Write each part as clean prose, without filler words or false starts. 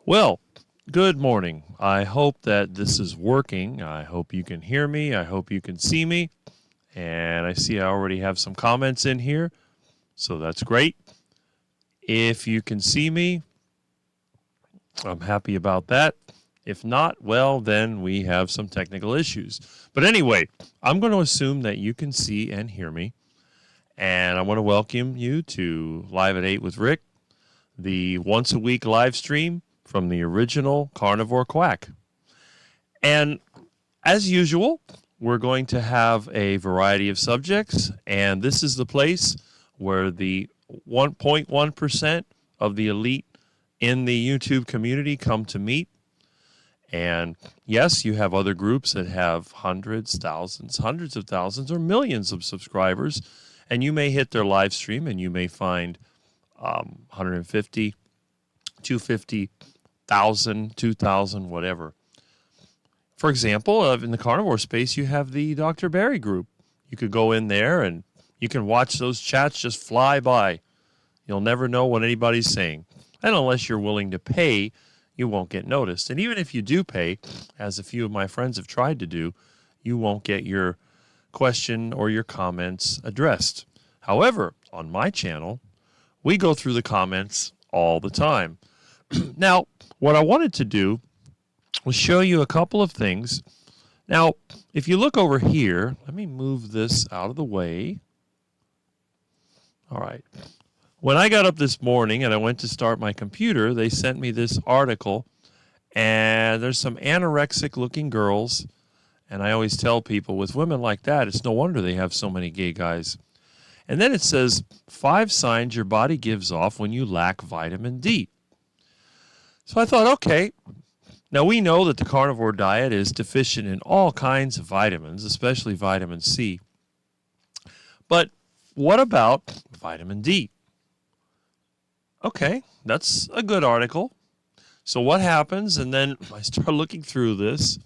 Well, good morning. I hope that this is working. I hope you can hear me. I hope you can see me. And I see I already have some comments in here, so that's great. If you can see me, I'm happy about that. If not, well, then we have some technical issues. But anyway, I'm going to assume that you can see and hear me. And I want to welcome you to Live at 8 with Rick, the once a week live stream from the original Carnivore Quack. And as usual, we're going to have a variety of subjects, and this is the place where the 1.1% of the elite in the YouTube community come to meet. And yes, you have other groups that have hundreds, thousands, hundreds of thousands, or millions of subscribers, and you may hit their live stream and you may find 150, 250, 1,000, 2,000, whatever. For example, in the carnivore space, you have the Dr. Barry group. You could go in there and you can watch those chats just fly by. You'll never know what anybody's saying. And unless you're willing to pay, you won't get noticed. And even if you do pay, as a few of my friends have tried to do, you won't get your question or your comments addressed. However, on my channel, we go through the comments all the time. Now, what I wanted to do was show you a couple of things. Now, if you look over here, let me move this out of the way. All right. When I got up this morning and I went to start my computer, they sent me this article, and there's some anorexic-looking girls, and I always tell people, with women like that, it's no wonder they have so many gay guys. And then it says, 5 signs your body gives off when you lack vitamin D. So I thought, okay, now we know that the carnivore diet is deficient in all kinds of vitamins, especially vitamin C. But what about vitamin D? Okay, that's a good article. So what happens? And then I start looking through this,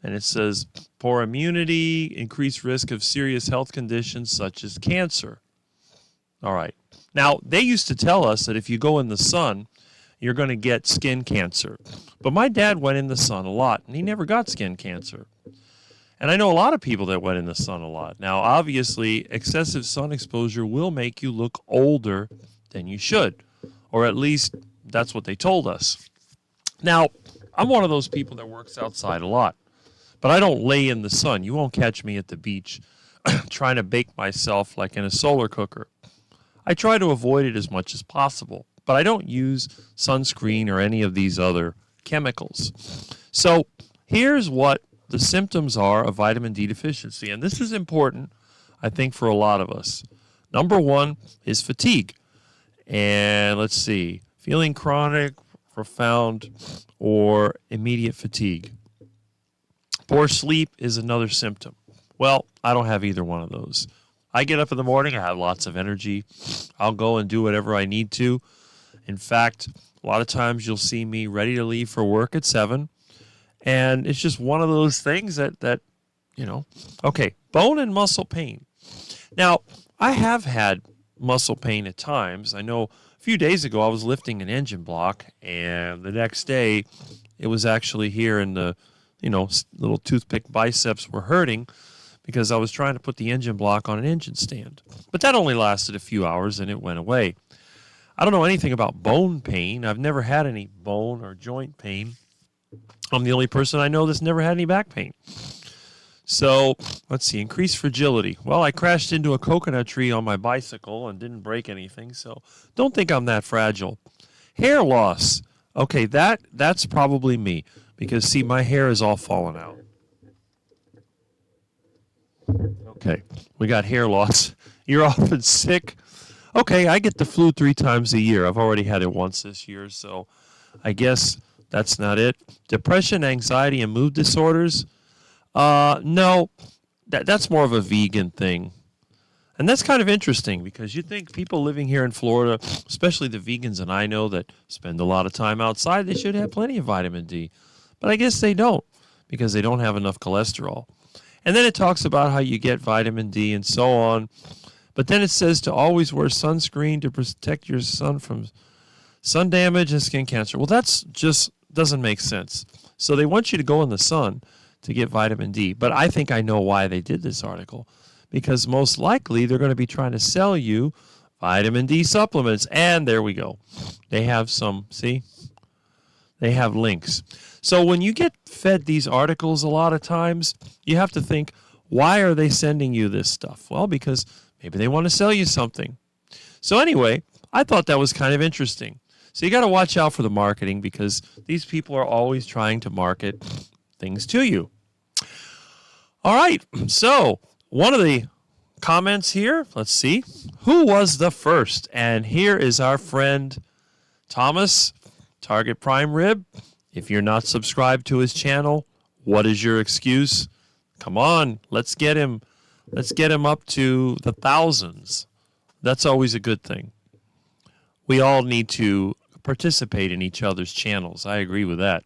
and it says poor immunity, increased risk of serious health conditions such as cancer. All right. Now, they used to tell us that if you go in the sun, you're going to get skin cancer. But my dad went in the sun a lot, and he never got skin cancer. And I know a lot of people that went in the sun a lot. Now, obviously, excessive sun exposure will make you look older than you should, or at least that's what they told us. Now, I'm one of those people that works outside a lot, but I don't lay in the sun. You won't catch me at the beach trying to bake myself like in a solar cooker. I try to avoid it as much as possible, but I don't use sunscreen or any of these other chemicals. So here's what the symptoms are of vitamin D deficiency, and this is important, I think, for a lot of us. Number 1 is fatigue. And let's see, feeling chronic, profound, or immediate fatigue. Poor sleep is another symptom. Well, I don't have either one of those. I get up in the morning, I have lots of energy. I'll go and do whatever I need to. In fact, a lot of times you'll see me ready to leave for work at 7. And it's just one of those things that okay, bone and muscle pain. Now, I have had muscle pain at times. I know a few days ago I was lifting an engine block, and the next day it was actually here in the, little toothpick biceps were hurting because I was trying to put the engine block on an engine stand. But that only lasted a few hours and it went away. I don't know anything about bone pain. I've never had any bone or joint pain. I'm the only person I know that's never had any back pain. So, let's see, increased fragility. Well, I crashed into a coconut tree on my bicycle and didn't break anything, so don't think I'm that fragile. Hair loss. Okay, that's probably me, because, see, my hair is all fallen out. Okay, we got hair loss. You're often sick. Okay, I get the flu 3 times a year. I've already had it once this year, so I guess that's not it. Depression, anxiety, and mood disorders. No, that's more of a vegan thing. And that's kind of interesting because you think people living here in Florida, especially the vegans and I know that spend a lot of time outside, they should have plenty of vitamin D. But I guess they don't because they don't have enough cholesterol. And then it talks about how you get vitamin D and so on. But then it says to always wear sunscreen to protect your sun from Sun damage and skin cancer. Well, that's just doesn't make sense. So they want you to go in the sun to get vitamin D. But I think I know why they did this article. Because most likely they're going to be trying to sell you vitamin D supplements. And there we go. They have some, see? They have links. So when you get fed these articles a lot of times, you have to think, why are they sending you this stuff? Well, because maybe they want to sell you something. So anyway, I thought that was kind of interesting. So you got to watch out for the marketing because these people are always trying to market things to you. All right, so one of the comments here, let's see, who was the first? And here is our friend Thomas, Target Prime Rib. If you're not subscribed to his channel, what is your excuse? Come on, let's get him up to the thousands. That's always a good thing. We all need to participate in each other's channels. I agree with that.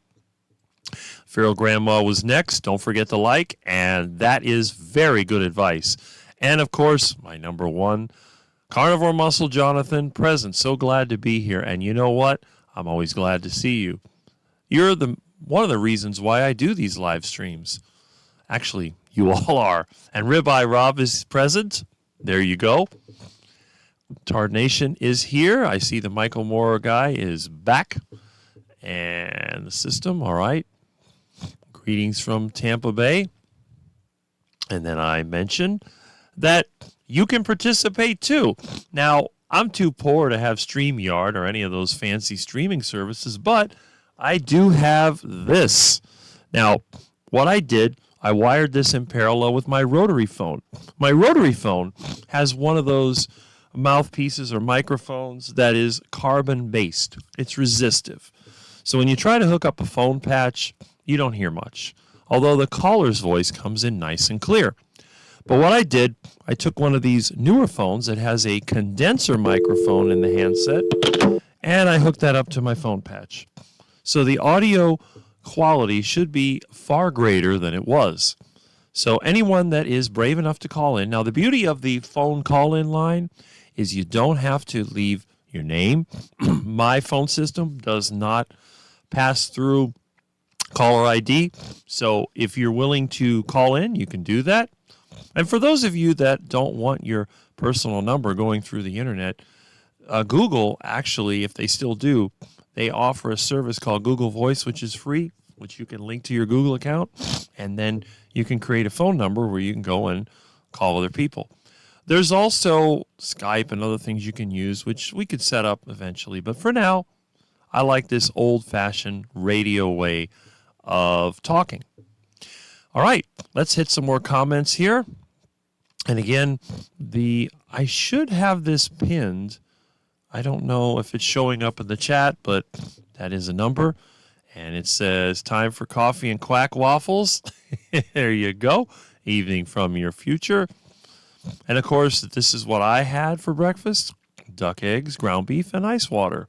Feral Grandma was next. Don't forget to like, and that is very good advice. And, of course, my number one, Carnivore Muscle Jonathan, present. So glad to be here. And you know what? I'm always glad to see you. You're one of the reasons why I do these live streams. Actually, you all are. And Ribeye Rob is present. There you go. Tard Nation is here. I see the Michael Moore guy is back. And the system, all right. Greetings from Tampa Bay. And then I mentioned that you can participate too. Now, I'm too poor to have StreamYard or any of those fancy streaming services, but I do have this. Now, what I did, I wired this in parallel with my rotary phone. My rotary phone has one of those mouthpieces or microphones that is carbon-based. It's resistive. So when you try to hook up a phone patch, you don't hear much, although the caller's voice comes in nice and clear. But what I did, I took one of these newer phones that has a condenser microphone in the handset, and I hooked that up to my phone patch. So the audio quality should be far greater than it was. So anyone that is brave enough to call in, now the beauty of the phone call-in line is you don't have to leave your name. My phone system does not pass through caller ID. So if you're willing to call in, you can do that. And for those of you that don't want your personal number going through the internet, Google actually, if they still do, they offer a service called Google Voice, which is free, which you can link to your Google account, and then you can create a phone number where you can go and call other people. There's also Skype and other things you can use, which we could set up eventually. But for now, I like this old-fashioned radio way of talking. All right, let's hit some more comments here. And again, I should have this pinned. I don't know if it's showing up in the chat, but that is a number. And it says, time for coffee and quack waffles. There you go. Evening from your future. And, of course, this is what I had for breakfast. Duck eggs, ground beef, and ice water.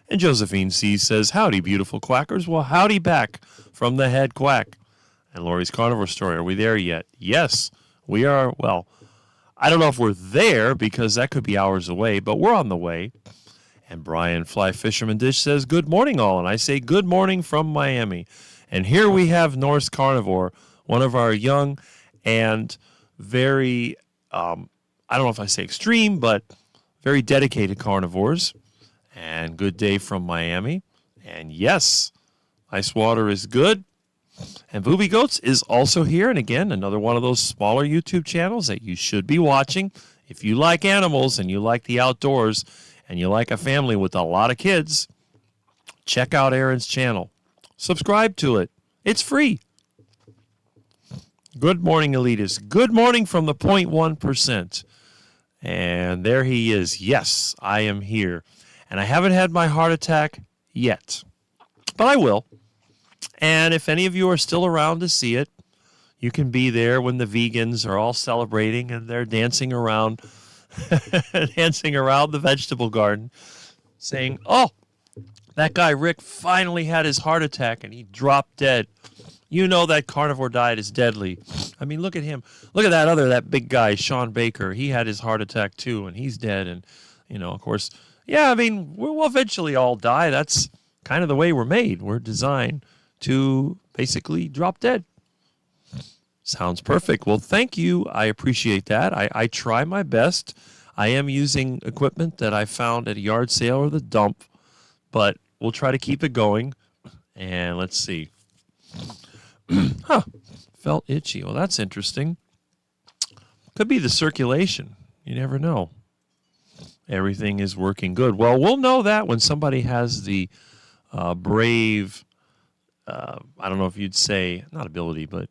And Josephine C. says, howdy, beautiful quackers. Well, howdy back from the head quack. And Lori's Carnivore Story, are we there yet? Yes, we are. Well, I don't know if we're there because that could be hours away, but we're on the way. And Brian Fly Fisherman Dish says, good morning, all. And I say, good morning from Miami. And here we have Norse Carnivore, one of our young and very, I don't know if I say extreme, but very dedicated carnivores. And good day from Miami. And yes, ice water is good. And Booby Goats is also here. And again, another one of those smaller YouTube channels that you should be watching. If you like animals and you like the outdoors and you like a family with a lot of kids, check out Aaron's channel. Subscribe to it. It's free. Good morning, elitists. Good morning from the 0.1%. And there he is. Yes, I am here. And I haven't had my heart attack yet. But I will. And if any of you are still around to see it, you can be there when the vegans are all celebrating and they're dancing around the vegetable garden saying, oh, that guy Rick finally had his heart attack and he dropped dead. You know that carnivore diet is deadly. I mean, look at him. Look at that big guy, Sean Baker. He had his heart attack too, and he's dead. And, of course, Yeah, I mean, we'll eventually all die. That's kind of the way we're made. We're designed to basically drop dead. Sounds perfect. Well, thank you. I appreciate that. I try my best. I am using equipment that I found at a yard sale or the dump, but we'll try to keep it going. And let's see. Huh. Felt itchy. Well, that's interesting. Could be the circulation. You never know. Everything is working good. Well, we'll know that when somebody has the brave, I don't know if you'd say, not ability, but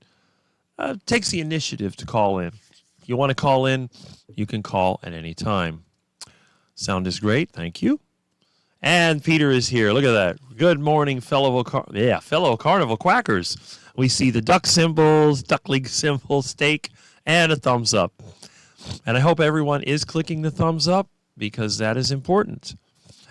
takes the initiative to call in. If you want to call in, you can call at any time. Sound is great. Thank you. And Peter is here. Look at that. Good morning, fellow Carnival Quackers. We see the duck symbols, duck league symbol, steak, and a thumbs up. And I hope everyone is clicking the thumbs up because that is important.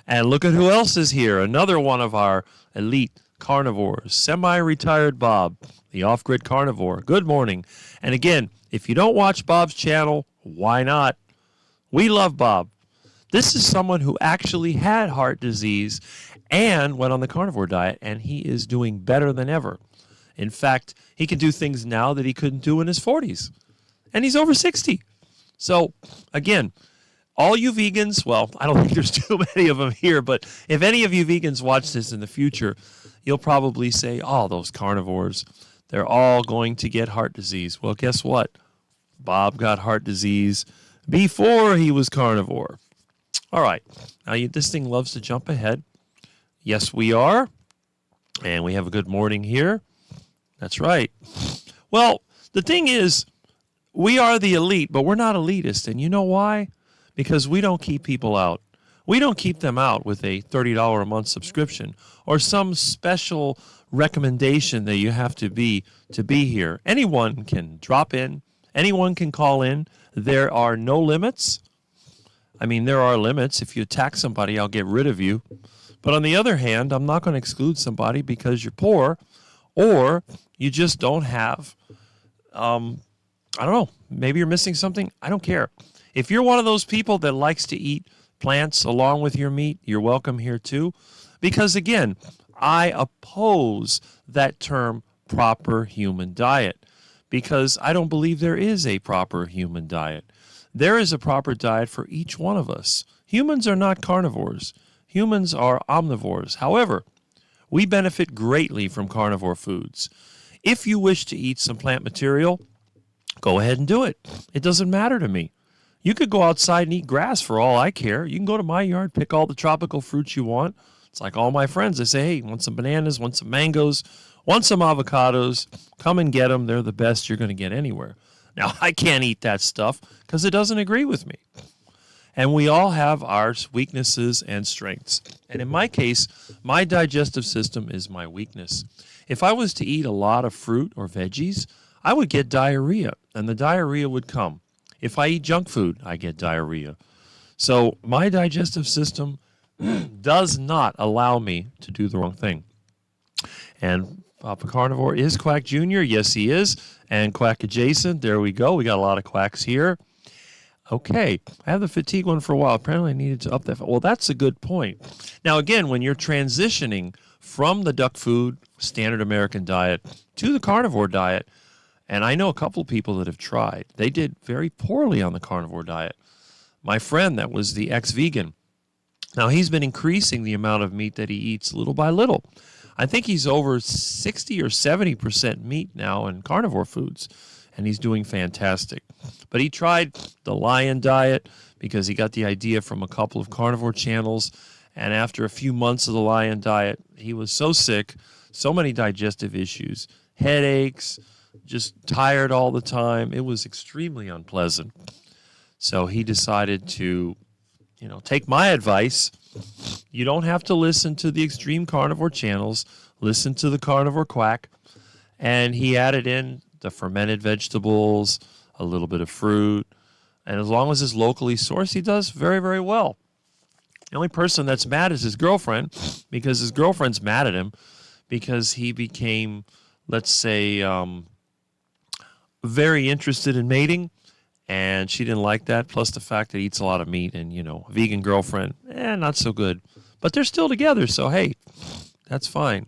And look at who else is here. Another one of our elite carnivores, semi-retired Bob, the off-grid carnivore. Good morning. And again, if you don't watch Bob's channel, why not? We love Bob. This is someone who actually had heart disease and went on the carnivore diet, and he is doing better than ever. In fact, he can do things now that he couldn't do in his 40s. And he's over 60. So, again, all you vegans, well, I don't think there's too many of them here, but if any of you vegans watch this in the future, you'll probably say, oh, those carnivores, they're all going to get heart disease. Well, guess what? Bob got heart disease before he was carnivore. All right. Now, this thing loves to jump ahead. Yes, we are. And we have a good morning here. That's right. Well, the thing is, we are the elite, but we're not elitist. And you know why? Because we don't keep people out. We don't keep them out with a $30 a month subscription or some special recommendation that you have to be here. Anyone can drop in. Anyone can call in. There are no limits. I mean, there are limits. If you attack somebody, I'll get rid of you. But on the other hand, I'm not going to exclude somebody because you're poor or you just don't have, I don't know, maybe you're missing something. I don't care. If you're one of those people that likes to eat plants along with your meat, you're welcome here too. Because again, I oppose that term proper human diet because I don't believe there is a proper human diet. There is a proper diet for each one of us. Humans are not carnivores. Humans are omnivores. However, we benefit greatly from carnivore foods. If you wish to eat some plant material, go ahead and do it. It doesn't matter to me. You could go outside and eat grass for all I care. You can go to my yard, pick all the tropical fruits you want. It's like all my friends. They say, hey, want some bananas, want some mangoes, want some avocados. Come and get them. They're the best you're going to get anywhere. Now, I can't eat that stuff because it doesn't agree with me. And we all have our weaknesses and strengths. And in my case, my digestive system is my weakness. If I was to eat a lot of fruit or veggies, I would get diarrhea, and the diarrhea would come. If I eat junk food, I get diarrhea. So my digestive system does not allow me to do the wrong thing. And Papa Carnivore is Quack Jr. Yes, he is. And Quack Adjacent. There we go. We got a lot of quacks here. Okay. I have the fatigue one for a while. Apparently I needed to up that. Well, that's a good point. Now, again, when you're transitioning from the duck food, standard American diet, to the carnivore diet, and I know a couple of people that have tried, they did very poorly on the carnivore diet. My friend that was the ex-vegan, now he's been increasing the amount of meat that he eats little by little. I think he's over 60 or 70% meat now in carnivore foods, and he's doing fantastic. But he tried the Lion diet because he got the idea from a couple of carnivore channels, and after a few months of the Lion diet, he was so sick, so many digestive issues, headaches, just tired all the time. It was extremely unpleasant. So he decided to, take my advice. You don't have to listen to the extreme carnivore channels. Listen to the Carnivore Quack. And he added in the fermented vegetables, a little bit of fruit. And as long as it's locally sourced, he does very, very well. The only person that's mad is his girlfriend, because his girlfriend's mad at him because he became, let's say, very interested in mating. and she didn't like that. Plus the fact that he eats a lot of meat, and vegan girlfriend, not so good. But they're still together, so hey, that's fine.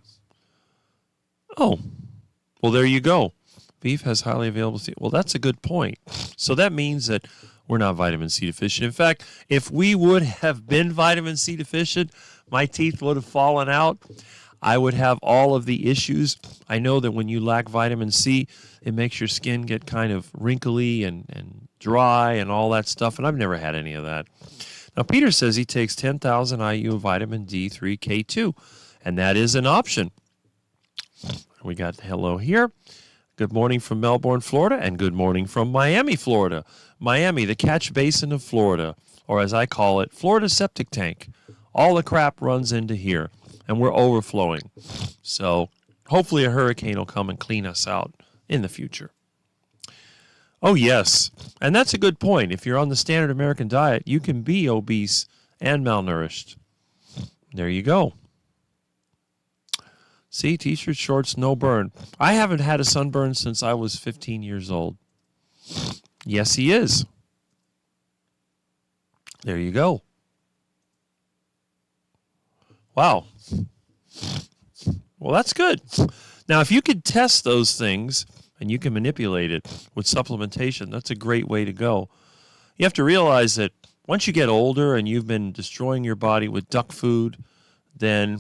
Oh, well, there you go. Beef has highly available C. Well, that's a good point. So that means that we're not vitamin C deficient. In fact, if we would have been vitamin C deficient, my teeth would have fallen out. I would have all of the issues. I know that when you lack vitamin C, it makes your skin get kind of wrinkly and dry and all that stuff, and I've never had any of that. Now, Peter says he takes 10,000 IU of vitamin D3 K2, and that is an option. We got hello here. Good morning from Melbourne, Florida, and good morning from Miami, Florida. Miami, the catch basin of Florida, or as I call it, Florida septic tank. All the crap runs into here, and we're overflowing. So hopefully a hurricane will come and clean us out in the future. Oh, yes, and that's a good point. If you're on the standard American diet, you can be obese and malnourished. There you go. See, t-shirt, shorts, no burn. I haven't had a sunburn since I was 15 years old. Yes, he is. There you go. Wow. Well, that's good. Now, if you could test those things and you can manipulate it with supplementation, that's a great way to go. You have to realize that once you get older and you've been destroying your body with duck food, then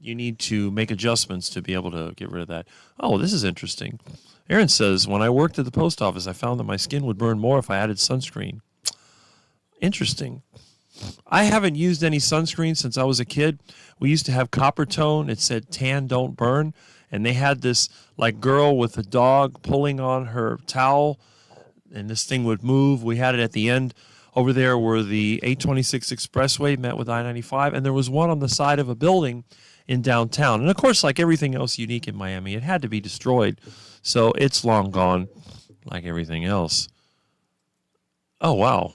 you need to make adjustments to be able to get rid of that. Oh, this is interesting. Aaron says, when I worked at the post office, I found that my skin would burn more if I added sunscreen. Interesting. I haven't used any sunscreen since I was a kid. We used to have Coppertone. It said tan, don't burn. And they had this like girl with a dog pulling on her towel, and this thing would move. We had it at the end over there where the 826 Expressway met with I-95, and there was one on the side of a building in downtown. And of course, like everything else unique in Miami, it had to be destroyed. So it's long gone, like everything else. Oh, wow.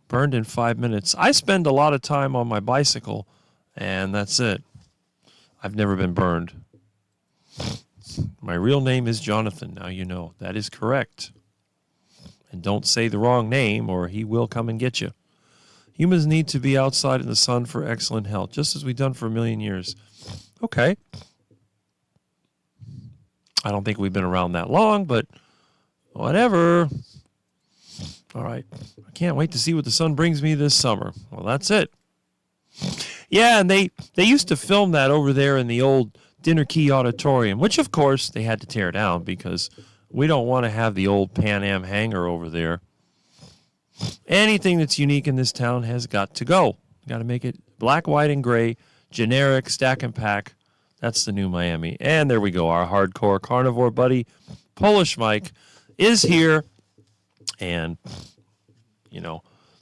Burned in 5 minutes. I spend a lot of time on my bicycle, and that's it. I've never been burned. My real name is Jonathan. Now you know. That is correct. And don't say the wrong name, or he will come and get you. Humans need to be outside in the sun for excellent health, just as we've done for a million years. Okay. I don't think we've been around that long, but whatever. All right. I can't wait to see what the sun brings me this summer. Well, that's it. Yeah, and they used to film that over there in the old Dinner Key Auditorium, which, of course, they had to tear down because we don't want to have the old Pan Am hangar over there. Anything that's unique in this town has got to go. Got to make it black, white, and gray, generic, stack and pack. That's the new Miami. And there we go. Our hardcore carnivore buddy, Polish Mike, is here. And,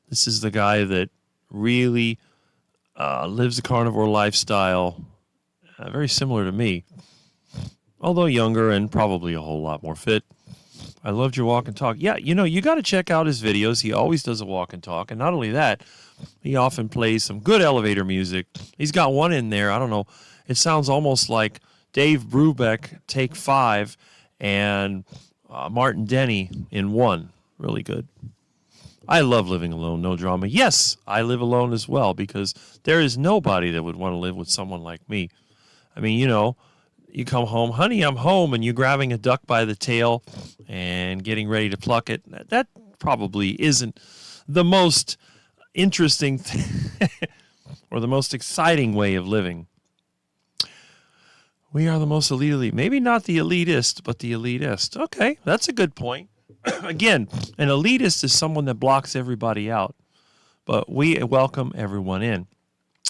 this is the guy that really lives a carnivore lifestyle, very similar to me, although younger and probably a whole lot more fit. I loved your walk and talk. Yeah, you got to check out his videos. He always does a walk and talk. And not only that, he often plays some good elevator music. He's got one in there. I don't know. It sounds almost like Dave Brubeck, Take 5, and Martin Denny in one. Really good. I love living alone, no drama. Yes, I live alone as well because there is nobody that would want to live with someone like me. I mean, you come home, honey, I'm home, and you're grabbing a duck by the tail and getting ready to pluck it. That probably isn't the most interesting or the most exciting way of living. We are the most elite. Maybe not the elitist, but the elitist. Okay, that's a good point. Again, an elitist is someone that blocks everybody out, but we welcome everyone in.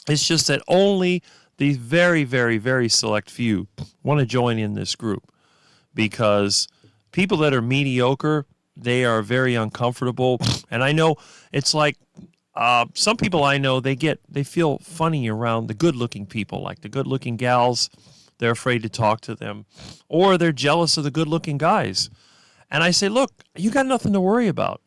It's just that only the very, very, very select few want to join in this group because people that are mediocre, they are very uncomfortable. And I know it's like some people I know, they feel funny around the good-looking people, like the good-looking gals. They're afraid to talk to them, or they're jealous of the good-looking guys. And I say, look, you got nothing to worry about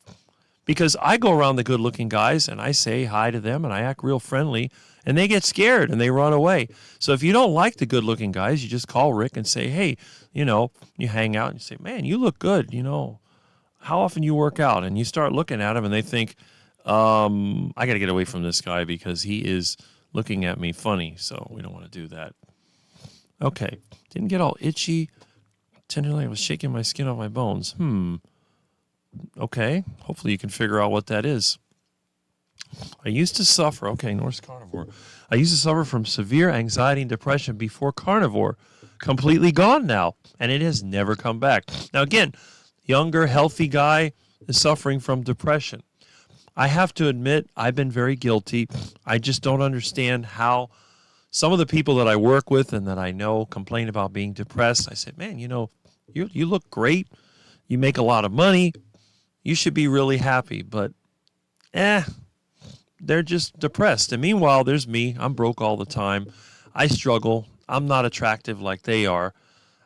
because I go around the good-looking guys and I say hi to them and I act real friendly and they get scared and they run away. So if you don't like the good-looking guys, you just call Rick and say, hey, you hang out and you say, man, you look good, how often you work out, and you start looking at them and they think, I got to get away from this guy because he is looking at me funny. So we don't want to do that. Okay. Didn't get all itchy. Tenderly, I was shaking my skin off my bones. Okay. Hopefully you can figure out what that is. I used to suffer. Okay, Norse carnivore. I used to suffer from severe anxiety and depression before carnivore. Completely gone now. And it has never come back. Now, again, younger, healthy guy is suffering from depression. I have to admit, I've been very guilty. I just don't understand how some of the people that I work with and that I know complain about being depressed. I said, man, you look great. You make a lot of money. You should be really happy. But, they're just depressed. And meanwhile, there's me. I'm broke all the time. I struggle. I'm not attractive like they are.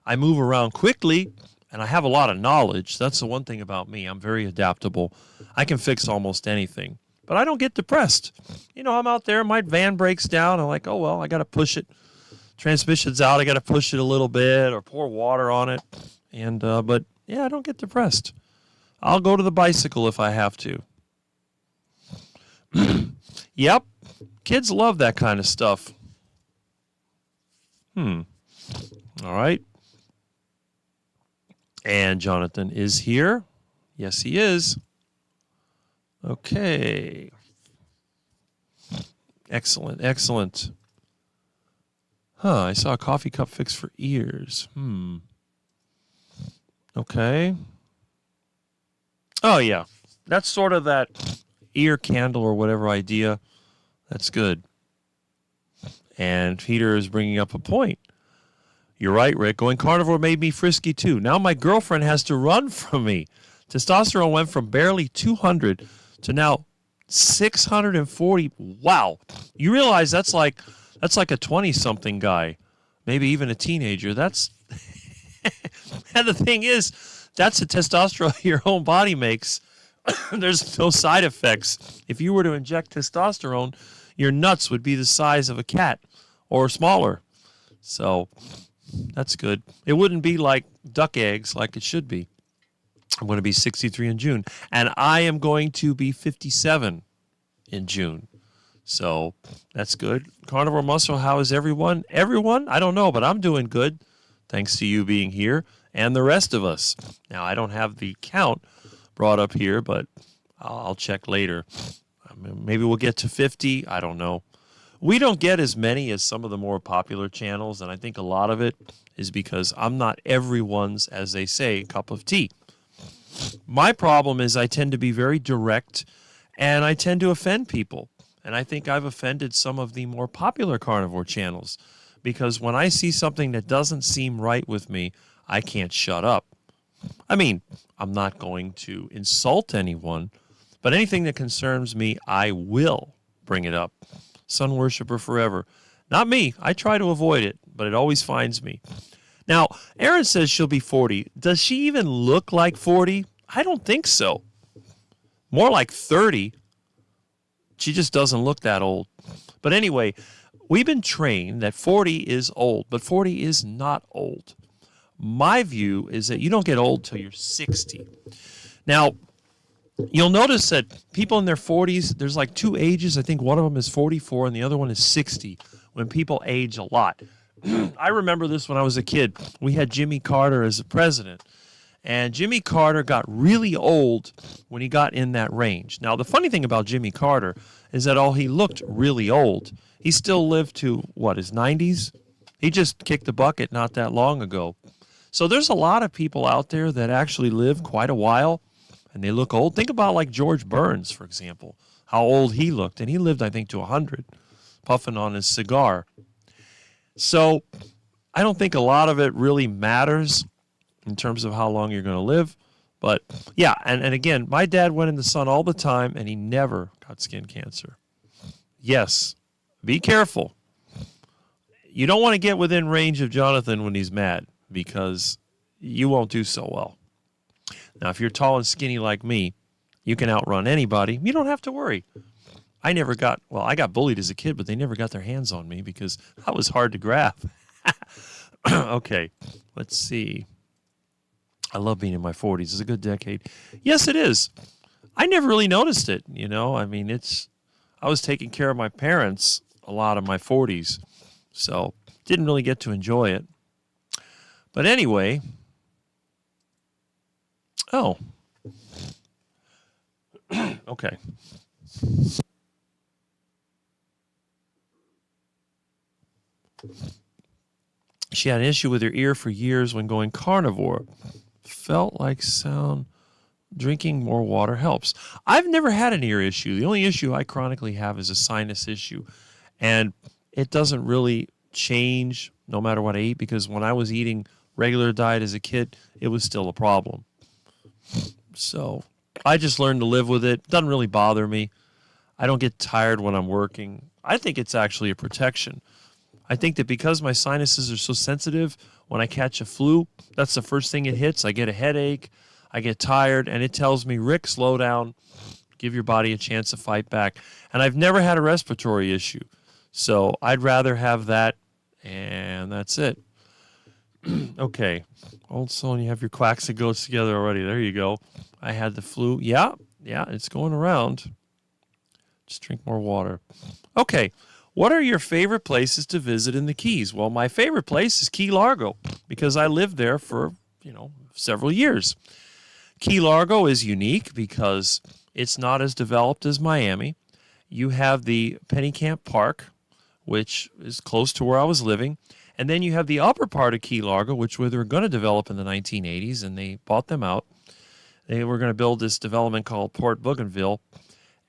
I move around quickly. And I have a lot of knowledge. That's the one thing about me. I'm very adaptable. I can fix almost anything. But I don't get depressed. I'm out there. My van breaks down. I'm like, oh, well, I got to push it. Transmission's out. I got to push it a little bit or pour water on it. But, I don't get depressed. I'll go to the bicycle if I have to. Yep. Kids love that kind of stuff. All right. And Jonathan is here. Yes, he is. Okay. Excellent, excellent. I saw a coffee cup fix for ears. Okay. Oh, yeah. That's sort of that ear candle or whatever idea. That's good. And Peter is bringing up a point. You're right, Rick. Going carnivore made me frisky, too. Now my girlfriend has to run from me. Testosterone went from barely 200 to now 640. Wow. You realize that's like a 20-something guy, maybe even a teenager. That's and the thing is, that's the testosterone your own body makes. There's no side effects. If you were to inject testosterone, your nuts would be the size of a cat or smaller. So that's good. It wouldn't be like duck eggs like it should be. I'm going to be 63 in June, and I am going to be 57 in June. So that's good. Carnivore Muscle, how is everyone? Everyone? I don't know, but I'm doing good, thanks to you being here and the rest of us. Now, I don't have the count brought up here, but I'll check later. Maybe we'll get to 50. I don't know. We don't get as many as some of the more popular channels, and I think a lot of it is because I'm not everyone's, as they say, cup of tea. My problem is I tend to be very direct, and I tend to offend people. And I think I've offended some of the more popular carnivore channels because when I see something that doesn't seem right with me, I can't shut up. I mean, I'm not going to insult anyone, but anything that concerns me, I will bring it up. Sun worshiper forever. Not me. I try to avoid it, but it always finds me. Now, Erin says she'll be 40. Does she even look like 40? I don't think so. More like 30. She just doesn't look that old. But anyway, we've been trained that 40 is old, but 40 is not old. My view is that you don't get old till you're 60. Now, you'll notice that people in their 40s, there's like two ages. I think one of them is 44 and the other one is 60 when people age a lot. I remember this when I was a kid. We had Jimmy Carter as the president. And Jimmy Carter got really old when he got in that range. Now, the funny thing about Jimmy Carter is that he looked really old. He still lived to, his 90s? He just kicked the bucket not that long ago. So there's a lot of people out there that actually live quite a while, and they look old. Think about like George Burns, for example, how old he looked. And he lived, I think, to 100, puffing on his cigar. So I don't think a lot of it really matters in terms of how long you're going to live. But, yeah, and again, my dad went in the sun all the time, and he never got skin cancer. Yes, be careful. You don't want to get within range of Jonathan when he's mad because you won't do so well. Now, if you're tall and skinny like me, you can outrun anybody. You don't have to worry. I got bullied as a kid, but they never got their hands on me because I was hard to grab. Okay, let's see. I love being in my 40s. It's a good decade. Yes, it is. I never really noticed it, you know. I mean, I was taking care of my parents a lot in my 40s, so didn't really get to enjoy it. But anyway, oh, okay. She had an issue with her ear for years when going carnivore. Felt like sound drinking more water helps. I've never had an ear issue. The only issue I chronically have is a sinus issue. And it doesn't really change no matter what I eat, because when I was eating regular diet as a kid, it was still a problem. So I just learned to live with it. Doesn't really bother me. I don't get tired when I'm working. I think it's actually a protection. I think that because my sinuses are so sensitive, when I catch a flu, that's the first thing it hits. I get a headache, I get tired, and it tells me, Rick, slow down, give your body a chance to fight back. And I've never had a respiratory issue. So I'd rather have that, and that's it. Okay. Old soul, you have your quacks and goats together already. There you go. I had the flu. Yeah, it's going around. Just drink more water. Okay. What are your favorite places to visit in the Keys? Well, my favorite place is Key Largo because I lived there for, several years. Key Largo is unique because it's not as developed as Miami. You have the Pennycamp Park, which is close to where I was living. And then you have the upper part of Key Largo, which they were going to develop in the 1980s, and they bought them out. They were going to build this development called Port Bougainville.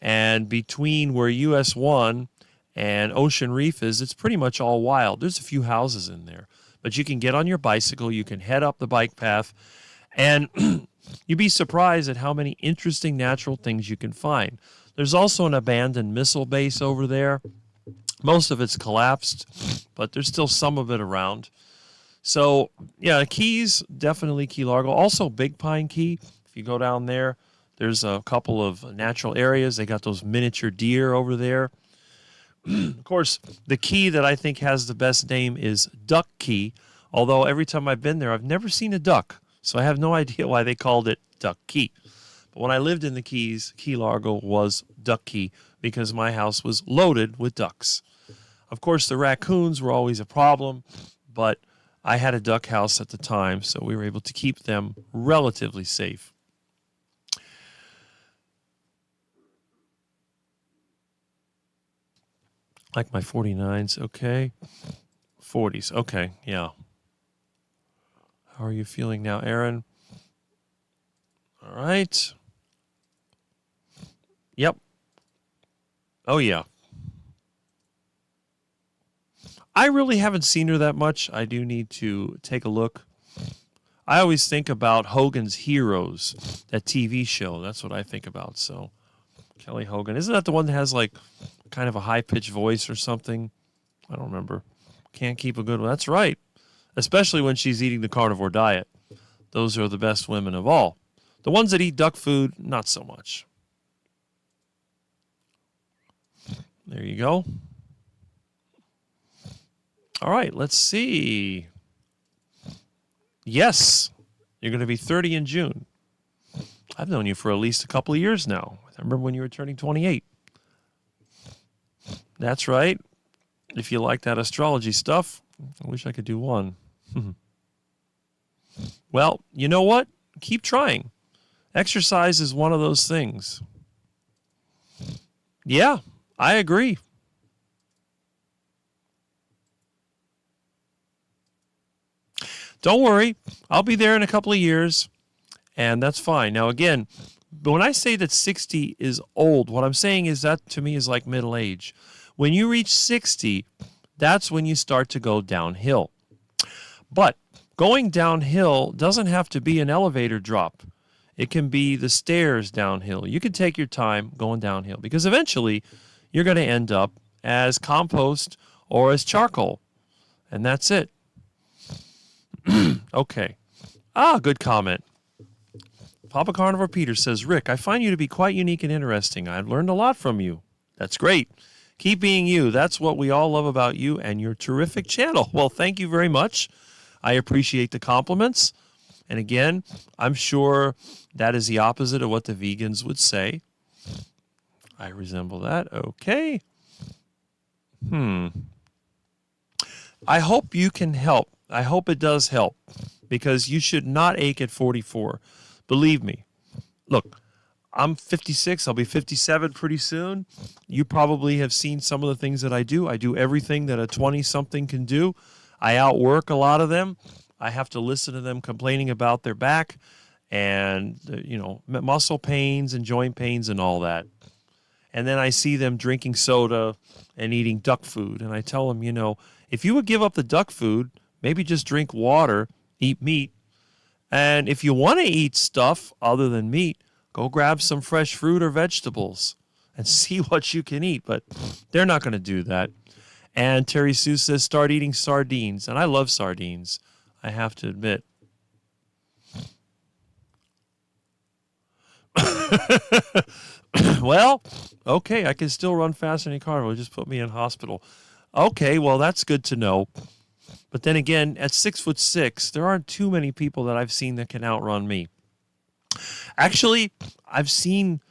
And between where US 1 and Ocean Reef is, it's pretty much all wild. There's a few houses in there. But you can get on your bicycle, you can head up the bike path, and you'd be surprised at how many interesting natural things you can find. There's also an abandoned missile base over there. Most of it's collapsed, but there's still some of it around. So, yeah, Keys, definitely Key Largo. Also, Big Pine Key, if you go down there, there's a couple of natural areas. They got those miniature deer over there. Of course, the key that I think has the best name is Duck Key, although every time I've been there, I've never seen a duck. So I have no idea why they called it Duck Key. But when I lived in the Keys, Key Largo was Duck Key because my house was loaded with ducks. Of course, the raccoons were always a problem, but I had a duck house at the time, so we were able to keep them relatively safe. Like my 49s, okay. 40s, okay, yeah. How are you feeling now, Aaron? All right. Yep. Oh, yeah. I really haven't seen her that much. I do need to take a look. I always think about Hogan's Heroes, that TV show. That's what I think about. So, Kelly Hogan. Isn't that the one that has like kind of a high-pitched voice or something? I don't remember. Can't keep a good one. That's right. Especially when she's eating the carnivore diet. Those are the best women of all. The ones that eat duck food, not so much. There you go. All right, let's see. Yes, you're going to be 30 in June. I've known you for at least a couple of years now. I remember when you were turning 28. That's right. If you like that astrology stuff, I wish I could do one. Well, you know what? Keep trying. Exercise is one of those things. Yeah, I agree. Don't worry. I'll be there in a couple of years, and that's fine. Now, again, when I say that 60 is old, what I'm saying is that to me is like middle age. When you reach 60, that's when you start to go downhill. But going downhill doesn't have to be an elevator drop. It can be the stairs downhill. You can take your time going downhill because eventually you're going to end up as compost or as charcoal. And that's it. Okay. Good comment. Papa Carnivore Peter says, Rick, I find you to be quite unique and interesting. I've learned a lot from you. That's great. Keep being you. That's what we all love about you and your terrific channel. Well, thank you very much. I appreciate the compliments. And again, I'm sure that is the opposite of what the vegans would say. I resemble that. Okay. I hope you can help. I hope it does help, because you should not ache at 44. Believe me. Look, I'm 56. I'll be 57 pretty soon. You probably have seen some of the things that I do. I do everything that a 20-something can do. I outwork a lot of them. I have to listen to them complaining about their back and, muscle pains and joint pains and all that. And then I see them drinking soda and eating duck food. And I tell them, if you would give up the duck food, maybe just drink water, eat meat. And if you want to eat stuff other than meat, go grab some fresh fruit or vegetables and see what you can eat. But they're not going to do that. And Terry Sue says, start eating sardines. And I love sardines, I have to admit. Well, okay, I can still run faster than a carnival. Just put me in hospital. Okay, well, that's good to know. But then again, at 6'6", there aren't too many people that I've seen that can outrun me. Actually, I've seen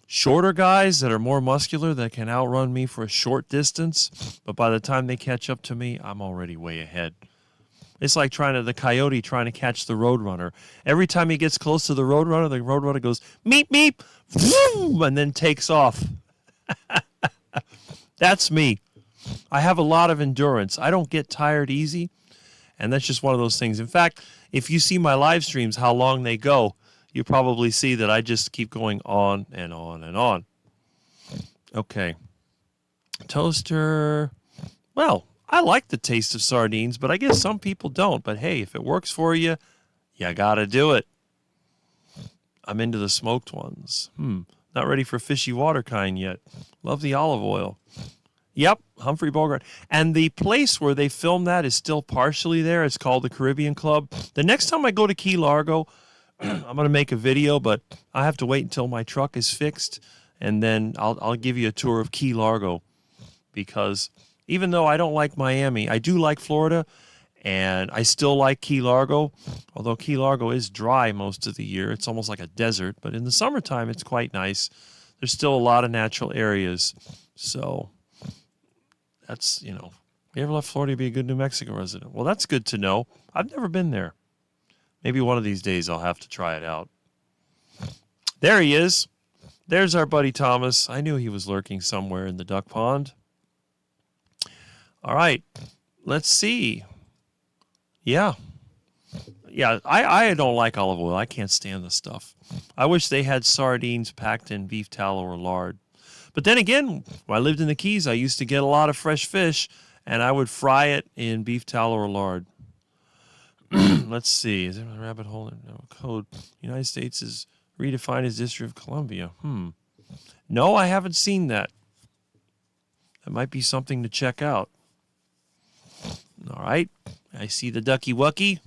shorter guys that are more muscular that can outrun me for a short distance, but by the time they catch up to me, I'm already way ahead. It's like the coyote trying to catch the roadrunner. Every time he gets close to the roadrunner goes, meep, meep, vroom, and then takes off. That's me. I have a lot of endurance. I don't get tired easy, and that's just one of those things. In fact, if you see my live streams, how long they go, you probably see that I just keep going on and on and on. Okay. Toaster. Well, I like the taste of sardines, but I guess some people don't. But hey, if it works for you, you got to do it. I'm into the smoked ones. Not ready for fishy water kind yet. Love the olive oil. Yep, Humphrey Bogart. And the place where they filmed that is still partially there. It's called the Caribbean Club. The next time I go to Key Largo, I'm going to make a video, but I have to wait until my truck is fixed, and then I'll give you a tour of Key Largo, because even though I don't like Miami, I do like Florida, and I still like Key Largo, although Key Largo is dry most of the year. It's almost like a desert, but in the summertime, it's quite nice. There's still a lot of natural areas, so that's, you ever left Florida to be a good New Mexico resident? Well, that's good to know. I've never been there. Maybe one of these days I'll have to try it out. There he is. There's our buddy Thomas. I knew he was lurking somewhere in the duck pond. All right. Let's see. Yeah, I don't like olive oil. I can't stand the stuff. I wish they had sardines packed in beef tallow or lard. But then again, when I lived in the Keys, I used to get a lot of fresh fish, and I would fry it in beef tallow or lard. Let's see. Is there a rabbit hole in code? United States is redefined as District of Columbia. No, I haven't seen that. That might be something to check out. All right. I see the ducky wucky.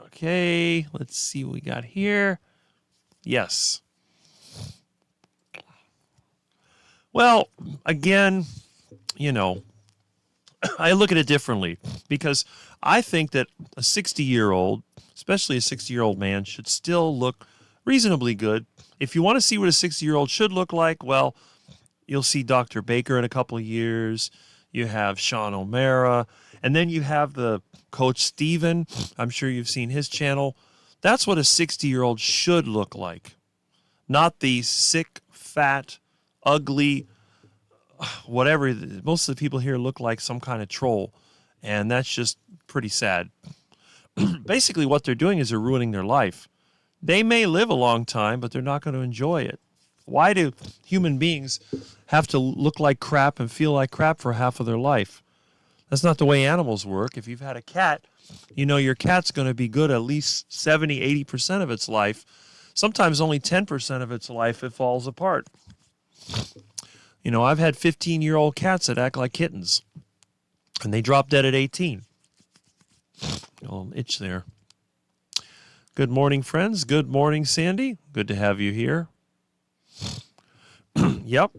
Okay. Let's see what we got here. Yes. Well, again, I look at it differently, because I think that a 60-year-old, especially a 60-year-old man, should still look reasonably good. If you want to see what a 60-year-old should look like, well, you'll see Dr. Baker in a couple of years. You have Sean O'Mara. And then you have the Coach Steven. I'm sure you've seen his channel. That's what a 60-year-old should look like. Not the sick, fat, ugly, whatever. Most of the people here look like some kind of troll. And that's just pretty sad. Basically, what they're doing is they're ruining their life. They may live a long time, but they're not going to enjoy it. Why do human beings have to look like crap and feel like crap for half of their life? That's not the way animals work. If you've had a cat, your cat's going to be good at least 70, 80% of its life. Sometimes only 10% of its life, it falls apart. I've had 15-year-old cats that act like kittens, and they drop dead at 18. A little itch there. Good morning, friends. Good morning, Sandy. Good to have you here. Yep.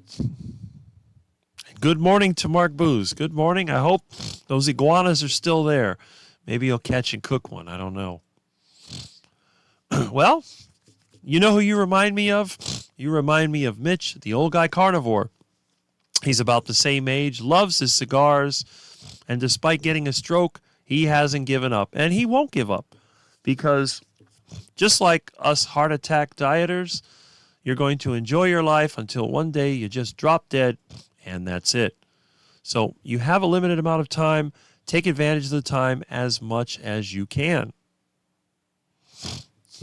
Good morning to Mark Booz. Good morning. I hope those iguanas are still there. Maybe you'll catch and cook one. I don't know. Well, you know who you remind me of? You remind me of Mitch, the old guy carnivore. He's about the same age, loves his cigars, and despite getting a stroke, he hasn't given up. And he won't give up because just like us heart attack dieters, you're going to enjoy your life until one day you just drop dead, and that's it. So you have a limited amount of time. Take advantage of the time as much as you can.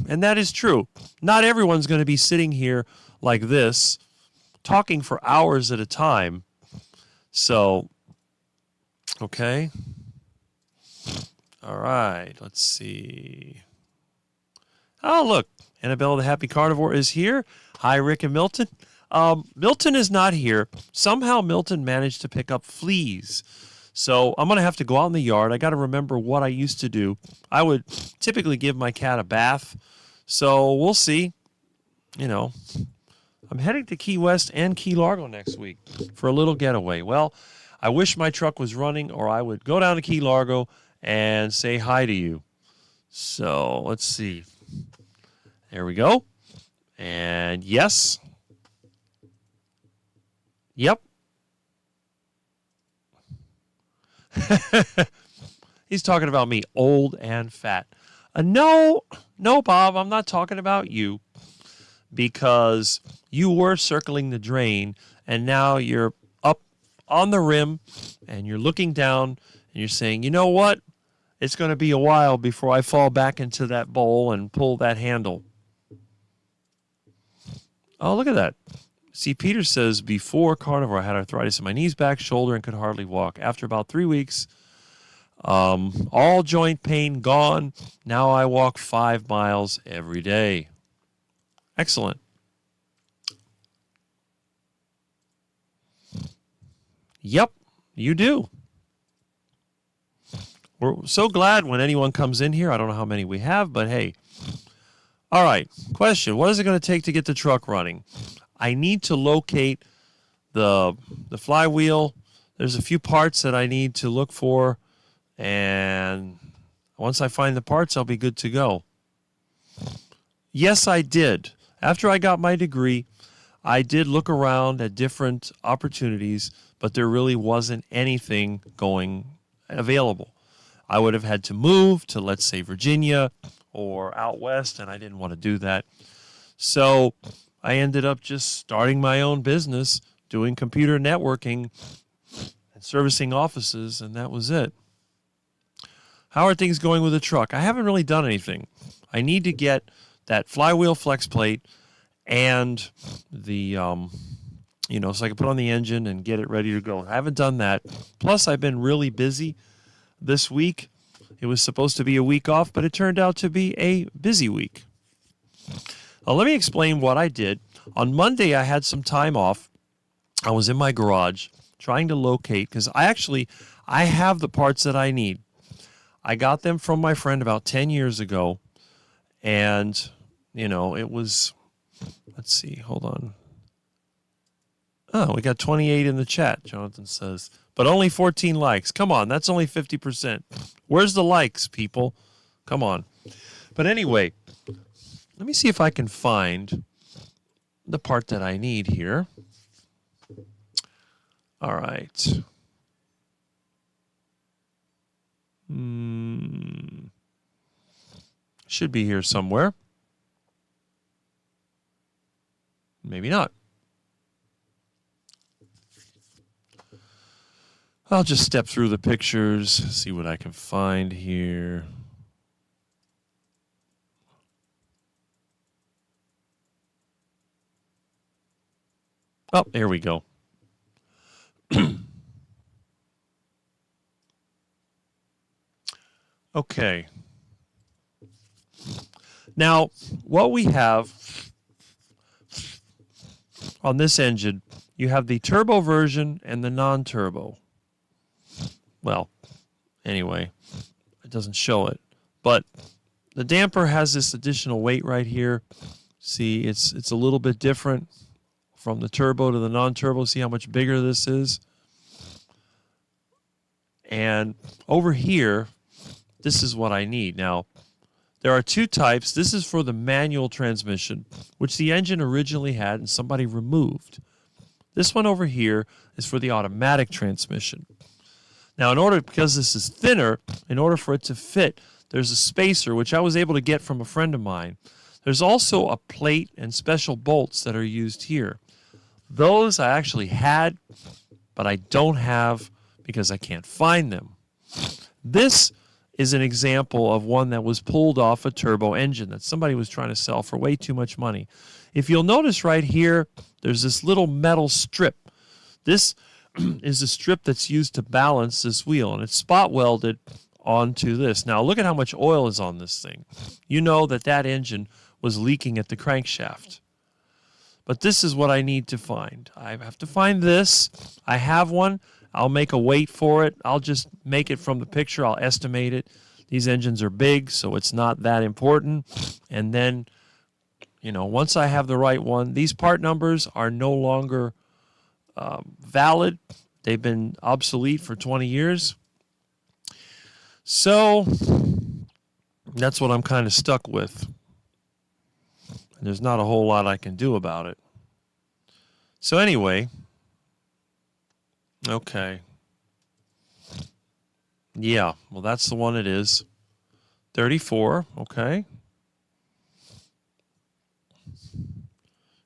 And that is true. Not everyone's going to be sitting here like this, talking for hours at a time. So, okay. All right, let's see. Oh, look, Annabelle the Happy Carnivore is here. Hi, Rick and Milton. Milton is not here. Somehow Milton managed to pick up fleas. So I'm going to have to go out in the yard. I got to remember what I used to do. I would typically give my cat a bath. So we'll see. You know, I'm heading to Key West and Key Largo next week for a little getaway. Well, I wish my truck was running, or I would go down to Key Largo and say hi to you. So let's see. There we go. And yes. Yep. He's talking about me, old and fat. No, Bob, I'm not talking about you, because you were circling the drain and now you're up on the rim and you're looking down and you're saying, you know what? It's going to be a while before I fall back into that bowl and pull that handle. Oh, look at that. See, Peter says, before carnivore, I had arthritis in my knees, back, shoulder, and could hardly walk. After about 3 weeks, all joint pain gone. Now I walk 5 miles every day. Excellent. Yep, you do. We're so glad when anyone comes in here. I don't know how many we have, but hey. All right, question. What is it going to take to get the truck running? I need to locate the flywheel. There's a few parts that I need to look for, and once I find the parts, I'll be good to go. Yes, I did. After I got my degree, I did look around at different opportunities, but there really wasn't anything going available. I would have had to move to, let's say, Virginia or out west, and I didn't want to do that. So I ended up just starting my own business, doing computer networking and servicing offices, and that was it. How are things going with the truck? I haven't really done anything. I need to get that flywheel flex plate and the, so I can put on the engine and get it ready to go. I haven't done that. Plus, I've been really busy this week. It was supposed to be a week off, but it turned out to be a busy week. Let me explain what I did. On Monday, I had some time off. I was in my garage trying to locate, because I have the parts that I need. I got them from my friend about 10 years ago, and, it was, let's see, hold on. Oh, we got 28 in the chat, Jonathan says, but only 14 likes. Come on, that's only 50%. Where's the likes, people? Come on. But anyway, let me see if I can find the part that I need here. All right. Should be here somewhere. Maybe not. I'll just step through the pictures, see what I can find here. Oh, there we go. Okay. Now, what we have on this engine, you have the turbo version and the non-turbo. Well, anyway, it doesn't show it. But the damper has this additional weight right here. See, it's a little bit different from the turbo to the non-turbo. See how much bigger this is? And over here, this is what I need. Now, There are two types. This is for the manual transmission, which the engine originally had and somebody removed. This one over here is for the automatic transmission. Now, because this is thinner, in order for it to fit, there's a spacer, which I was able to get from a friend of mine. There's also a plate and special bolts that are used here. Those I actually had, but I don't have because I can't find them. This is an example of one that was pulled off a turbo engine that somebody was trying to sell for way too much money. If you'll notice right here, there's this little metal strip. This is a strip that's used to balance this wheel, and it's spot welded onto this. Now look at how much oil is on this thing. You know that that engine was leaking at the crankshaft. But this is what I need to find. I have to find this. I have one. I'll make a weight for it. I'll just make it from the picture. I'll estimate it. These engines are big, so it's not that important. And then, once I have the right one, these part numbers are no longer valid. They've been obsolete for 20 years. So that's what I'm kind of stuck with. And there's not a whole lot I can do about it. So anyway, okay. Yeah, well, that's the one it is. 34, okay.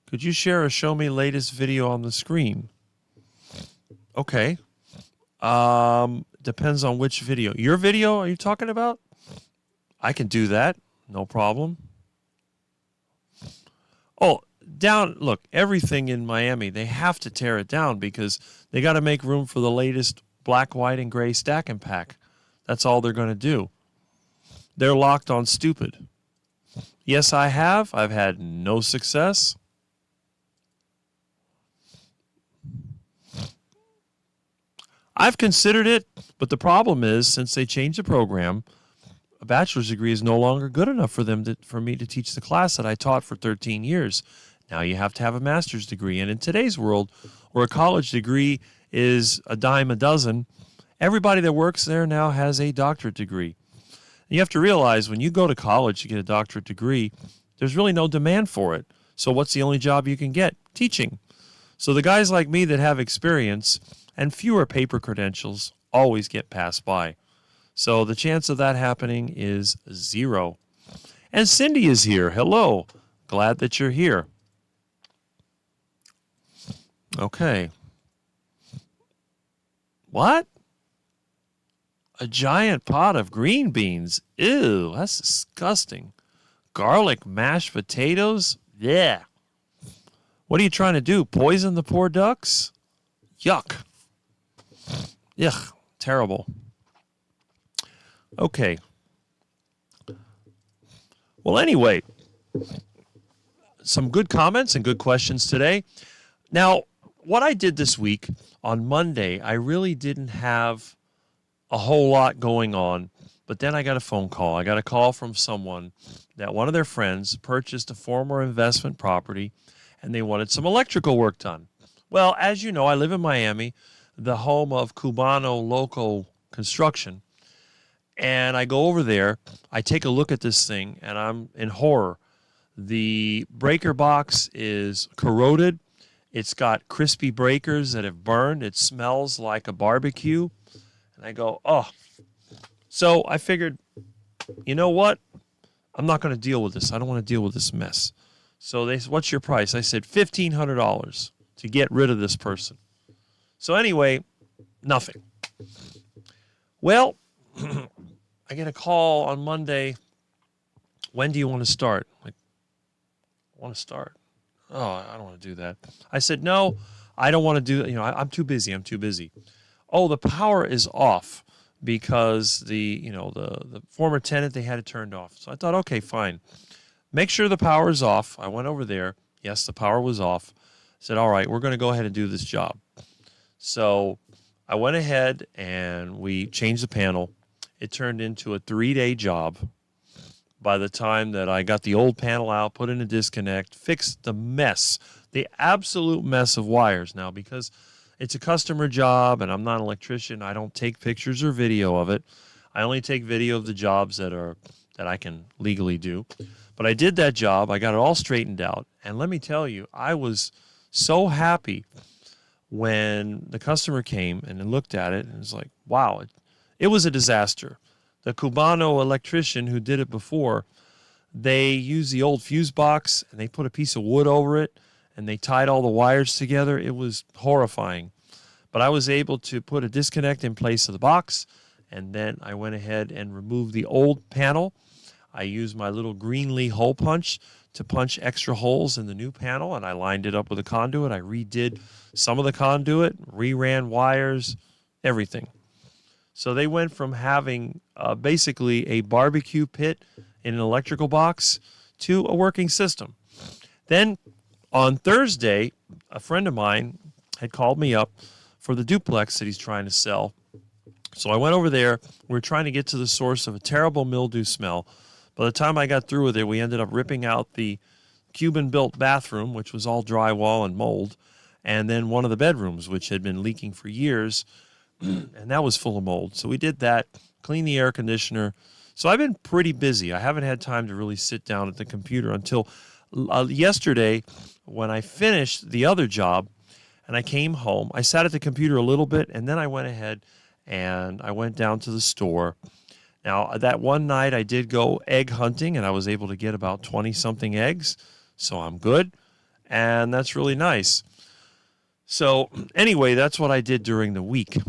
Could you share or show me latest video on the screen? Okay. Depends on which video. Your video are you talking about? I can do that. No problem. Oh, look, everything in Miami, they have to tear it down because they got to make room for the latest black, white, and gray stack and pack. That's all they're going to do. They're locked on stupid. Yes, I have. I've had no success. I've considered it, but the problem is, since they changed the program, a bachelor's degree is no longer good enough for me to teach the class that I taught for 13 years. Now you have to have a master's degree. And in today's world, where a college degree is a dime a dozen, everybody that works there now has a doctorate degree. And you have to realize when you go to college to get a doctorate degree, there's really no demand for it. So what's the only job you can get? Teaching. So the guys like me that have experience and fewer paper credentials always get passed by. So the chance of that happening is 0. And Cindy is here. Hello. Glad that you're here. Okay. What? A giant pot of green beans. Ew, that's disgusting. Garlic mashed potatoes? Yeah. What are you trying to do? Poison the poor ducks? Yuck. Yuck. Terrible. Okay. Well, anyway, some good comments and good questions today. Now, what I did this week, on Monday, I really didn't have a whole lot going on, but then I got a phone call. I got a call from someone that one of their friends purchased a former investment property, and they wanted some electrical work done. Well, as you know, I live in Miami, the home of Cubano Local Construction, and I go over there, I take a look at this thing, and I'm in horror. The breaker box is corroded. It's got crispy breakers that have burned. It smells like a barbecue. And I go, oh. So I figured, you know what? I'm not going to deal with this. I don't want to deal with this mess. So they said, what's your price? I said, $1,500 to get rid of this person. So anyway, nothing. Well, I get a call on Monday. When do you want to start? Like, I want to start. Oh, I don't want to do that. I said, no, I don't want to do that. I'm too busy. I'm too busy. Oh, the power is off because the former tenant, they had it turned off. So I thought, okay, fine. Make sure the power is off. I went over there. Yes, the power was off. I said, all right, we're going to go ahead and do this job. So I went ahead and we changed the panel. It turned into a 3-day job. By the time that I got the old panel out, put in a disconnect, fixed the mess, the absolute mess of wires. Now, because it's a customer job and I'm not an electrician, I don't take pictures or video of it. I only take video of the jobs that that I can legally do. But I did that job. I got it all straightened out. And let me tell you, I was so happy when the customer came and looked at it and was like, wow, it was a disaster. The Cubano electrician who did it before, they used the old fuse box and they put a piece of wood over it and they tied all the wires together. It was horrifying. But I was able to put a disconnect in place of the box, and then I went ahead and removed the old panel. I used my little Greenlee hole punch to punch extra holes in the new panel, and I lined it up with a conduit. I redid some of the conduit, reran wires, everything. So they went from having basically a barbecue pit in an electrical box to a working system. Then on Thursday, a friend of mine had called me up for the duplex that he's trying to sell. So I went over there. We were trying to get to the source of a terrible mildew smell. By the time I got through with it, we ended up ripping out the Cuban-built bathroom, which was all drywall and mold, and then one of the bedrooms, which had been leaking for years, and that was full of mold. So we did that, cleaned the air conditioner. So I've been pretty busy. I haven't had time to really sit down at the computer until yesterday when I finished the other job. And I came home. I sat at the computer a little bit, and then I went ahead and I went down to the store. Now, that one night I did go egg hunting, and I was able to get about 20-something eggs, so I'm good, and that's really nice. So anyway, that's what I did during the week.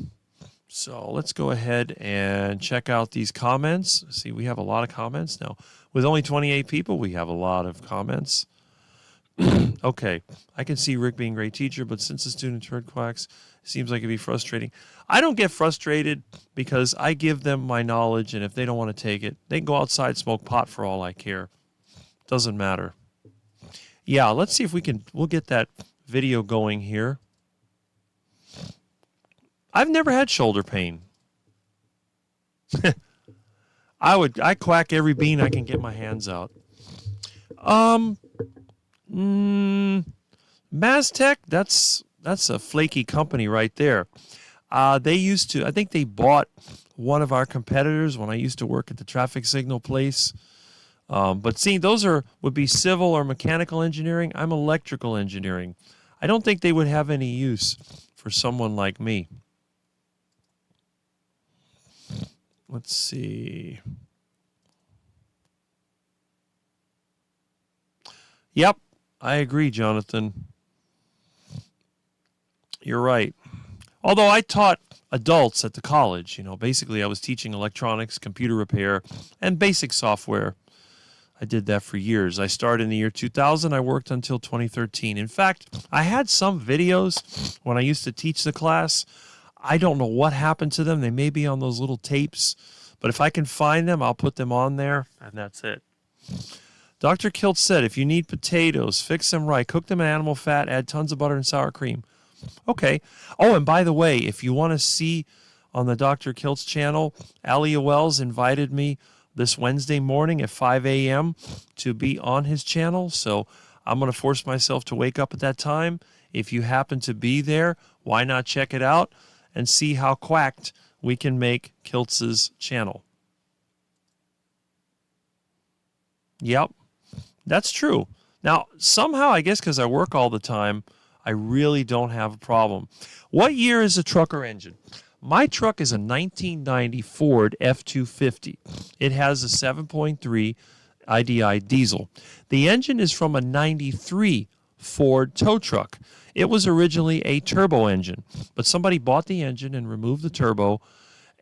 So let's go ahead and check out these comments. See, we have a lot of comments now. With only 28 people, we have a lot of comments. Okay, I can see Rick being a great teacher, but since the students heard quacks, it seems like it'd be frustrating. I don't get frustrated because I give them my knowledge, and if they don't want to take it, they can go outside, smoke pot for all I care. Doesn't matter. Yeah, let's see if we'll get that video going here. I've never had shoulder pain. I quack every bean I can get my hands out. Maztec, that's a flaky company right there. They used to, I think they bought one of our competitors when I used to work at the traffic signal place. But see, those would be civil or mechanical engineering. I'm electrical engineering. I don't think they would have any use for someone like me. Let's see. Yep. I agree, Jonathan. You're right. Although I taught adults at the college, basically I was teaching electronics, computer repair, and basic software. I did that for years. I started in the year 2000. I worked until 2013. In fact, I had some videos when I used to teach the class. I don't know what happened to them. They may be on those little tapes, but if I can find them, I'll put them on there, and that's it. Dr. Kilt said, if you need potatoes, fix them right, cook them in animal fat, add tons of butter and sour cream. Okay. Oh, and by the way, if you want to see on the Dr. Kilt's channel, Alia Wells invited me this Wednesday morning at 5 a.m. to be on his channel, so I'm going to force myself to wake up at that time. If you happen to be there, why not check it out and see how quacked we can make Kilt's channel. Yep. That's true. Now, somehow, I guess because I work all the time, I really don't have a problem. What year is the trucker engine? My truck is a 1990 Ford F-250. It has a 7.3 IDI diesel. The engine is from a 93 Ford tow truck. It was originally a turbo engine, but somebody bought the engine and removed the turbo.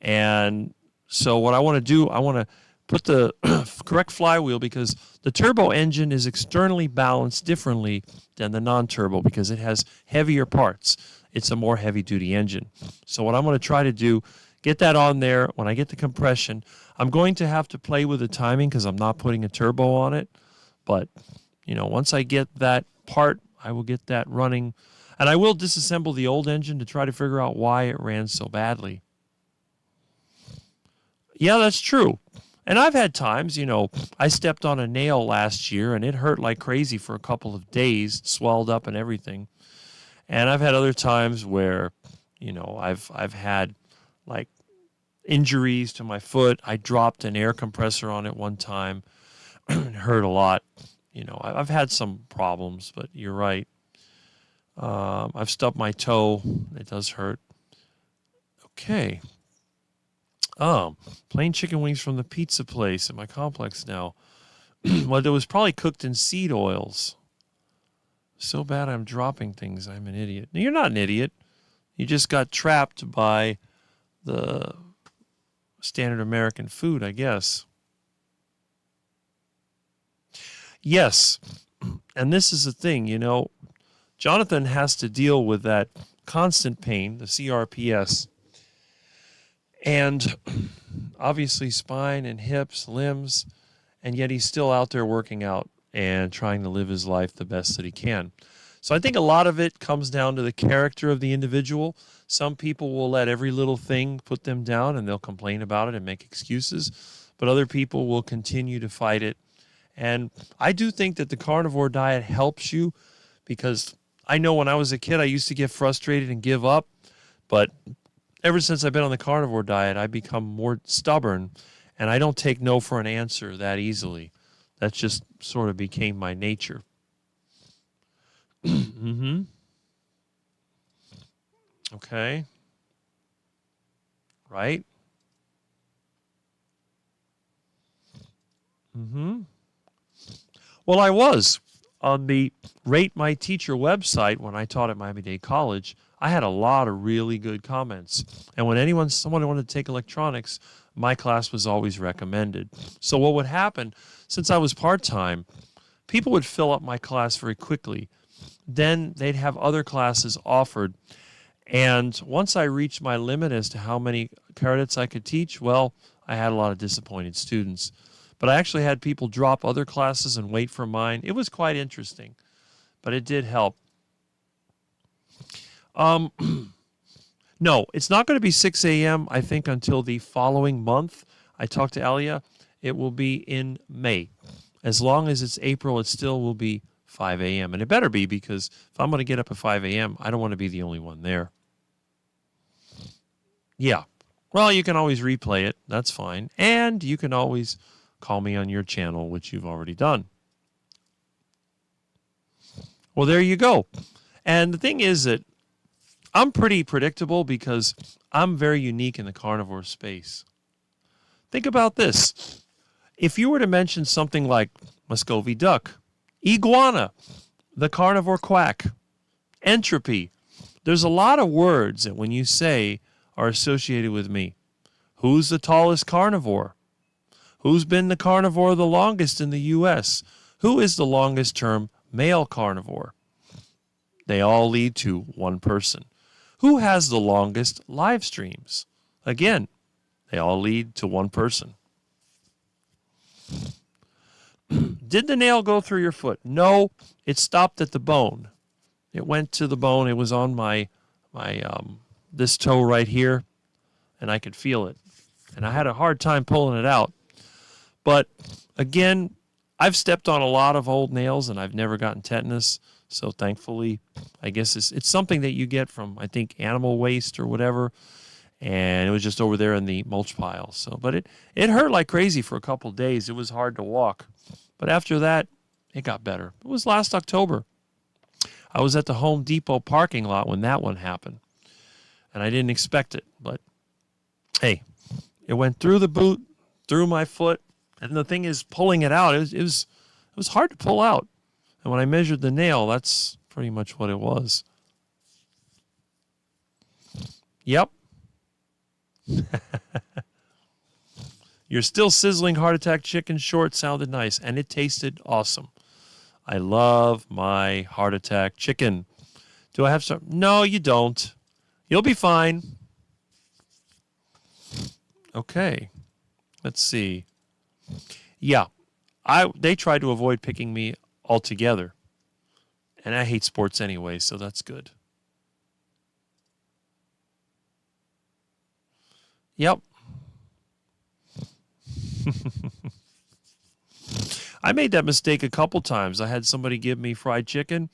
And so what I want to do, I want to put the correct flywheel because the turbo engine is externally balanced differently than the non-turbo because it has heavier parts. It's a more heavy-duty engine. So what I'm going to try to do, get that on there. When I get the compression, I'm going to have to play with the timing because I'm not putting a turbo on it. But, once I get that part, I will get that running. And I will disassemble the old engine to try to figure out why it ran so badly. Yeah, that's true. And I've had times, I stepped on a nail last year and it hurt like crazy for a couple of days, swelled up and everything. And I've had other times where, I've had like injuries to my foot. I dropped an air compressor on it one time. It hurt a lot. I've had some problems, but you're right. I've stubbed my toe. It does hurt. Okay. Plain chicken wings from the pizza place at my complex now. Well, it was probably cooked in seed oils. So bad I'm dropping things. I'm an idiot. No, you're not an idiot. You just got trapped by the standard American food, I guess. Yes. And this is the thing, Jonathan has to deal with that constant pain, the CRPS, and obviously spine and hips, limbs, and yet he's still out there working out and trying to live his life the best that he can. So I think a lot of it comes down to the character of the individual. Some people will let every little thing put them down and they'll complain about it and make excuses, but other people will continue to fight it. And I do think that the carnivore diet helps you, because I know when I was a kid, I used to get frustrated and give up, but ever since I've been on the carnivore diet, I've become more stubborn, and I don't take no for an answer that easily. That just sort of became my nature. Mm-hmm. Okay. Right? Mm-hmm. Well, I was. On the Rate My Teacher website when I taught at Miami-Dade College, I had a lot of really good comments. And when someone wanted to take electronics, my class was always recommended. So what would happen, since I was part-time, people would fill up my class very quickly. Then they'd have other classes offered. And once I reached my limit as to how many credits I could teach, well, I had a lot of disappointed students. But I actually had people drop other classes and wait for mine. It was quite interesting, but it did help. No, it's not going to be 6 a.m., I think, until the following month. I talked to Alia. It will be in May. As long as it's April, it still will be 5 a.m. And it better be, because if I'm going to get up at 5 a.m., I don't want to be the only one there. Yeah. Well, you can always replay it. That's fine. And you can always call me on your channel, which you've already done. Well, there you go. And the thing is that I'm pretty predictable because I'm very unique in the carnivore space. Think about this. If you were to mention something like Muscovy duck, iguana, the carnivore quack, entropy, there's a lot of words that when you say are associated with me. Who's the tallest carnivore? Who's been the carnivore the longest in the U.S.? Who is the longest term male carnivore? They all lead to one person. Who has the longest live streams? Again, they all lead to one person. Did the nail go through your foot? No, it stopped at the bone. It went to the bone. It was on my this toe right here, and I could feel it. And I had a hard time pulling it out. But again, I've stepped on a lot of old nails, and I've never gotten tetanus. So thankfully, I guess it's something that you get from, I think, animal waste or whatever. And it was just over there in the mulch pile. So, but it hurt like crazy for a couple of days. It was hard to walk. But after that, it got better. It was last October. I was at the Home Depot parking lot when that one happened. And I didn't expect it. But, hey, it went through the boot, through my foot. And the thing is, pulling it out, it was hard to pull out. And when I measured the nail, that's pretty much what it was. Yep. Your still sizzling heart attack chicken short sounded nice, and it tasted awesome. I love my heart attack chicken. Do I have some? No, you don't. You'll be fine. Okay. Let's see. Yeah. They tried to avoid picking me altogether. And I hate sports anyway, so that's good. Yep. I made that mistake a couple times. I had somebody give me fried chicken,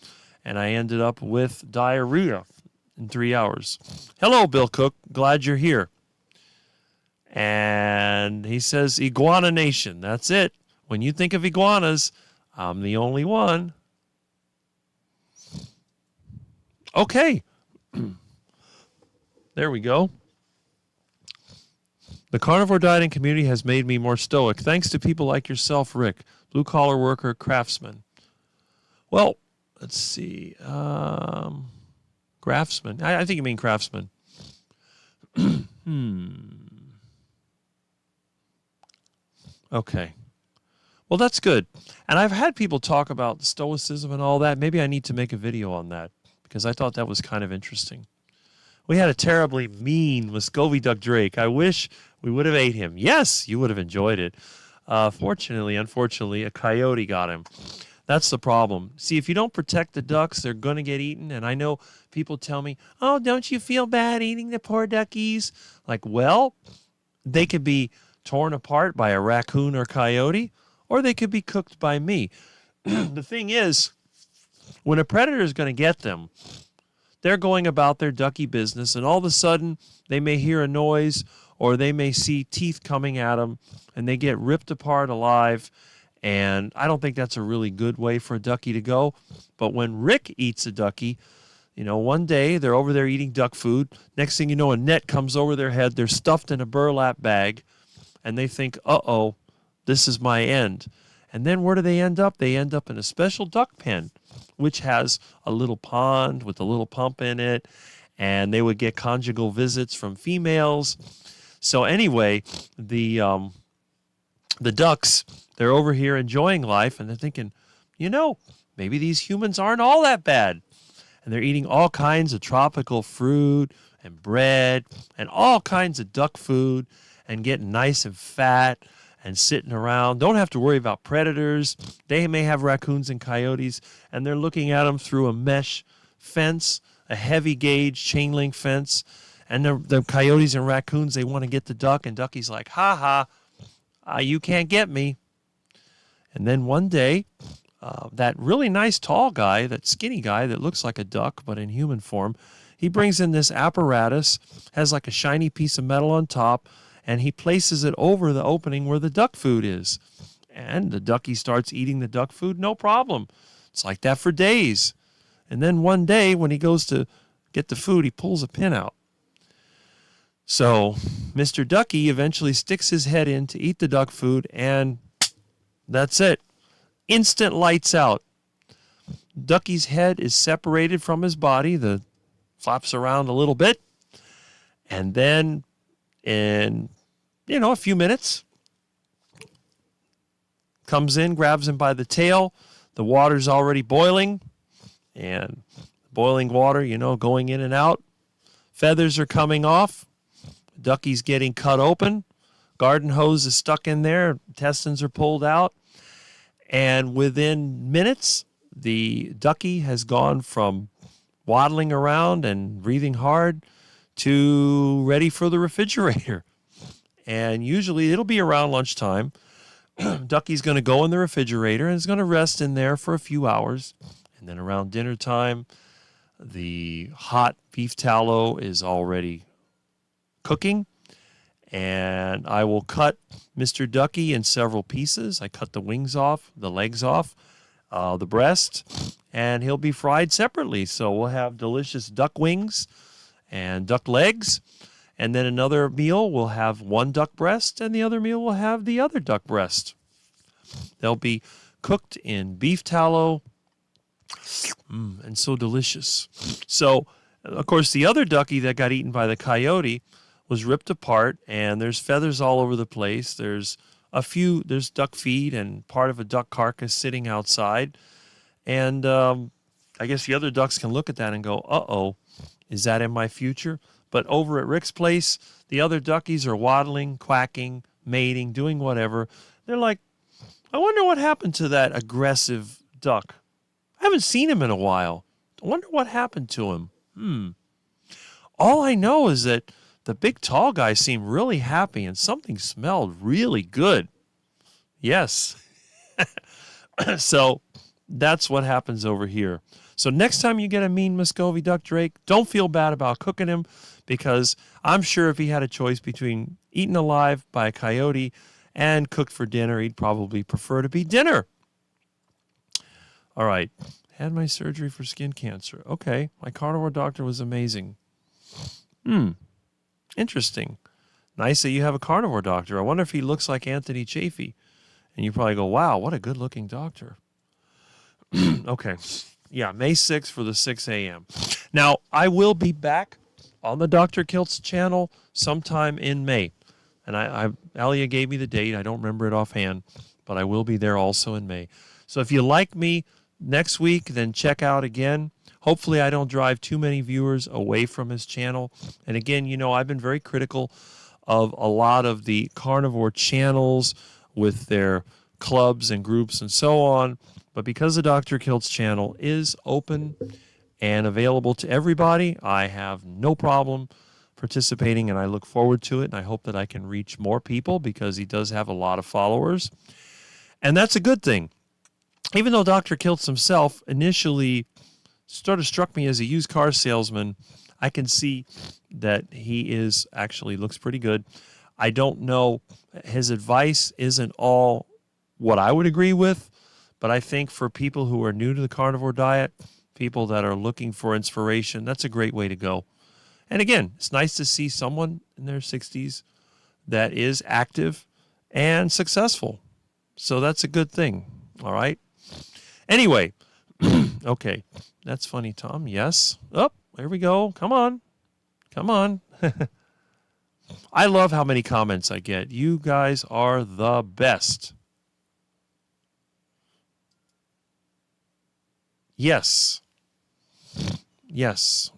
and I ended up with diarrhea in 3 hours. Hello, Bill Cook. Glad you're here. And he says, Iguana Nation. That's it. When you think of iguanas, I'm the only one. Okay. There we go. The carnivore dieting community has made me more stoic, thanks to people like yourself, Rick, blue-collar worker, craftsman. Well, let's see. Craftsman. I think you mean craftsman. Okay. Well, that's good. And I've had people talk about stoicism and all that. Maybe I need to make a video on that because I thought that was kind of interesting. We had a terribly mean Muscovy Duck Drake. I wish we would have ate him. Yes, you would have enjoyed it. Unfortunately, a coyote got him. That's the problem. See, if you don't protect the ducks, they're going to get eaten. And I know people tell me, oh, don't you feel bad eating the poor duckies? Like, well, they could be torn apart by a raccoon or coyote, or they could be cooked by me. The thing is, when a predator is going to get them, they're going about their ducky business, and all of a sudden they may hear a noise or they may see teeth coming at them, and they get ripped apart alive. And I don't think that's a really good way for a ducky to go. But when Rick eats a ducky, one day they're over there eating duck food. Next thing you know, a net comes over their head. They're stuffed in a burlap bag, and they think, uh-oh, this is my end. And then where do they end up? They end up in a special duck pen, which has a little pond with a little pump in it, and they would get conjugal visits from females. So anyway, the ducks, they're over here enjoying life, and they're thinking, maybe these humans aren't all that bad. And they're eating all kinds of tropical fruit and bread and all kinds of duck food and getting nice and fat and sitting around. Don't have to worry about predators. They may have raccoons and coyotes, and they're looking at them through a mesh fence, a heavy gauge chain link fence. And the coyotes and raccoons, they want to get the duck, and Ducky's like, ha, you can't get me. And then one day, that really nice tall guy, that skinny guy that looks like a duck but in human form, he brings in this apparatus, has like a shiny piece of metal on top, and he places it over the opening where the duck food is. And the ducky starts eating the duck food, no problem. It's like that for days. And then one day when he goes to get the food, he pulls a pin out. So Mr. Ducky eventually sticks his head in to eat the duck food, and that's it. Instant lights out. Ducky's head is separated from his body. The flaps around a little bit. And then in, a few minutes, comes in, grabs him by the tail. The water's already boiling. And boiling water, going in and out. Feathers are coming off. Ducky's getting cut open. Garden hose is stuck in there. Intestines are pulled out. And within minutes, the ducky has gone from waddling around and breathing hard to ready for the refrigerator. And usually it'll be around lunchtime. Ducky's going to go in the refrigerator and is going to rest in there for a few hours. And then around dinner time, the hot beef tallow is already cooking, and I will cut Mr. Ducky in several pieces. I cut the wings off, the legs off, the breast, and he'll be fried separately. So we'll have delicious duck wings and duck legs, and then another meal will have one duck breast, and the other meal will have the other duck breast. They'll be cooked in beef tallow, and so delicious. So, of course, the other ducky that got eaten by the coyote was ripped apart, and there's feathers all over the place. There's duck feed and part of a duck carcass sitting outside. And I guess the other ducks can look at that and go, uh-oh, is that in my future? But over at Rick's place, the other duckies are waddling, quacking, mating, doing whatever. They're like, I wonder what happened to that aggressive duck. I haven't seen him in a while. I wonder what happened to him. All I know is that the big tall guy seemed really happy and something smelled really good. Yes. So that's what happens over here. So next time you get a mean Muscovy duck drake, don't feel bad about cooking him, because I'm sure if he had a choice between eaten alive by a coyote and cooked for dinner, he'd probably prefer to be dinner. All right. Had my surgery for skin cancer. Okay. My carnivore doctor was amazing. Interesting. Nice that you have a carnivore doctor. I wonder if he looks like Anthony Chafee. And you probably go, wow, what a good-looking doctor. Okay. Yeah, May 6th for the 6 a.m. Now, I will be back on the Dr. Kiltz channel sometime in May. And Alia gave me the date. I don't remember it offhand, but I will be there also in May. So if you like me next week, then check out again. Hopefully I don't drive too many viewers away from his channel. And again, you know, I've been very critical of a lot of the carnivore channels with their clubs and groups and so on. But because the Dr. Kiltz channel is open and available to everybody, I have no problem participating, and I look forward to it. And I hope that I can reach more people because he does have a lot of followers. And that's a good thing. Even though Dr. Kiltz himself initially sort of struck me as a used car salesman, I can see that he is actually looks pretty good. I don't know, his advice isn't all what I would agree with, but I think for people who are new to the carnivore diet, people that are looking for inspiration, that's a great way to go. And again, it's nice to see someone in their 60s that is active and successful. So that's a good thing. All right. Anyway, okay. That's funny, Tom. Yes. Oh, there we go. Come on. Come on. I love how many comments I get. You guys are the best. Yes. Yes.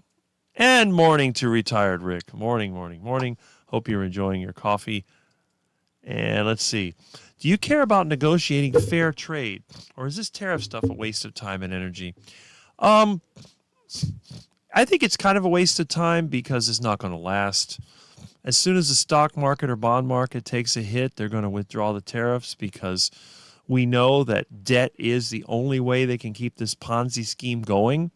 And morning to retired Rick. Morning, morning, morning. Hope you're enjoying your coffee. And let's see. Do you care about negotiating fair trade? Or is this tariff stuff a waste of time and energy? I think it's kind of a waste of time because it's not going to last. As soon as the stock market or bond market takes a hit, they're going to withdraw the tariffs because we know that debt is the only way they can keep this Ponzi scheme going.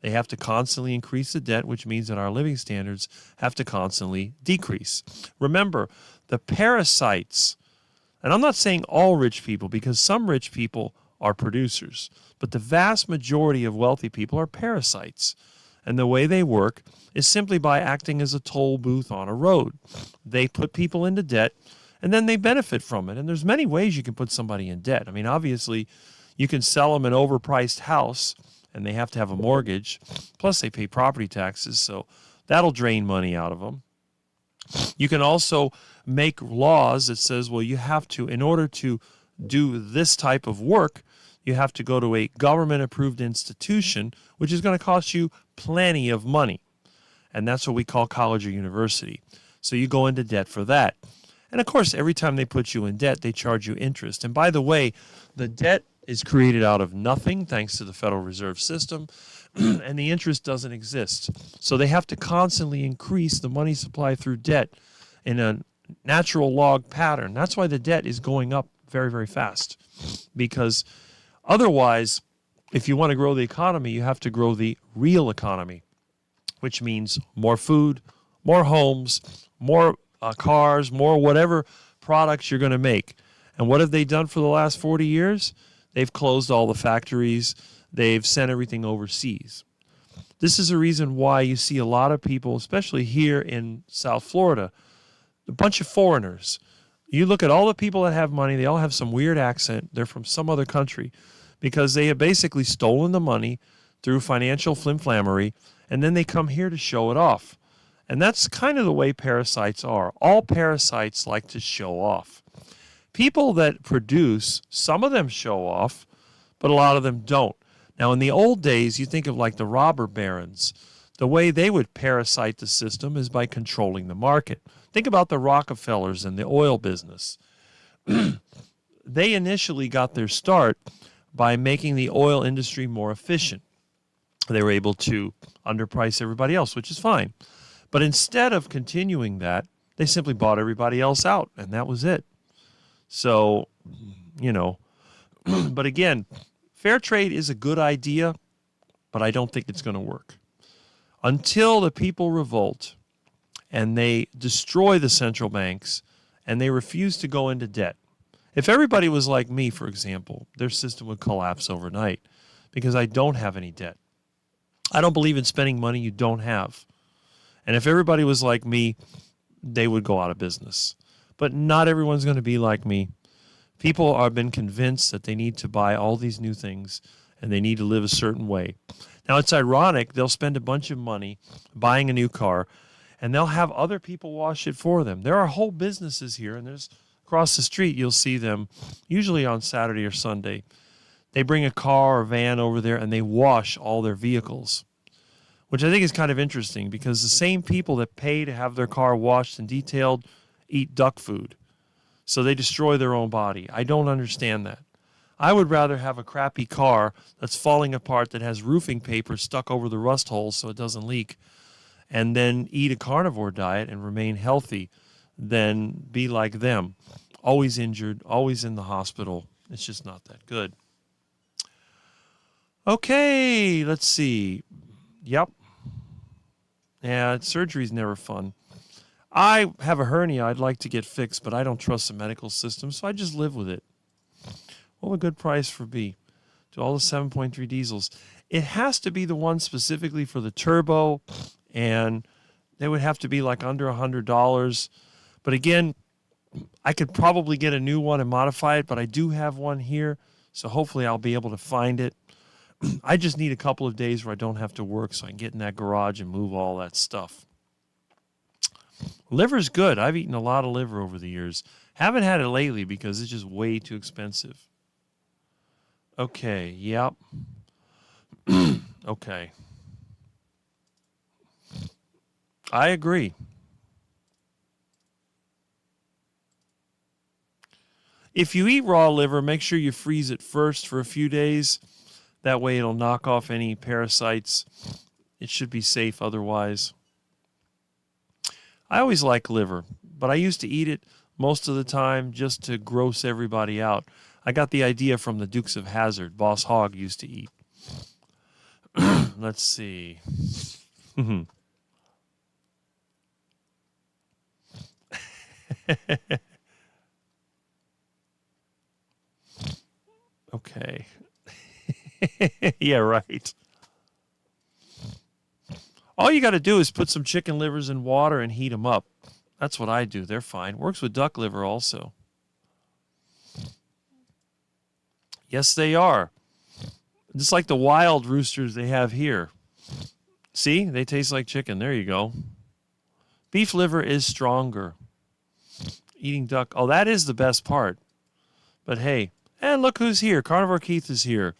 They have to constantly increase the debt, which means that our living standards have to constantly decrease. Remember, the parasites, and I'm not saying all rich people because some rich people are producers, but the vast majority of wealthy people are parasites. And the way they work is simply by acting as a toll booth on a road. They put people into debt, and then they benefit from it. And there's many ways you can put somebody in debt. I mean, obviously, you can sell them an overpriced house, and they have to have a mortgage. Plus, they pay property taxes, so that'll drain money out of them. You can also make laws that says, well, you have to, in order to do this type of work, you have to go to a government-approved institution, which is going to cost you plenty of money. And that's what we call college or university. So you go into debt for that. And, of course, every time they put you in debt, they charge you interest. And, by the way, the debt is created out of nothing thanks to the Federal Reserve System, and the interest doesn't exist. So they have to constantly increase the money supply through debt in a natural log pattern. That's why the debt is going up very, very fast, because otherwise, if you want to grow the economy, you have to grow the real economy, which means more food, more homes, more cars, more whatever products you're going to make. And what have they done for the last 40 years? They've closed all the factories. They've sent everything overseas. This is a reason why you see a lot of people, especially here in South Florida, a bunch of foreigners. You look at all the people that have money, they all have some weird accent. They're from some other country because they have basically stolen the money through financial flimflammery, and then they come here to show it off. And that's kind of the way parasites are. All parasites like to show off. People that produce, some of them show off, but a lot of them don't. Now, in the old days, you think of like the robber barons. The way they would parasite the system is by controlling the market. Think about the Rockefellers and the oil business. They initially got their start by making the oil industry more efficient. They were able to underprice everybody else, which is fine. But instead of continuing that, they simply bought everybody else out, and that was it. So, you know, but again, fair trade is a good idea, but I don't think it's going to work. Until the people revolt and they destroy the central banks, and they refuse to go into debt. If everybody was like me, for example, their system would collapse overnight because I don't have any debt. I don't believe in spending money you don't have. And if everybody was like me, they would go out of business. But not everyone's going to be like me. People have been convinced that they need to buy all these new things and they need to live a certain way. Now, it's ironic. They'll spend a bunch of money buying a new car, and they'll have other people wash it for them. There are whole businesses here, and there's across the street, you'll see them usually on Saturday or Sunday. They bring a car or van over there, and they wash all their vehicles, which I think is kind of interesting because the same people that pay to have their car washed and detailed eat duck food. So they destroy their own body. I don't understand that. I would rather have a crappy car that's falling apart that has roofing paper stuck over the rust holes so it doesn't leak, and then eat a carnivore diet and remain healthy than be like them. Always injured, always in the hospital. It's just not that good. Okay, let's see. Yep. Yeah, surgery's never fun. I have a hernia I'd like to get fixed, but I don't trust the medical system, so I just live with it. What would a good price for be? To all the 7.3 diesels. It has to be the one specifically for the turbo, and they would have to be like under $100. But again, I could probably get a new one and modify it, but I do have one here, so hopefully I'll be able to find it. I just need a couple of days where I don't have to work so I can get in that garage and move all that stuff. Liver's good. I've eaten a lot of liver over the years. Haven't had it lately because it's just way too expensive. Okay, yep. Okay. I agree. If you eat raw liver, make sure you freeze it first for a few days. That way it'll knock off any parasites. It should be safe otherwise. I always like liver, but I used to eat it most of the time just to gross everybody out. I got the idea from the Dukes of Hazzard. Boss Hogg used to eat. Let's see. Okay. Yeah, right. All you got to do is put some chicken livers in water and heat them up. That's what I do. They're fine. Works with duck liver also. Yes, they are. Just like the wild roosters they have here. See? They taste like chicken. There you go. Beef liver is stronger. Eating duck. Oh, that is the best part. But hey, and look who's here. Carnivore Keith is here.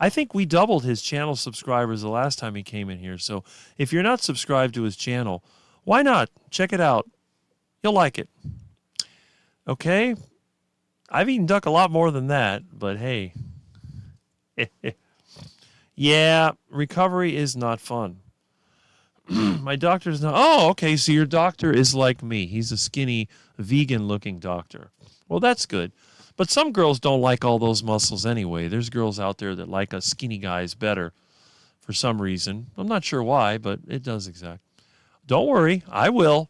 I think we doubled his channel subscribers the last time he came in here. So if you're not subscribed to his channel, why not? Check it out. You'll like it. Okay? I've eaten duck a lot more than that, but hey. Yeah, recovery is not fun. My doctor's not. Oh, okay, so your doctor is like me. He's a skinny, vegan-looking doctor. Well, that's good. But some girls don't like all those muscles anyway. There's girls out there that like us skinny guys better for some reason. I'm not sure why, but it does exact. Don't worry, I will.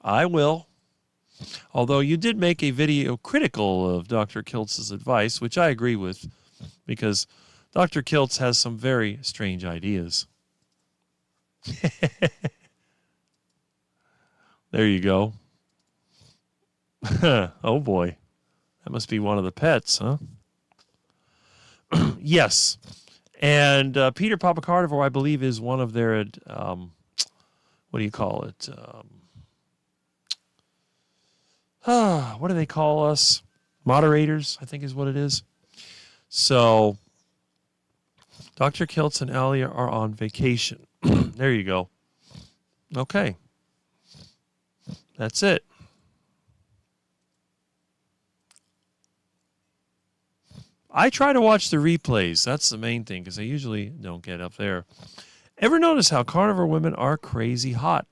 I will. Although you did make a video critical of Dr. Kiltz's advice, which I agree with, because Dr. Kiltz has some very strange ideas. There you go. Oh, boy. That must be one of the pets, huh? Yes. And Peter Papa Carnivore, I believe, is one of their, what do you call it? What do they call us? Moderators, I think is what it is. So, Dr. Kiltz and Alia are on vacation. There you go. Okay. That's it. I try to watch the replays. That's the main thing, because I usually don't get up there. Ever notice how carnivore women are crazy hot?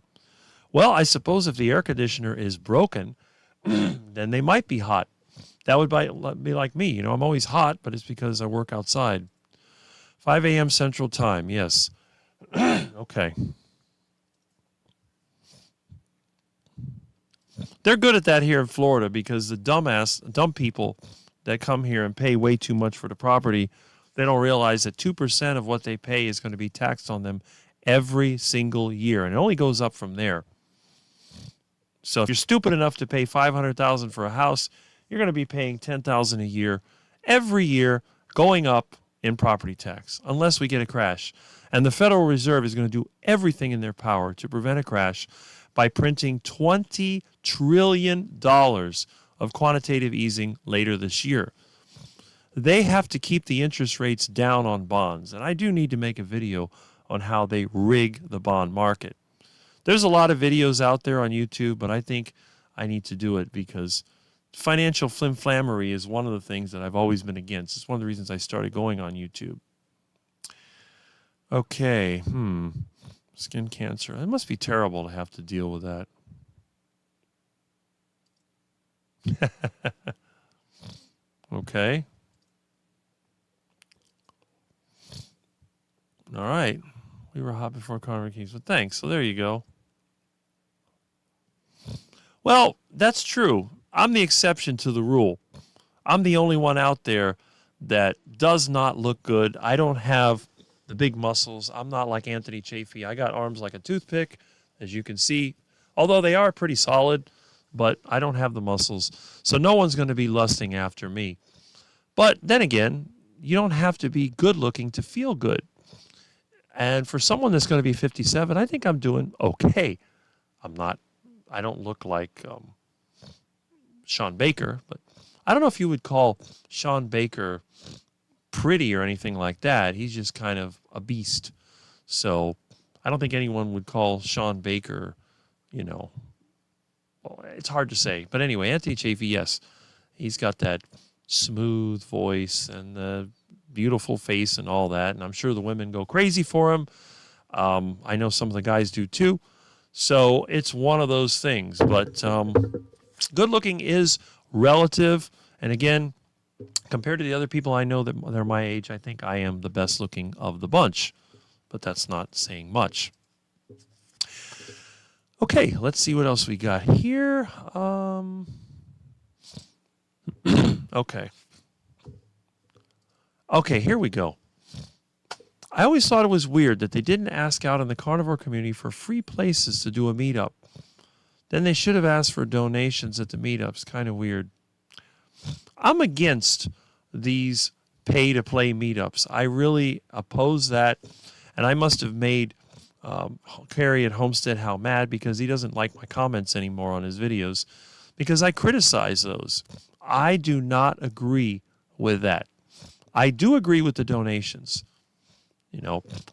Well, I suppose if the air conditioner is broken, then they might be hot. That would be like me. You know, I'm always hot, but it's because I work outside. 5 a.m. Central Time, yes. Okay. they're good at that here in Florida because the dumb people that come here and pay way too much for the property, they don't realize that 2% of what they pay is going to be taxed on them every single year, and it only goes up from there. So if you're stupid enough to pay $500,000 for a house, you're going to be paying $10,000 a year every year going up in property tax unless we get a crash. And the Federal Reserve is going to do everything in their power to prevent a crash by printing $20 trillion of quantitative easing later this year. They have to keep the interest rates down on bonds. And I do need to make a video on how they rig the bond market. There's a lot of videos out there on YouTube, but I think I need to do it because financial flimflammery is one of the things that I've always been against. It's one of the reasons I started going on YouTube. Okay, skin cancer. It must be terrible to have to deal with that. Okay. All right. We were hot before Carver Keys, but thanks. So there you go. Well, that's true. I'm the exception to the rule. I'm the only one out there that does not look good. I don't have the big muscles. I'm not like Anthony Chafee. I got arms like a toothpick, as you can see, although they are pretty solid, but I don't have the muscles. So no one's going to be lusting after me. But then again, you don't have to be good looking to feel good. And for someone that's going to be 57, I think I'm doing okay. I don't look like Sean Baker, but I don't know if you would call Sean Baker pretty or anything like that. He's just kind of a beast. So I don't think anyone would call Sean Baker, well, it's hard to say. But anyway, Anthony Chafee, yes, he's got that smooth voice and the beautiful face and all that. And I'm sure the women go crazy for him. I know some of the guys do too. So it's one of those things. But good looking is relative. And again, compared to the other people I know that they're my age, I think I am the best looking of the bunch. But that's not saying much. Okay, let's see what else we got here. Okay, here we go. I always thought it was weird that they didn't ask out in the carnivore community for free places to do a meetup. Then they should have asked for donations at the meetups. Kind of weird. I'm against these pay-to-play meetups. I really oppose that, and I must have made Carrie at Homestead How mad because he doesn't like my comments anymore on his videos because I criticize those. I do not agree with that. I do agree with the donations.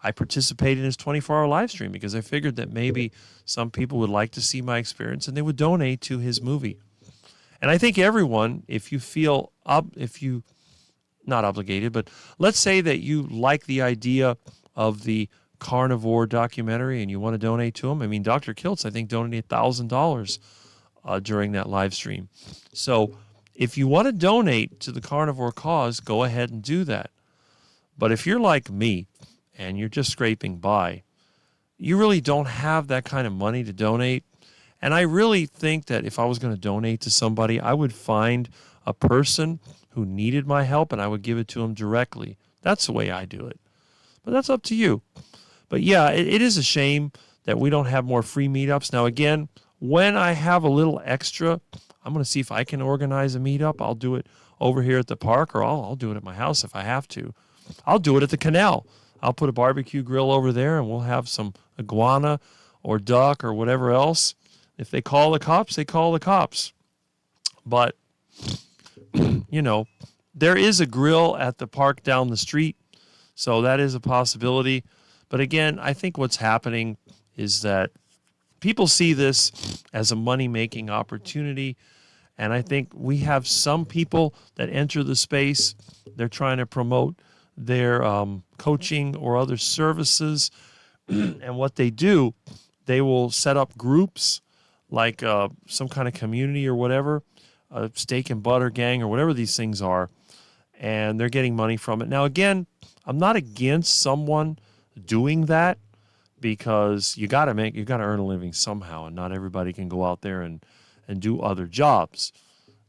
I participated in his 24-hour live stream because I figured that maybe some people would like to see my experience and they would donate to his movie. And I think everyone, if you feel not obligated, but let's say that you like the idea of the carnivore documentary and you want to donate to him. I mean, Dr. Kiltz, I think, donated $1,000 during that live stream. So if you want to donate to the carnivore cause, go ahead and do that. But if you're like me and you're just scraping by, you really don't have that kind of money to donate. And I really think that if I was going to donate to somebody, I would find a person who needed my help and I would give it to them directly. That's the way I do it. But that's up to you. But yeah, it is a shame that we don't have more free meetups. Now, again, when I have a little extra, I'm going to see if I can organize a meetup. I'll do it over here at the park, or I'll do it at my house if I have to. I'll do it at the canal. I'll put a barbecue grill over there, and we'll have some iguana or duck or whatever else. If they call the cops, they call the cops. But, there is a grill at the park down the street, so that is a possibility. But again, I think what's happening is that people see this as a money-making opportunity, and I think we have some people that enter the space. They're trying to promote their coaching or other services, and what they do, they will set up groups like some kind of community or whatever, a steak and butter gang or whatever these things are, and they're getting money from it. Now, again, I'm not against someone doing that because you got to earn a living somehow, and not everybody can go out there and and do other jobs.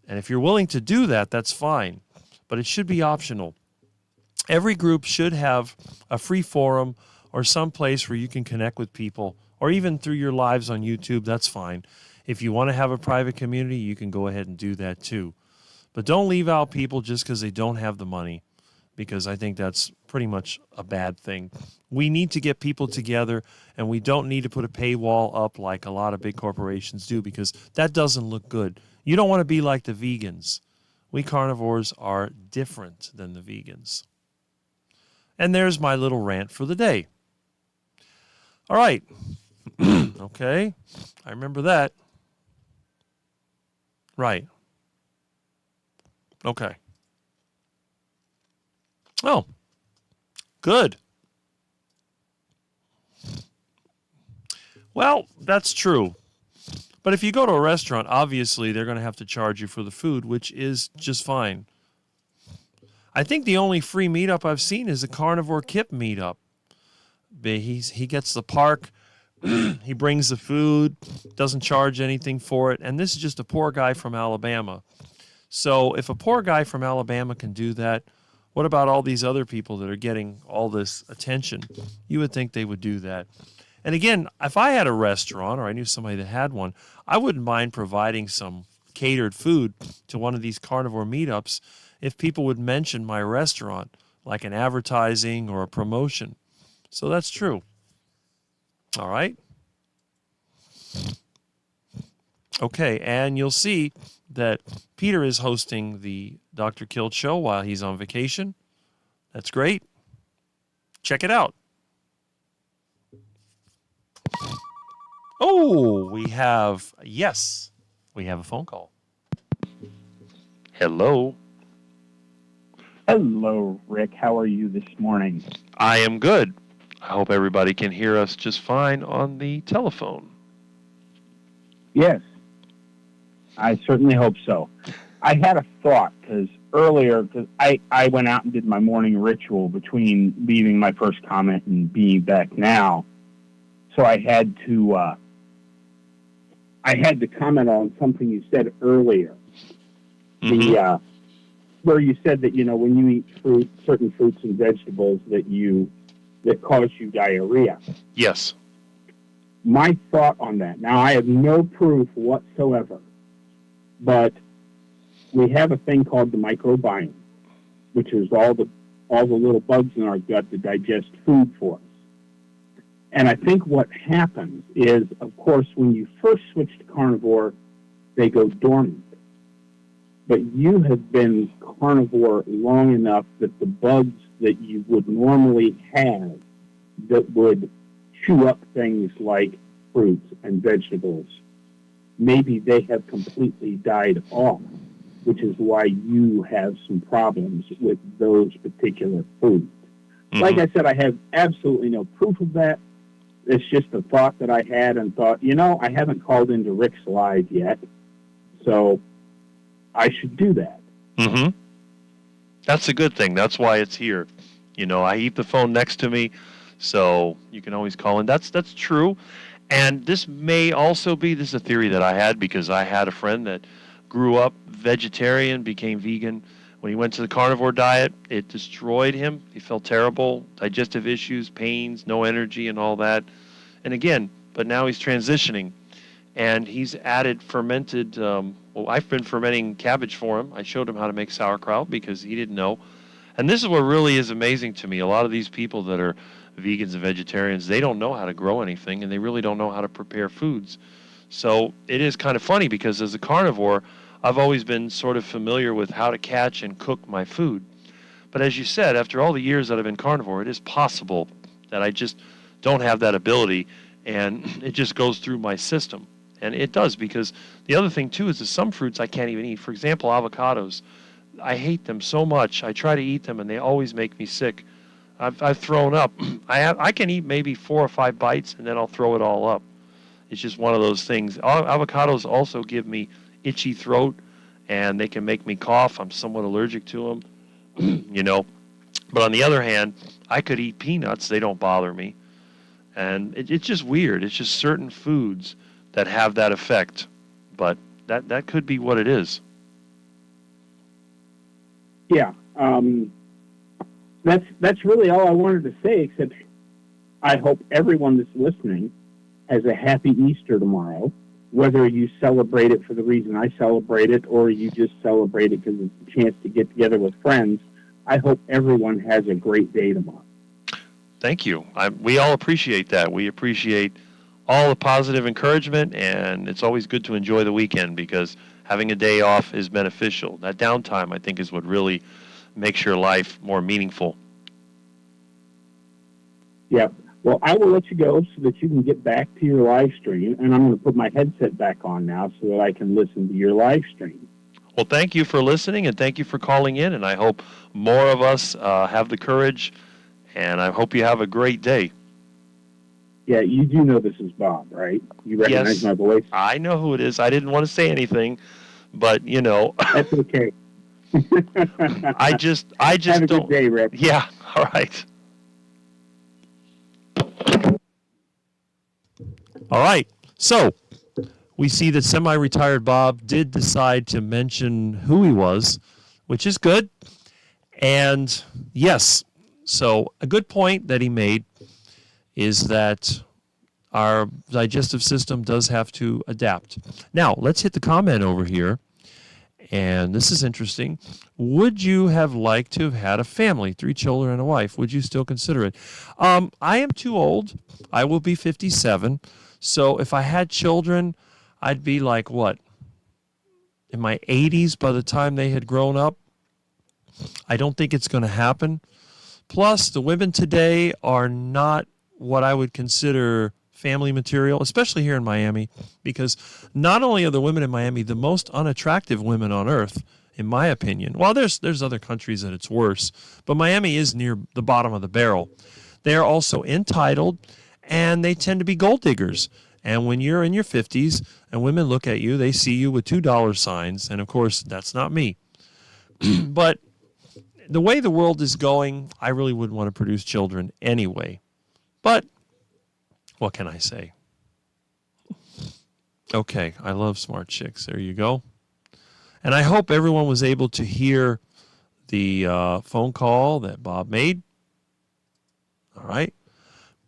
And if you're willing to do that, that's fine, but it should be optional. Every group should have a free forum or some place where you can connect with people, or even through your lives on YouTube, that's fine. If you want to have a private community, you can go ahead and do that too. But don't leave out people just because they don't have the money, because I think that's pretty much a bad thing. We need to get people together, and we don't need to put a paywall up like a lot of big corporations do, because that doesn't look good. You don't want to be like the vegans. We carnivores are different than the vegans. And there's my little rant for the day. All right. Okay. I remember that. Right. Okay. Oh, good. Well, that's true. But if you go to a restaurant, obviously they're going to have to charge you for the food, which is just fine. I think the only free meetup I've seen is a Carnivore Kip meetup. He gets the park, he brings the food, doesn't charge anything for it, and this is just a poor guy from Alabama. So if a poor guy from Alabama can do that, what about all these other people that are getting all this attention? You would think they would do that. And again, if I had a restaurant or I knew somebody that had one, I wouldn't mind providing some catered food to one of these carnivore meetups if people would mention my restaurant, like an advertising or a promotion. So that's true. All right. Okay, and you'll see that Peter is hosting the Dr. Kilt show while he's on vacation. That's great. Check it out. Oh, we have a phone call. Hello. Hello, Rick. How are you this morning? I am good. I hope everybody can hear us just fine on the telephone. Yes, I certainly hope so. I had a thought because earlier, I went out and did my morning ritual between leaving my first comment and being back now. So I had to comment on something you said earlier. Mm-hmm. Where you said that, when you eat certain fruits and vegetables that cause you diarrhea. Yes. My thought on that. Now, I have no proof whatsoever, but we have a thing called the microbiome, which is all the little bugs in our gut that digest food for us. And I think what happens is, of course, when you first switch to carnivore, they go dormant. But you have been carnivore long enough that the bugs that you would normally have that would chew up things like fruits and vegetables, maybe they have completely died off, which is why you have some problems with those particular foods. Mm-hmm. Like I said, I have absolutely no proof of that. It's just a thought that I had and thought, I haven't called into Rick's Live yet, so I should do that. Mm-hmm. That's a good thing. That's why it's here. I keep the phone next to me, so you can always call in. That's true. And this may also be, this is a theory that I had because I had a friend that grew up vegetarian, became vegan. When he went to the carnivore diet, it destroyed him. He felt terrible, digestive issues, pains, no energy, and all that. And again, but now he's transitioning, and he's added fermented, I've been fermenting cabbage for him. I showed him how to make sauerkraut because he didn't know. And this is what really is amazing to me. A lot of these people that are vegans and vegetarians, they don't know how to grow anything, and they really don't know how to prepare foods. So it is kind of funny because as a carnivore, I've always been sort of familiar with how to catch and cook my food. But as you said, after all the years that I've been carnivore, it is possible that I just don't have that ability, and it just goes through my system. And it does, because the other thing, too, is that some fruits I can't even eat. For example, avocados. I hate them so much. I try to eat them, and they always make me sick. I've thrown up. I can eat maybe 4 or 5 bites, and then I'll throw it all up. It's just one of those things. Avocados also give me itchy throat, and they can make me cough. I'm somewhat allergic to them, But on the other hand, I could eat peanuts. They don't bother me. And it's just weird. It's just certain foods that have that effect. But That could be what it is. Yeah. That's really all I wanted to say, except I hope everyone that's listening has a happy Easter tomorrow, whether you celebrate it for the reason I celebrate it or you just celebrate it because it's a chance to get together with friends. I hope everyone has a great day tomorrow. Thank you. We all appreciate that. We appreciate all the positive encouragement, and it's always good to enjoy the weekend because having a day off is beneficial. That downtime, I think, is what really makes your life more meaningful. Yep. Well, I will let you go so that you can get back to your live stream, and I'm going to put my headset back on now so that I can listen to your live stream. Well, thank you for listening, and thank you for calling in, and I hope more of us have the courage, and I hope you have a great day. Yeah, you do know this is Bob, right? You recognize Yes, my voice? I know who it is. I didn't want to say anything, but, That's okay. I just Have a don't. good day, Rick. Yeah, all right. All right. So we see that semi-retired Bob did decide to mention who he was, which is good. And yes, so a good point that he made is that our digestive system does have to adapt. Now, let's hit the comment over here. And this is interesting. Would you have liked to have had a family, 3 children and a wife? Would you still consider it? I am too old. I will be 57. So if I had children, I'd be like, what, in my 80s by the time they had grown up? I don't think it's going to happen. Plus, the women today are not what I would consider family material, especially here in Miami, because not only are the women in Miami the most unattractive women on earth, in my opinion. Well, there's other countries that it's worse, but Miami is near the bottom of the barrel. They are also entitled, and they tend to be gold diggers. And when you're in your 50s and women look at you, they see you with $2 signs, and of course, that's not me. But the way the world is going, I really wouldn't want to produce children anyway. But what can I say? Okay, I love smart chicks. There you go. And I hope everyone was able to hear the phone call that Bob made. All right.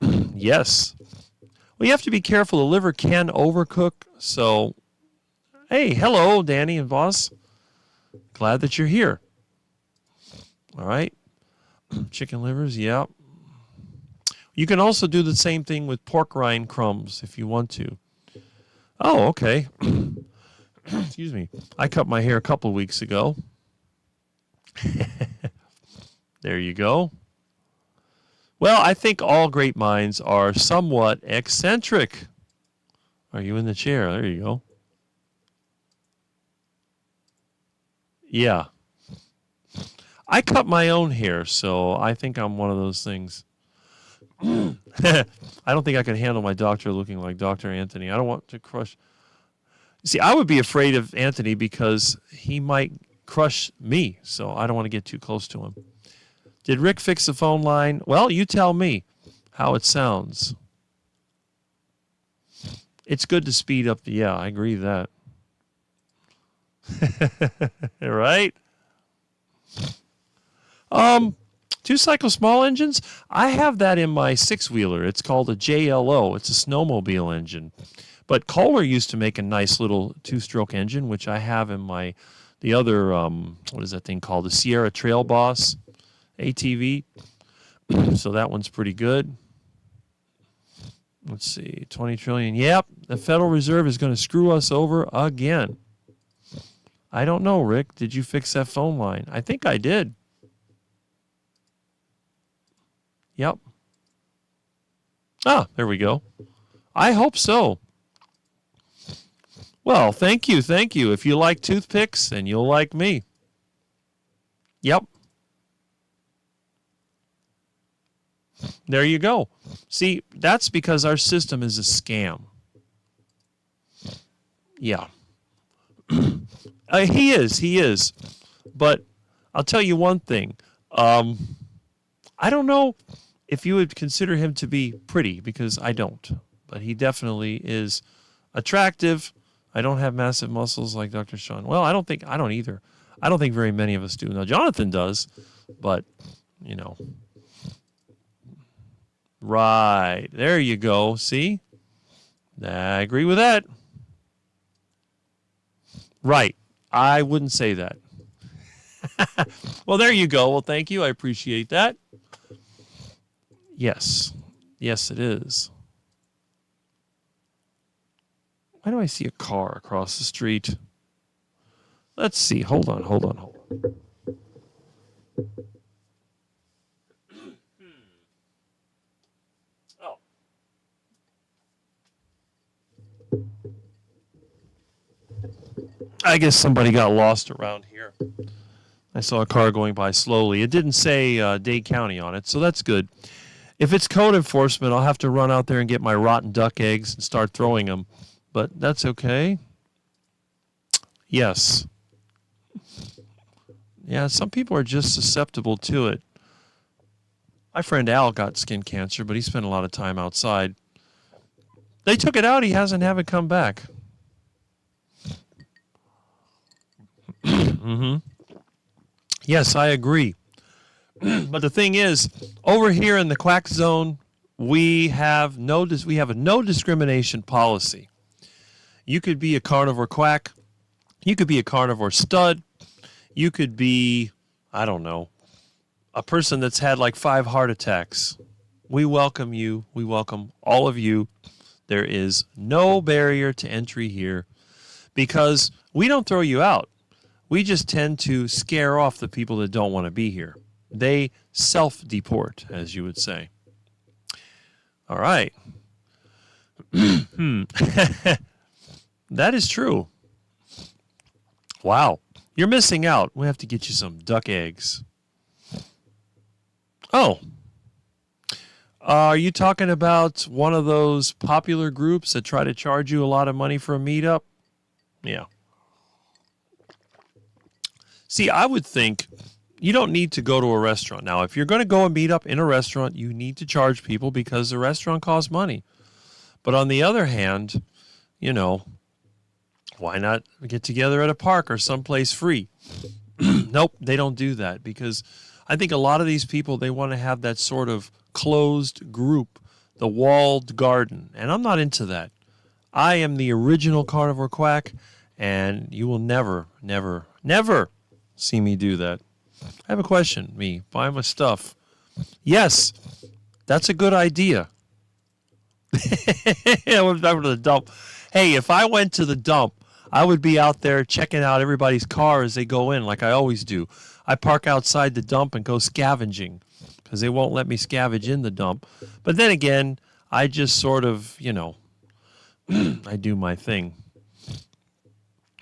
Yes. Well, you have to be careful. The liver can overcook. So, hey, hello, Danny and Voss. Glad that you're here. All right. Chicken livers, yep. You can also do the same thing with pork rind crumbs if you want to. Oh, okay. Excuse me. I cut my hair a couple of weeks ago. There you go. Well, I think all great minds are somewhat eccentric. Are you in the chair? There you go. Yeah. I cut my own hair, so I think I'm one of those things. I don't think I can handle my doctor looking like Dr. Anthony. I don't want to crush. See, I would be afraid of Anthony because he might crush me, so I don't want to get too close to him. Did Rick fix the phone line? Well, you tell me how it sounds. It's good to speed up the, yeah, I agree with that. Right? 2-cycle small engines, I have that in my 6-wheeler. It's called a JLO. It's a snowmobile engine. But Kohler used to make a nice little 2-stroke engine, which I have in the other, what is that thing called? The Sierra Trail Boss ATV. So that one's pretty good. Let's see, 20 trillion. Yep, the Federal Reserve is going to screw us over again. I don't know, Rick. Did you fix that phone line? I think I did. Yep. Ah, there we go. I hope so. Well, thank you. Thank you. If you like toothpicks, then you'll like me. Yep. There you go. See, that's because our system is a scam. Yeah. He is. But I'll tell you one thing. I don't know if you would consider him to be pretty, because I don't. But he definitely is attractive. I don't have massive muscles like Dr. Sean. Well, I don't either. I don't think very many of us do. Now, Jonathan does, but, you know. Right. There you go. See? I agree with that. Right. I wouldn't say that. Well, there you go. Well, thank you. I appreciate that. Yes. Yes, it is. Why do I see a car across the street? Let's see. Hold on. Oh. I guess somebody got lost around here. I saw a car going by slowly. It didn't say Dade County on it, so that's good. If it's code enforcement, I'll have to run out there and get my rotten duck eggs and start throwing them. But that's okay. Yes. Yeah, some people are just susceptible to it. My friend Al got skin cancer, but he spent a lot of time outside. They took it out. He hasn't had it come back. Mm-hmm. Yes, I agree. But the thing is, over here in the quack zone, we have a no discrimination policy. You could be a carnivore quack. You could be a carnivore stud. You could be, I don't know, a person that's had like 5 heart attacks. We welcome you. We welcome all of you. There is no barrier to entry here because we don't throw you out. We just tend to scare off the people that don't want to be here. They self-deport, as you would say. All right. That is true. Wow. You're missing out. We have to get you some duck eggs. Oh. Are you talking about one of those popular groups that try to charge you a lot of money for a meetup? Yeah. See, I would think you don't need to go to a restaurant. Now, if you're going to go and meet up in a restaurant, you need to charge people because the restaurant costs money. But on the other hand, you know, why not get together at a park or someplace free? Nope, they don't do that because I think a lot of these people, they want to have that sort of closed group, the walled garden. And I'm not into that. I am the original carnivore quack, and you will never see me do that. I have a question. Me, buy my stuff. Yes, that's a good idea. I went over to the dump. Hey, if I went to the dump, I would be out there checking out everybody's car as they go in, like I always do. I park outside the dump and go scavenging because they won't let me scavenge in the dump. But then again, I just sort of, you know, I do my thing.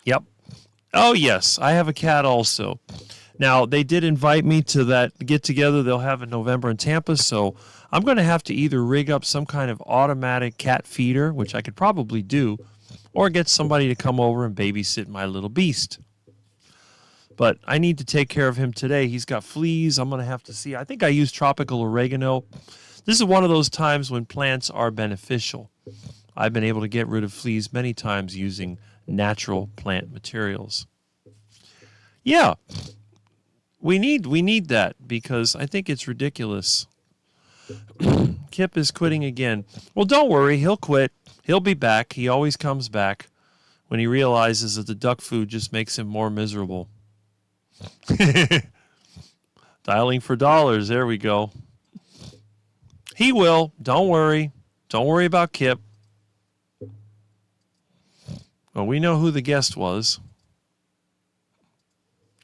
Yep. Oh, yes, I have a cat also. Now, they did invite me to that get-together they'll have in November in Tampa, so I'm going to have to either rig up some kind of automatic cat feeder, which I could probably do, or get somebody to come over and babysit my little beast. But I need to take care of him today. He's got fleas. I'm going to have to see. I think I use tropical oregano. This is one of those times when plants are beneficial. I've been able to get rid of fleas many times using natural plant materials. Yeah, we need that because I think it's ridiculous. Kip is quitting again. Well, don't worry, he'll quit. He'll be back. He always comes back when he realizes that the duck food just makes him more miserable. Dialing for dollars. There we go. He will. Don't worry. Don't worry about Kip. Well, we know who the guest was.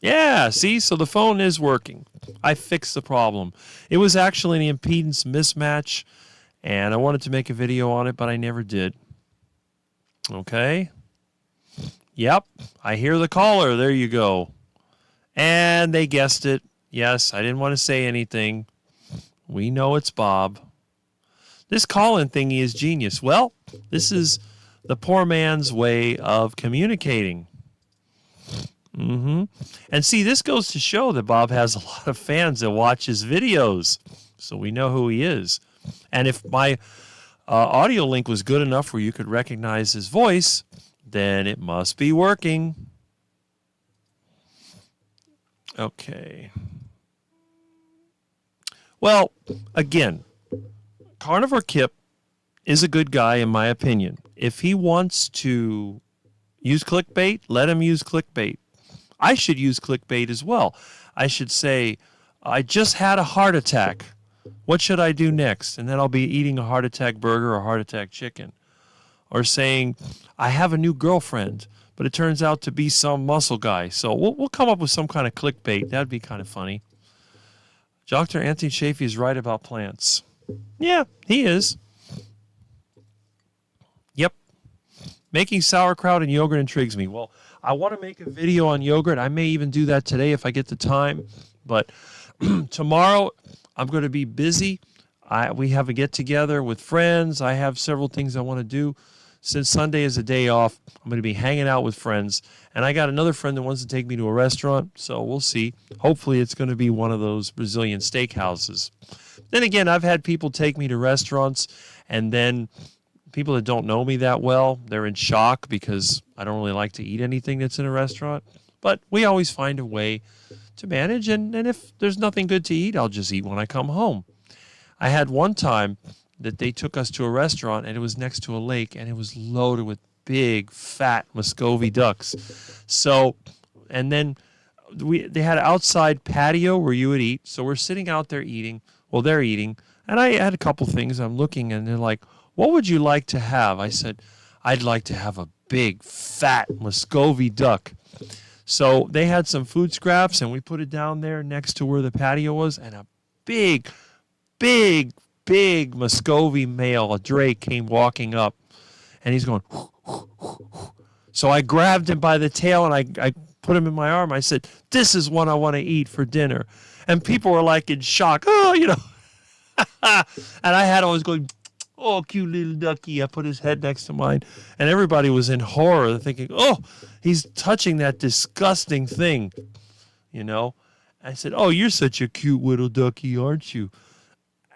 Yeah, see? So the phone is working. I fixed the problem. It was actually an impedance mismatch, and I wanted to make a video on it, but I never did. Okay. Yep, I hear the caller. There you go. And they guessed it. Yes, I didn't want to say anything. We know it's Bob. This call-in thingy is genius. Well, this is the poor man's way of communicating. And see, this goes to show that Bob has a lot of fans that watch his videos. So we know who he is. And if my audio link was good enough where you could recognize his voice, then it must be working. Okay. Well, again, Carnivore Kip is a good guy in my opinion. If he wants to use clickbait, let him use clickbait. I should use clickbait as well. I should say, I just had a heart attack. What should I do next? And then I'll be eating a heart attack burger or heart attack chicken. Or saying, I have a new girlfriend, but it turns out to be some muscle guy. So we'll come up with some kind of clickbait. That'd be kind of funny. Dr. Anthony Chafee is right about plants. Yeah, he is. Yep. Making sauerkraut and yogurt intrigues me. Well, I want to make a video on yogurt. I may even do that today if I get the time. But tomorrow, I'm going to be busy. We have a get-together with friends. I have several things I want to do. Since Sunday is a day off, I'm going to be hanging out with friends. And I got another friend that wants to take me to a restaurant, so we'll see. Hopefully it's going to be one of those Brazilian steakhouses. Then again, I've had people take me to restaurants, and then people that don't know me that well, they're in shock because I don't really like to eat anything that's in a restaurant. But we always find a way to manage, and if there's nothing good to eat, I'll just eat when I come home. I had one time that they took us to a restaurant, and it was next to a lake, and it was loaded with big, fat Muscovy ducks. So, and then they had an outside patio where you would eat. So we're sitting out there eating. Well, they're eating. And I had a couple things. I'm looking, and they're like, what would you like to have? I said, I'd like to have a big, fat Muscovy duck. So they had some food scraps, and we put it down there next to where the patio was, and a big Muscovy male, a drake, came walking up, and he's going, whoo, whoo, whoo, whoo. So I grabbed him by the tail, and I put him in my arm. I said, this is one I want to eat for dinner. And people were like in shock. Oh, you know. And I was going, oh, cute little ducky. I put his head next to mine. And everybody was in horror, thinking, oh, he's touching that disgusting thing, you know. I said, oh, you're such a cute little ducky, aren't you?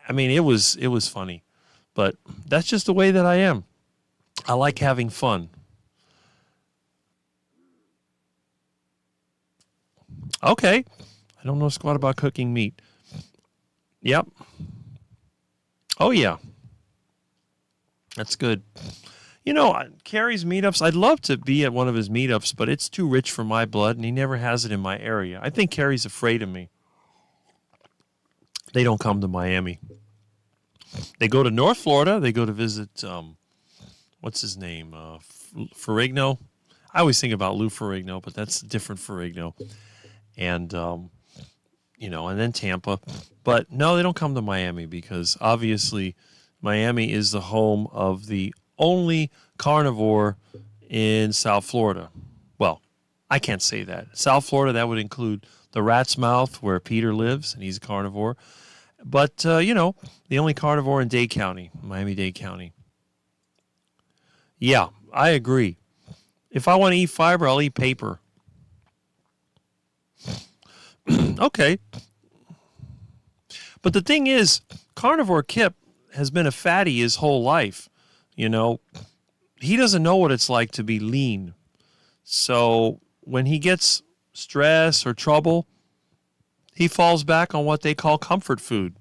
I mean, it was funny. But that's just the way that I am. I like having fun. Okay. I don't know squat about cooking meat. Yep. Oh, yeah. That's good. You know, Carrie's meetups, I'd love to be at one of his meetups, but it's too rich for my blood, and he never has it in my area. I think Carrie's afraid of me. They don't come to Miami. They go to North Florida. They go to visit, what's his name? Ferrigno. I always think about Lou Ferrigno, but that's a different Ferrigno. And, you know, and then Tampa. But no, they don't come to Miami because obviously Miami is the home of the only carnivore in South Florida. Well, I can't say that. South Florida, that would include the Rat's Mouth, where Peter lives, and he's a carnivore. But, you know, the only carnivore in Dade County, Miami-Dade County. Yeah, I agree. If I want to eat fiber, I'll eat paper. Okay. But the thing is, Carnivore Kip has been a fatty his whole life. You know, he doesn't know what it's like to be lean. So when he gets stress or trouble, he falls back on what they call comfort food.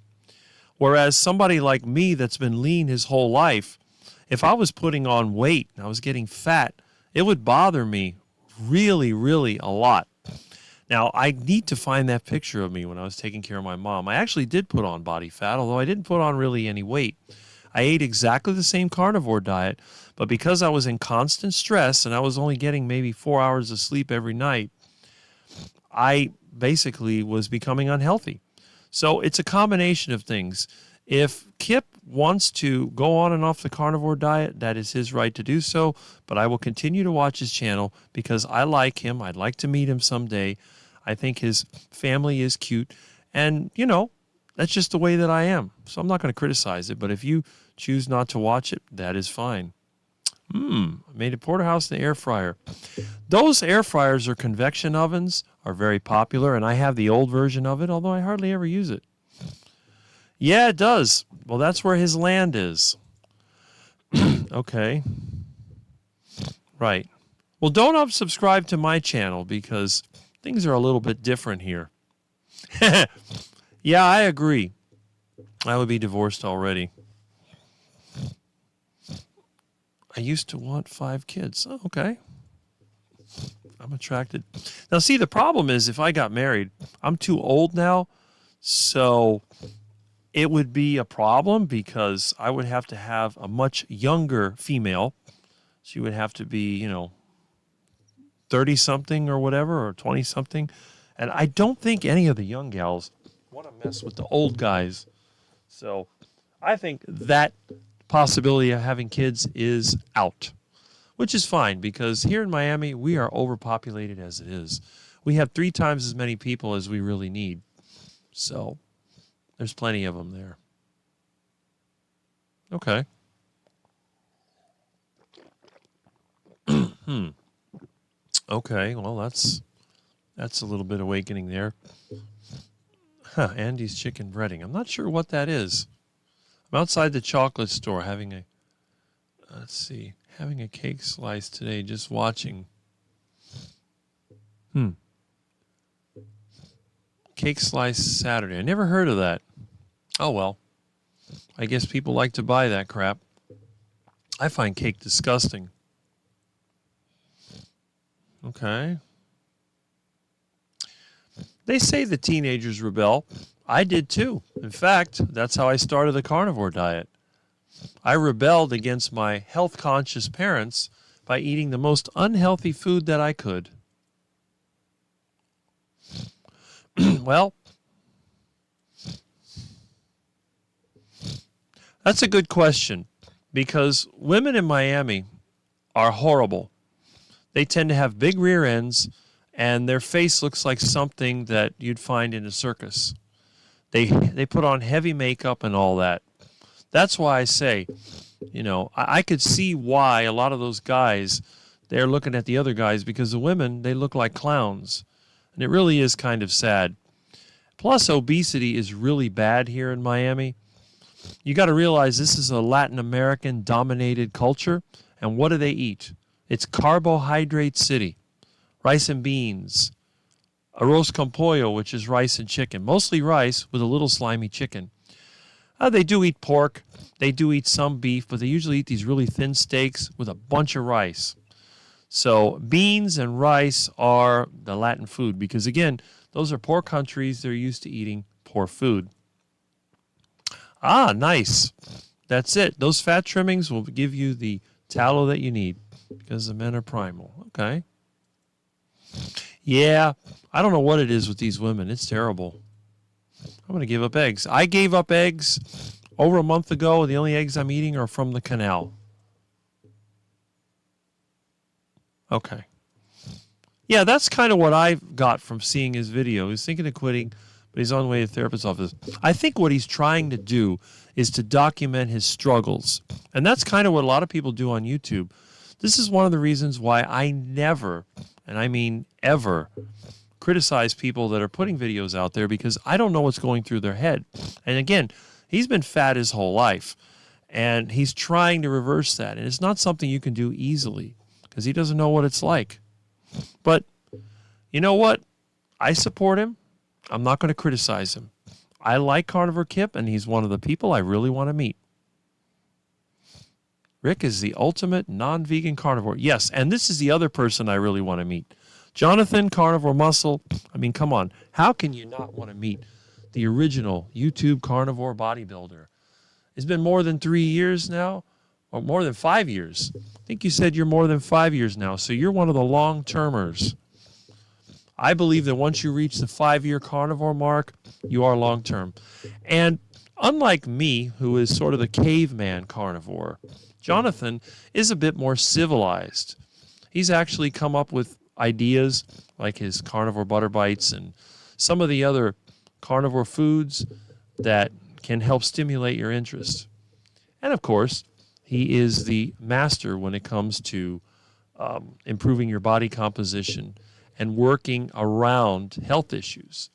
Whereas somebody like me that's been lean his whole life, if I was putting on weight and I was getting fat, it would bother me really, really a lot. Now, I need to find that picture of me when I was taking care of my mom. I actually did put on body fat, although I didn't put on really any weight. I ate exactly the same carnivore diet, but because I was in constant stress and I was only getting maybe 4 hours of sleep every night, I basically was becoming unhealthy. So it's a combination of things. If Kip wants to go on and off the carnivore diet, that is his right to do so, but I will continue to watch his channel because I like him. I'd like to meet him someday. I think his family is cute, and, you know, that's just the way that I am. So I'm not going to criticize it, but if you choose not to watch it, that is fine. I made a porterhouse in the air fryer. Those air fryers or convection ovens are very popular, and I have the old version of it, although I hardly ever use it. Yeah, it does. Well, that's where his land is. Okay. Right. Well, don't unsubscribe to my channel because things are a little bit different here. Yeah, I agree. I would be divorced already. I used to want 5 kids. Oh, okay. I'm attracted. Now, see, the problem is if I got married, I'm too old now, so it would be a problem because I would have to have a much younger female. She would have to be, 30-something or whatever, or 20-something. And I don't think any of the young gals want to mess with the old guys. So I think that possibility of having kids is out, which is fine because here in Miami, we are overpopulated as it is. We have 3 times as many people as we really need. So there's plenty of them there. Okay. Okay, well, that's a little bit awakening there. Andy's chicken breading. I'm not sure what that is. I'm outside the chocolate store having a cake slice today, just watching. Cake slice Saturday. I never heard of that. Oh, well. I guess people like to buy that crap. I find cake disgusting. Okay. They say the teenagers rebel. I did too. In fact, that's how I started the carnivore diet. I rebelled against my health-conscious parents by eating the most unhealthy food that I could. Well, that's a good question because women in Miami are horrible. They tend to have big rear ends and their face looks like something that you'd find in a circus. They put on heavy makeup and all that. That's why I say, I could see why a lot of those guys, they're looking at the other guys because the women, they look like clowns. And it really is kind of sad. Plus, obesity is really bad here in Miami. You got to realize this is a Latin American dominated culture. And what do they eat? It's carbohydrate city. Rice and beans. Arroz con pollo, which is rice and chicken. Mostly rice with a little slimy chicken. They do eat pork. They do eat some beef, but they usually eat these really thin steaks with a bunch of rice. So beans and rice are the Latin food because, again, those are poor countries. They're used to eating poor food. Ah, nice. That's it. Those fat trimmings will give you the tallow that you need because the men are primal. Okay. Yeah, I don't know what it is with these women. It's terrible. I'm going to give up eggs. I gave up eggs over a month ago. The only eggs I'm eating are from the canal. Okay. Yeah, that's kind of what I got from seeing his video. He's thinking of quitting, but he's on the way to the therapist's office. I think what he's trying to do is to document his struggles. And that's kind of what a lot of people do on YouTube. This is one of the reasons why I never, and I mean ever, criticize people that are putting videos out there because I don't know what's going through their head. And again, he's been fat his whole life, and he's trying to reverse that. And it's not something you can do easily because he doesn't know what it's like. But you know what? I support him. I'm not going to criticize him. I like Carnivore Kip, and he's one of the people I really want to meet. Rick is the ultimate non-vegan carnivore. Yes, and this is the other person I really want to meet. Jonathan, Carnivore Muscle. I mean, come on. How can you not want to meet the original YouTube carnivore bodybuilder? It's been more than 3 years now, or more than 5 years. I think you said you're more than 5 years now, so you're one of the long-termers. I believe that once you reach the 5-year carnivore mark, you are long-term. And unlike me, who is sort of the caveman carnivore, Jonathan is a bit more civilized. He's actually come up with ideas like his carnivore butter bites and some of the other carnivore foods that can help stimulate your interest. And of course, he is the master when it comes to improving your body composition and working around health issues,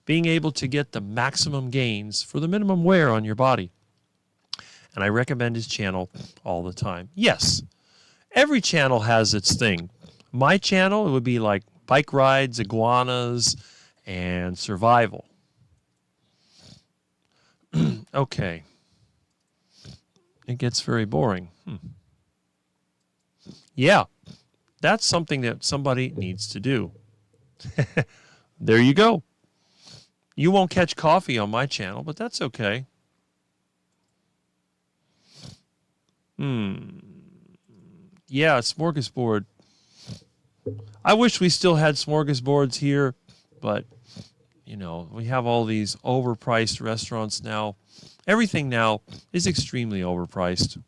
being able to get the maximum gains for the minimum wear on your body. And I recommend his channel all the time. Yes, every channel has its thing. My channel, it would be like bike rides, iguanas, and survival. Okay. It gets very boring. Yeah, that's something that somebody needs to do. There you go. You won't catch coffee on my channel, but that's okay. Yeah, smorgasbord. I wish we still had smorgasbords here, but, you know, we have all these overpriced restaurants now. Everything now is extremely overpriced.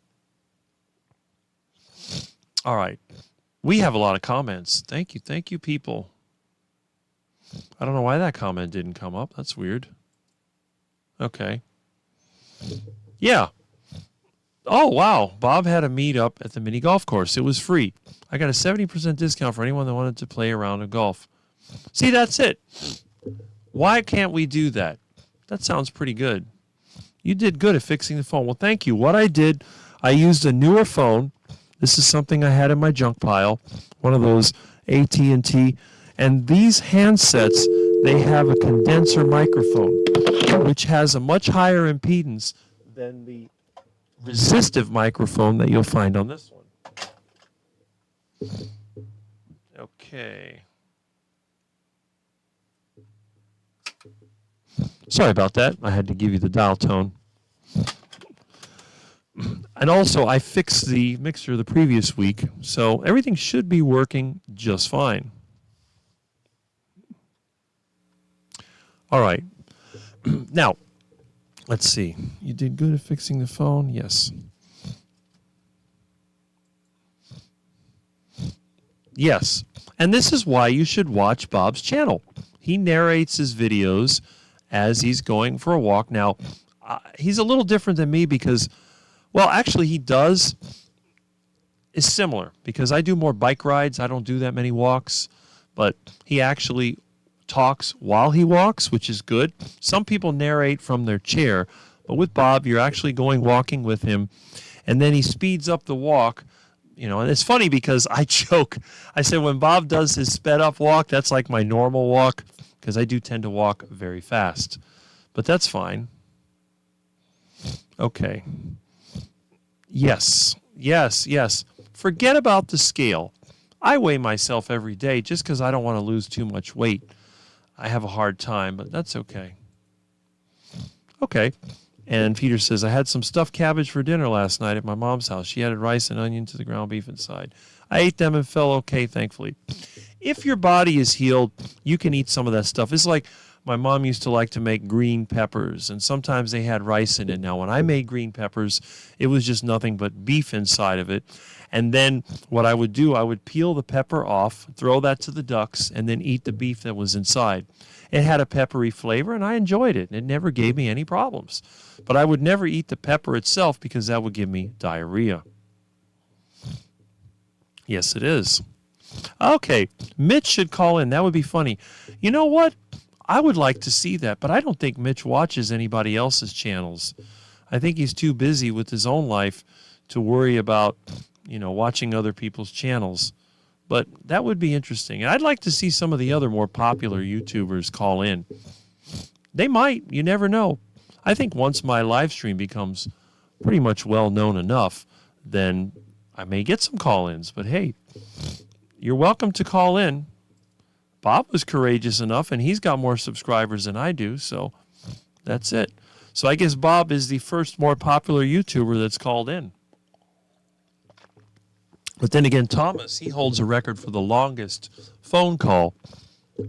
All right. We have a lot of comments. Thank you, people. I don't know why that comment didn't come up. That's weird. Okay. Yeah. Oh, wow. Bob had a meetup at the mini golf course. It was free. I got a 70% discount for anyone that wanted to play a round of golf. See, that's it. Why can't we do that? That sounds pretty good. You did good at fixing the phone. Well, thank you. What I did, I used a newer phone. This is something I had in my junk pile, one of those AT&T. And these handsets, they have a condenser microphone, which has a much higher impedance than the resistive microphone that you'll find on this one. Okay. Sorry about that. I had to give you the dial tone. And also, I fixed the mixer the previous week, so everything should be working just fine. All right. Now, let's see. You did good at fixing the phone? Yes. Yes. And this is why you should watch Bob's channel. He narrates his videos as he's going for a walk. Now, he's a little different than me because, well, actually he is similar because I do more bike rides. I don't do that many walks, but he actually talks while he walks, which is good. Some people narrate from their chair, but with Bob, you're actually walking with him, and then he speeds up the walk. You know, and it's funny because I joke. I say when Bob does his sped up walk, that's like my normal walk because I do tend to walk very fast. But that's fine. Okay. Yes. Forget about the scale. I weigh myself every day just because I don't want to lose too much weight. I have a hard time, but that's okay. Okay. And Peter says, I had some stuffed cabbage for dinner last night at my mom's house. She added rice and onion to the ground beef inside. I ate them and felt okay, thankfully. If your body is healed, you can eat some of that stuff. It's like my mom used to like to make green peppers, and sometimes they had rice in it. Now, when I made green peppers, it was just nothing but beef inside of it. And then what I would do, I would peel the pepper off, throw that to the ducks, and then eat the beef that was inside. It had a peppery flavor, and I enjoyed it. It never gave me any problems. But I would never eat the pepper itself because that would give me diarrhea. Yes, it is. Okay, Mitch should call in. That would be funny. You know what? I would like to see that, but I don't think Mitch watches anybody else's channels. I think he's too busy with his own life to worry about, watching other people's channels. But that would be interesting. And I'd like to see some of the other more popular YouTubers call in. They might. You never know. I think once my live stream becomes pretty much well known enough, then I may get some call-ins. But hey, you're welcome to call in. Bob was courageous enough, and he's got more subscribers than I do, so that's it. So I guess Bob is the first more popular YouTuber that's called in. But then again, Thomas, he holds a record for the longest phone call,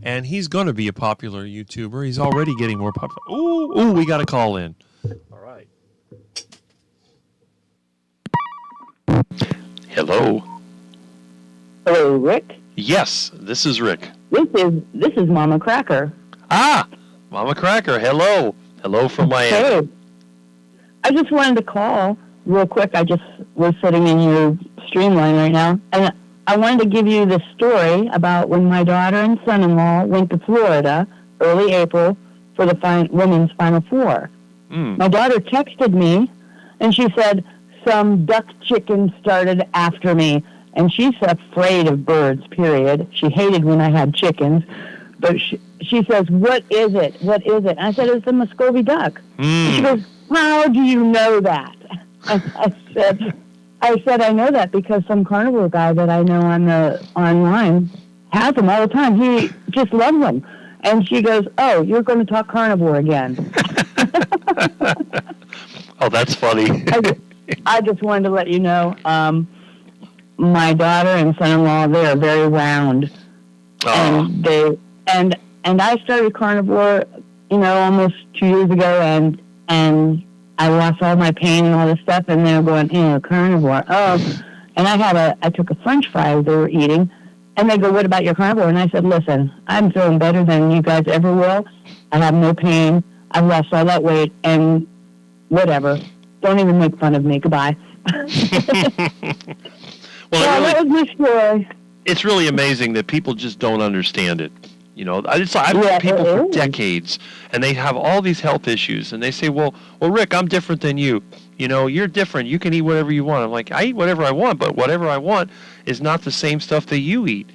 and he's going to be a popular YouTuber. He's already getting more popular. Ooh, we got a call in. All right. Hello. Hello, Rick. Yes, this is Rick. This is Mama Cracker. Ah, Mama Cracker. Hello. Hello from Miami. Hey. I just wanted to call real quick. I just was sitting in your Streamline right now, and I wanted to give you the story about when my daughter and son-in-law went to Florida early April for the Women's Final Four. My daughter texted me, and she said, some duck chicken started after me, and she's afraid of birds, period. She hated when I had chickens. But she says, what is it? What is it? And I said, it's a Muscovy duck. She goes, how do you know that? And I said, I know that because some carnivore guy that I know online has them all the time. He just loves them. And she goes, oh, you're going to talk carnivore again. Oh, that's funny. I just wanted to let you know, my daughter and son-in-law, they are very round. Oh. And I started carnivore, almost 2 years ago, and I lost all my pain and all this stuff, and they're going, carnivore. Oh, and I took a French fry they were eating, and they go, what about your carnivore? And I said, listen, I'm feeling better than you guys ever will. I have no pain. I've lost all that weight, and whatever. Don't even make fun of me. Goodbye. Well, that was my story. It's really amazing that people just don't understand it. I've met people for decades, and they have all these health issues, and they say, well, Rick, I'm different than you. You're different. You can eat whatever you want. I'm like, I eat whatever I want, but whatever I want is not the same stuff that you eat,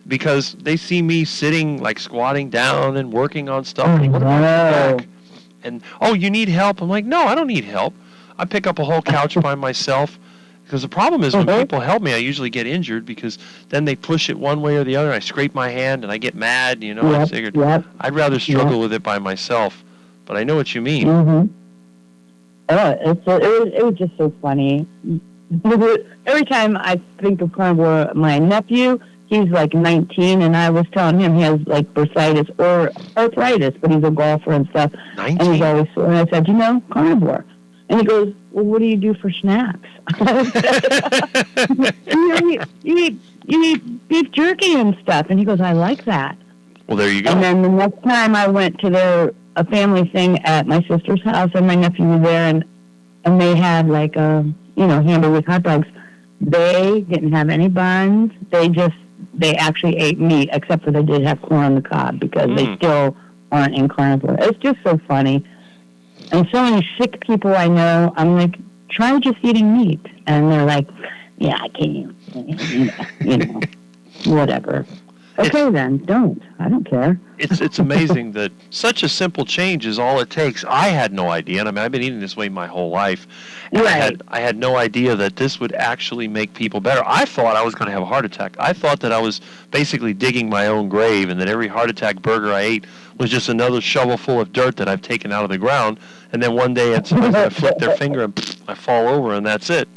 because they see me sitting, like squatting down and working on stuff. And what about your back? And, you need help? I'm like, no, I don't need help. I pick up a whole couch by myself. Because the problem is when people help me, I usually get injured because then they push it one way or the other. I scrape my hand and I get mad. I figured I'd rather struggle with it by myself. But I know what you mean. Mm-hmm. It was just so funny. Every time I think of carnivore, my nephew, he's like 19, and I was telling him he has like bursitis or arthritis, but he's a golfer and stuff. 19? And he's always sore. And I said, carnivore. And he goes, well, what do you do for snacks? you eat beef jerky and stuff. And he goes, I like that. Well, there you go. And then the next time I went to a family thing at my sister's house, and my nephew was there, and they had like hamburger with hot dogs. They didn't have any buns. They actually ate meat, except for they did have corn on the cob because they still aren't in carnivore. It's just so funny. And so many sick people I know, I'm like, try just eating meat. And they're like, yeah, I can't, whatever. Okay, then, don't. I don't care. It's amazing that such a simple change is all it takes. I had no idea, and I've been eating this way my whole life. And right. I had no idea that this would actually make people better. I thought I was going to have a heart attack. I thought that I was basically digging my own grave, and that every heart attack burger I ate was just another shovel full of dirt that I've taken out of the ground. And then one day it's I flick their finger and I fall over, and that's it.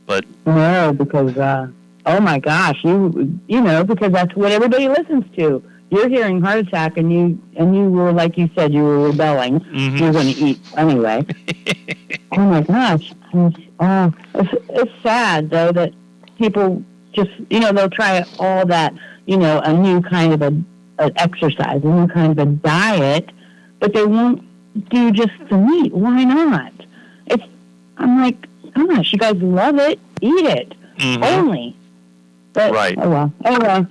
But no, because oh my gosh, because that's what everybody listens to. You're hearing heart attack, and you were, like you said, you were rebelling. Mm-hmm. You're going to eat anyway. Oh my gosh, it's sad though that people just they'll try all that a new kind of an exercise, a new kind of a diet, but they won't do just the meat. Why not? I'm like, gosh, you guys love it, eat it. Mm-hmm. Only. But, right. Oh well. Anyway,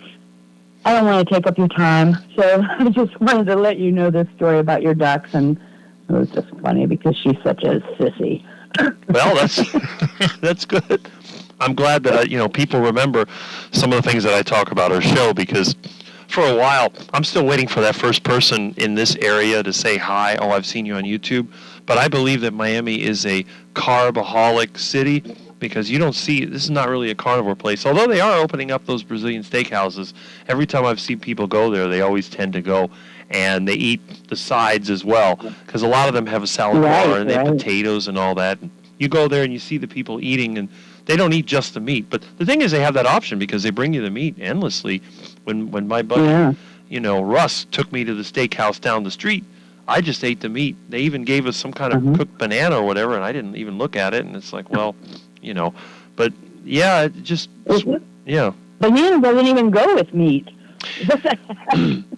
I don't want to take up your time, so I just wanted to let you know this story about your ducks, and it was just funny because she's such a sissy. Well, that's good. I'm glad that people remember some of the things that I talk about our show, because for a while I'm still waiting for that first person in this area to say hi. Oh, I've seen you on YouTube. But I believe that Miami is a carbaholic city, because you don't see, this is not really a carnivore place. Although they are opening up those Brazilian steakhouses, every time I've seen people go there, they always tend to go, and they eat the sides as well, because a lot of them have a salad bar and they have potatoes and all that. And you go there and you see the people eating, and they don't eat just the meat. But the thing is, they have that option because they bring you the meat endlessly. When my buddy, Russ, took me to the steakhouse down the street, I just ate the meat. They even gave us some kind of cooked banana or whatever, and I didn't even look at it. And it's like, well, but yeah, it just, yeah. Banana doesn't even go with meat.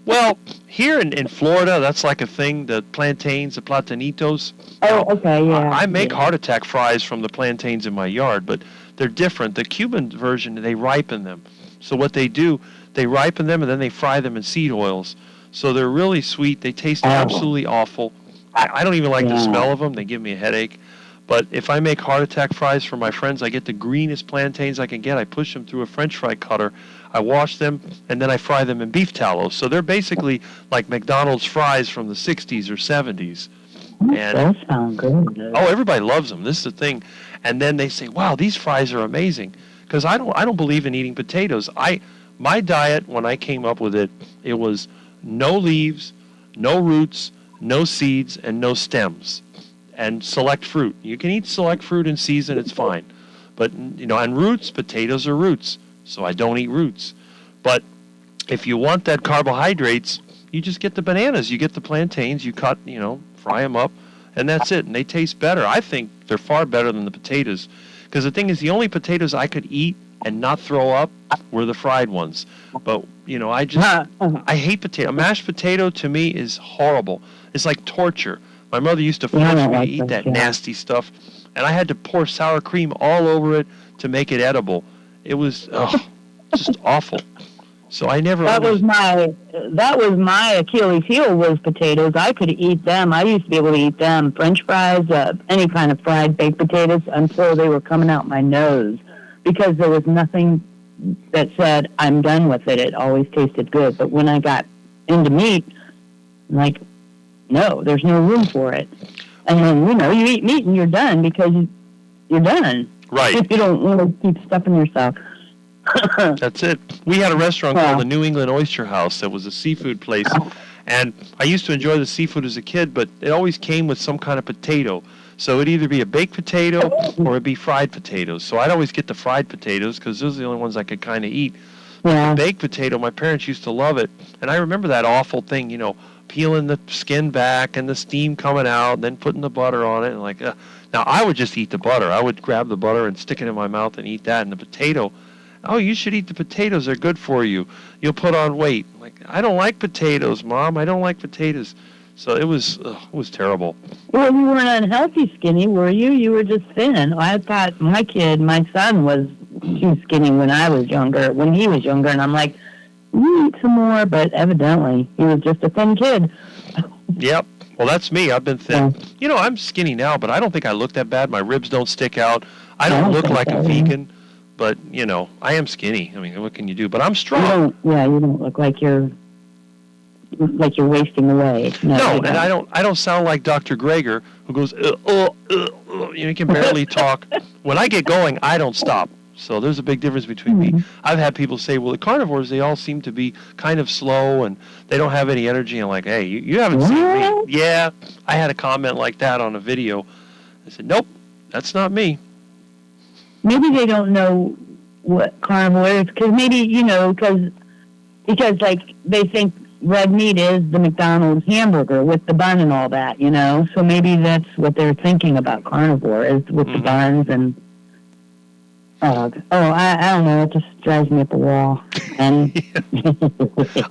Well, here in Florida, that's like a thing, the plantains, the platanitos. Oh, okay, yeah. I make heart attack fries from the plantains in my yard, but they're different. The Cuban version, they ripen them. So what they do, they ripen them and then they fry them in seed oils. So they're really sweet. They taste absolutely awful. I don't even like the smell of them. They give me a headache. But if I make heart attack fries for my friends, I get the greenest plantains I can get. I push them through a French fry cutter. I wash them, and then I fry them in beef tallow. So they're basically like McDonald's fries from the 60s or 70s. And Those sound good. oh, everybody loves them. This is the thing. And then they say, "Wow, these fries are amazing." Because I don't believe in eating potatoes. My diet when I came up with it, it was no leaves, no roots, no seeds, and no stems, and select fruit. You can eat select fruit in season; it's fine. But and roots, potatoes are roots, so I don't eat roots. But if you want that carbohydrates, you just get the bananas, you get the plantains, you cut, fry them up, and that's it. And they taste better. I think they're far better than the potatoes. Because the thing is, the only potatoes I could eat and not throw up were the fried ones. But, I hate potato. A mashed potato to me is horrible. It's like torture. My mother used to force me to eat that nasty stuff. And I had to pour sour cream all over it to make it edible. It was just awful. So I never. That was my Achilles heel was potatoes. I could eat them. I used to be able to eat them. French fries, any kind of fried baked potatoes, until they were coming out my nose, because there was nothing that said I'm done with it. It always tasted good. But when I got into meat, like, no, there's no room for it. And then you eat meat and you're done because you're done. Right. You don't want to keep stuffing yourself. That's it. We had a restaurant called the New England Oyster House that was a seafood place, and I used to enjoy the seafood as a kid, but it always came with some kind of potato. So it'd either be a baked potato or it'd be fried potatoes. So I'd always get the fried potatoes because those are the only ones I could kind of eat. Yeah. The baked potato, my parents used to love it, and I remember that awful thing, peeling the skin back and the steam coming out, and then putting the butter on it, and now I would just eat the butter. I would grab the butter and stick it in my mouth and eat that, and the potato. Oh, you should eat the potatoes. They're good for you. You'll put on weight. Like, I don't like potatoes, Mom. I don't like potatoes. So it was terrible. Well, you weren't unhealthy skinny, were you? You were just thin. I thought my son was too skinny when he was younger, and I'm like, you eat some more, but evidently he was just a thin kid. Yep. Well, that's me. I've been thin. Yeah. I'm skinny now, but I don't think I look that bad. My ribs don't stick out. I don't look like a vegan. But, I am skinny. I mean, what can you do? But I'm strong. You don't look like you're wasting away. No, and I don't sound like Dr. Greger, who goes, he can barely talk. When I get going, I don't stop. So there's a big difference between me. I've had people say, well, the carnivores, they all seem to be kind of slow and they don't have any energy. I'm like, hey, you haven't seen me. Yeah, I had a comment like that on a video. I said, nope, that's not me. Maybe they don't know what carnivore is, because maybe, because like they think red meat is the McDonald's hamburger with the bun and all that, So maybe that's what they're thinking about carnivore is with the buns and. I don't know. It just drives me up a wall. And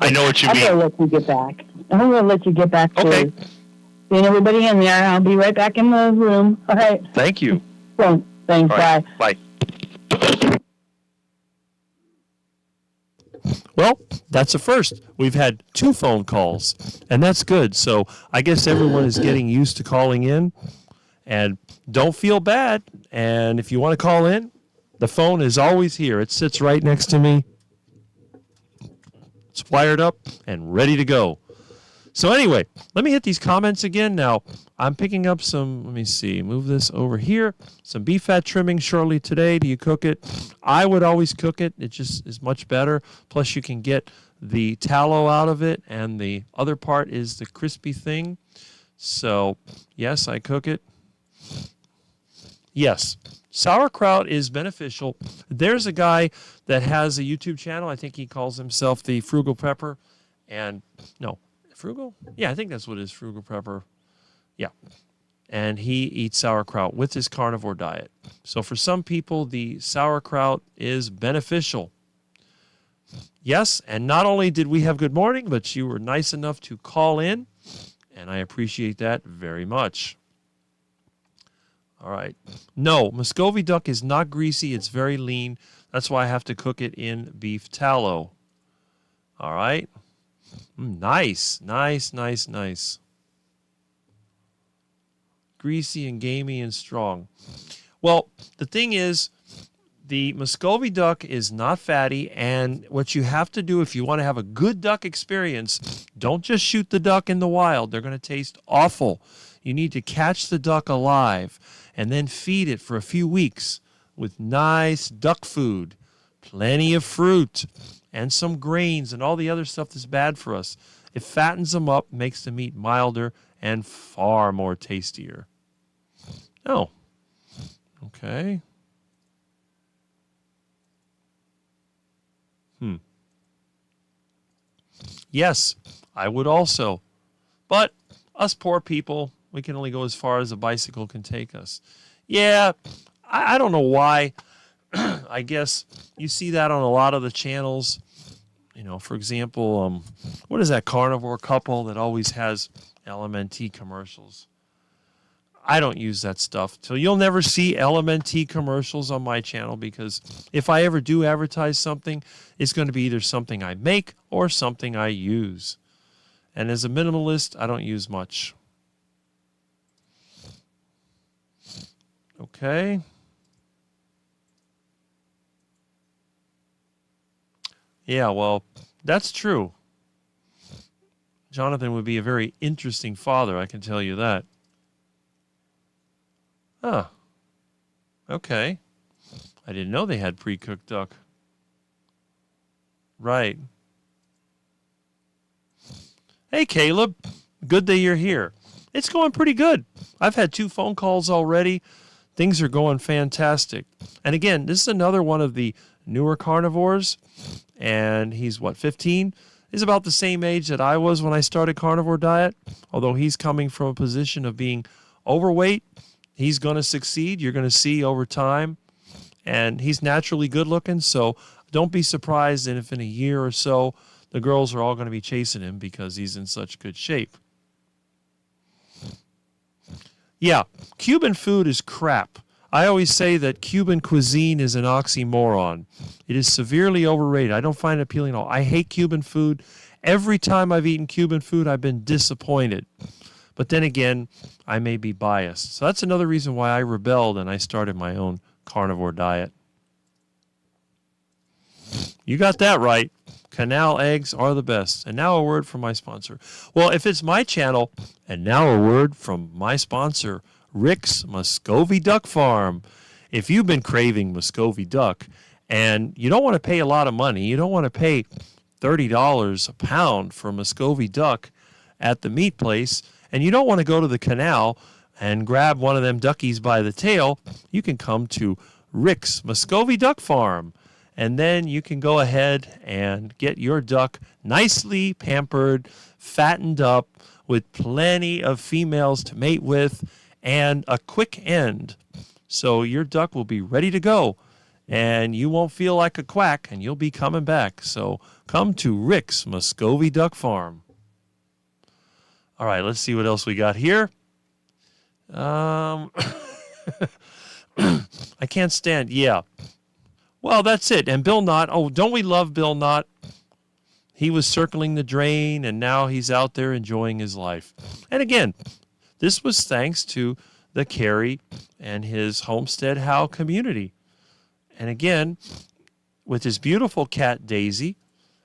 I know what you mean. I'm gonna let you get back. Okay. To seeing everybody in there. I'll be right back in the room. All right. Thank you. Thanks. Right. Bye. Bye. Well, that's a first. We've had 2 phone calls, and that's good. So I guess everyone is getting used to calling in, and don't feel bad. And if you want to call in, the phone is always here. It sits right next to me. It's wired up and ready to go. So anyway, let me hit these comments again. Now, I'm picking up some, let me see, move this over here. Some beef fat trimming shortly today. Do you cook it? I would always cook it. It just is much better. Plus, you can get the tallow out of it, and the other part is the crispy thing. So, yes, I cook it. Yes, sauerkraut is beneficial. There's a guy that has a YouTube channel. I think he calls himself the Frugal Prepper. And, no, Frugal? Yeah, I think that's what it is, Frugal Prepper. Yeah. And he eats sauerkraut with his carnivore diet. So for some people, the sauerkraut is beneficial. Yes, and not only did we have good morning, but you were nice enough to call in, and I appreciate that very much. All right. No, Muscovy duck is not greasy. It's very lean. That's why I have to cook it in beef tallow. All right. Nice. greasy and gamey and strong. Well, the thing is, the Muscovy duck is not fatty, and what you have to do if you want to have a good duck experience, don't just shoot the duck in the wild. They're going to taste awful. You need to catch the duck alive and then feed it for a few weeks with nice duck food, plenty of fruit, and some grains and all the other stuff that's bad for us. It fattens them up, makes the meat milder and far more tastier. Oh, okay. Yes, I would also. But us poor people, we can only go as far as a bicycle can take us. Yeah, I don't know why. I guess you see that on a lot of the channels. You know, for example, what is that carnivore couple that always has LMNT commercials? I don't use that stuff. So you'll never see LMNT commercials on my channel, because if I ever do advertise something, it's going to be either something I make or something I use. And as a minimalist, I don't use much. Okay. Yeah, well, that's true. Jonathan would be a very interesting father, I can tell you that. Huh. Okay. I didn't know they had pre-cooked duck. Right. Hey, Caleb. Good that you're here. It's going pretty good. I've had 2 phone calls already. Things are going fantastic. And again, this is another one of the newer carnivores. And he's, 15? He's about the same age that I was when I started carnivore diet. Although he's coming from a position of being overweight. He's going to succeed. You're going to see over time. And he's naturally good looking. So don't be surprised if in a year or so, the girls are all going to be chasing him because he's in such good shape. Yeah, Cuban food is crap. I always say that Cuban cuisine is an oxymoron. It is severely overrated. I don't find it appealing at all. I hate Cuban food. Every time I've eaten Cuban food, I've been disappointed. But then again, I may be biased. So that's another reason why I rebelled and I started my own carnivore diet. You got that right. Canal eggs are the best. And now a word from my sponsor. Well, if it's my channel, and now a word from my sponsor, Rick's Muscovy Duck Farm. If you've been craving Muscovy duck and you don't want to pay a lot of money, you don't want to pay $30 a pound for Muscovy duck at the meat place, and you don't want to go to the canal and grab one of them duckies by the tail, you can come to Rick's Muscovy Duck Farm. And then you can go ahead and get your duck nicely pampered, fattened up, with plenty of females to mate with, and a quick end. So your duck will be ready to go, and you won't feel like a quack, and you'll be coming back. So come to Rick's Muscovy Duck Farm. All right, let's see what else we got here. I can't stand, yeah. Well, that's it. And Bill Knott, oh, don't we love Bill Knott? He was circling the drain, and now he's out there enjoying his life. And again, this was thanks to the Carrie and his Homestead How community. And again, with his beautiful cat, Daisy,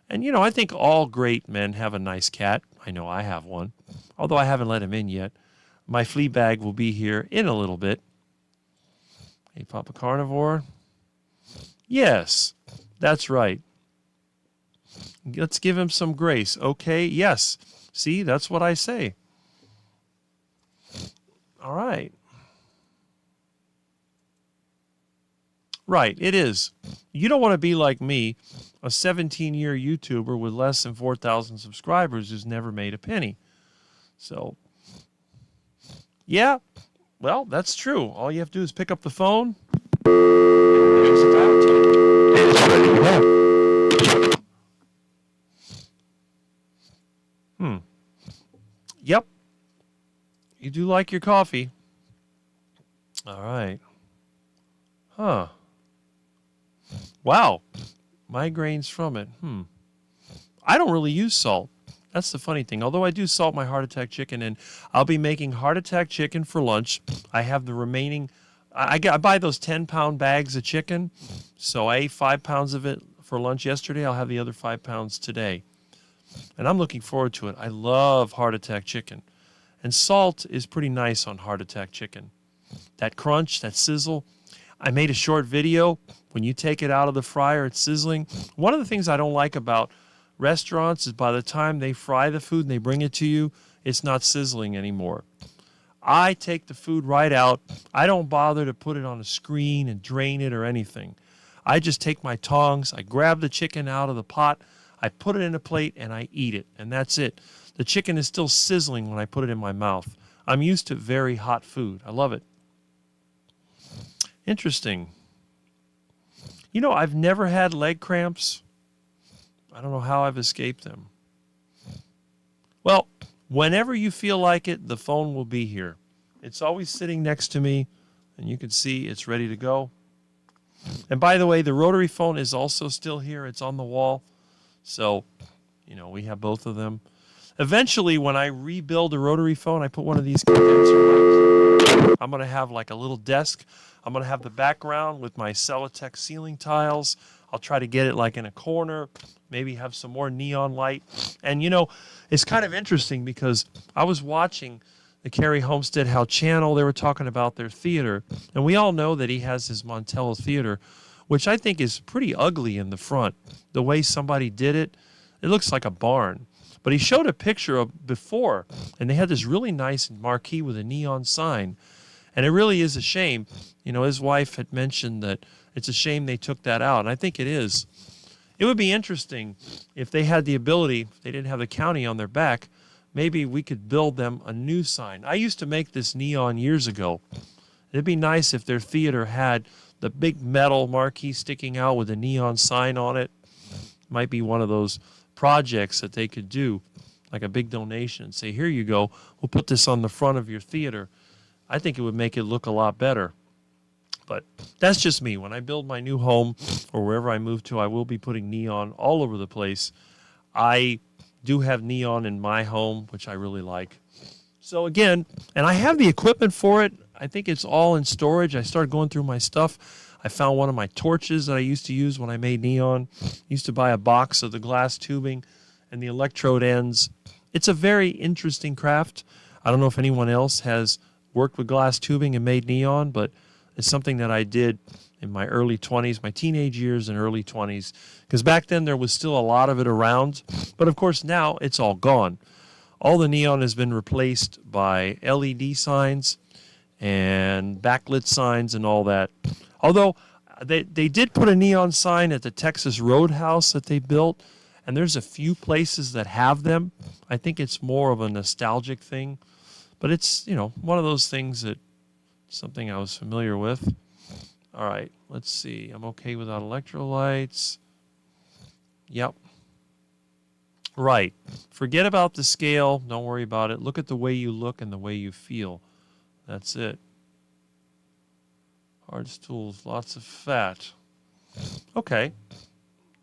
and, you know, I think all great men have a nice cat. I know I have one, although I haven't let him in yet. My flea bag will be here in a little bit. Hey, Papa Carnivore. Yes, that's right. Let's give him some grace, okay? Yes. See, that's what I say. All right. Right, it is. You don't want to be like me, a 17-year YouTuber with less than 4,000 subscribers who's never made a penny. So, yeah, well, that's true. All you have to do is pick up the phone. There's the dial tone. It's ready to go. Yep. You do like your coffee. All right. Huh. Wow. Migraines from it. I don't really use salt. That's the funny thing. Although I do salt my heart attack chicken, and I'll be making heart attack chicken for lunch. I have the remaining. I buy those 10-pound bags of chicken, so I ate 5 pounds of it for lunch yesterday. I'll have the other 5 pounds today, and I'm looking forward to it. I love heart attack chicken, and salt is pretty nice on heart attack chicken. That crunch, that sizzle. I made a short video. When you take it out of the fryer, it's sizzling. One of the things I don't like about restaurants is by the time they fry the food and they bring it to you, it's not sizzling anymore. I take the food right out. I don't bother to put it on a screen and drain it or anything. I just take my tongs, I grab the chicken out of the pot, I put it in a plate, and I eat it. And that's it. The chicken is still sizzling when I put it in my mouth. I'm used to very hot food. I love it. Interesting. You know, I've never had leg cramps. I don't know how I've escaped them. Well, whenever you feel like it, the phone will be here. It's always sitting next to me, and you can see it's ready to go. And by the way, the rotary phone is also still here. It's on the wall. So, you know, we have both of them. Eventually, when I rebuild a rotary phone, I put one of these condenser mics. I'm going to have like a little desk. I'm going to have the background with my Celotex ceiling tiles. I'll try to get it like in a corner, maybe have some more neon light. And, you know, it's kind of interesting because I was watching the Carrie Homestead How channel. They were talking about their theater. And we all know that he has his Montello Theater, which I think is pretty ugly in the front. The way somebody did it, it looks like a barn. But he showed a picture of before, and they had this really nice marquee with a neon sign. And it really is a shame. You know, his wife had mentioned that it's a shame they took that out, and I think it is. It would be interesting if they had the ability, if they didn't have the county on their back, maybe we could build them a new sign. I used to make this neon years ago. It'd be nice if their theater had the big metal marquee sticking out with a neon sign on it. Might be one of those projects that they could do, like a big donation, and say, here you go, we'll put this on the front of your theater. I think it would make it look a lot better. But that's just me. When I build my new home or wherever I move to, I will be putting neon all over the place. I do have neon in my home, which I really like. So again, and I have the equipment for it. I think it's all in storage. I started going through my stuff. I found one of my torches that I used to use when I made neon. Used to buy a box of the glass tubing and the electrode ends. It's a very interesting craft. I don't know if anyone else has worked with glass tubing and made neon, but it's something that I did in my early 20s, my teenage years and early 20s, because back then there was still a lot of it around. But of course now it's all gone. All the neon has been replaced by LED signs and backlit signs and all that. Although they did put a neon sign at the Texas Roadhouse that they built, and there's a few places that have them. I think it's more of a nostalgic thing. But it's, you know, one of those things that something I was familiar with. All right, let's see. I'm okay without electrolytes. Yep. Right. Forget about the scale. Don't worry about it. Look at the way you look and the way you feel. That's it. Hard stools, lots of fat. Okay.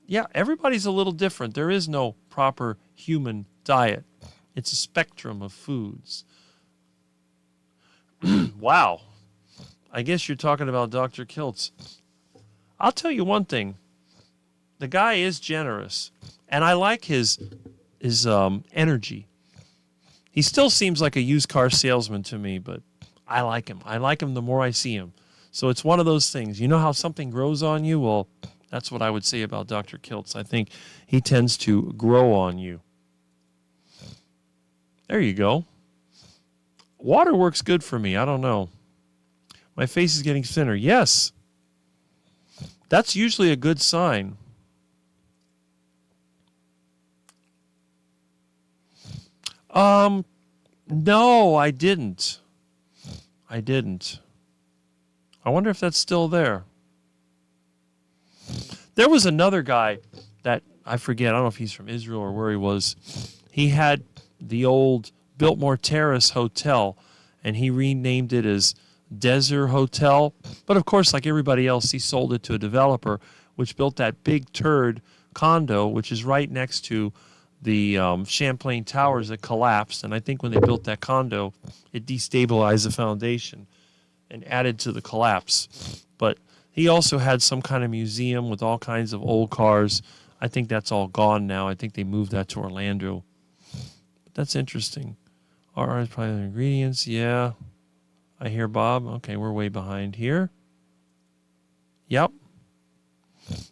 Yeah, everybody's a little different. There is no proper human diet. It's a spectrum of foods. Wow. I guess you're talking about Dr. Kiltz. I'll tell you one thing. The guy is generous, and I like his energy. He still seems like a used car salesman to me, but I like him. I like him the more I see him. So it's one of those things. You know how something grows on you? Well, that's what I would say about Dr. Kiltz. I think he tends to grow on you. There you go. Water works good for me. I don't know. My face is getting thinner. Yes. That's usually a good sign. No, I didn't. I wonder if that's still there. There was another guy that I forget. I don't know if he's from Israel or where he was. He had the old Biltmore Terrace Hotel, and he renamed it as Desert Hotel. But of course, like everybody else, he sold it to a developer, which built that big turd condo, which is right next to the Champlain Towers that collapsed. And I think when they built that condo, it destabilized the foundation and added to the collapse. But he also had some kind of museum with all kinds of old cars. I think that's all gone now. I think they moved that to Orlando. But that's interesting. RR is probably the ingredients. Yeah. I hear Bob. Okay, we're way behind here. Yep.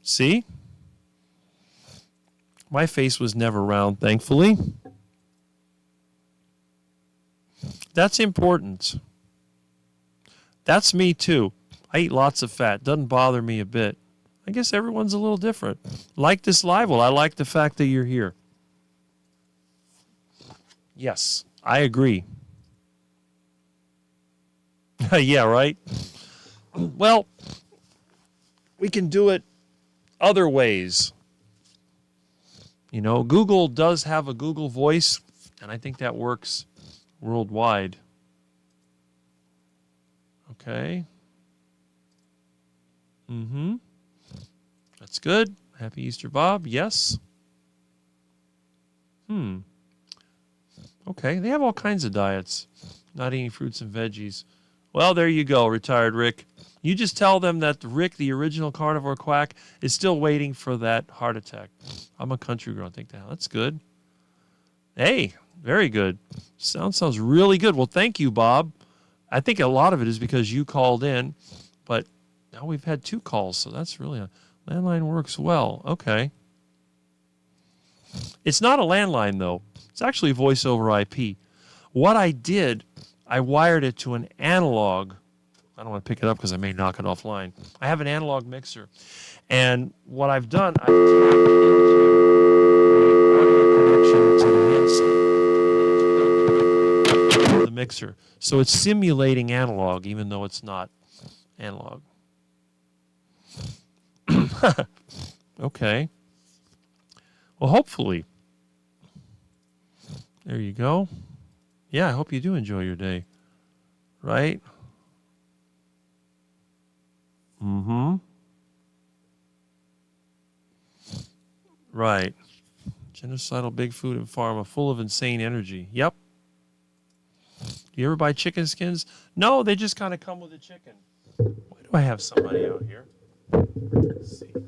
See? My face was never round, thankfully. That's important. That's me too. I eat lots of fat. Doesn't bother me a bit. I guess everyone's a little different. Like this live, well, I like the fact that you're here. Yes, I agree. Yeah, right? Well, we can do it other ways. You know, Google does have a Google Voice, and I think that works worldwide. Okay. That's good. Happy Easter, Bob. Yes. Okay, they have all kinds of diets. Not eating fruits and veggies. Well, there you go, retired Rick. You just tell them that Rick, the original carnivore quack, is still waiting for that heart attack. I'm a country girl. I think that's good. Hey, very good. Sounds really good. Well, thank you, Bob. I think a lot of it is because you called in, but now we've had 2 calls, so that's really landline works well. Okay. It's not a landline, though. It's actually voice over IP. What I did, I wired it to an analog. I don't want to pick it up because I may knock it offline. I have an analog mixer. And what I've done, I've tapped into the audio connection to the handset of the mixer. So it's simulating analog, even though it's not analog. Okay. Well, hopefully. There you go. Yeah, I hope you do enjoy your day. Right? Right. Genocidal big food and pharma, full of insane energy. Yep. Do you ever buy chicken skins? No, they just kind of come with a chicken. Why do I have somebody out here? Let's see. Ugh.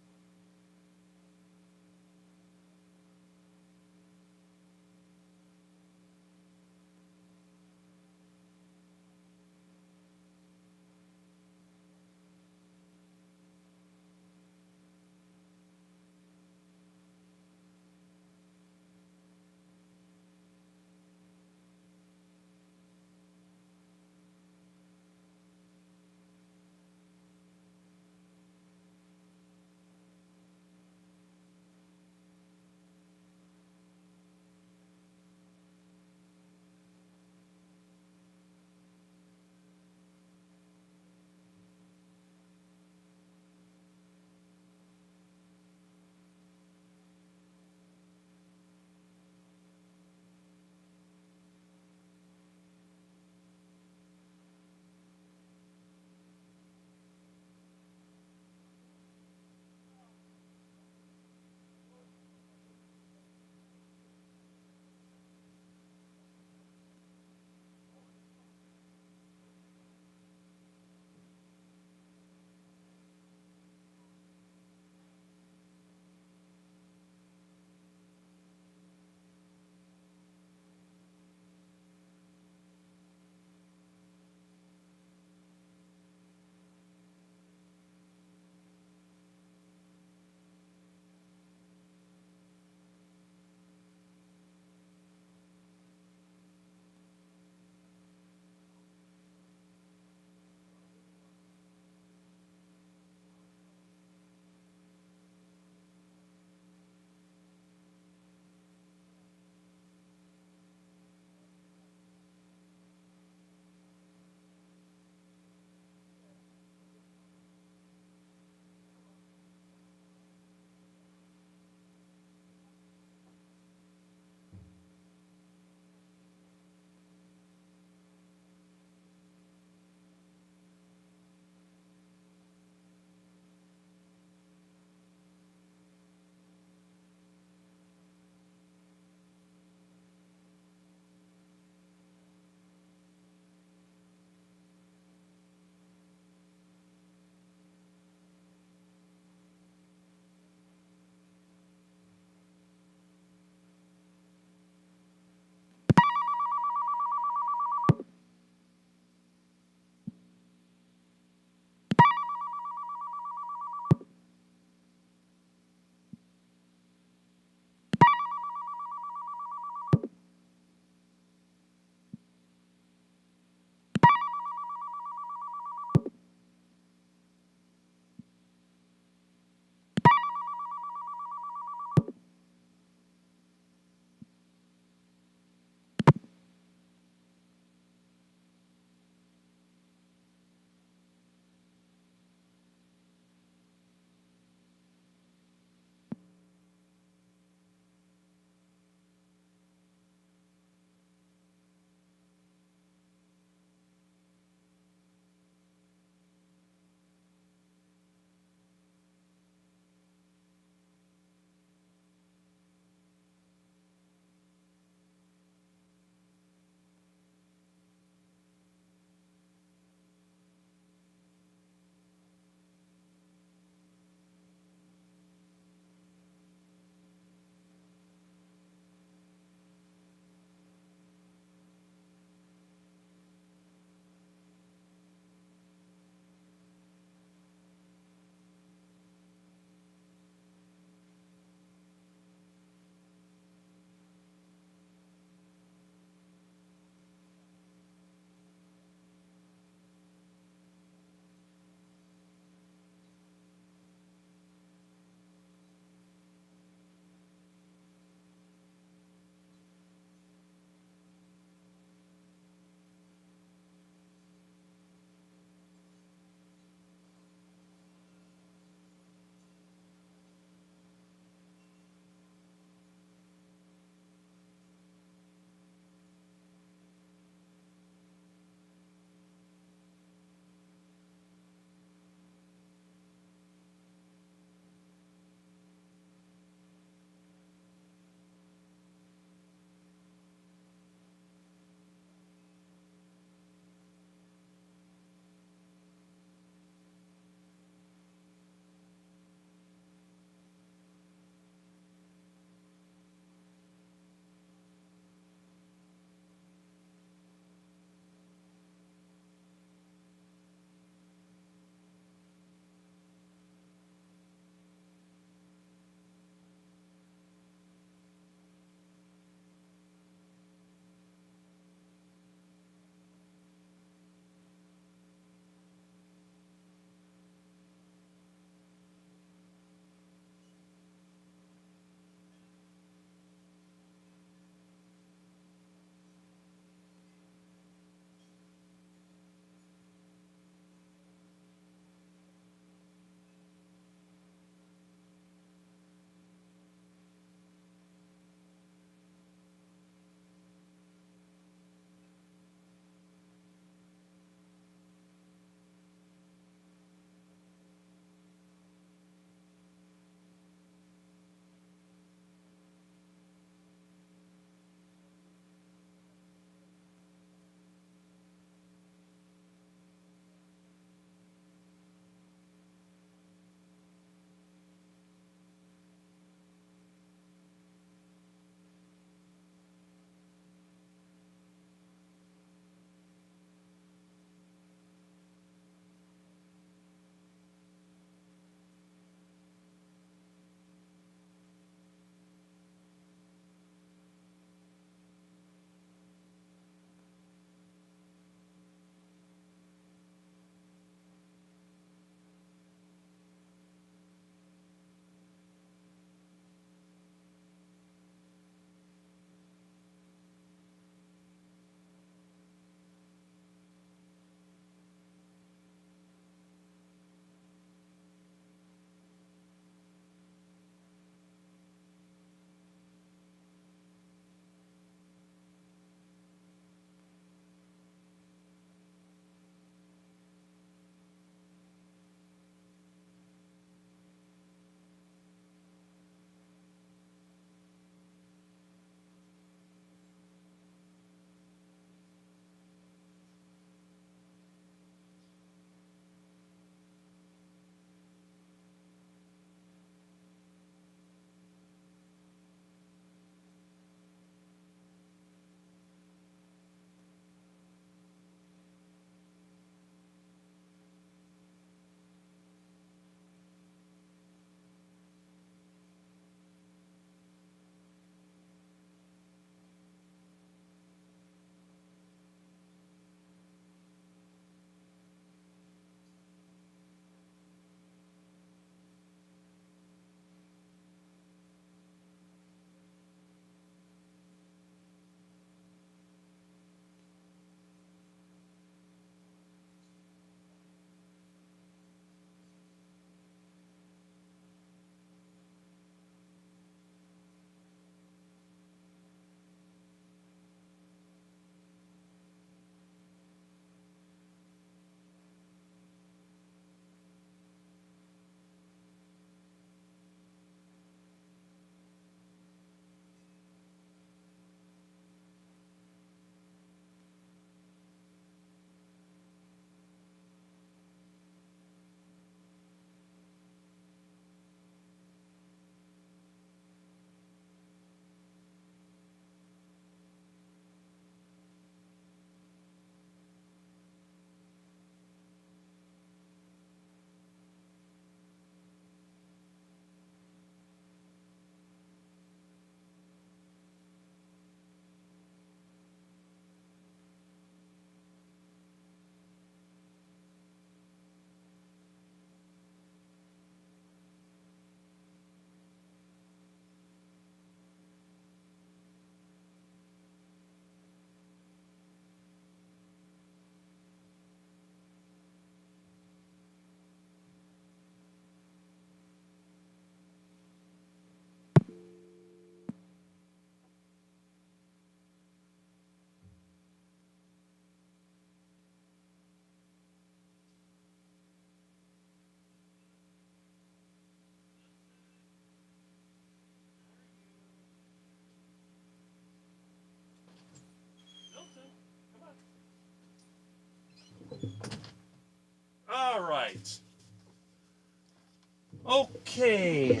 Okay.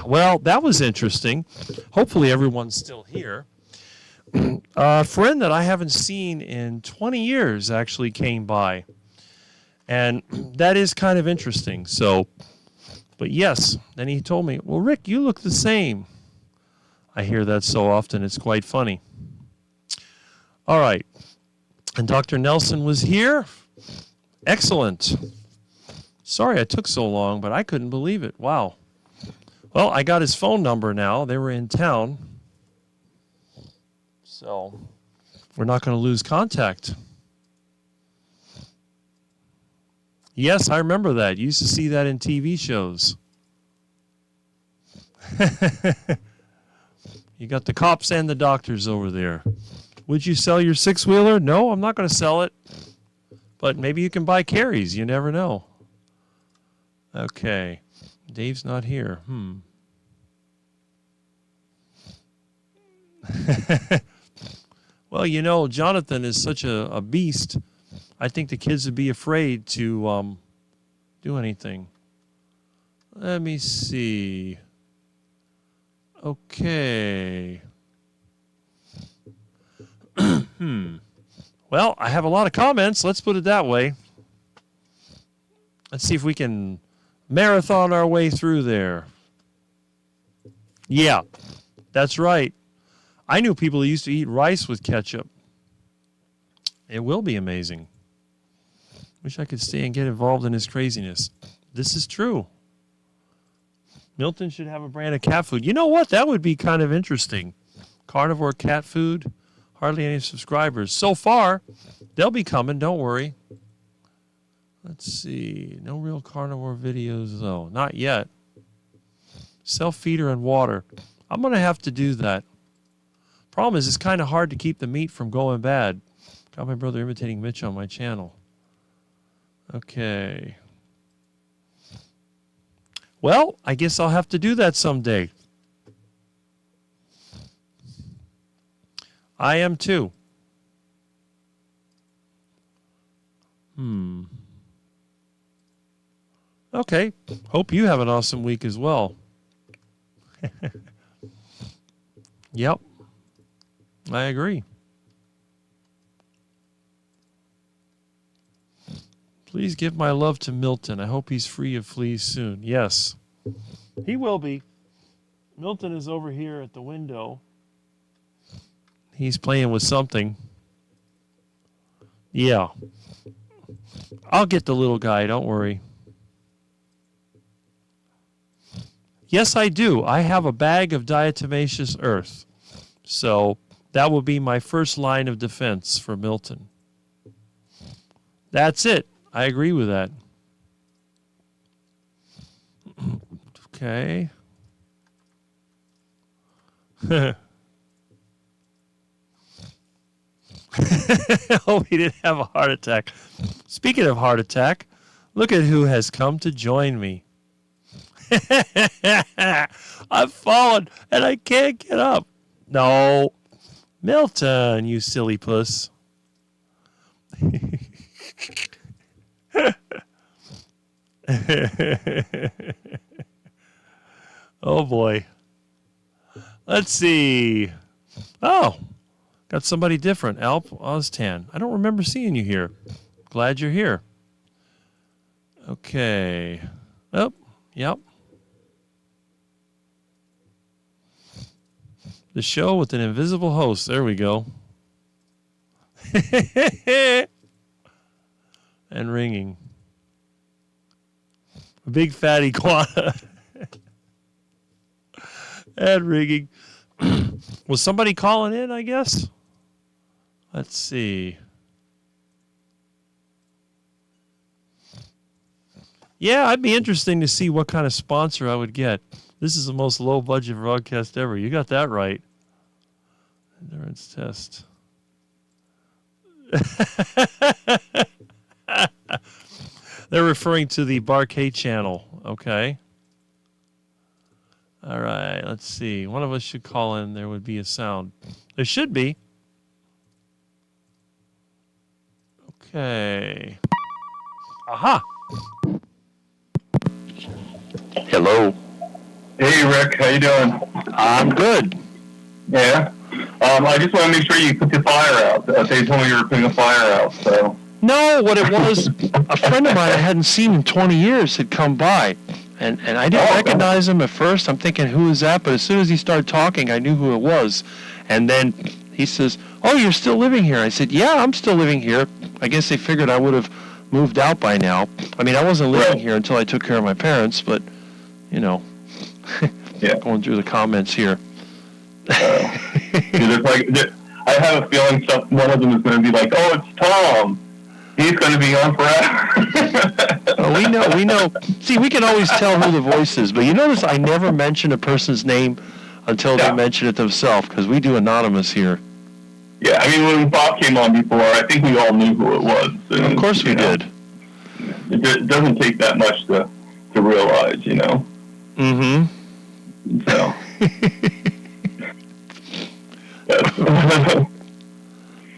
Well, that was interesting. Hopefully everyone's still here. A friend that I haven't seen in 20 years actually came by. And that is kind of interesting. So, but yes, then he told me, well, Rick, you look the same. I hear that so often, it's quite funny. All right. And Dr. Nelson was here. Excellent. Sorry I took so long, but I couldn't believe it. Wow. Well, I got his phone number now. They were in town. So we're not going to lose contact. Yes, I remember that. You used to see that in TV shows. You got the cops and the doctors over there. Would you sell your six-wheeler? No, I'm not going to sell it. But maybe you can buy Carrie's. You never know. Okay. Dave's not here. Well, you know, Jonathan is such a beast. I think the kids would be afraid to do anything. Let me see. Okay. Well, I have a lot of comments. Let's put it that way. Let's see if we can marathon our way through there. Yeah, that's right. I knew people who used to eat rice with ketchup. It will be amazing. Wish I could stay and get involved in his craziness. This is true. Milton should have a brand of cat food. You know what? That would be kind of interesting. Carnivore cat food. Hardly any subscribers. So far, they'll be coming. Don't worry. Let's see. No real carnivore videos, though. Not yet. Self-feeder and water. I'm going to have to do that. Problem is, it's kind of hard to keep the meat from going bad. Got my brother imitating Mitch on my channel. Okay. Well, I guess I'll have to do that someday. I am too. Okay. Hope you have an awesome week as well. Yep. I agree. Please give my love to Milton. I hope he's free of fleas soon. Yes. He will be. Milton is over here at the window. He's playing with something. Yeah. I'll get the little guy, don't worry. Yes, I do. I have a bag of diatomaceous earth. So that will be my first line of defense for Milton. That's it. I agree with that. Okay. Hope he didn't have a heart attack. Speaking of heart attack, look at who has come to join me. I've fallen and I can't get up. No. Milton, you silly puss. Oh boy. Let's see. Oh, got somebody different. Alp Oztan. I don't remember seeing you here. Glad you're here. Okay. Oh, yep. The show with an invisible host. There we go. And ringing. A big fat iguana. And ringing. Was somebody calling in, I guess? Let's see. Yeah, I'd be interesting to see what kind of sponsor I would get. This is the most low-budget broadcast ever. You got that right. Endurance test. They're referring to the Barcade channel. Okay. All right, let's see. One of us should call in. There would be a sound. There should be. Okay. Aha. Hello. you doing? I'm good. Yeah. I just want to make sure you put the fire out. They told me you were putting a fire out, so. No, what it was, a friend of mine I hadn't seen in 20 years had come by, and I didn't recognize him at first. I'm thinking, who is that? But as soon as he started talking, I knew who it was. And then he says, oh, you're still living here? I said, yeah, I'm still living here. I guess they figured I would have moved out by now. I mean, I wasn't living here until I took care of my parents, but, you know, going through the comments here. I have a feeling one of them is going to be like, oh, it's Tom. He's going to be on forever. Oh, we know. See, we can always tell who the voice is, but you notice I never mention a person's name until they mention it themselves, because we do anonymous here. Yeah, I mean, when Bob came on before, I think we all knew who it was. And, of course we did. It doesn't take that much to realize, you know. Mm-hmm. So.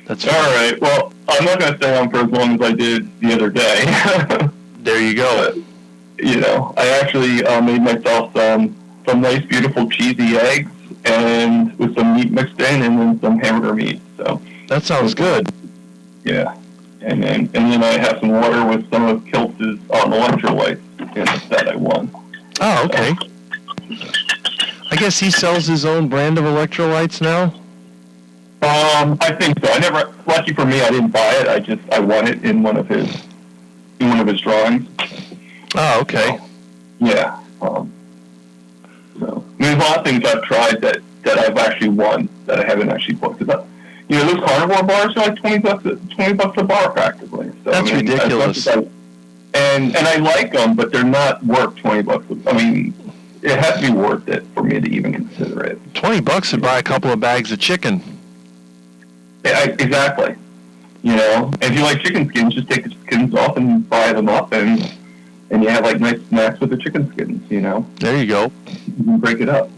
That's all right. Well, I'm not going to stay on for as long as I did the other day. There you go. You know, I actually made myself some nice, beautiful, cheesy eggs, and with some meat mixed in, and then some hamburger meat. So that sounds good. Yeah, and then I have some water with some of Kilt's electrolytes that I won. Oh, okay. I guess he sells his own brand of electrolytes now. I think so. Lucky for me, I didn't buy it. I won it in one of his drawings. Oh, okay. So, yeah. So, there's a lot of things I've tried that I've actually won that I haven't actually bought. Because, you know, those carnivore bars are like $20 a bar practically. So, that's ridiculous. And I like them, but they're not worth $20. I mean, it has to be worth it for me to even consider it. $20 to buy a couple of bags of chicken. Yeah, exactly. You know, if you like chicken skins, just take the skins off and fry them up, and you have like nice snacks with the chicken skins. You know. There you go. You can break it up.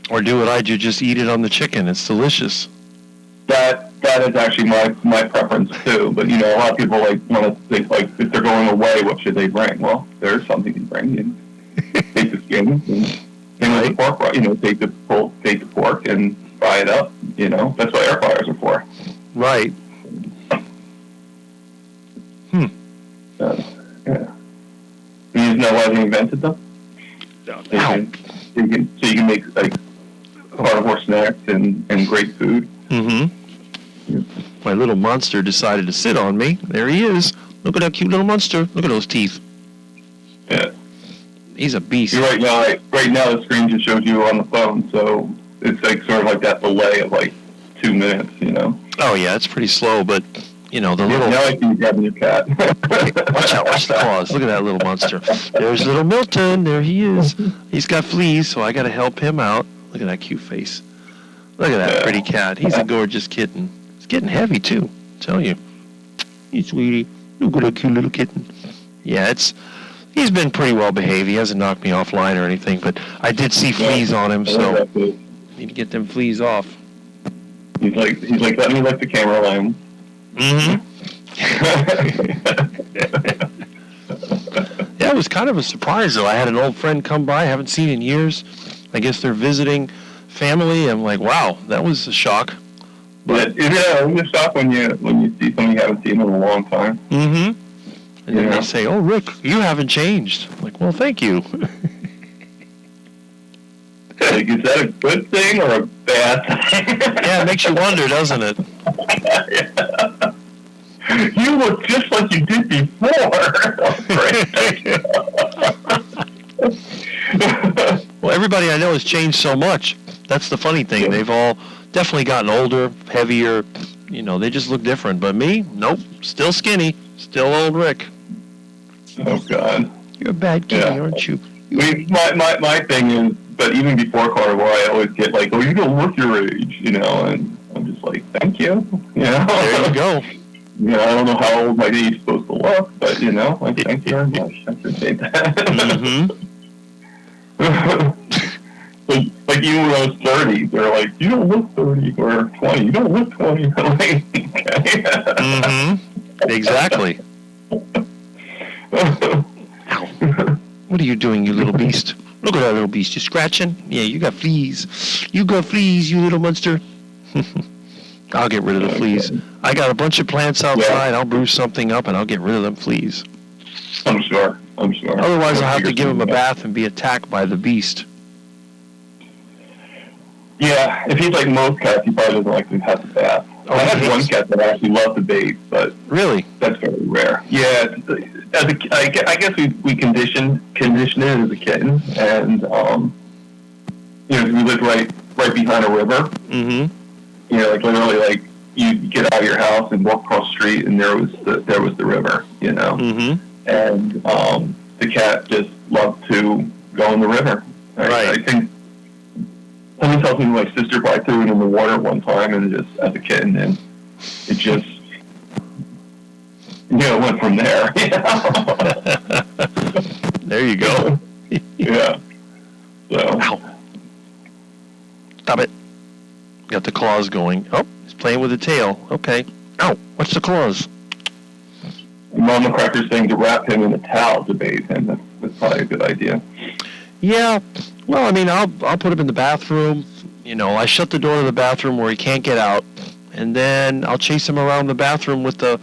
Or do what I do, just eat it on the chicken. It's delicious. That is actually my preference too. But you know, a lot of people want to think like if they're going away, what should they bring? Well, there's something you can bring. You take the skins and the pork. You know, take the pork and fry it up. You know, that's what air fryers are for. Right. Yeah. You know why they invented them? So you can make like carnivore snacks and great food. Mm-hmm. Yeah. My little monster decided to sit on me. There he is. Look at that cute little monster. Look at those teeth. Yeah. He's a beast. Right now the screen just shows you on the phone, so it's like sort of like that delay of like 2 minutes, you know. Oh yeah, it's pretty slow, but you know, the little... Now I can grab your cat. Watch out, watch the claws. Look at that little monster. There's little Milton. There he is. He's got fleas, so I got to help him out. Look at that cute face. Look at that pretty cat. He's a gorgeous kitten. It's getting heavy, too. I tell you. Hey, sweetie. Look at that cute little kitten. Yeah, he's been pretty well behaved. He hasn't knocked me offline or anything, but I did see fleas on him, so need to get them fleas off. He's like, let me lick the camera lens. Mm-hmm. Yeah, it was kind of a surprise, though. I had an old friend come by, I haven't seen in years. I guess they're visiting family. I'm like, wow, that was a shock. But yeah, it's a shock when you see something you haven't seen in a long time. Mm-hmm. And then they say, oh, Rick, you haven't changed. I'm like, well, thank you. Like, is that a good thing or a bad thing? Yeah, it makes you wonder, doesn't it? Yeah. You look just like you did before. Well, everybody I know has changed so much. That's the funny thing. They've all definitely gotten older, heavier. You know, they just look different. But me, nope, still skinny, still old Rick. Oh, God. You're a bad kitty, aren't you? My thing is, but even before carnivore, I always get like, oh, you don't look your age, you know, and I'm just like, thank you. You know? There you go. You know, I don't know how old my age is supposed to look, but, you know, like, thank you very much. I appreciate that. Mm-hmm. like even when I was 30, they're like, you don't look 30, or 20. You don't look 20. I'm like, okay. Mm-hmm. Exactly. Ow. What are you doing, you little beast? Look at that little beast. You scratching? Yeah, you got fleas. You got fleas, you little monster. I'll get rid of the fleas. I got a bunch of plants outside. I'll brew something up, and I'll get rid of them fleas. I'm sure. Otherwise, I'll have to give him a bath and be attacked by the beast. Yeah, if he's like most cats, he probably doesn't like to have the bath. Oh, I had he one hates- cat that actually loved the bathe, but Really? that's very rare. Yeah, I guess we conditioned it as a kitten, and we lived right behind a river. Mm-hmm. Like literally, like you get out of your house and walk across the street, and there was the river. Mm-hmm. And the cat just loved to go in the river. Right. I think someone tells me my sister probably threw it in the water one time, and just as a kitten, and it just went from there. There you go. Yeah. So. Ow. Stop it. Got the claws going. Oh, he's playing with the tail. Okay. Ow. What's the claws? Mama Cracker's saying to wrap him in a towel to bathe him. That's probably a good idea. Yeah. Well, I mean, I'll put him in the bathroom. I shut the door to the bathroom where he can't get out, and then I'll chase him around the bathroom with the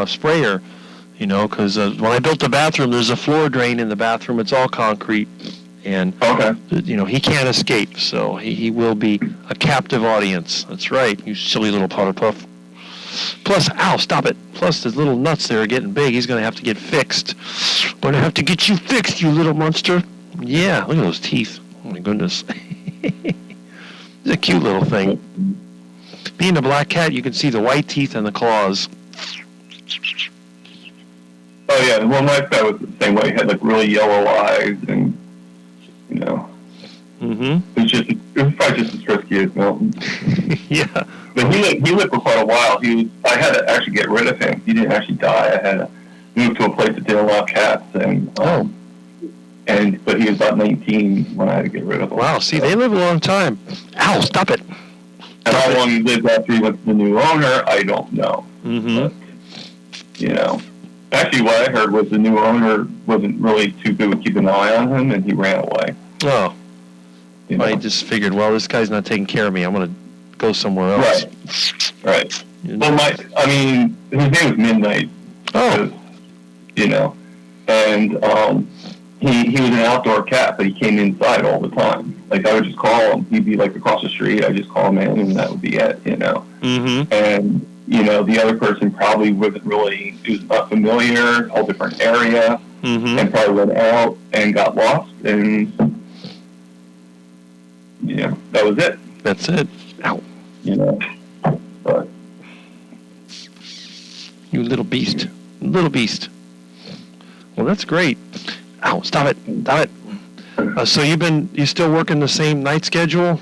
sprayer. Because when I built the bathroom, there's a floor drain in the bathroom. It's all concrete, and Okay. he can't escape. So he will be a captive audience. That's right, you silly little powder puff. Plus, ow, stop it. Plus, his little nuts there are getting big. He's going to have to get fixed. Going to have to get you fixed, you little monster. Yeah, look at those teeth. Oh, my goodness. He's a cute little thing. Being a black cat, you can see the white teeth and the claws. Oh yeah. Well, my cat was the same way. He had like really yellow eyes, and Mm-hmm. it was probably just as risky as Milton. Yeah. But he lived for quite a while. I had to actually get rid of him. He didn't actually die. I had to move to a place that didn't allow cats, and but he was about 19 when I had to get rid of him. Wow, see, they live a long time. Ow, stop it. And how long he lived after he went to the new owner, I don't know. Mm-hmm. But, actually what I heard was the new owner wasn't really too good with keeping an eye on him, and he ran away. Oh, You know? I just figured, well, this guy's not taking care of me. I'm going to go somewhere else. Right. Well, his name was Midnight. Oh. And he was an outdoor cat, but he came inside all the time. Like, I would just call him. He'd be, like, across the street. I'd just call him in, and that would be it, Mm-hmm. And, the other person probably wasn't really, it was not familiar, a whole different area, Mm-hmm. and probably went out and got lost, and, that was it, That's it. Ow. But, You little beast. Little beast. Well, that's great. Ow, stop it. Stop it. So you still working the same night schedule?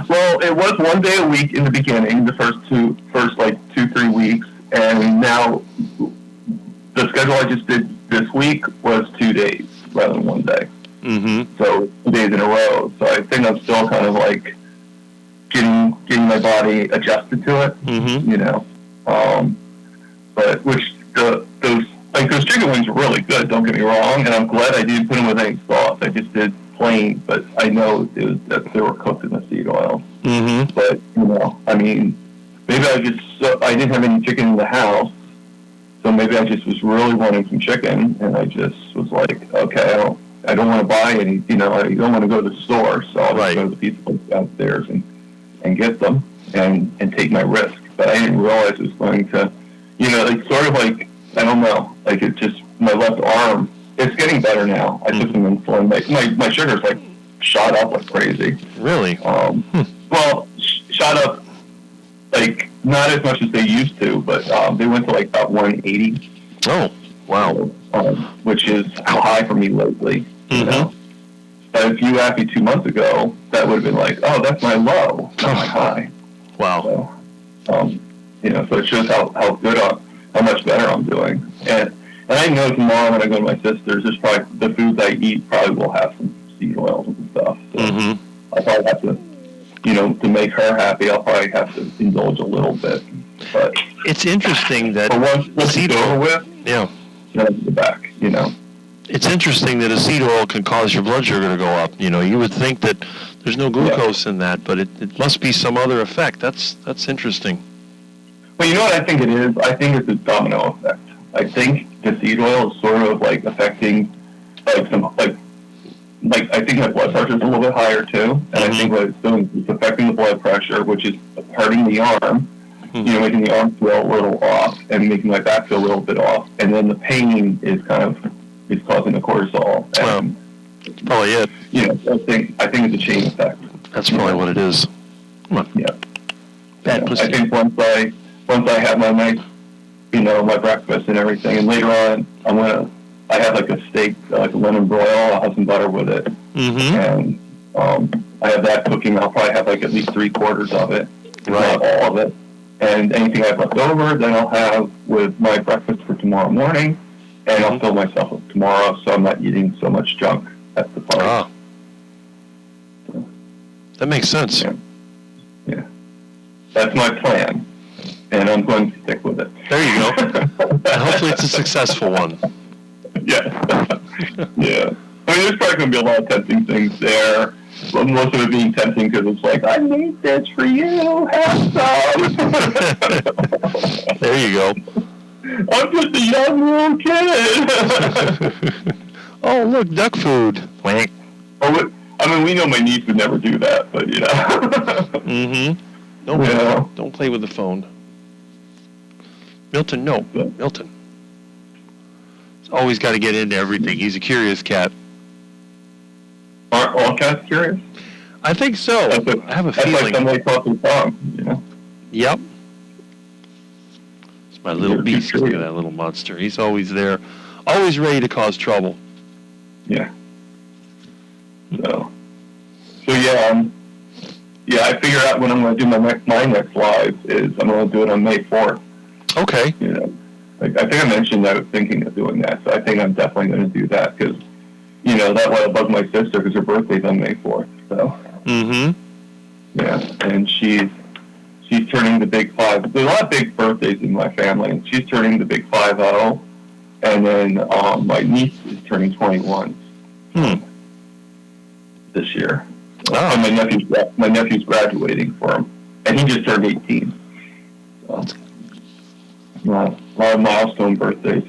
well, it was 1 day a week in the beginning, the first 2-3 weeks, and now the schedule I just did this week was 2 days rather than 1 day. Mm-hmm. So 2 days in a row. So I think I'm still kind of like getting my body adjusted to it, Mm-hmm. But those chicken wings are really good. Don't get me wrong, and I'm glad I didn't put them with any sauce. I just did plain, but I know that they were cooked in the seed oil. Mm-hmm. But maybe I didn't have any chicken in the house, so maybe I just was really wanting some chicken, and I just was like, okay, I don't want to buy any. I don't want to go to the store, so I'll just go to the pizza place downstairs and get them and take my risk. But I didn't realize it was going to, it's sort of like, I don't know, like it just, my left arm, it's getting better now. I took some insulin. My sugar's like shot up like crazy. Really? Well, shot up like not as much as they used to, but they went to like about 180. Oh, wow. Which is high for me lately. Mm-hmm. But if you asked me 2 months ago, that would have been like, oh, that's my low, not my high. Wow. So, so it shows how good, how much better I'm doing. And I know tomorrow when I go to my sister's, there's probably the foods I eat probably will have some seed oils and stuff. So Mm-hmm. I'll probably have to, to make her happy, I'll probably have to indulge a little bit. But It's interesting that once it's over with, yeah. the back, It's interesting that a seed oil can cause your blood sugar to go up. You would think that there's no glucose in that, but it must be some other effect. That's interesting. Well, you know what I think it is? I think it's a domino effect. I think the seed oil is sort of like affecting, like I think my blood pressure is a little bit higher too, and I think what it's doing is affecting the blood pressure, which is hurting the arm. Making the arm feel a little off, and making my back feel a little bit off, and then the pain is causing the cortisol. And, that's probably it. I think it's a chain effect. That's probably what it is. Come on. Yeah. Bad I pussy. think once I have my nice, my breakfast and everything, and later on I have like a steak, like a lemon broil. I'll have some butter with it, and I have that cooking. I'll probably have like at least 3/4 of it, if not all of it. And anything I have left over, then I'll have with my breakfast for tomorrow morning, and I'll fill myself up tomorrow, so I'm not eating so much junk at the party. Ah. That makes sense. Yeah. That's my plan, and I'm going to stick with it. There you go. And hopefully it's a successful one. Yeah. Yeah. I mean, there's probably going to be a lot of tempting things there. But most of it being tempting because it's like, I made this for you. Have some. There you go. I'm just a young little kid. Oh, look, duck food. Wank. Oh, I mean, we know my niece would never do that, but Don't play with the phone. Milton, no. Milton. He's always got to get into everything. He's a curious cat. Aren't all cats curious? I think so. I have a that's feeling. Like somebody talking Tom, Yep. It's my little beast. Look at that little monster. He's always there, always ready to cause trouble. Yeah. So yeah, I figure out when I'm going to do my next live is I'm going to do it on May 4th. Okay. I think I mentioned I was thinking of doing that, so I think I'm definitely going to do that because, that way I'll bug my sister because her birthday's on May 4th. So. Yeah, and she's turning the big 5. There's a lot of big birthdays in my family, and she's turning the big 5-0, and then my niece is turning 21 this year. Oh. And my nephew's graduating for him, and he just turned 18. So, a lot of milestone birthdays.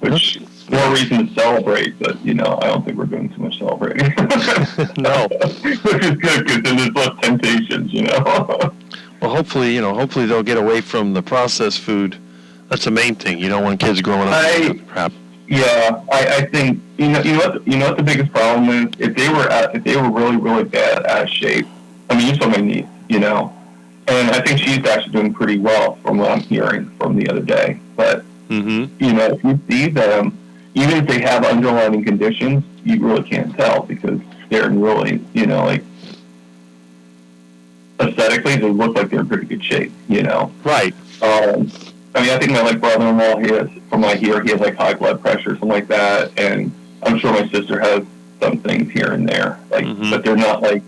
Which more reason to celebrate, but I don't think we're doing too much celebrating. No. Which is good because then there's less temptations. Well, hopefully they'll get away from the processed food. That's the main thing. You don't want kids growing up with crap. Yeah, I think you know what the biggest problem is. If they were really, really bad out of shape. I mean, you saw my niece, and I think she's actually doing pretty well from what I'm hearing from the other day. But if you see them, even if they have underlying conditions, you really can't tell because they're really, aesthetically they look like they're in pretty good shape. Right. I mean, I think my brother-in-law, he has high blood pressure, something like that, and I'm sure my sister has some things here and there, but they're not like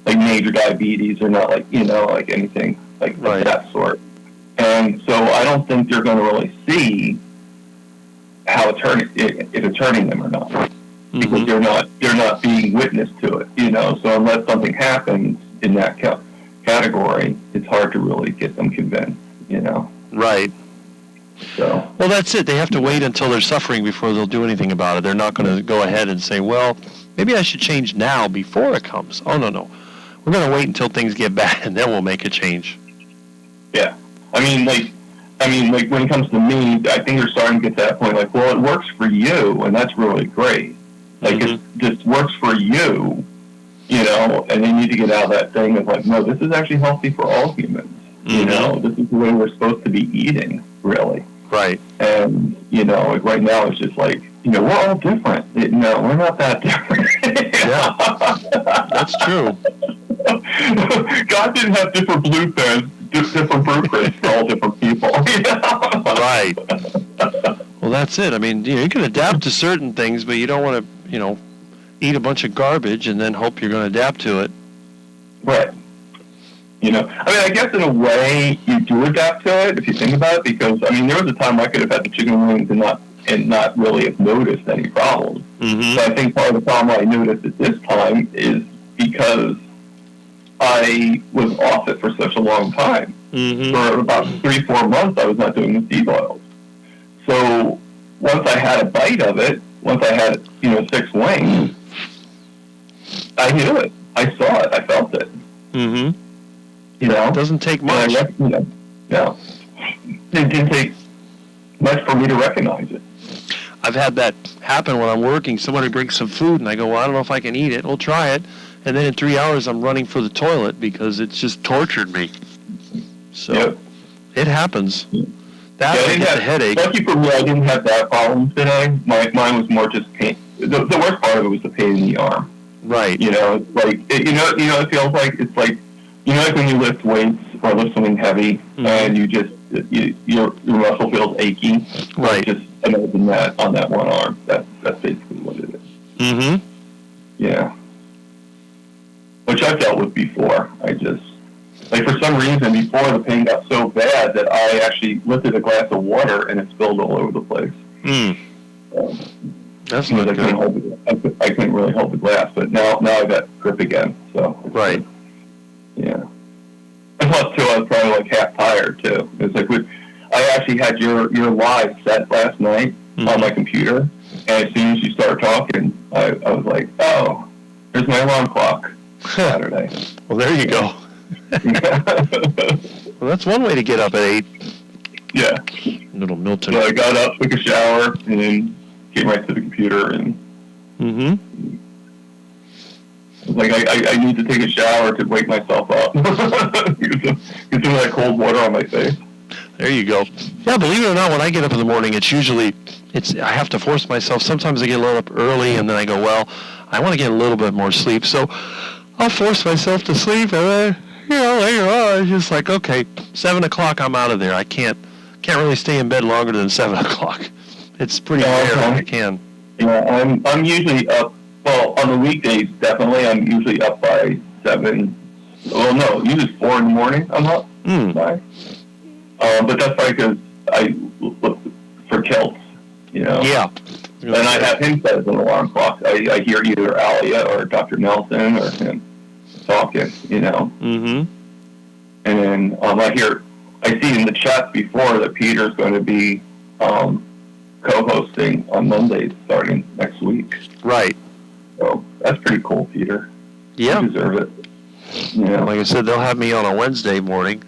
major diabetes, or not like anything like that sort. And so I don't think they're going to really see how if it's hurting them or not, because they're not being witness to it. So unless something happens in that category, it's hard to really get them convinced. Right. So. Well, that's it. They have to wait until they're suffering before they'll do anything about it. They're not going to go ahead and say, well, maybe I should change now before it comes. Oh, no. We're going to wait until things get bad, and then we'll make a change. Yeah. I mean, when it comes to me, I think they're starting to get to that point, well, it works for you, and that's really great. It just works for you, and they need to get out of that thing of no, this is actually healthy for all humans. This is the way we're supposed to be eating, really. Right. And, right now it's just we're all different. No, we're not that different. Yeah. That's true. God didn't have different blueprints for all different people. Right. Well, that's it. I mean, you can adapt to certain things, but you don't want to, eat a bunch of garbage and then hope you're going to adapt to it. Right. I guess in a way you do adapt to it if you think about it, because, there was a time I could have had the chicken wings and not and not really have noticed any problems. Mm-hmm. So I think part of the problem I noticed at this time is because I was off it for such a long time. Mm-hmm. For about 3-4 months, I was not doing the seed oils. So once I had a bite of it, once I had 6 wings, I knew it. I saw it. I felt it. Mm-hmm. You know, It doesn't take And I much. yeah. It didn't take much for me to recognize it. I've had that happen when I'm working. Somebody brings some food, and I go, well, I don't know if I can eat it. We'll try it. And then in 3 hours, I'm running for the toilet because it's just tortured me. So Yep. it happens. Yeah. That Yeah, I I didn't get have- the headache. Lucky for me, I didn't have that problem today. Mine was more just pain. The worst part of it was the pain in the arm. Right. You know, it's like it feels like it's like like when you lift weights or lift something heavy, Mhm. and you just your muscle feels achy. Right. Just imagine that on that one arm. That's basically what it is. Mm-hmm. Yeah. Which I've dealt with before. I just for some reason before the pain got so bad that I actually lifted a glass of water and it spilled all over the place. Mm. Um, That's because not I couldn't good. hold I couldn't really hold the glass, but now I got grip again. So it's Right. good. Yeah. And plus, too, I was probably like half tired too. It's like I actually had your live set last night on my computer, and as soon as you started talking, I was like, oh, there's my alarm clock. Saturday. Well, there you go. Well, that's one way to get up at 8. Yeah. Little Milton. So I got up, took a shower, and then came right to the computer and. Mm-hmm. Like I need to take a shower to wake myself up. Get some of that cold water on my face. There you go. Yeah, believe it or not, when I get up in the morning, I have to force myself. Sometimes I get a little up early, and then I go, well, I want to get a little bit more sleep, so I'll force myself to sleep, and then, later on, it's just like, okay, 7 o'clock, I'm out of there. I can't really stay in bed longer than 7 o'clock. It's pretty rare that I can. Yeah, I'm usually up. Well, on the weekdays, definitely, I'm usually up by 7. Well, no, usually 4 in the morning. I'm up by. But that's probably because I look for kilts, Yeah. And I have him set as an alarm clock. I hear either Alia or Dr. Nelson or him talking, Mm-hmm. And then I see in the chat before that Peter's going to be co-hosting on Mondays starting next week. Right. So that's pretty cool, Peter. Yeah. You deserve it. Yeah. Like I said, they'll have me on a Wednesday morning,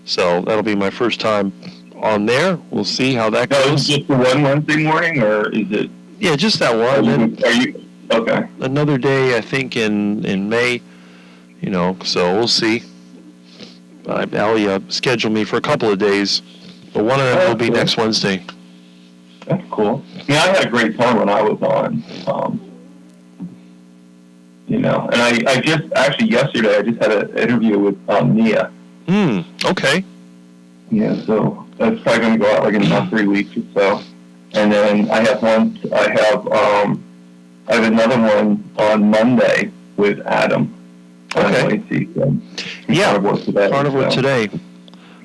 so that'll be my first time on there. We'll see how that Now, is goes. it just the one Wednesday morning, or is it? Yeah, just that one. And Are you okay? another day, I think, in May, so we'll see. Alia scheduled me for a couple of days, but one of them will be cool. next Wednesday. That's cool. Yeah, I had a great time when I was on. And I just actually yesterday I just had an interview with Nia. Okay. Yeah, so that's probably going to go out like in about 3 weeks or so. And then I have another one on Monday with Adam. Okay. Yeah. Carnivore Today.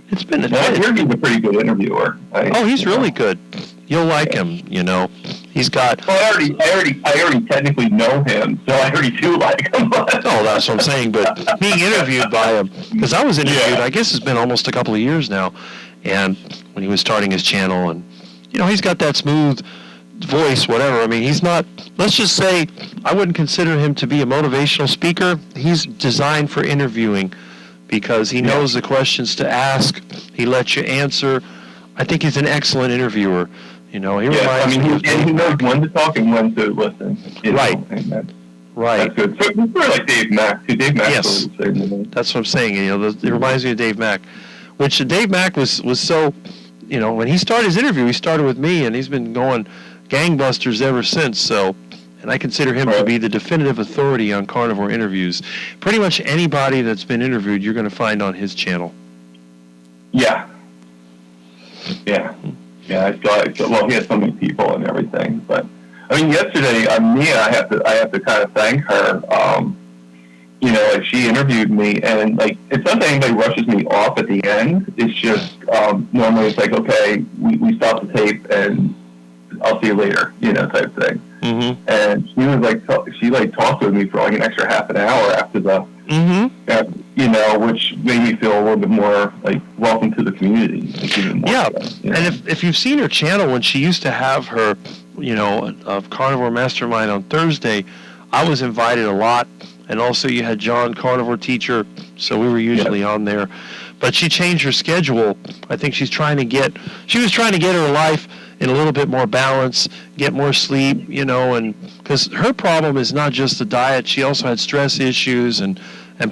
It's been. I hear he's a pretty good interviewer. He's really good. You'll like him. He's got. Well, I already technically know him, so I already do like him. Oh, that's what I'm saying. But being interviewed by him, because I was interviewed, I guess it's been almost a couple of years now, and when he was starting his channel, and he's got that smooth voice, whatever. I mean, he's not. Let's just say I wouldn't consider him to be a motivational speaker. He's designed for interviewing because he knows the questions to ask. He lets you answer. I think he's an excellent interviewer. He reminds me of he knows when to talk and when to listen. Right. That's good. So it's sort of like Dave Mack. Too. Dave Mack. Yes. That's what I'm saying. It reminds me of Dave Mack, which Dave Mack was so, when he started his interview, he started with me, and he's been going gangbusters ever since. So, and I consider him to be the definitive authority on carnivore interviews. Pretty much anybody that's been interviewed, you're going to find on his channel. Yeah. Yeah. Yeah, I saw. Well, he had so many people and everything, but I mean, yesterday, Mia, I have to kind of thank her. Like she interviewed me, and like it's not that anybody rushes me off at the end. It's just normally it's like, okay, we stop the tape and I'll see you later, type thing. Mm-hmm. And she was like, talked with me for like an extra half an hour after the, Mm-hmm. which made me feel a little bit more like welcome to the community. Like, even more Yeah, so, and if you've seen her channel when she used to have her, of Carnivore Mastermind on Thursday, I was invited a lot, and also you had John, Carnivore Teacher, so we were usually on there. But she changed her schedule. I think she was trying to get her life in a little bit more balance, get more sleep, and because her problem is not just the diet, she also had stress issues and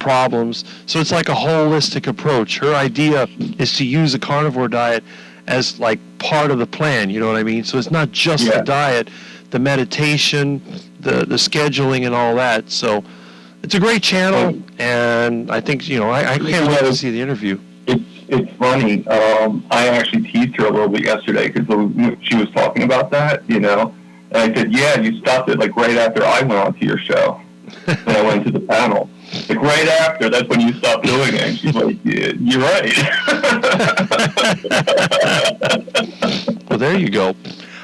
problems. So it's like a holistic approach. Her idea is to use a carnivore diet as like part of the plan, you know what I mean? So it's not just the diet, the meditation, the scheduling and all that. So it's a great channel, and I think, I can't wait to see the interview. It's funny. I actually teased her a little bit yesterday because she was talking about that, and I said, yeah, you stopped it like right after I went on to your show. And I went to the panel. Like right after, that's when you stopped doing it. And she's like, yeah, you're right. Well, there you go.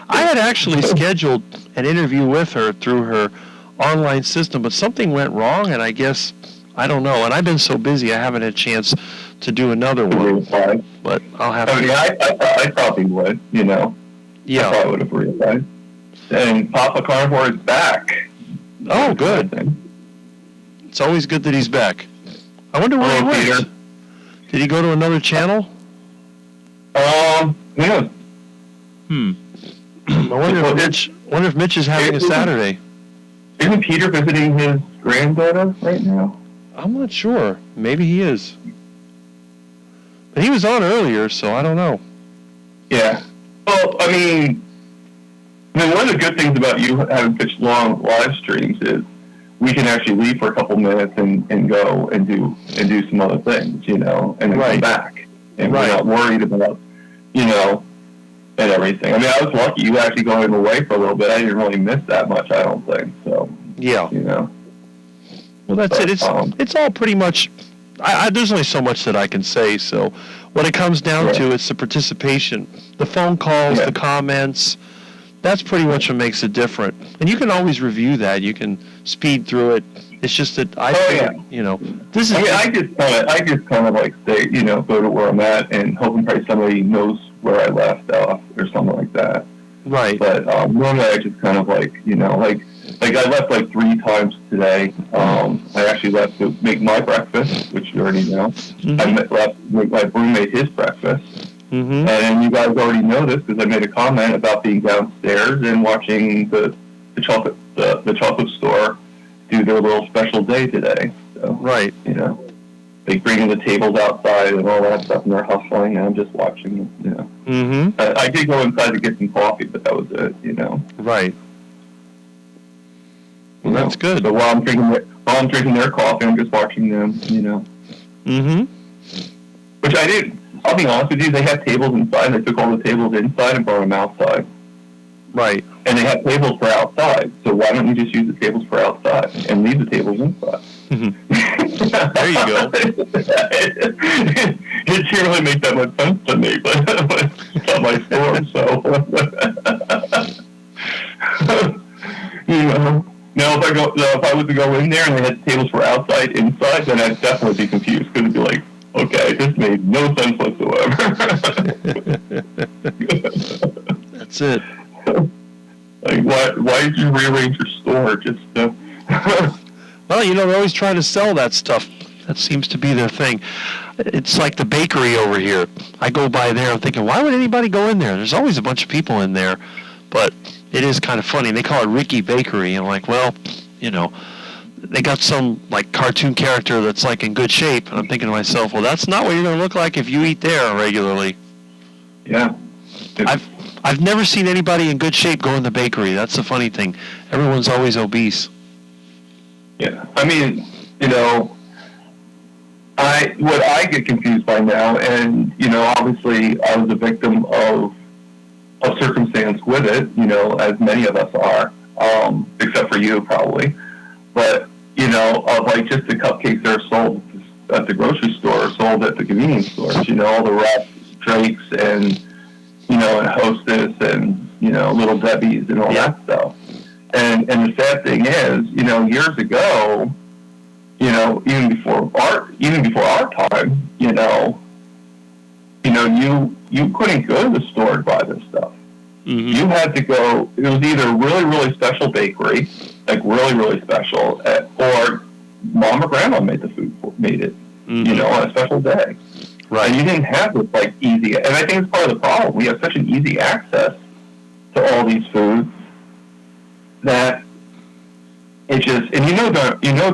I had actually scheduled an interview with her through her online system, but something went wrong, and I guess, I don't know. And I've been so busy, I haven't had a chance to do another one. But I'll have to. I probably would, Yeah. I probably would have realized. And Papa Carnivore is back. Oh, good. It's always good that he's back. I wonder where he went. Peter. Did he go to another channel? Yeah. I wonder if Mitch is having a Saturday. Isn't Peter visiting his granddaughter right now? I'm not sure. Maybe he is. But he was on earlier, so I don't know. Yeah. Well, I mean, one of the good things about you having such long live streams is we can actually leave for a couple minutes and go and do some other things, and then come back. And we're not worried about, and everything. I mean, I was lucky you actually going away for a little bit. I didn't really miss that much, I don't think. So, yeah. Well, that's it. It's all pretty much. There's only so much that I can say. So, what it comes down to, it's the participation, the phone calls, the comments. That's pretty much what makes it different. And you can always review that. You can speed through it. It's just that I think, this is. I just kind of like stay, go to where I'm at and hoping probably somebody knows where I left off or something like that. Right. But normally I just kind of like I left like 3 times today. I actually left to make my breakfast, which you already know. Mm-hmm. I left to make my roommate his breakfast. Mm-hmm. And you guys already know this because I made a comment about being downstairs and watching the chocolate store do their little special day today. So, right. They bringing the tables outside and all that stuff, and they're hustling, and I'm just watching them. Mm-hmm. I did go inside to get some coffee, but that was it. Right. Well, that's good. So while I'm drinking their coffee, I'm just watching them. Mm-hmm. Which I did. I'll be honest with you. They had tables inside. They took all the tables inside and brought them outside. Right. And they have tables for outside. So why don't you just use the tables for outside and leave the tables inside? There you go. It didn't really make that much sense to me, but it's not my store, so. Now, if I was to go in there and they had tables for outside, inside, then I'd definitely be confused because it'd be like, okay, this made no sense whatsoever. That's it. Like, why did you rearrange your store just to... Well, they're always trying to sell that stuff. That seems to be their thing. It's like the bakery over here. I go by there, I'm thinking, why would anybody go in there? There's always a bunch of people in there. But it is kind of funny. They call it Ricky Bakery. And I'm like, well, they got some like cartoon character that's like in good shape. And I'm thinking to myself, well, that's not what you're going to look like if you eat there regularly. Yeah. I've never seen anybody in good shape go in the bakery. That's the funny thing. Everyone's always obese. Yeah, I mean, what I get confused by now, and obviously I was a victim of circumstance with it, as many of us are, except for you probably. But of like just the cupcakes that are sold at the grocery store, sold at the convenience stores. All the Wraps, Drakes, and and Hostess, and Little Debbie's and all that stuff. And the sad thing is, years ago, even before our time, you couldn't go to the store to buy this stuff. Mm-hmm. You had to go. It was either a really, really special bakery, like really, really special, or mom or grandma made the food, made it, Mm-hmm. On a special day. Right. And you didn't have this easy. And I think it's part of the problem. We have such an easy access to all these foods that it just, and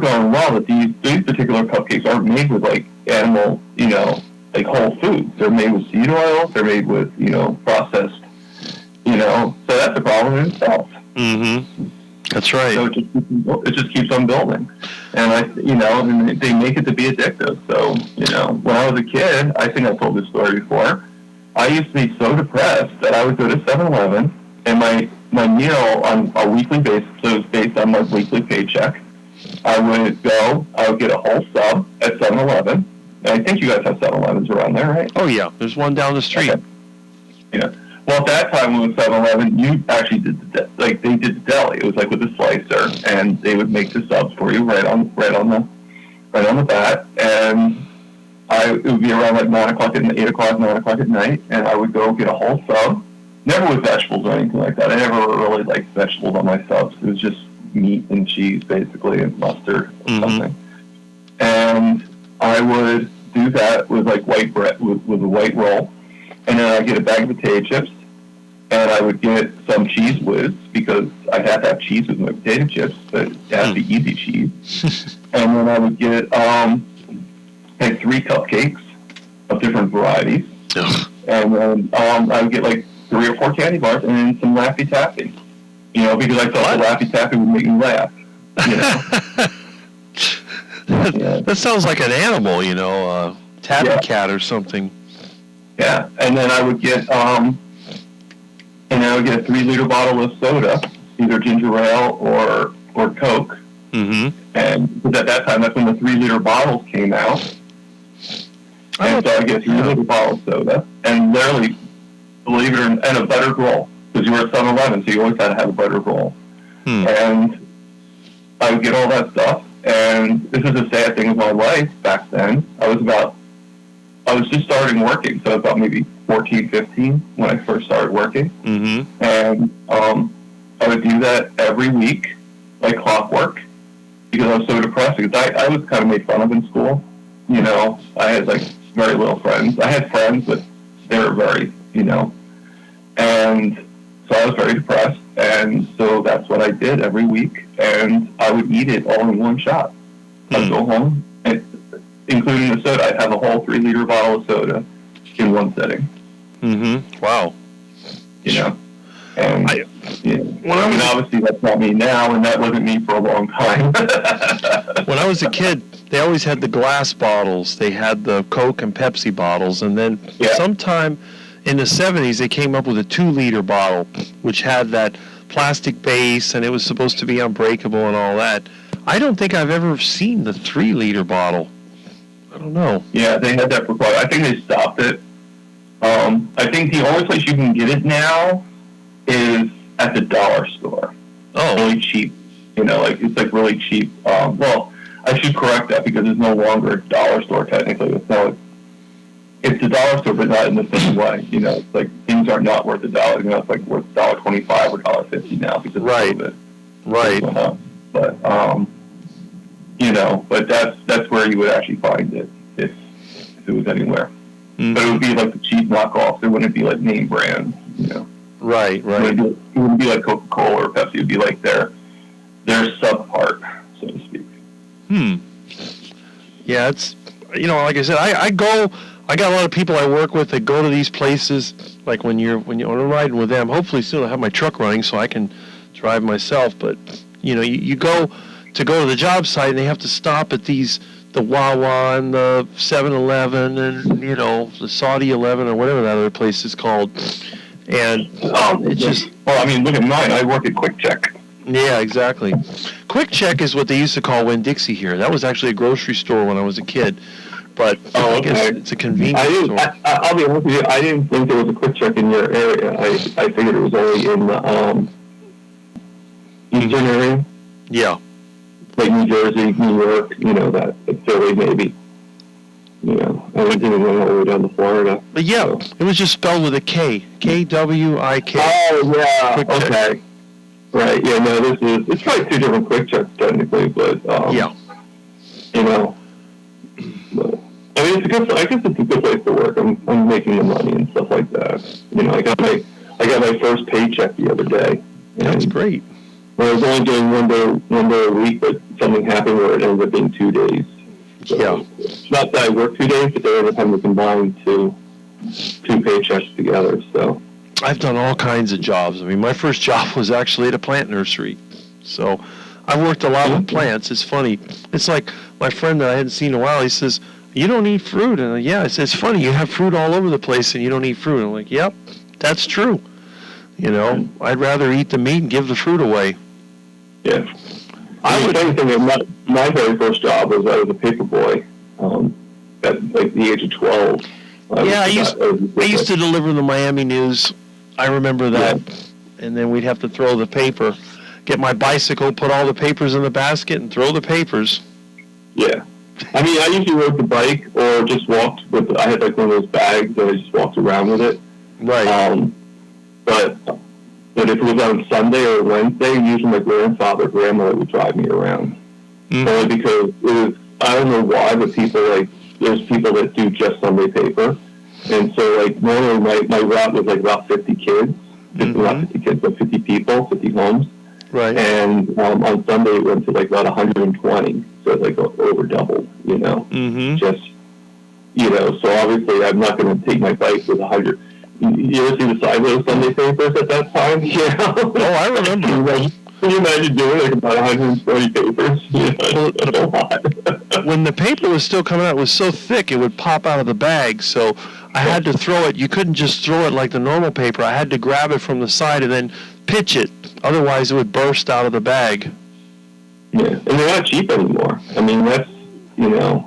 darn well that these particular cupcakes aren't made with animal, whole foods. They're made with seed oils. They're made with processed. So that's a problem in itself. Mm-hmm. That's right. So it just keeps on building, and and they make it to be addictive. So when I was a kid, I think I told this story before. I used to be so depressed that I would go to 7-Eleven, and my meal on a weekly basis, so it was based on my weekly paycheck. I would get a whole sub at 7-Eleven. And I think you guys have 7-Elevens around there, right? Oh yeah, there's one down the street. Okay. Yeah. Well, at that time when it was 7-Eleven, you actually did they did the deli. It was with a slicer, and they would make the subs for you right on the bat. And it would be around 9 o'clock at 8 o'clock, 9 o'clock at night, and I would go get a whole sub. Never with vegetables or anything like that. I never really liked vegetables on my subs. It was just meat and cheese, basically, and mustard or something. And I would do that with white bread, with a white roll. And then I'd get a bag of potato chips, and I would get some Cheese Whiz, because I had to have cheese with my potato chips, but it had to be easy cheese. And then I would get 3 cupcakes of different varieties. Ugh. And then I would get 3 or 4 candy bars, and then some Laffy Taffy. Because I thought the Laffy Taffy would make me laugh. That sounds like an animal, tabby cat or something. Yeah, and then I would get a 3-liter bottle of soda, either ginger ale or Coke. Mm-hmm. And at that time, that's when the 3-liter bottles came out. And so I get a 3-liter bottle of soda, and literally, believe it or not, and a buttered roll, because you were at 7-Eleven, so you always had to have a buttered roll. And I would get all that stuff, and this is a sad thing of my life back then. I was just starting working, so about maybe 14, 15 when I first started working. Mm-hmm. And I would do that every week, like clockwork, because I was so depressed. Because I was kind of made fun of in school. I had very little friends. I had friends, but they were very, and so I was very depressed. And so that's what I did every week, and I would eat it all in one shot. I'd go home, and including the soda, I'd have a whole 3-liter bottle of soda in one sitting. Mm-hmm. Wow. And obviously that's not me now, and that wasn't me for a long time. When I was a kid, they always had the glass bottles. They had the Coke and Pepsi bottles, and then sometime in the 70s, they came up with a 2-liter bottle, which had that plastic base, and it was supposed to be unbreakable and all that. I don't think I've ever seen the 3-liter bottle. I don't know. Yeah, they had that for quite. I think they stopped it. I think the only place you can get it now is at the dollar store. Oh. Really cheap. It's really cheap. Well, I should correct that, because it's no longer a dollar store technically. It's a dollar store, but not in the same way. It's things are not worth $1. It's worth $1.25 or $1.50 now because of COVID. Right. But but that's where you would actually find it if it was anywhere. Mm-hmm. But it would be the cheap knockoffs. It wouldn't be name brands. Right. It wouldn't be like Coca-Cola or Pepsi. It would be their subpart, so to speak. Yeah, it's like I said, I got a lot of people I work with that go to these places. Like when you're riding with them. Hopefully soon I'll have my truck running so I can drive myself. But you go to the job site, and they have to stop at the Wawa and the 7-Eleven and the Saudi 11 or whatever that other place is called. And it's just, well, look at mine. I work at Quick Check. Yeah, Exactly. Quick Check is what they used to call Winn-Dixie here. That was actually a grocery store when I was a kid. but Oh, I guess okay. it's a convenience I didn't. store. I'll be honest with you. I didn't think there was a Quick Check in your area. I figured it was only in the eastern area, Yeah. like New Jersey, New York. You know that Philly maybe. You know, I didn't even go all the way down to Florida. But yeah, it was just spelled with a K. K-W-I-K. Oh yeah. Quick Check. Okay. Right. Yeah. No. It's probably two different Quick Checks technically, but Yeah. you know. But, I mean, I guess it's a good place to work. I'm making the money and stuff like that. You know, I got my first paycheck the other day. That's And great. I was only doing one day a week, but something happened where it ended up being 2 days. So, Yeah. it's not that I worked 2 days, but they ended up having to combine two paychecks together. So. I've done all kinds of jobs. I mean, my first job was actually at a plant nursery. So I've worked a lot with plants. It's funny. It's like my friend that I hadn't seen in a while, he says, "You don't eat fruit." And I'm like, yeah, it's funny. You have fruit all over the place and you don't eat fruit. And I'm like, yep, that's true. You know, I'd rather eat the meat and give the fruit away. Yeah. I would say that my very first job was I was a paper boy at like the age of 12. Yeah, I used to deliver the Miami News. I remember that. And then we'd have to throw the paper, get my bicycle, put all the papers in the basket, and throw the papers. Yeah. I mean, I usually rode the bike or just walked with. I had like one of those bags and I just walked around with it. Right. But if it was on Sunday or Wednesday, usually my grandmother would drive me around. Mm-hmm. Only because it was, I don't know why, but there's people that do just Sunday paper. And so, like, normally my route was, like, about 50 kids. Not 50 kids, but 50 people, 50 homes. Right. And on Sunday, it went to, like, about 120. So, it's, like, over doubled, you know. Mm-hmm. Just, you know, so obviously I'm not going to take my bike with 100. You ever see the size of those Sunday papers at that time? Yeah. Oh, I remember. Can you imagine doing like about 140 papers? You know, that's a lot. When the paper was still coming out, it was so thick it would pop out of the bag. So I had to throw it. You couldn't just throw it like the normal paper. I had to grab it from the side and then pitch it. Otherwise, it would burst out of the bag. Yeah, and they're not cheap anymore. I mean, that's, you know,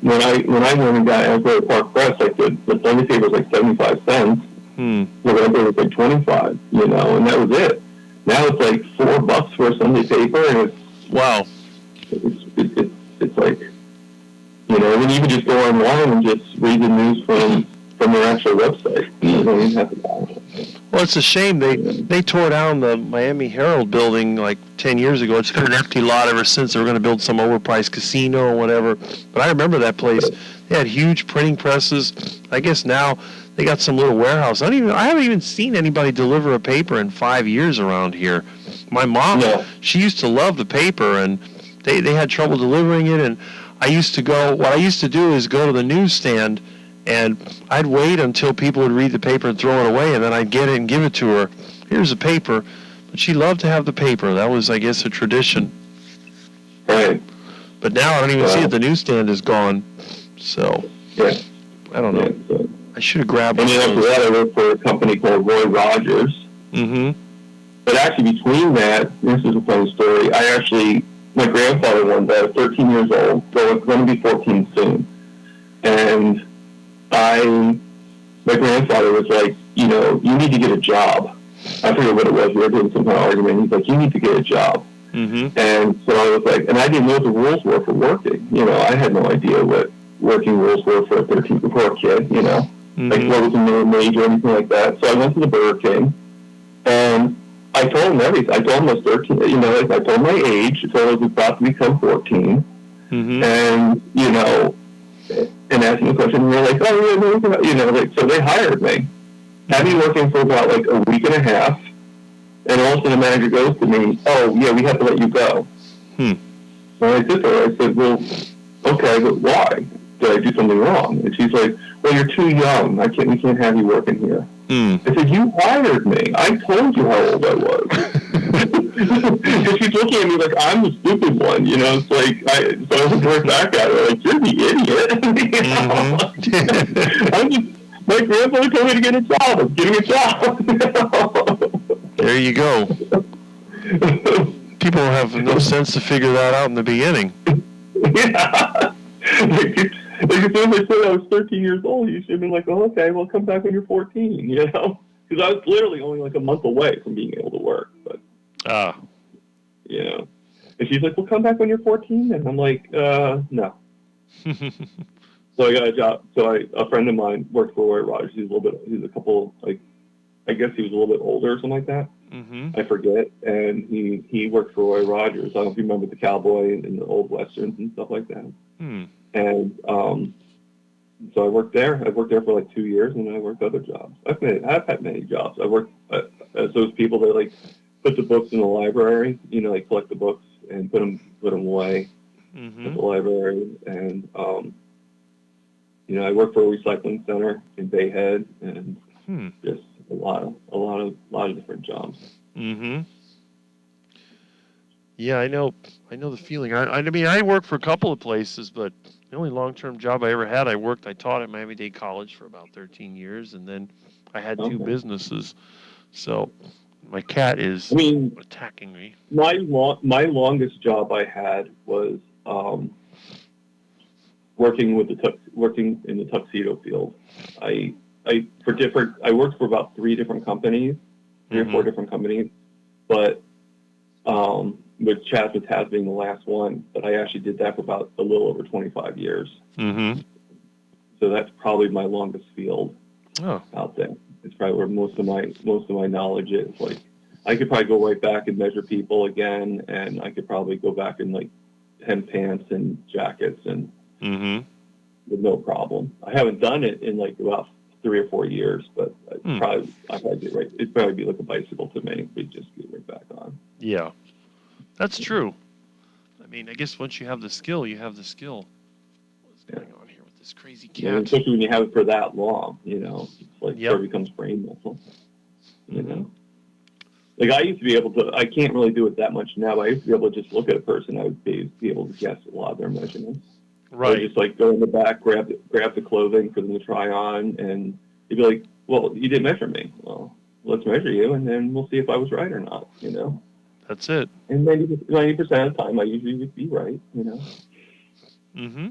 when I went and got Asbury Park Press, like the Sunday paper was like 75 cents. November was like 25, you know, and that was it. Now it's like $4 for a Sunday paper, and Wow. it's like, you know, and then you can just go online and just read the news from their actual website. You don't even have to buy it. Well, it's a shame. They tore down the Miami Herald building like 10 years ago. It's been an empty lot ever since. They were going to build some overpriced casino or whatever. But I remember that place. They had huge printing presses. I guess now they got some little warehouse. I haven't even seen anybody deliver a paper in 5 years around here. My mom, she used to love the paper, and they had trouble delivering it. And what I used to do is go to the newsstand, and I'd wait until people would read the paper and throw it away, and then I'd get it and give it to her. Here's a paper. But she loved to have the paper. That was, I guess, a tradition. Right. But now I don't even see it. The newsstand is gone. So, I don't know. Yeah, so. I should have grabbed And one then of after those. that, I worked for a company called Roy Rogers. Mm-hmm. But actually, between that, this is a funny story. My grandfather one day, I was 13 years old, so I'm going to be 14 soon. And my grandfather was like, you know, you need to get a job. I forget what it was. We were doing some kind of argument. He's like, you need to get a job. Mm-hmm. And so I was like, and I didn't know what the rules were for working. You know, I had no idea what working rules were for a kid, you know. Like what was the minimum wage or anything like that. So I went to the Burger King, and I told him everything. I told him I was 13, you know, I told my age. I told him I was about to become 14. Mm-hmm. And, you know, and asking the question, and they're like, oh, yeah, you know, like, so they hired me. Had me working for about like a week and a half, and all of a sudden the manager goes to me, oh, yeah, we have to let you go. And I sit there, I said, well, okay, but why? Did I do something wrong? And she's like, well, you're too young. We can't have you working here. I said, you hired me. I told you how old I was. And she's looking at me like I'm the stupid one, you know. It's like, so I looked right back at her like, you're the idiot. My grandfather told me to get a job. I'm getting a job. There you go. People have no sense to figure that out in the beginning. Yeah. as soon as I said I was 13 years old, you should have been like, oh, okay, well, come back when you're 14, you know? Because I was literally only like a month away from being able to work, but, you know. And she's like, well, come back when you're 14, and I'm like, no. So I got a job. So a friend of mine worked for Roy Rogers. He's a couple, like, I guess he was a little bit older or something like that. Mm-hmm. I forget. And he worked for Roy Rogers. I don't know if you remember the cowboy and the old westerns and stuff like that. Hmm. And so I worked there. I worked there for like 2 years, and then I worked other jobs. I've had many jobs. I worked as those people that like put the books in the library. You know, like collect the books and put them away Mm-hmm. at the library. And you know, I worked for a recycling center in Bay Head, and just a lot of different jobs. Mm-hmm. Yeah, I know the feeling. I mean, I worked for a couple of places, but the only long-term job I ever had, I taught at Miami-Dade College for about 13 years, and then I had two Okay. businesses. So my cat is I mean, attacking me. my longest job I had was working in the tuxedo field. I worked for about 3 different companies, 3 or 4 different companies, but with Chaz with Taz being the last one, but I actually did that for about a little over 25 years. Mm-hmm. So that's probably my longest field Oh. out there. It's probably where most of my knowledge is. Like, I could probably go right back and measure people again, and I could probably go back and like hem pants and jackets and Mm-hmm. with no problem. I haven't done it in like about 3 or 4 years, but I'd probably get right. It'd probably be like a bicycle to me. We'd just get right back on. Yeah, that's true. I mean, I guess once you have the skill, you have the skill. What's going on here with this crazy Yeah, cat? especially when you have it for that long, you know, it's like Yep. it becomes brain muscle. You Mhm. know, like I used to be able to. I can't really do it that much now, but I used to be able to just look at a person. I would be able to guess a lot of their measurements. Or Right. just like go in the back, grab the clothing for them to try on, and you'd be like, "Well, you didn't measure me. Well, let's measure you, and then we'll see if I was right or not." You know. That's it. And 90% of the time, I usually would be right. You know. Mm-hmm.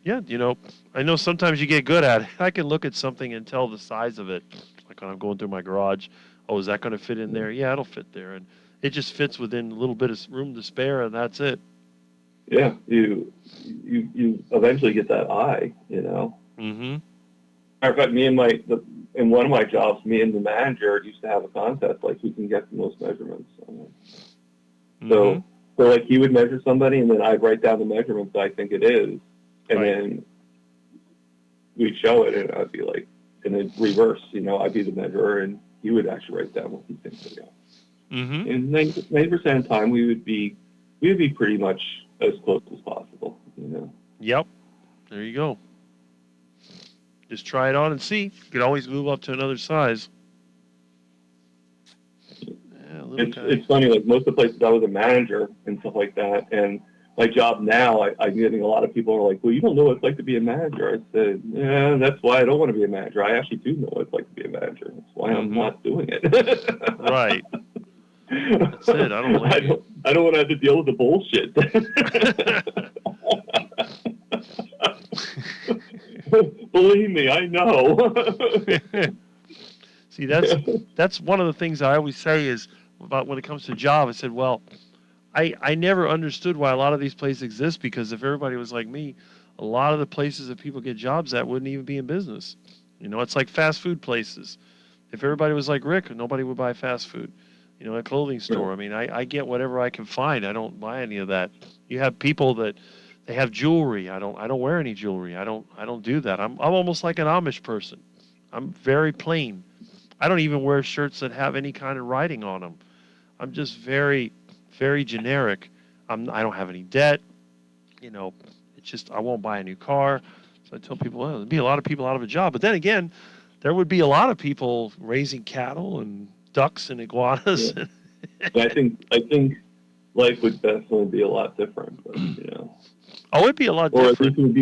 Yeah, you know, I know sometimes you get good at it. I can look at something and tell the size of it. Like when I'm going through my garage, oh, is that going to fit in there? Yeah, it'll fit there. And it just fits within a little bit of room to spare, and that's it. Yeah, you eventually get that eye. You know. Mm-hmm. Matter of fact, in one of my jobs, me and the manager used to have a contest, like who can get the most measurements. Mm-hmm. So like he would measure somebody, and then I'd write down the measurements I think it is, and Right. then we'd show it, and I'd be like, and then reverse, you know, I'd be the measurer, and he would actually write down what he thinks they are. Mm-hmm. And 90% of the time, we would be pretty much as close as possible, you know. Yep. There you go. Just try it on and see. You can always move up to another size. Yeah, little guy. It's funny, like most of the places I was a manager and stuff like that, and my job now, I'm getting a lot of people are like, well, you don't know what it's like to be a manager. I said, yeah, that's why I don't want to be a manager. I actually do know what it's like to be a manager. That's why I'm not doing it. Right. That's it. I don't blame you. I don't want to have to deal with the bullshit. Believe me, I know. See, that's one of the things I always say is about when it comes to job. I said, well, I never understood why a lot of these places exist, because if everybody was like me, a lot of the places that people get jobs at wouldn't even be in business. You know, it's like fast food places. If everybody was like Rick, nobody would buy fast food. You know, a clothing store. I mean, I get whatever I can find. I don't buy any of that. You have people that they have jewelry. I don't wear any jewelry. I don't do that. I'm almost like an Amish person. I'm very plain. I don't even wear shirts that have any kind of writing on them. I'm just very, very generic. I don't have any debt. You know, it's just I won't buy a new car. So I tell people, well, there'd be a lot of people out of a job. But then again, there would be a lot of people raising cattle and ducks and iguanas. Yeah. I think life would definitely be a lot different. But, you know, Oh, it'd be a lot or at different. least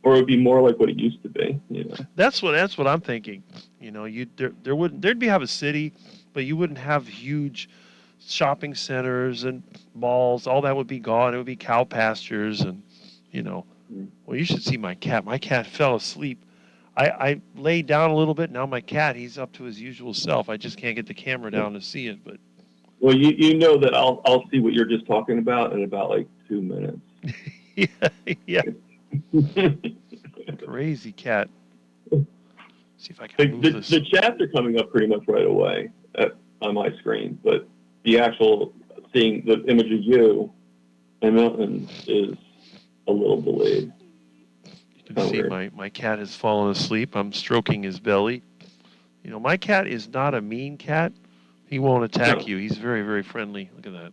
it would be more like what it used to be. You know. That's what I'm thinking. You know, there'd have a city, but you wouldn't have huge shopping centers and malls. All that would be gone. It would be cow pastures and, you know, Well, you should see my cat. My cat fell asleep. I laid down a little bit. Now my cat, he's up to his usual self. I just can't get the camera down to see it. But Well, you know that I'll see what you're just talking about in about like 2 minutes. yeah, crazy cat. See if I can move this. The chats are coming up pretty much right away on my screen, but the actual seeing the image of you and Milton is a little delayed. You can see my cat has fallen asleep. I'm stroking his belly. You know, my cat is not a mean cat. He won't attack you. He's very, very friendly. Look at that.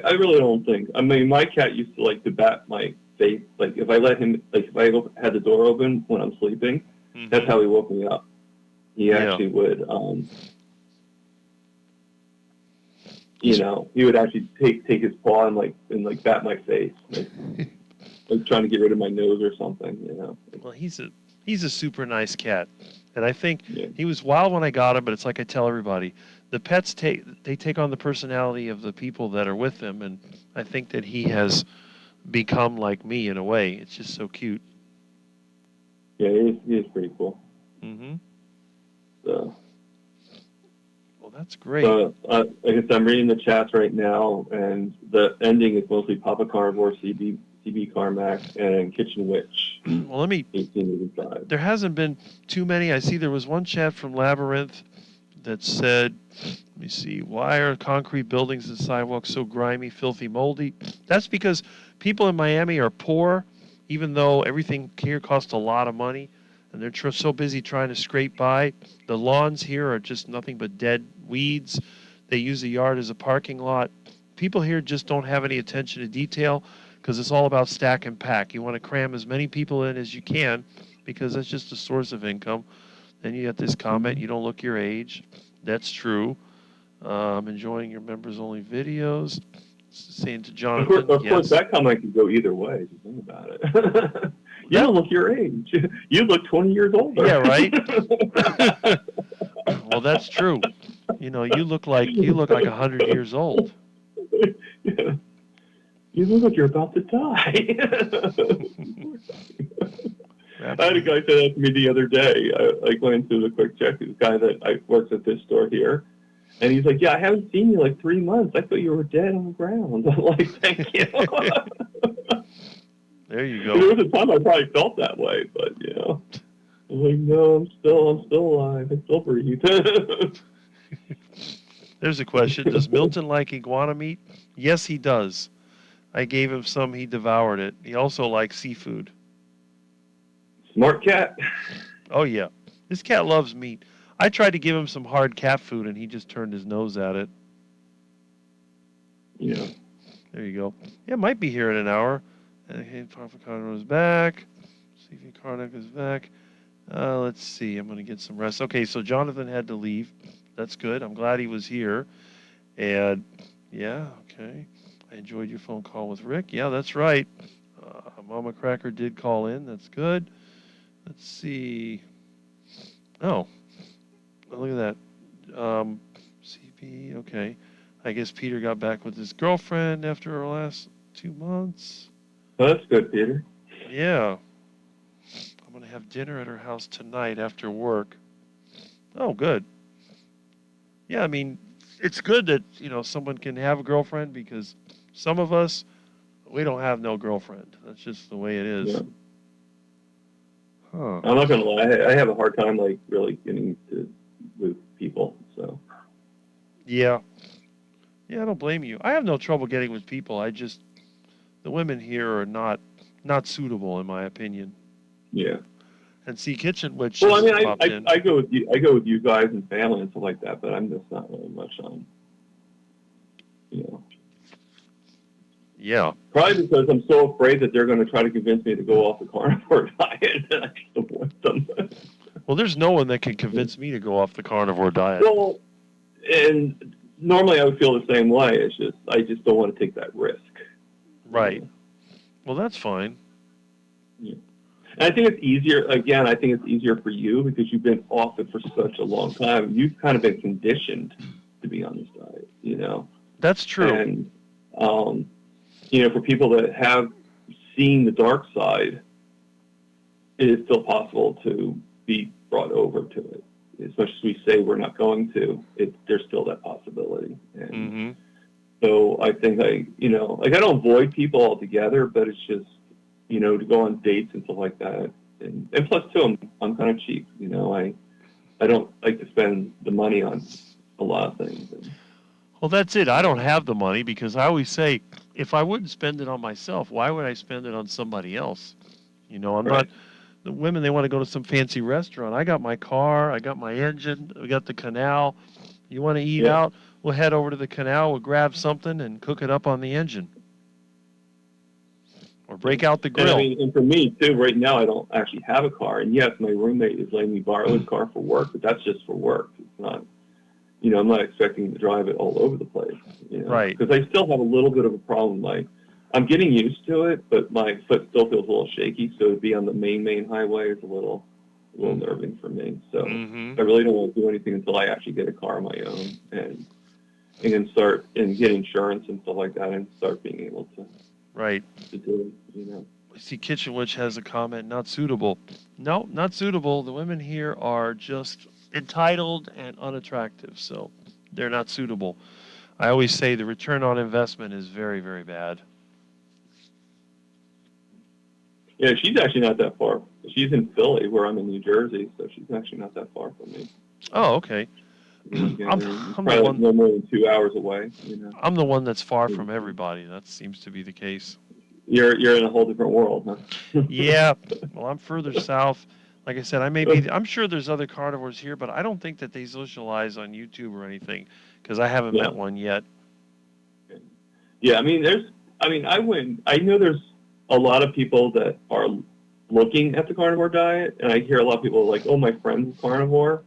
I really don't think. I mean, my cat used to like to bat my face. Like if I let him, like if I had the door open when I'm sleeping, that's how he woke me up. He actually would, you know, he would actually take his paw and like bat my face, like trying to get rid of my nose or something. You know. Well, he's a super nice cat, and I think he was wild when I got him. But it's like I tell everybody, the pets take on the personality of the people that are with them, and I think that he has become like me in a way. It's just so cute. Yeah, he is pretty cool. Mm-hmm. So. Well, that's great. I guess I'm reading the chats right now, and the ending is mostly Papa Carnivore, CB Carmack, and Kitchen Witch. Well, 1885. There hasn't been too many. I see there was one chat from Labyrinth that said, let me see, why are concrete buildings and sidewalks so grimy, filthy, moldy? That's because people in Miami are poor, even though everything here costs a lot of money, and they're so busy trying to scrape by. The lawns here are just nothing but dead weeds. They use the yard as a parking lot. People here just don't have any attention to detail because it's all about stack and pack. You want to cram as many people in as you can because that's just a source of income. Then you get this comment, you don't look your age. That's true. Enjoying your members-only videos. Saying to Jonathan, of course, that comment could go either way. If you think about it. You don't look your age. You look 20 years older. Yeah, right. Well, that's true. You know, you look like 100 years old. Yeah. You look like you're about to die. I had a guy say that to me the other day. I went into the quick check. This guy that works at this store here. And he's like, yeah, I haven't seen you like 3 months. I thought you were dead on the ground. I'm like, thank you. There you go. There was a time I probably felt that way, but, you know. I'm like, no, I'm still alive. I still breathe. There's a question. Does Milton like iguana meat? Yes, he does. I gave him some. He devoured it. He also likes seafood. Smart cat. Oh, yeah. This cat loves meat. I tried to give him some hard cat food, and he just turned his nose at it. Yeah. There you go. Yeah, might be here in an hour. And Papa Carnivore is back. CV Karnak is back. Let's see. I'm going to get some rest. Okay, so Jonathan had to leave. That's good. I'm glad he was here. And, yeah, okay. I enjoyed your phone call with Rick. Yeah, that's right. Mama Cracker did call in. That's good. Let's see. Oh, look at that. CP, okay. I guess Peter got back with his girlfriend after our last 2 months. Oh, that's good, Peter. Yeah. I'm going to have dinner at her house tonight after work. Oh, good. Yeah, I mean, it's good that, you know, someone can have a girlfriend because some of us, we don't have no girlfriend. That's just the way it is. Yeah. Huh. I'm not going to lie. I have a hard time, like, really getting to with people, so. Yeah. Yeah, I don't blame you. I have no trouble getting with people. I just, the women here are not suitable, in my opinion. Yeah. And see, Kitchen Witch Well, I mean, popped in. I go with you. I go with you guys and family and stuff like that, but I'm just not really much on. You know. Yeah. Probably because I'm so afraid that they're going to try to convince me to go off the carnivore diet, and I just avoid them. Well, there's no one that can convince me to go off the carnivore diet. Well, and normally I would feel the same way. It's just I just don't want to take that risk. Right. Well, that's fine. Yeah. And I think it's easier. Again, I think it's easier for you because you've been off it for such a long time. You've kind of been conditioned to be on this diet. You know. That's true. And for people that have seen the dark side, it is still possible to be brought over to it. As much as we say we're not going to, there's still that possibility. And Mm-hmm. so I think I don't avoid people altogether, but it's just, to go on dates and stuff like that. And plus too, I'm kind of cheap. I don't like to spend the money on a lot of things. Well, that's it. I don't have the money because I always say, if I wouldn't spend it on myself, why would I spend it on somebody else? I'm Right. not. The women, they want to go to some fancy restaurant. I got my car, I got my engine, we got the canal. You want to eat Yeah. out? We'll head over to the canal, we'll grab something and cook it up on the engine. Or break out the And grill. and for me too, right now I don't actually have a car. And yes, my roommate is letting me borrow his car for work, but that's just for work. It's not, I'm not expecting to drive it all over the place. Right. Because I still have a little bit of a problem. Like, I'm getting used to it, but my foot still feels a little shaky. So to be on the main highway is a little nerving for me. So Mm-hmm. I really don't want to do anything until I actually get a car of my own and then start and get insurance and stuff like that and start being able to Right. do it. I see Kitchen Witch has a comment, not suitable. No, not suitable. The women here are just entitled and unattractive, so they're not suitable. I always say the return on investment is very, very bad. Yeah, she's actually not that far. She's in Philly, where I'm in New Jersey, so she's actually not that far from me. Oh, okay. Yeah, I'm they're the probably one- no more than 2 hours away. I'm the one that's far from everybody. That seems to be the case. You're in a whole different world, huh? Yeah. Well, I'm further south. Like I said, I'm sure there's other carnivores here, but I don't think that they socialize on YouTube or anything because I haven't Yeah. met one yet. Yeah, I know there's a lot of people that are looking at the carnivore diet, and I hear a lot of people like, oh, my friend's carnivore.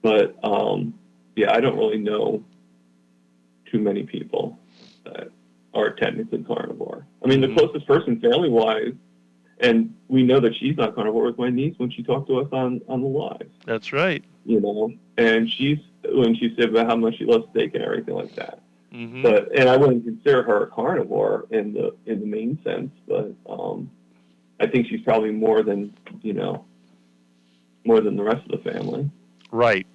But, I don't really know too many people that are technically carnivore. I mean, Mhm. the closest person family-wise, and we know that she's not carnivore, was my niece when she talked to us on the live, That's right. and when she said about how much she loves steak and everything like that. Mm-hmm. And I wouldn't consider her a carnivore in the main sense, but I think she's probably more than the rest of the family. Right.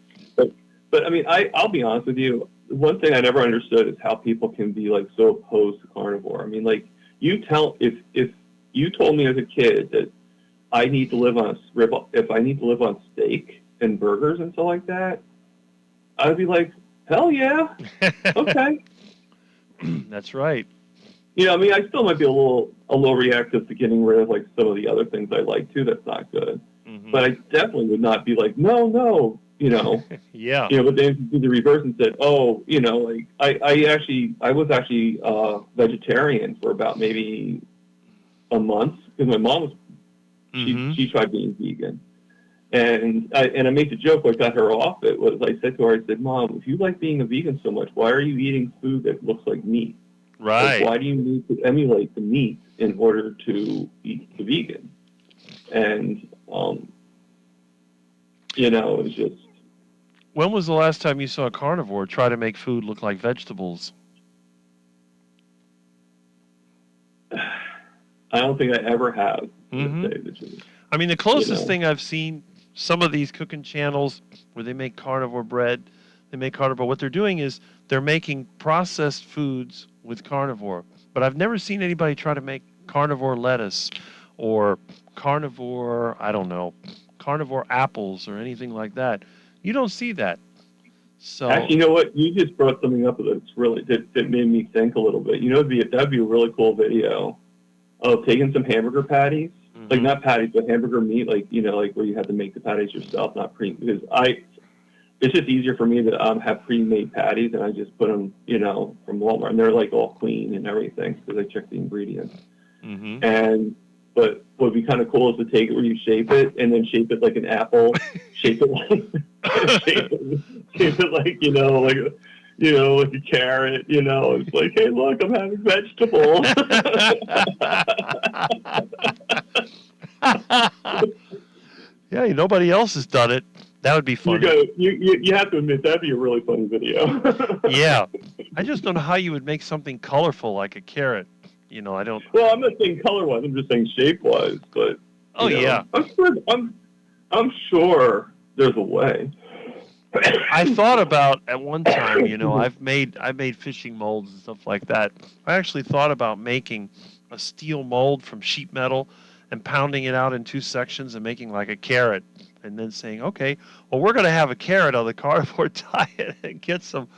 But I mean, I'll be honest with you. One thing I never understood is how people can be like so opposed to carnivore. I mean, like if you told me as a kid that I need to live on if I need to live on steak and burgers and stuff like that, I'd be like, hell yeah, okay. That's right. I mean, I still might be a little reactive to getting rid of like some of the other things I like too. That's not good. Mm-hmm. But I definitely would not be like, no. Yeah. But then if you do the reverse and said, oh, like I was actually vegetarian for about maybe a month because my mom was Mm-hmm. she tried being vegan, and I made the joke I got her off it was I said to her, I said, Mom, if you like being a vegan so much, why are you eating food that looks like meat? Right. Like, why do you need to emulate the meat in order to eat the vegan? And it's just. When was the last time you saw a carnivore try to make food look like vegetables? I don't think I ever have. Mhm. To say the truth. I mean, the closest know. thing I've seen, some of these cooking channels where they make carnivore bread, they make carnivore. What they're doing is they're making processed foods with carnivore. But I've never seen anybody try to make carnivore lettuce or carnivore, I don't know, carnivore apples or anything like that. You don't see that. So Actually, you know what? You just brought something up that's really that made me think a little bit. That'd be a really cool video of taking some hamburger patties, like mhm. not patties, but hamburger meat, like where you have to make the patties yourself, not because it's just easier for me to have pre-made patties, and I just put them, from Walmart, and they're like all clean and everything because I check the ingredients. Mhm. But what would be kind of cool is to take it where you shape it and then shape it like an apple, shape it like shape it like like a carrot. It's like, hey, look, I'm having vegetables. Yeah, nobody else has done it. That would be fun. You have to admit that'd be a really funny video. Yeah. I just don't know how you would make something colorful like a carrot. I don't. Well, I'm not saying color-wise. I'm just saying shape-wise. But Oh you know, yeah. I'm sure there's a way. I thought about at one time, I've made fishing molds and stuff like that. I actually thought about making a steel mold from sheet metal and pounding it out in two sections and making like a carrot, and then saying, okay, well, we're going to have a carrot on the carnivore diet and get some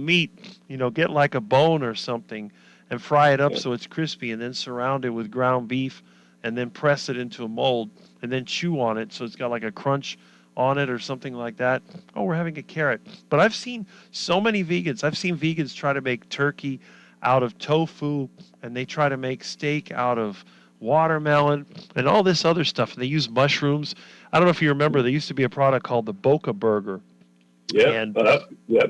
meat, get like a bone or something and fry it up so it's crispy, and then surround it with ground beef and then press it into a mold and then chew on it so it's got like a crunch on it or something like that. Oh, we're having a carrot. But I've seen so many vegans. I've seen vegans try to make turkey out of tofu, and they try to make steak out of watermelon and all this other stuff. And they use mushrooms. I don't know if you remember, there used to be a product called the Boca Burger. Yeah. And Yeah.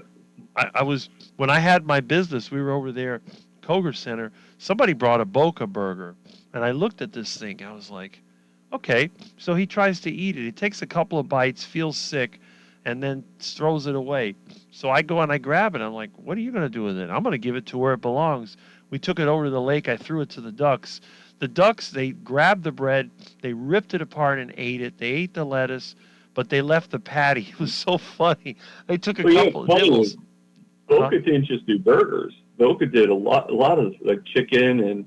I was, when I had my business, we were over there, Koger Center, somebody brought a Boca Burger. And I looked at this thing. I was like, okay, so he tries to eat it. He takes a couple of bites, feels sick, and then throws it away. So I go and I grab it. I'm like, what are you going to do with it? I'm going to give it to where it belongs. We took it over to the lake. I threw it to the ducks. The ducks, they grabbed the bread, they ripped it apart and ate it. They ate the lettuce, but they left the patty. It was so funny. They took a couple of nibbles. Boca didn't just do burgers. Boca did a lot of like chicken and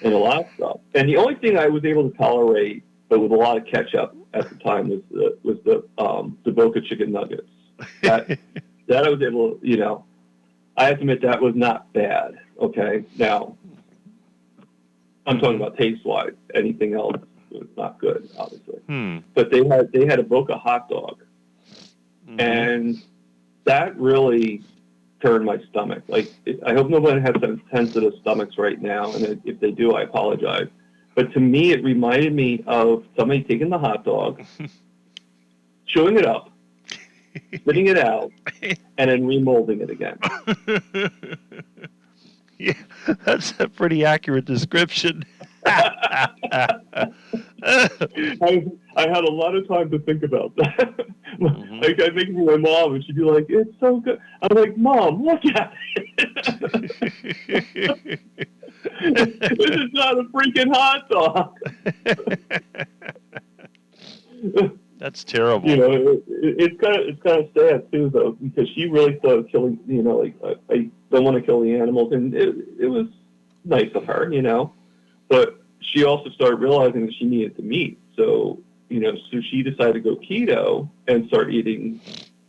a lot of stuff. And the only thing I was able to tolerate, but with a lot of ketchup at the time, was the Boca chicken nuggets. That I was able to, I have to admit that was not bad. Okay, now I'm talking about taste-wise. Anything else was not good, obviously. But they had a Boca hot dog, and that really turned my stomach. Like, I hope nobody has sensitive stomachs right now, and if they do, I apologize. But to me, it reminded me of somebody taking the hot dog, chewing it up, spitting it out, and then remolding it again. Yeah, that's a pretty accurate description. I had a lot of time to think about that. Like, I think of my mom, and she'd be like, "It's so good." I'm like, "Mom, look at it. This is not a freaking hot dog." That's terrible. It's kind of sad too, though, because she really started killing. Like, I don't want to kill the animals, and it was nice of her, but she also started realizing that she needed the meat. So she decided to go keto and start eating,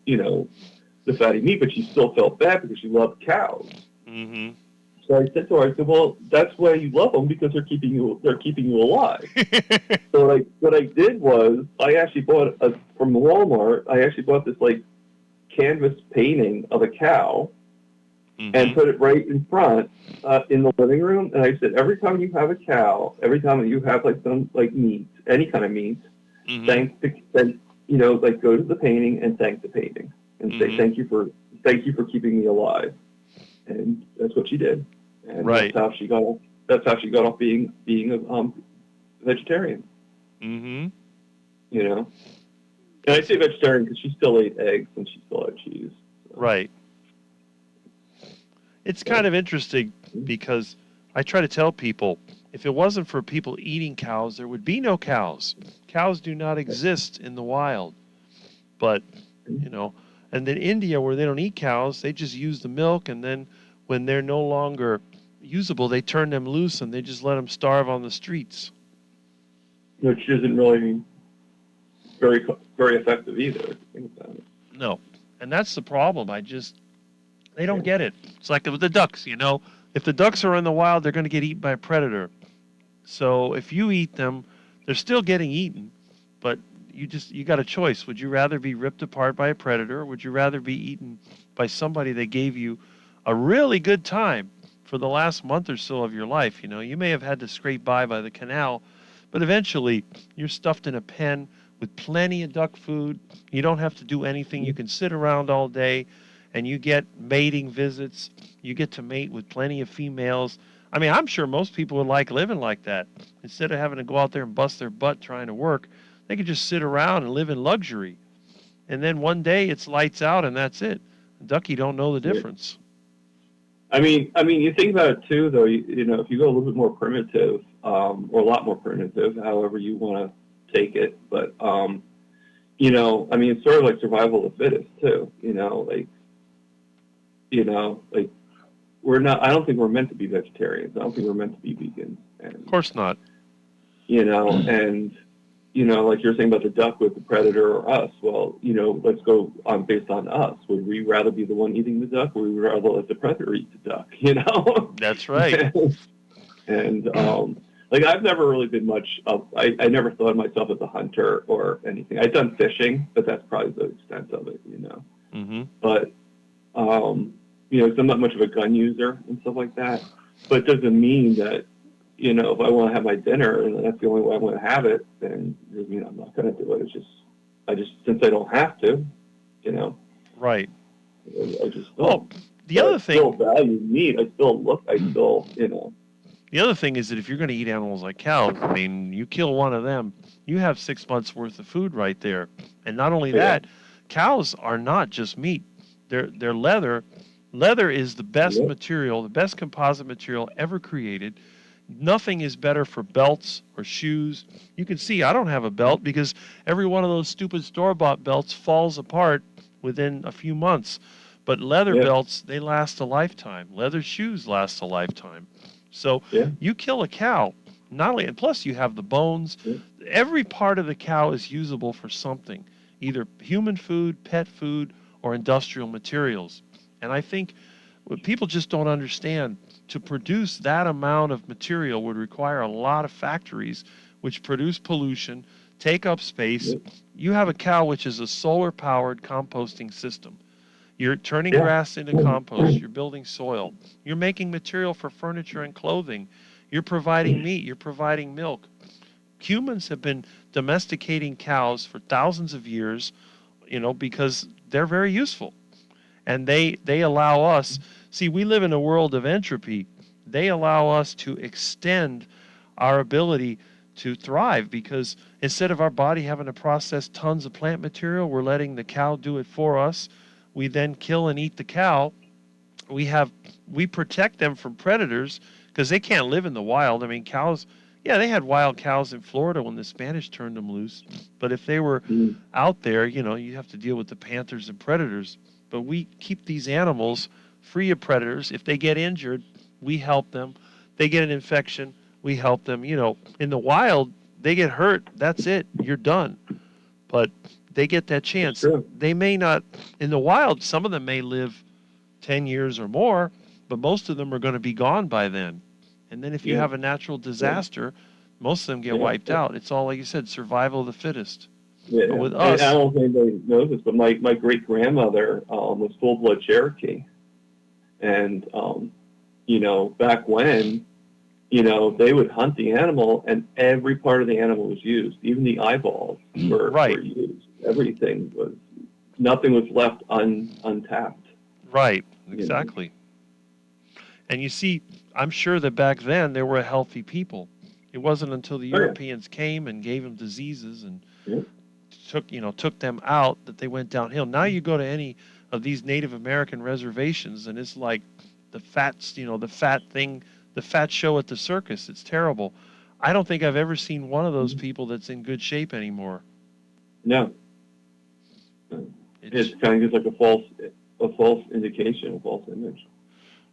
the fatty meat, but she still felt bad because she loved cows. Mm-hmm. So I said to her, well, that's why you love them, because they're keeping you alive. So what I did was, I actually bought from Walmart. I actually bought this like canvas painting of a cow, and put it right in front in the living room. And I said, every time you have a cow, every time you have like some like meat, any kind of meat, go to the painting and thank the painting and say thank you for keeping me alive. And that's what she did. And that's how she got off being a vegetarian. And I say vegetarian because she still ate eggs and she still had cheese. So. Right. It's kind of interesting because I try to tell people, if it wasn't for people eating cows, there would be no cows. Cows do not exist in the wild. But, and then India, where they don't eat cows, they just use the milk, and then when they're no longer usable, they turn them loose and they just let them starve on the streets. Which isn't really very, very effective either. No. And that's the problem. They don't get it. It's like with the ducks, If the ducks are in the wild, they're going to get eaten by a predator. So if you eat them, they're still getting eaten, but you got a choice. Would you rather be ripped apart by a predator, or would you rather be eaten by somebody that gave you a really good time for the last month or so of your life? You may have had to scrape by the canal, but eventually you're stuffed in a pen with plenty of duck food. You don't have to do anything. You can sit around all day, and you get mating visits. You get to mate with plenty of females. I mean, I'm sure most people would like living like that. Instead of having to go out there and bust their butt trying to work, they could just sit around and live in luxury. And then one day it's lights out and that's it. Ducky don't know the difference. You think about it too, though. You know, if you go a little bit more primitive, or a lot more primitive, however you want to take it, but it's sort of like survival of the fittest too. Like we're not. I don't think we're meant to be vegetarians. I don't think we're meant to be vegans. And, Of course not. And like you're saying about the duck with the predator or us. Well, let's go on based on us. Would we rather be the one eating the duck, or would we rather let the predator eat the duck? That's right. And like I've never really been much of. I never thought of myself as a hunter or anything. I've done fishing, but that's probably the extent of it. Mm-hmm. But so I'm not much of a gun user and stuff like that. But it doesn't mean that. If I want to have my dinner and that's the only way I want to have it, then I'm not going to do it. Since I don't have to, Right. I just don't. Well, the other thing. I still value meat. The other thing is that if you're going to eat animals like cows, I mean, you kill one of them, you have 6 months worth of food right there. And not only that, cows are not just meat. They're leather. Leather is the best material, the best composite material ever created. Nothing is better for belts or shoes. You can see I don't have a belt because every one of those stupid store-bought belts falls apart within a few months. But leather belts, they last a lifetime. Leather shoes last a lifetime. So you kill a cow, not only, and plus you have the bones. Every part of the cow is usable for something, either human food, pet food, or industrial materials. And I think what people just don't understand, to produce that amount of material would require a lot of factories which produce pollution, take up space. You have a cow which is a solar-powered composting system. You're turning grass into compost. You're building soil. You're making material for furniture and clothing. You're providing meat. You're providing milk. Humans have been domesticating cows for thousands of years, because they're very useful. And they allow us, see, we live in a world of entropy. They allow us to extend our ability to thrive because instead of our body having to process tons of plant material, we're letting the cow do it for us. We then kill and eat the cow. We protect them from predators because they can't live in the wild. I mean, cows, they had wild cows in Florida when the Spanish turned them loose. But if they were out there, you have to deal with the panthers and predators. But we keep these animals free of predators. If they get injured, we help them. They get an infection, we help them. In the wild, they get hurt. That's it. You're done. But they get that chance. They may not, in the wild, some of them may live 10 years or more, but most of them are going to be gone by then. And then if you have a natural disaster, most of them get wiped out. It's all, like you said, survival of the fittest. Yeah, but with us, I don't know if anybody knows this, but my great-grandmother was full-blood Cherokee. And, back when, they would hunt the animal, and every part of the animal was used. Even the eyeballs were used. Everything was, nothing was left untapped. Right, exactly. And you see, I'm sure that back then there were healthy people. It wasn't until the Europeans came and gave them diseases and took them out that they went downhill. Now you go to any of these Native American reservations and it's like the fat show at the circus. It's terrible. I don't think I've ever seen one of those people that's in good shape anymore. No. It's kind of just like a false indication, a false image.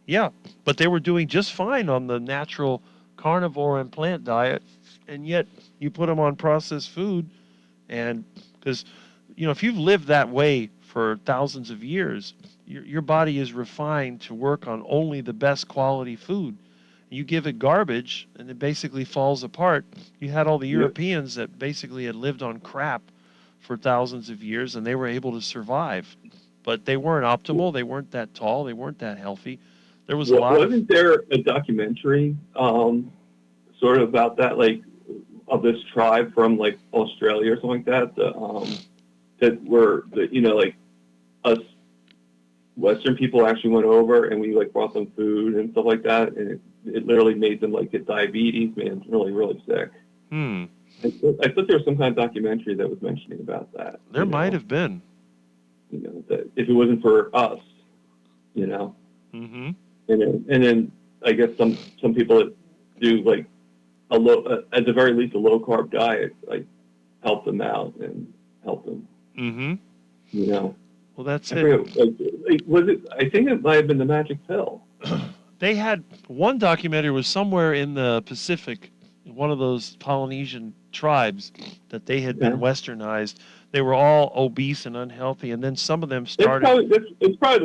Yeah, but they were doing just fine on the natural carnivore and plant diet, and yet you put them on processed food, and because if you've lived that way for thousands of years, your body is refined to work on only the best quality food. You give it garbage, and it basically falls apart. You had all the Europeans that basically had lived on crap for thousands of years, and they were able to survive. But they weren't optimal. They weren't that tall. They weren't that healthy. There was Wasn't there a documentary sort of about that, like, of this tribe from, like, Australia or something like that, that were, like, us Western people actually went over and we, like, brought them food and stuff like that, and it literally made them, like, get diabetes, made them really, really sick. I thought there was some kind of documentary that was mentioning about that. There might have been. That if it wasn't for us, Mm-hmm. And then I guess some people that do like a low, at the very least, a low carb diet, like help them out and help them. Mm-hmm. You know, Well, that's I it. forget, like, was it? I think it might have been the magic pill. They had one documentary was somewhere in the Pacific, one of those Polynesian tribes that they had been Yeah. westernized. They were all obese and unhealthy, and then some of them It's started. probably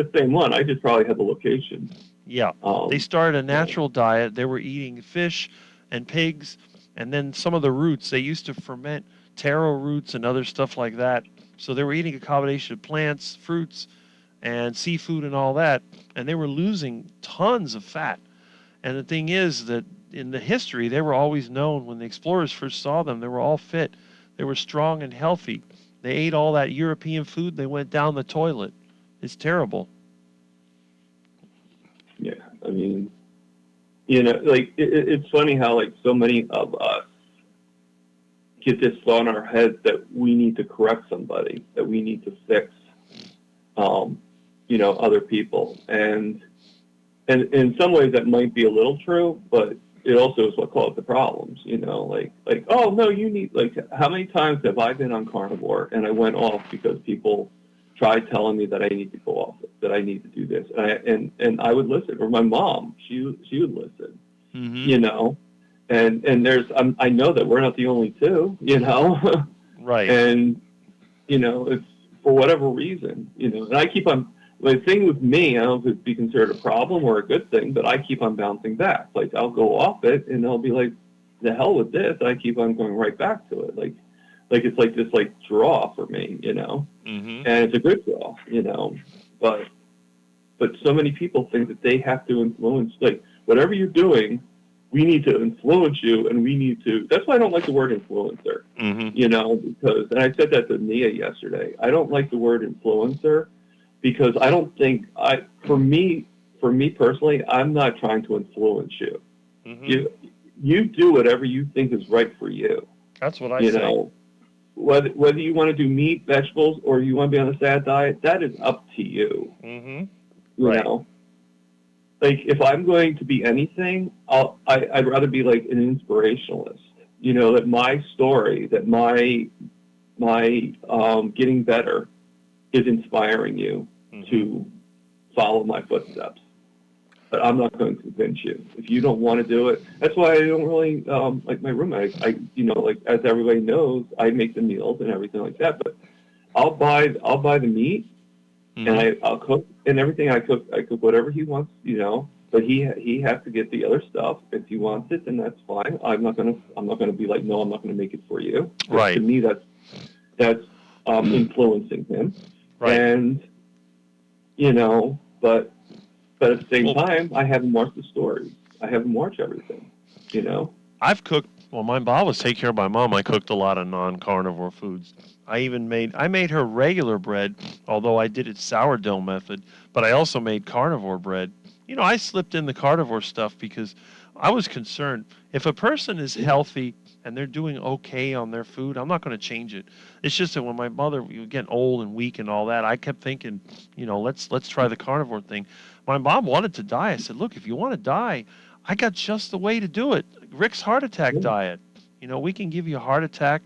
the same one. I just probably had the location. Yeah, they started a natural diet. They were eating fish and pigs, and then some of the roots. They used to ferment taro roots and other stuff like that. So they were eating a combination of plants, fruits, and seafood and all that, and they were losing tons of fat. And the thing is that in the history, they were always known when the explorers first saw them, they were all fit. They were strong and healthy. They ate all that European food. They went down the toilet. It's terrible. Yeah, I mean, you know, like it's funny how like so many of us get this thought in our heads that we need to correct somebody, that we need to fix, you know, other people, and in some ways that might be a little true, but it also is what caused the problems. You know, like oh no, you need like how many times have I been on carnivore and I went off because people tried telling me that I need to go off it, that I need to do this, and I would listen, or my mom, she would listen, Mm-hmm. you know, and there's I know that we're not the only two, you know, Right. and you know it's for whatever reason, you know, and I keep on. The thing with me, I don't know if it'd be considered a problem or a good thing, but I keep on bouncing back. Like I'll go off it, and I'll be like, "The hell with this!" I keep on going right back to it. Like it's like this like draw for me, you know. Mm-hmm. And it's a good draw, you know, but so many people think that they have to influence, like whatever you're doing, we need to influence you, and we need to. That's why I don't like the word influencer, Mm-hmm. you know, because, and I said that to Nia yesterday. I don't like the word influencer because I don't think for me personally, I'm not trying to influence you. Mm-hmm. You do whatever you think is right for you. That's what I You say. know, whether you want to do meat, vegetables, or you want to be on a sad diet, that is up to you. Mm-hmm. You Right. know, like if I'm going to be anything, I'd rather be like an inspirationalist. You know, that my story, that my getting better, is inspiring you Mm-hmm. to follow my footsteps. But I'm not going to convince you. If you don't want to do it, that's why I don't really like my roommate. I you know, like as everybody knows, I make the meals and everything like that. But I'll buy the meat Mm-hmm. and I'll cook and everything. I cook whatever he wants, you know. But he has to get the other stuff. If he wants it, then that's fine. I'm not gonna be like, no, I'm not gonna make it for you. But Right. to me, that's influencing him. Right. And you know, but at the same Well- time, I have him watch the stories. I have him watch everything. You know. I've cooked. Well, my mom was take care of my mom. I cooked a lot of non-carnivore foods. I made her regular bread, although I did it sourdough method. But I also made carnivore bread. You know, I slipped in the carnivore stuff because I was concerned. If a person is healthy and they're doing okay on their food, I'm not going to change it. It's just that when my mother was getting old and weak and all that, I kept thinking, you know, let's try the carnivore thing. My mom wanted to die. I said, look, if you want to die, I got just the way to do it. Rick's heart attack Yeah. diet. You know, we can give you a heart attack.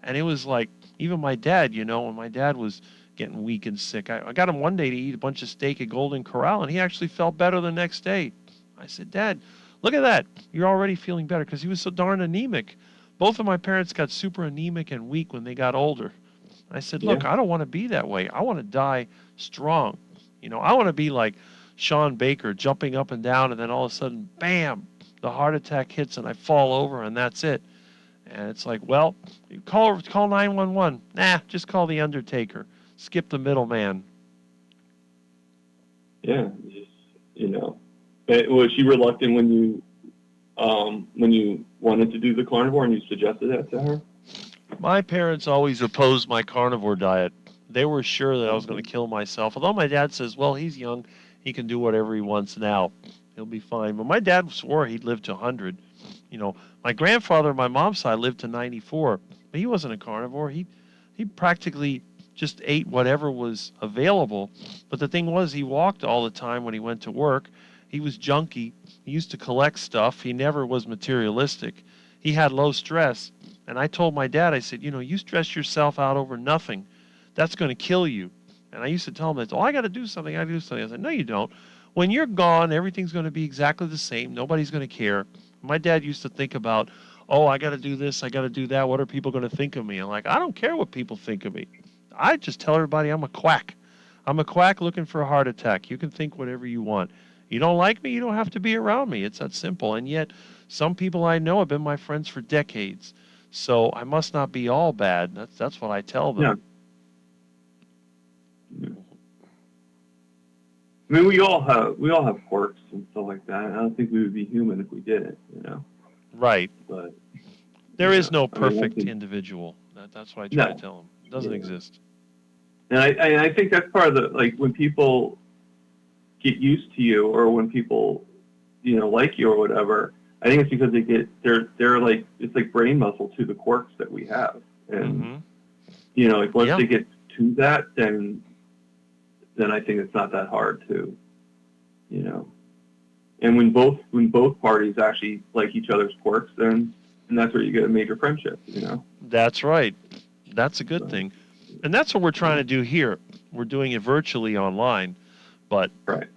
And it was like, even my dad, you know, when my dad was getting weak and sick, I got him one day to eat a bunch of steak at Golden Corral, and he actually felt better the next day. I said, Dad, look at that. You're already feeling better, because he was so darn anemic. Both of my parents got super anemic and weak when they got older. I said, look, I don't want to be that way. I want to die strong. You know, I want to be like Sean Baker, jumping up and down, and then all of a sudden, bam, the heart attack hits and I fall over, and that's it. And it's like, well, you call 911. Nah, just call the Undertaker. Skip the middleman. Yeah. Just, you know. Was she reluctant when you wanted to do the carnivore and you suggested that to her? My parents always opposed my carnivore diet. They were sure that I was going to kill myself. Although my dad says, well, he's young. He can do whatever he wants now. He'll be fine. But my dad swore he'd live to 100. You know, my grandfather on my mom's side lived to 94. But he wasn't a carnivore. He practically just ate whatever was available. But the thing was, he walked all the time when he went to work. He was junky. He used to collect stuff. He never was materialistic. He had low stress. And I told my dad, I said, you stress yourself out over nothing. That's going to kill you. And I used to tell him, I got to do something. I got to do something. I said, no, you don't. When you're gone, everything's going to be exactly the same. Nobody's going to care. My dad used to think about, I got to do this. I got to do that. What are people going to think of me? I'm like, I don't care what people think of me. I just tell everybody I'm a quack. I'm a quack looking for a heart attack. You can think whatever you want. You don't like me, you don't have to be around me. It's that simple. And yet, some people I know have been my friends for decades. So I must not be all bad. That's what I tell them. Yeah. I mean, we all have quirks and stuff like that. I don't think we would be human if we didn't, Right. But there is no I mean, perfect I think, individual. That's what I try to tell them. It doesn't exist. And I think that's part of the, like, when people get used to you, or when people, like you or whatever, I think it's because they're like, it's like brain muscle to the quirks that we have. And, like once they get to that, then I think it's not that hard to, and when both parties actually like each other's quirks, then that's where you get a major friendship, That's right. That's a good thing. And that's what we're trying to do here. We're doing it virtually online, but right.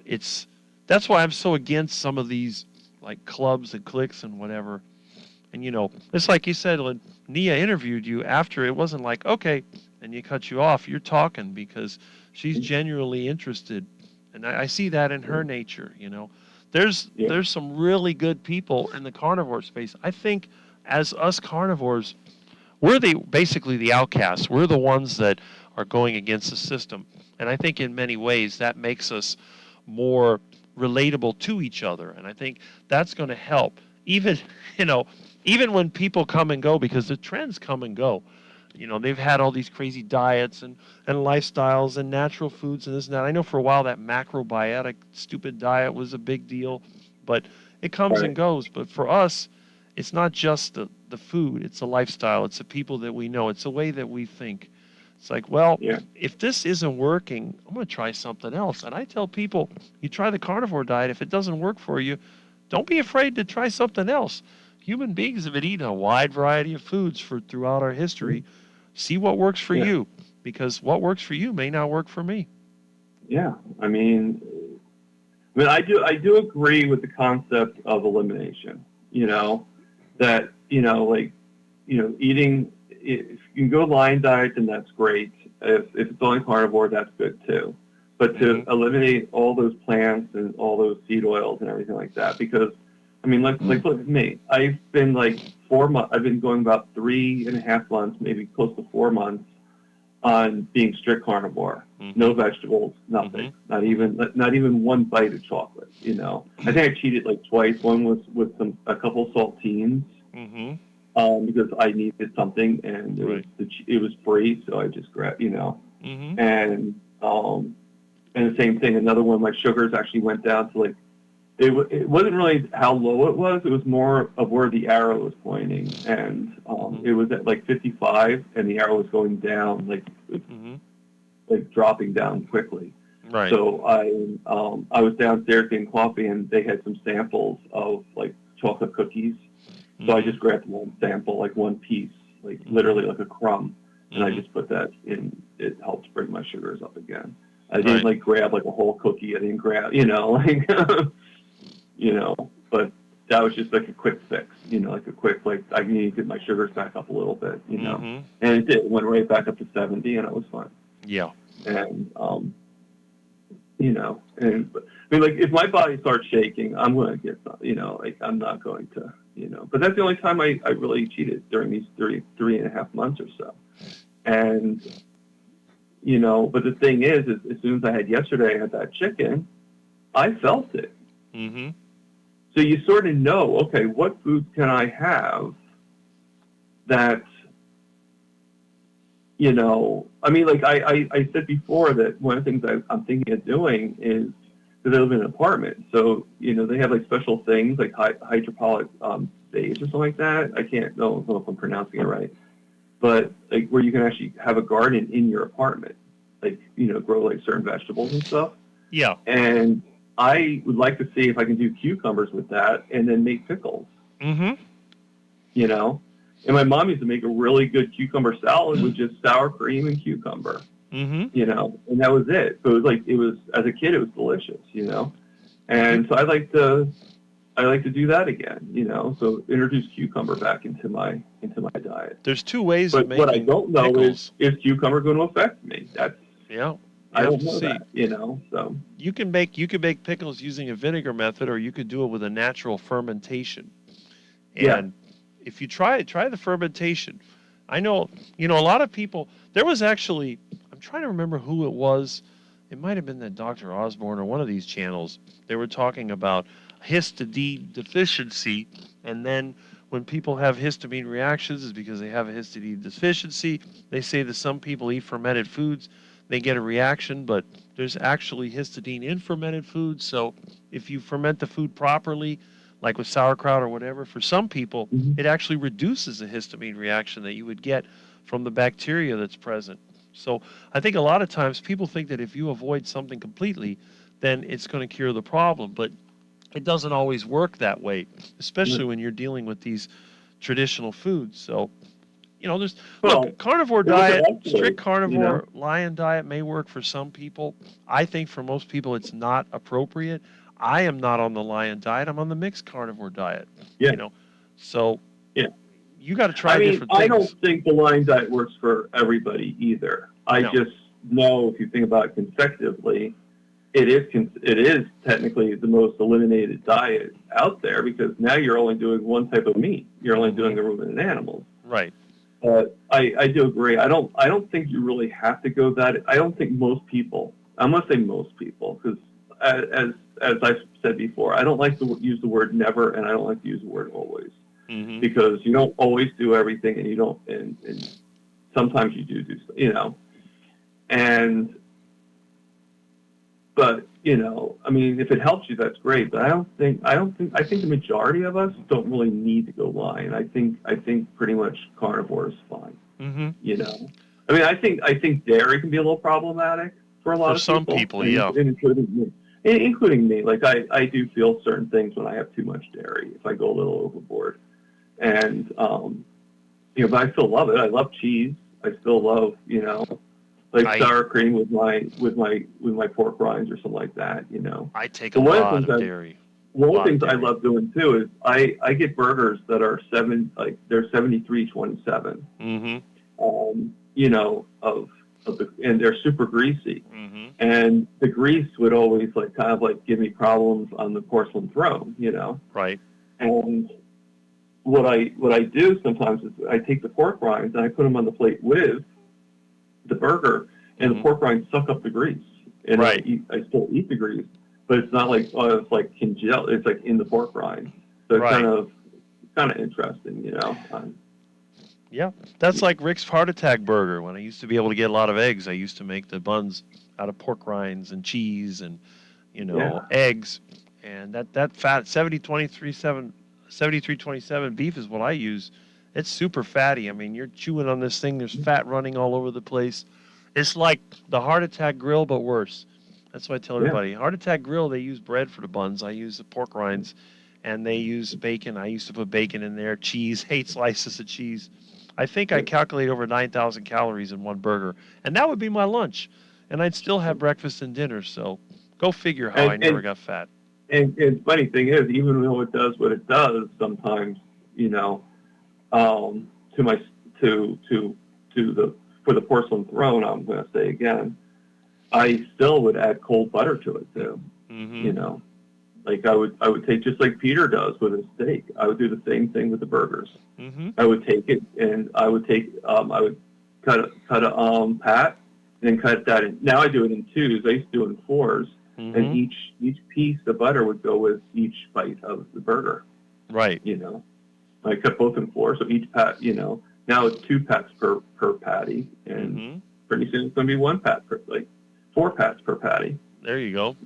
That's why I'm so against some of these like clubs and cliques and whatever. And it's like you said, when Nia interviewed you after, it wasn't like, okay, and you cut you off. You're talking because she's genuinely interested. And I see that in her nature, There's some really good people in the carnivore space. I think as us carnivores, we're basically the outcasts. We're the ones that are going against the system. And I think in many ways that makes us more relatable to each other. And I think that's going to help. Even when people come and go, because the trends come and go. They've had all these crazy diets and lifestyles and natural foods and this and that. I know for a while that macrobiotic stupid diet was a big deal, but it comes and goes. But for us, it's not just the food, it's a lifestyle, it's the people that we know, it's the way that we think. It's like, if this isn't working, I'm going to try something else. And I tell people, you try the carnivore diet, if it doesn't work for you, don't be afraid to try something else. Human beings have been eating a wide variety of foods throughout our history. See what works for you, because what works for you may not work for me. Yeah, I mean, I do agree with the concept of elimination. That eating. If you can go line diet, then that's great. If it's only carnivore, that's good too. But to eliminate all those plants and all those seed oils and everything like that, because look at me. I've been like 4 months. I've been going about 3.5 months, maybe close to 4 months, on being strict carnivore. No vegetables, nothing. Not even one bite of chocolate. I think I cheated like twice. One was with a couple saltines. Because I needed something, and it was free, so I just grabbed, and the same thing. Another one, my sugars actually went down to like, it wasn't really how low it was more of where the arrow was pointing, and it was at like 55, and the arrow was going down, like dropping down quickly. Right. So I was downstairs getting coffee, and they had some samples of like chocolate cookies. So I just grabbed one sample, like one piece, like literally like a crumb, and I just put that in. It helps bring my sugars up again. I didn't like grab like a whole cookie. I didn't grab, but that was just like a quick fix, like a quick, like I need to get my sugars back up a little bit, and it did. It went right back up to 70, and it was fine. Yeah. And, like if my body starts shaking, I'm going to get some, like I'm not going to, but that's the only time I really cheated during these 3.5 months or so. And, but the thing is as soon as I had that chicken, I felt it. So you sort of know, okay, what foods can I have that, like I said before that one of the things I'm thinking of doing is, because I live in an apartment, so, they have like special things like hydroponic bays or something like that. I can't know if I'm pronouncing it right, but like where you can actually have a garden in your apartment, like, grow like certain vegetables and stuff. Yeah. And I would like to see if I can do cucumbers with that and then make pickles, Mm-hmm. you know? And my mom used to make a really good cucumber salad with just sour cream and cucumber, Mm-hmm. you know, and that was it. So it was, as a kid, it was delicious, you know? And so I like to do that again, you know, so introduce cucumber back into my diet. There's two ways But of making what I don't know pickles. is cucumber going to affect me? That's, Yeah. I You have don't to know see. that, you know, so. You can make pickles using a vinegar method, or you could do it with a natural fermentation. Yeah. And if you try the fermentation. I know, a lot of people. There was actually, I'm trying to remember who it was. It might have been that Dr. Osborne or one of these channels. They were talking about histidine deficiency, and then when people have histamine reactions, is because they have a histidine deficiency. They say that some people eat fermented foods, they get a reaction, but there's actually histidine in fermented foods. So if you ferment the food properly, like with sauerkraut or whatever, for some people, Mhm. it actually reduces the histamine reaction that you would get from the bacteria that's present. So I think a lot of times people think that if you avoid something completely, then it's going to cure the problem. But it doesn't always work that way, especially when you're dealing with these traditional foods. So, there's Well, look, carnivore look at diet, that strict food, carnivore lion diet may work for some people. I think for most people it's not appropriate. I am not on the lion diet. I'm on the mixed carnivore diet. Yeah. So Yeah. you got to try I mean, different I things. don't think the line diet works for everybody either. I No. just know if you think about it consecutively, it is technically the most eliminated diet out there because now you're only doing one type of meat. You're only doing the ruminant animals. Right. But I do agree. I don't think you really have to go that. I don't think most people. I must say most people because as I've said before, I don't like to use the word never, and I don't like to use the word always. Mm-hmm. Because you don't always do everything, and you don't, and sometimes you do, but I mean, if it helps you, that's great. But I think the majority of us don't really need to go lion. I think pretty much carnivore is fine. Mm-hmm. I mean, I think dairy can be a little problematic for a lot of some people, and yeah. including me. Like I do feel certain things when I have too much dairy, if I go a little overboard. And but I still love it. I love cheese. I still love sour cream with my pork rinds or something like that. I take So a one of lot the of things dairy. One of Lot the of things I dairy. love doing too is I get burgers that are they're 7327. Mm-hmm. And they're super greasy. Mm-hmm. And the grease would always give me problems on the porcelain throne. Right. And what I do sometimes is I take the pork rinds and I put them on the plate with the burger, and the pork rinds suck up the grease. And Right. I still eat the grease, but it's not like it's like congealed. It's like in the pork rind. So it's Right. kind of interesting, Yeah, that's like Rick's Heart Attack Burger. When I used to be able to get a lot of eggs, I used to make the buns out of pork rinds and cheese and eggs. And that fat 7327 beef is what I use. It's super fatty. I mean, you're chewing on this thing. There's fat running all over the place. It's like the Heart Attack Grill, but worse. That's what I tell everybody. Heart Attack Grill, they use bread for the buns. I use the pork rinds, and they use bacon. I used to put bacon in there, cheese, 8 slices of cheese. I think I calculate over 9,000 calories in one burger, and that would be my lunch. And I'd still have breakfast and dinner. So go figure how I never got fat. And funny thing is, even though it does what it does, sometimes for the porcelain throne, I'm going to say again, I still would add cold butter to it too. Mm-hmm. Like I would take, just like Peter does with his steak, I would do the same thing with the burgers. Mm-hmm. I would take it and I would cut a pat and then cut that in. Now I do it in twos. I used to do it in fours. Mm-hmm. And each piece of butter would go with each bite of the burger. Right. I cut both in four, so each pat, now it's 2 pats per patty, and Mm-hmm. pretty soon it's going to be 1 pat per, 4 pats per patty. There you go.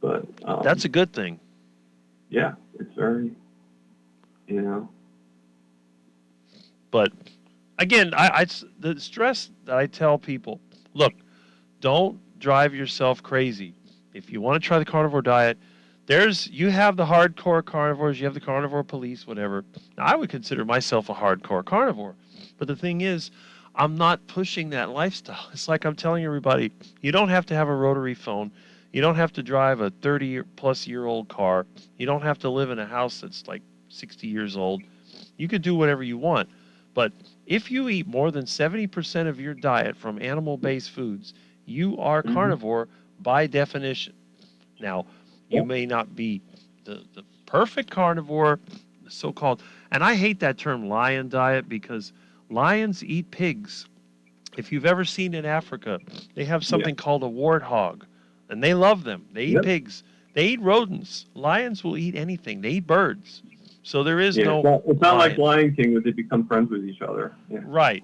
But That's a good thing. yeah, it's very, But again, the stress that I tell people, look, don't drive yourself crazy. If you want to try the carnivore diet, you have the hardcore carnivores, you have the carnivore police, whatever. Now, I would consider myself a hardcore carnivore. But the thing is, I'm not pushing that lifestyle. It's like I'm telling everybody, you don't have to have a rotary phone. You don't have to drive a 30-plus-year-old car. You don't have to live in a house that's like 60 years old. You could do whatever you want. But if you eat more than 70% of your diet from animal-based foods, you are carnivore by definition. Now, you may not be the perfect carnivore, the so-called, and I hate that term lion diet because lions eat pigs. If you've ever seen in Africa, they have something called a warthog, and they love them. They eat pigs. They eat rodents. Lions will eat anything. They eat birds. So there is no. It's not like Lion King where they become friends with each other. Yeah. Right.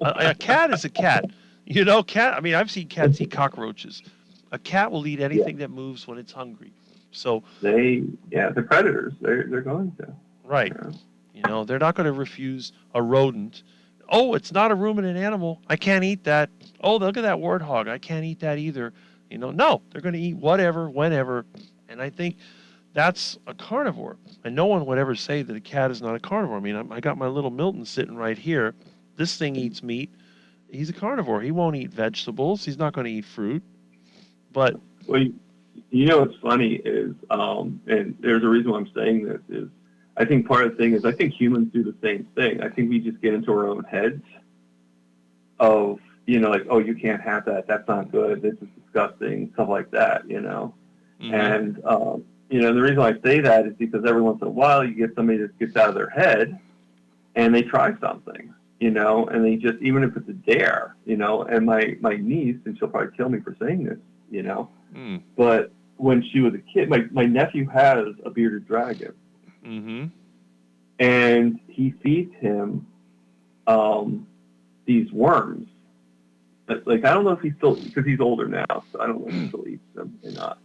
A cat is a cat. You know, cat. I mean, I've seen cats eat cockroaches. A cat will eat anything that moves when it's hungry. So the predators. They're going to. Right. Yeah. You know, they're not going to refuse a rodent. Oh, it's not a ruminant animal. I can't eat that. Oh, look at that warthog. I can't eat that either. You know, no, they're going to eat whatever, whenever. And I think that's a carnivore. And no one would ever say that a cat is not a carnivore. I mean, I got my little Milton sitting right here. This thing eats meat. He's a carnivore. He won't eat vegetables. He's not going to eat fruit. But well, you know what's funny is, and there's a reason why I'm saying this is, I think part of the thing is I think humans do the same thing. I think we just get into our own heads of, you know, like, oh, you can't have that. That's not good. This is disgusting. Stuff like that, you know. mm-hmm. And, you know, the reason I say that is because every once in a while you get somebody that gets out of their head and they try something, you know, and they just, even if it's a dare, you know, and my niece, and she'll probably kill me for saying this, you know, but when she was a kid, my nephew has a bearded dragon. Mm-hmm. And he feeds him these worms. But, like, I don't know if he still, because he's older now, so I don't know if he still eats them or not.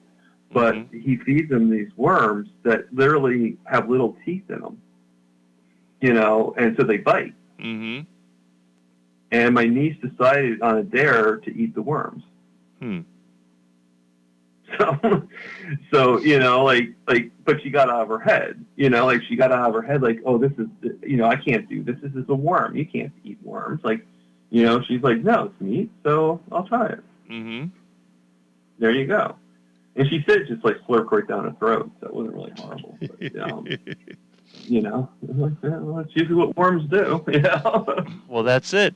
But he feeds him these worms that literally have little teeth in them, you know, and so they bite. Mm-hmm. And my niece decided on a dare to eat the worms. So you know, like, but she got out of her head. You know, like she got out of her head, like, oh, this is, you know, I can't do this. This is a worm. You can't eat worms. Like, you know, she's like, no, it's meat, so I'll try it. Mm-hmm. There you go. And she said it just like slurped right down her throat, so it wasn't really horrible. But, you know, like, yeah, well, that's usually what worms do. You know. Well, that's it.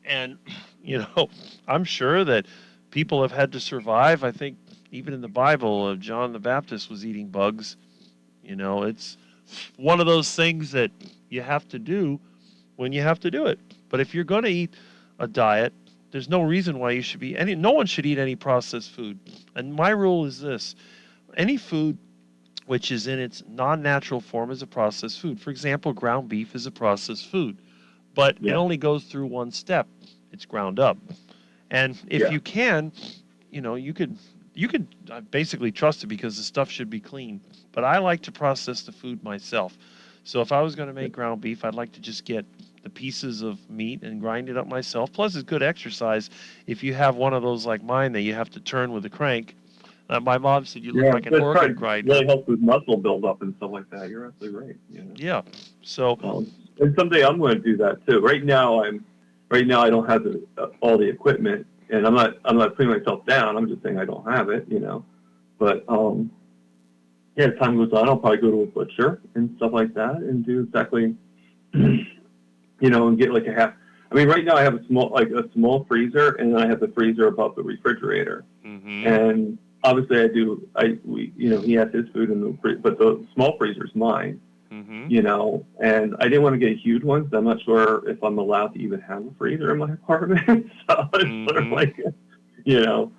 And you know, I'm sure that people have had to survive. I think even in the Bible, John the Baptist was eating bugs. You know, it's one of those things that you have to do when you have to do it. But if you're going to eat a diet, there's no reason why you should be no one should eat any processed food. And my rule is this: any food which is in its non-natural form is a processed food. For example, ground beef is a processed food, but it only goes through one step. It's ground up. And if you can, you know, you could basically trust it because the stuff should be clean. But I like to process the food myself. So if I was going to make ground beef, I'd like to just get the pieces of meat and grind it up myself. Plus, it's good exercise if you have one of those like mine that you have to turn with a crank. My mom said you look like an organ grinder. It really helps with muscle buildup and stuff like that. You're absolutely right. You know? Yeah. So. And someday I'm going to do that too. Right now I don't have all the equipment, and I'm not putting myself down. I'm just saying I don't have it. You know, but as time goes on, I'll probably go to a butcher and stuff like that and do exactly. You know, and get like a half. I mean, right now I have a small freezer, and then I have the freezer above the refrigerator. Mm-hmm. And obviously, he has his food in the freezer, but the small freezer is mine. Mm-hmm. You know, and I didn't want to get a huge one because I'm not sure if I'm allowed to even have a freezer in my apartment. So it's sort of like, you know,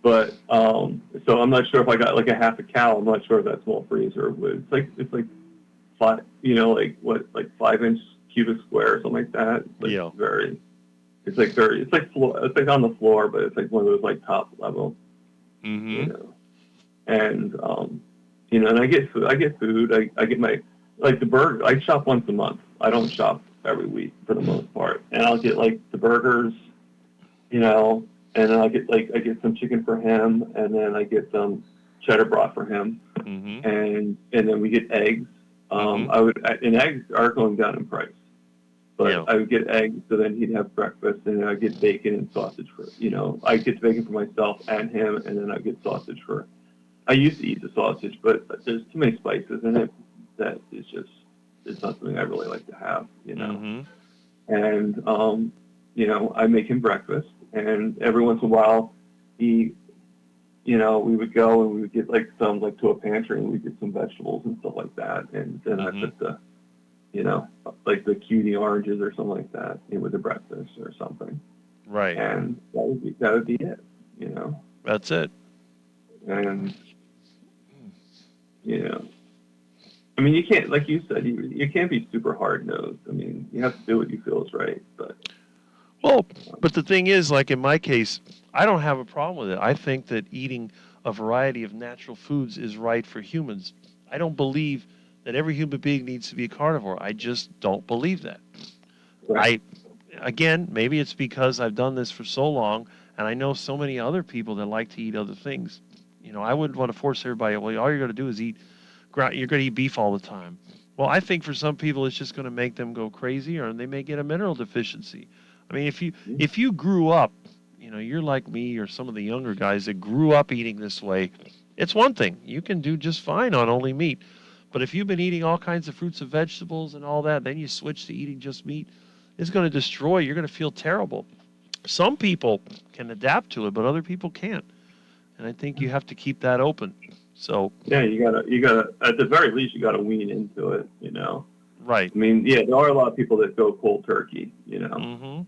but so I'm not sure if I got like a half a cow. I'm not sure if that small freezer would. It's like 5, you know, like 5-inch cubic square or something like that. It's like it's like on the floor, but it's like one of those like top level. Mm-hmm. You know, and you know, and I get food. I get my, like the burger. I shop once a month. I don't shop every week for the most part. And I'll get like the burgers, you know, and then I get some chicken for him, and then I get some cheddar broth for him, Mm-hmm. and then we get eggs. Mhm. And eggs are going down in price, but Yeah. I would get eggs, so then he'd have breakfast, and then I get bacon and sausage for, I get bacon for myself and him, and then I get sausage for. I used to eat the sausage, but there's too many spices in it that it's not something I really like to have, Mm-hmm. And I make him breakfast, and every once in a while, we would go and we would get to a pantry and we'd get some vegetables and stuff like that, and then I put the, the cutie oranges or something like that in with the breakfast or something, Right. and that would be it, That's it. and I mean, you can't, like you said, you can't be super hard nosed. I mean, you have to do what you feel is right, but. Well, but the thing is, like in my case, I don't have a problem with it. I think that eating a variety of natural foods is right for humans. I don't believe that every human being needs to be a carnivore. I just don't believe that. Right. Again, maybe it's because I've done this for so long, and I know so many other people that like to eat other things. I wouldn't want to force everybody. Well, all you're going to do is eat. You're going to eat beef all the time. Well, I think for some people it's just going to make them go crazy, or they may get a mineral deficiency. I mean, if you grew up, you're like me or some of the younger guys that grew up eating this way, it's one thing. You can do just fine on only meat. But if you've been eating all kinds of fruits and vegetables and all that, then you switch to eating just meat, it's going to destroy. You're going to feel terrible. Some people can adapt to it, but other people can't. And I think you have to keep that open. So Yeah, you gotta, at the very least, you gotta wean into it, right. I mean, yeah, there are a lot of people that go cold turkey, Mm-hmm.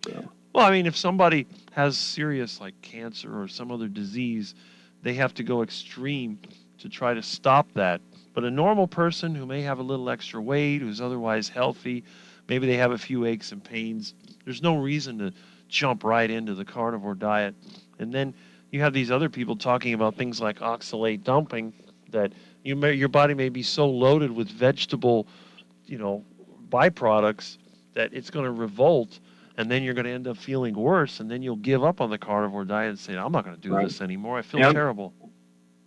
So. Well, I mean, if somebody has serious like cancer or some other disease, they have to go extreme to try to stop that. But a normal person who may have a little extra weight, who's otherwise healthy, maybe they have a few aches and pains, there's no reason to jump right into the carnivore diet. And then you have these other people talking about things like oxalate dumping, that your body may be so loaded with vegetable, byproducts that it's going to revolt, and then you're going to end up feeling worse, and then you'll give up on the carnivore diet and say, I'm not going to do Right. this anymore. I feel Yeah. terrible.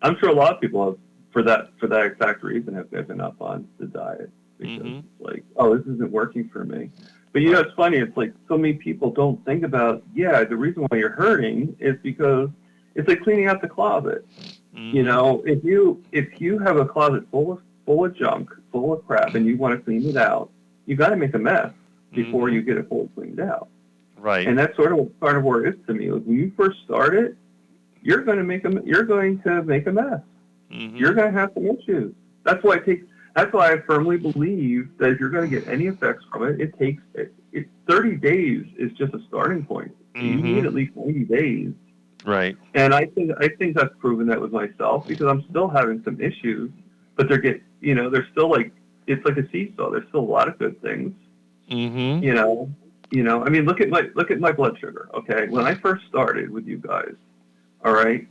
I'm sure a lot of people have, for that exact reason, have given up on the diet because Mhm. it's like, oh, this isn't working for me. But it's funny. It's like so many people don't think about. Yeah, the reason why you're hurting is because it's like cleaning out the closet. Mhm. If you have a closet full of junk, full of crap, and you want to clean it out, you got to make a mess before Mhm. you get it fully cleaned out. Right. And that's sort of what carnivore is to me. Like when you first start it, you're going to make a mess. Mhm. You're going to have some issues. That's why I firmly believe that if you're going to get any effects from it, it's 30 days is just a starting point. So you Mhm. need at least 90 days. Right. And I think that's proven that with myself because I'm still having some issues, but they're still like, it's like a seesaw. There's still a lot of good things, Mm-hmm. I mean, look at my blood sugar. Okay. When I first started with you guys, all right.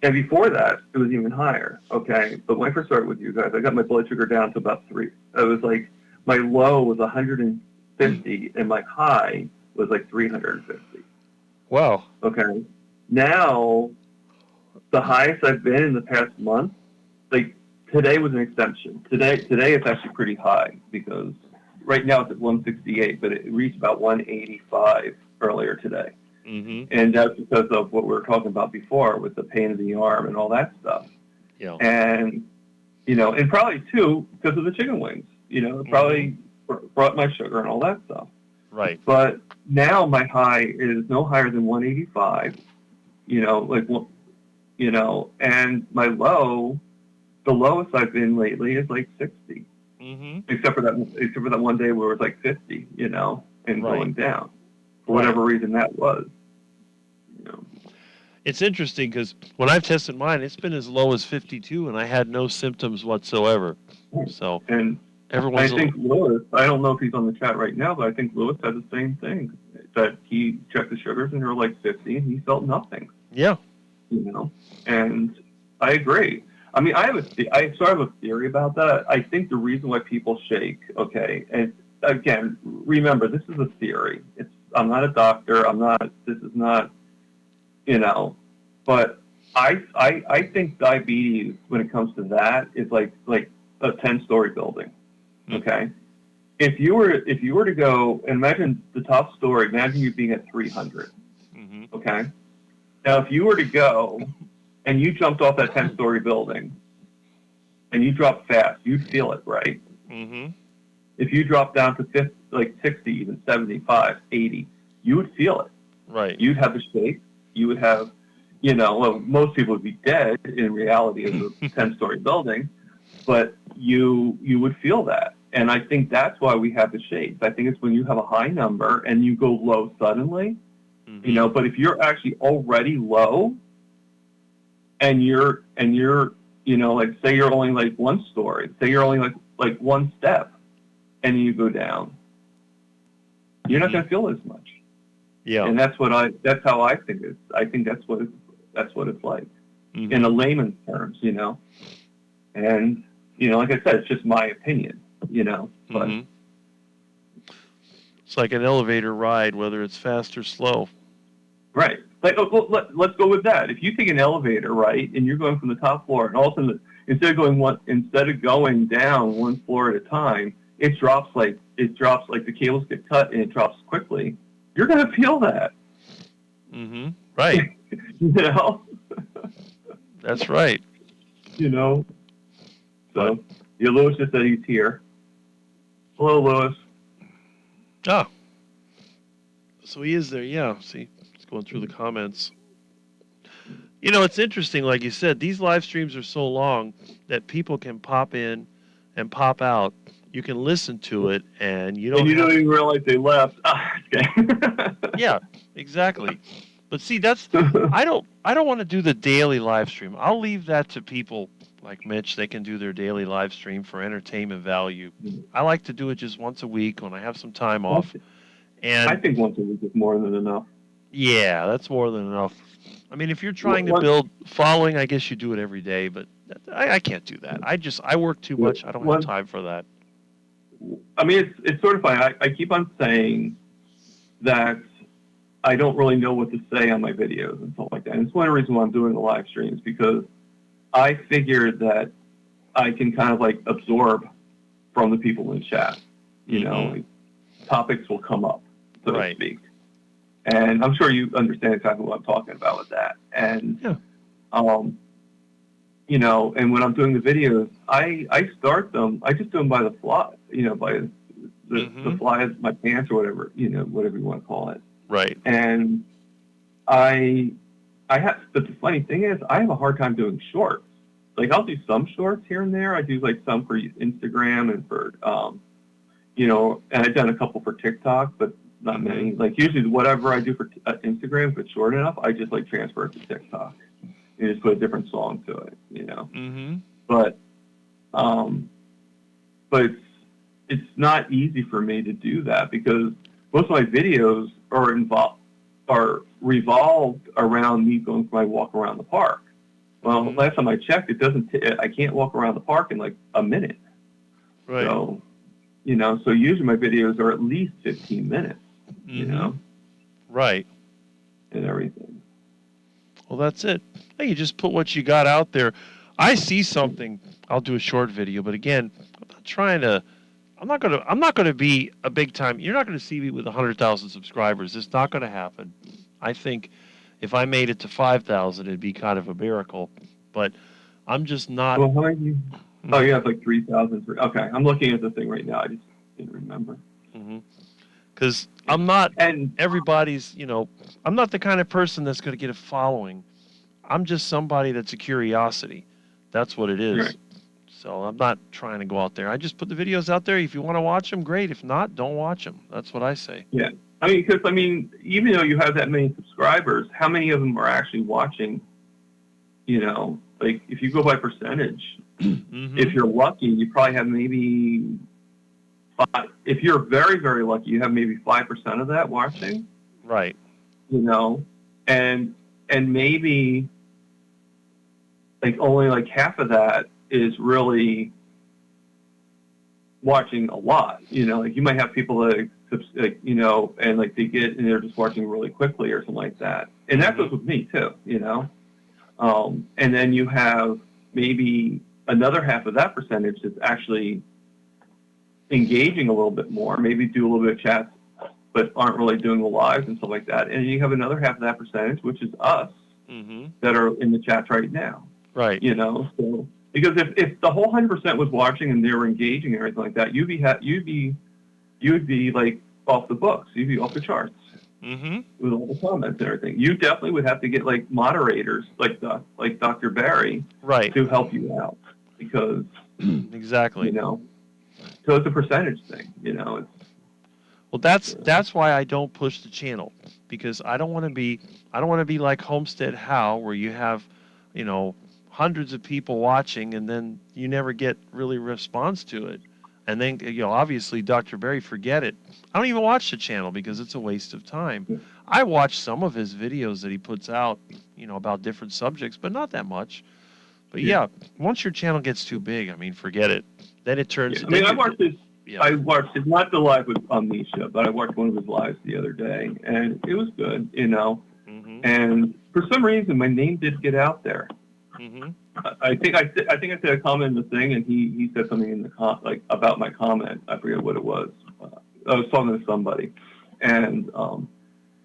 And before that, it was even higher. Okay. But when I first started with you guys, I got my blood sugar down to about 3. It was like my low was 150 and my high was like 350. Wow. Okay. Now, the highest I've been in the past month, like today was an exception. Today it's actually pretty high because right now it's at 168, but it reached about 185 earlier today. Mm-hmm. And that's because of what we were talking about before with the pain in the arm and all that stuff. Yeah. And, and probably too because of the chicken wings, it probably brought my sugar and all that stuff. Right. But now my high is no higher than 185, and my low, the lowest I've been lately is like 60, Mm-hmm. except for that one day where it was like 50, and Right. going down for whatever reason that was. It's interesting because when I've tested mine, it's been as low as 52, and I had no symptoms whatsoever. So And I everyone's think Lewis, I don't know if he's on the chat right now, but I think Lewis had the same thing, that he checked the sugars and they were like 50 and he felt nothing, yeah. and I agree. I mean, I sort of have a theory about that. I think the reason why people shake, okay, and again, remember, this is a theory. It's I'm not a doctor. This is not, but I think diabetes, when it comes to that, is like a 10-story building. Okay. If you were to go and imagine the top story, imagine you being at 300. Mm-hmm. Okay. Now, if you were to go and you jumped off that 10-story building and you dropped fast, you'd feel it, right? Mm-hmm. If you dropped down to 50, like 60, even 75, 80, you would feel it. Right. You'd have the shake. You would have, well, most people would be dead in reality of a 10-story building, but you would feel that. And I think that's why we have the shakes. I think it's when you have a high number and you go low suddenly, Mm-hmm. but if you're actually already low and you're, like say you're only like one story, say you're only like one step and you go down, you're not going to feel as much. Yeah. And that's how I think it. I think that's what it's like Mhm. in a layman's terms, and, like I said, it's just my opinion, but Mhm. It's like an elevator ride, whether it's fast or slow. right. Like, let's go with that. If you take an elevator, right, and you're going from the top floor, and all of a sudden, instead of going down one floor at a time, it drops like the cables get cut and it drops quickly. You're gonna feel that, Mm-hmm. Right. That's right. So, yeah, Lewis just said he's here. Hello, Lewis. Ah. So he is there. Yeah. See, it's going through the comments. It's interesting. Like you said, these live streams are so long that people can pop in and pop out. You can listen to it, and you don't even realize they left. Yeah, exactly. But see, I don't want to do the daily live stream. I'll leave that to people like Mitch. They can do their daily live stream for entertainment value. I like to do it just once a week when I have some time off. And I think once a week is more than enough. yeah, that's more than enough. I mean, if you're trying to build following, I guess you do it every day, but I can't do that. I work too much. I don't have time for that. I mean, it's sort of funny. I keep on saying that I don't really know what to say on my videos and stuff like that. And it's one of the reasons why I'm doing the live streams, because I figured that I can kind of like absorb from the people in chat. Like, topics will come up, so to speak. And I'm sure you understand exactly what I'm talking about with that. And, and when I'm doing the videos, I start them, I just do them by the fly, by the fly of my pants or whatever, whatever you want to call it. Right. And but the funny thing is, I have a hard time doing shorts. Like, I'll do some shorts here and there. I do like some for Instagram and for, and I've done a couple for TikTok, but not many. Like, usually whatever I do for Instagram, if it's short enough, I just like transfer it to TikTok and just put a different song to it, Mm-hmm. But it's not easy for me to do that, because most of my videos are revolved around me going for my walk around the park. Well, last time I checked, I can't walk around the park in like a minute. Right. So, so usually my videos are at least 15 minutes, Right. and everything. Well, that's it. Hey, you just put what you got out there. I see something, I'll do a short video, but again, I'm not gonna be a big time. You're not gonna see me with 100,000 subscribers. It's not gonna happen. I think if I made it to 5,000, it'd be kind of a miracle. But I'm just not. Well, how are you? Oh, you have like 3,000. Okay, I'm looking at the thing right now. I just didn't remember. Because I'm not. And everybody's. I'm not the kind of person that's going to get a following. I'm just somebody that's a curiosity. That's what it is. Right. So I'm not trying to go out there. I just put the videos out there. If you want to watch them, great. If not, don't watch them. That's what I say. Yeah. Because even though you have that many subscribers, how many of them are actually watching? Like, if you go by percentage, if you're lucky, you probably have maybe 5. If you're very, very lucky, you have maybe 5% of that watching. Right. And maybe like only like half of that is really watching a lot. Like, you might have people that like, you know, and like and they're just watching really quickly or something like that. And that goes with me too, you know. And then you have maybe another half of that percentage that's actually engaging a little bit more, maybe do a little bit of chats, but aren't really doing the lives and stuff like that. And you have another half of that percentage, which is us, that are in the chats right now. Right. You know, so because if the whole 100% was watching and they were engaging and everything like that, you'd be like off the books. You'd be off the charts with all the comments and everything. You definitely would have to get like moderators like Dr. Barry Right. to help you out because Exactly. you know, so it's a percentage thing. You know, it's Well, that's why I don't push the channel, because I don't want to be like Homestead How, where you have, you know, hundreds of people watching and then you never get really response to it. And then, you know, obviously Dr. Barry, forget it. I don't even watch the channel because it's a waste of time. I watch some of his videos that he puts out, you know, about different subjects, but not that much. But yeah, once your channel gets too big, I mean, forget it. Then it turns. I mean, I watched this. Yeah. I watched it, not the live with Amnesia, but I watched one of his lives the other day, and it was good, you know. And for some reason, my name did get out there. I think I said a comment in the thing, and he said something in the like about my comment. I forget what it was. I was talking to somebody, and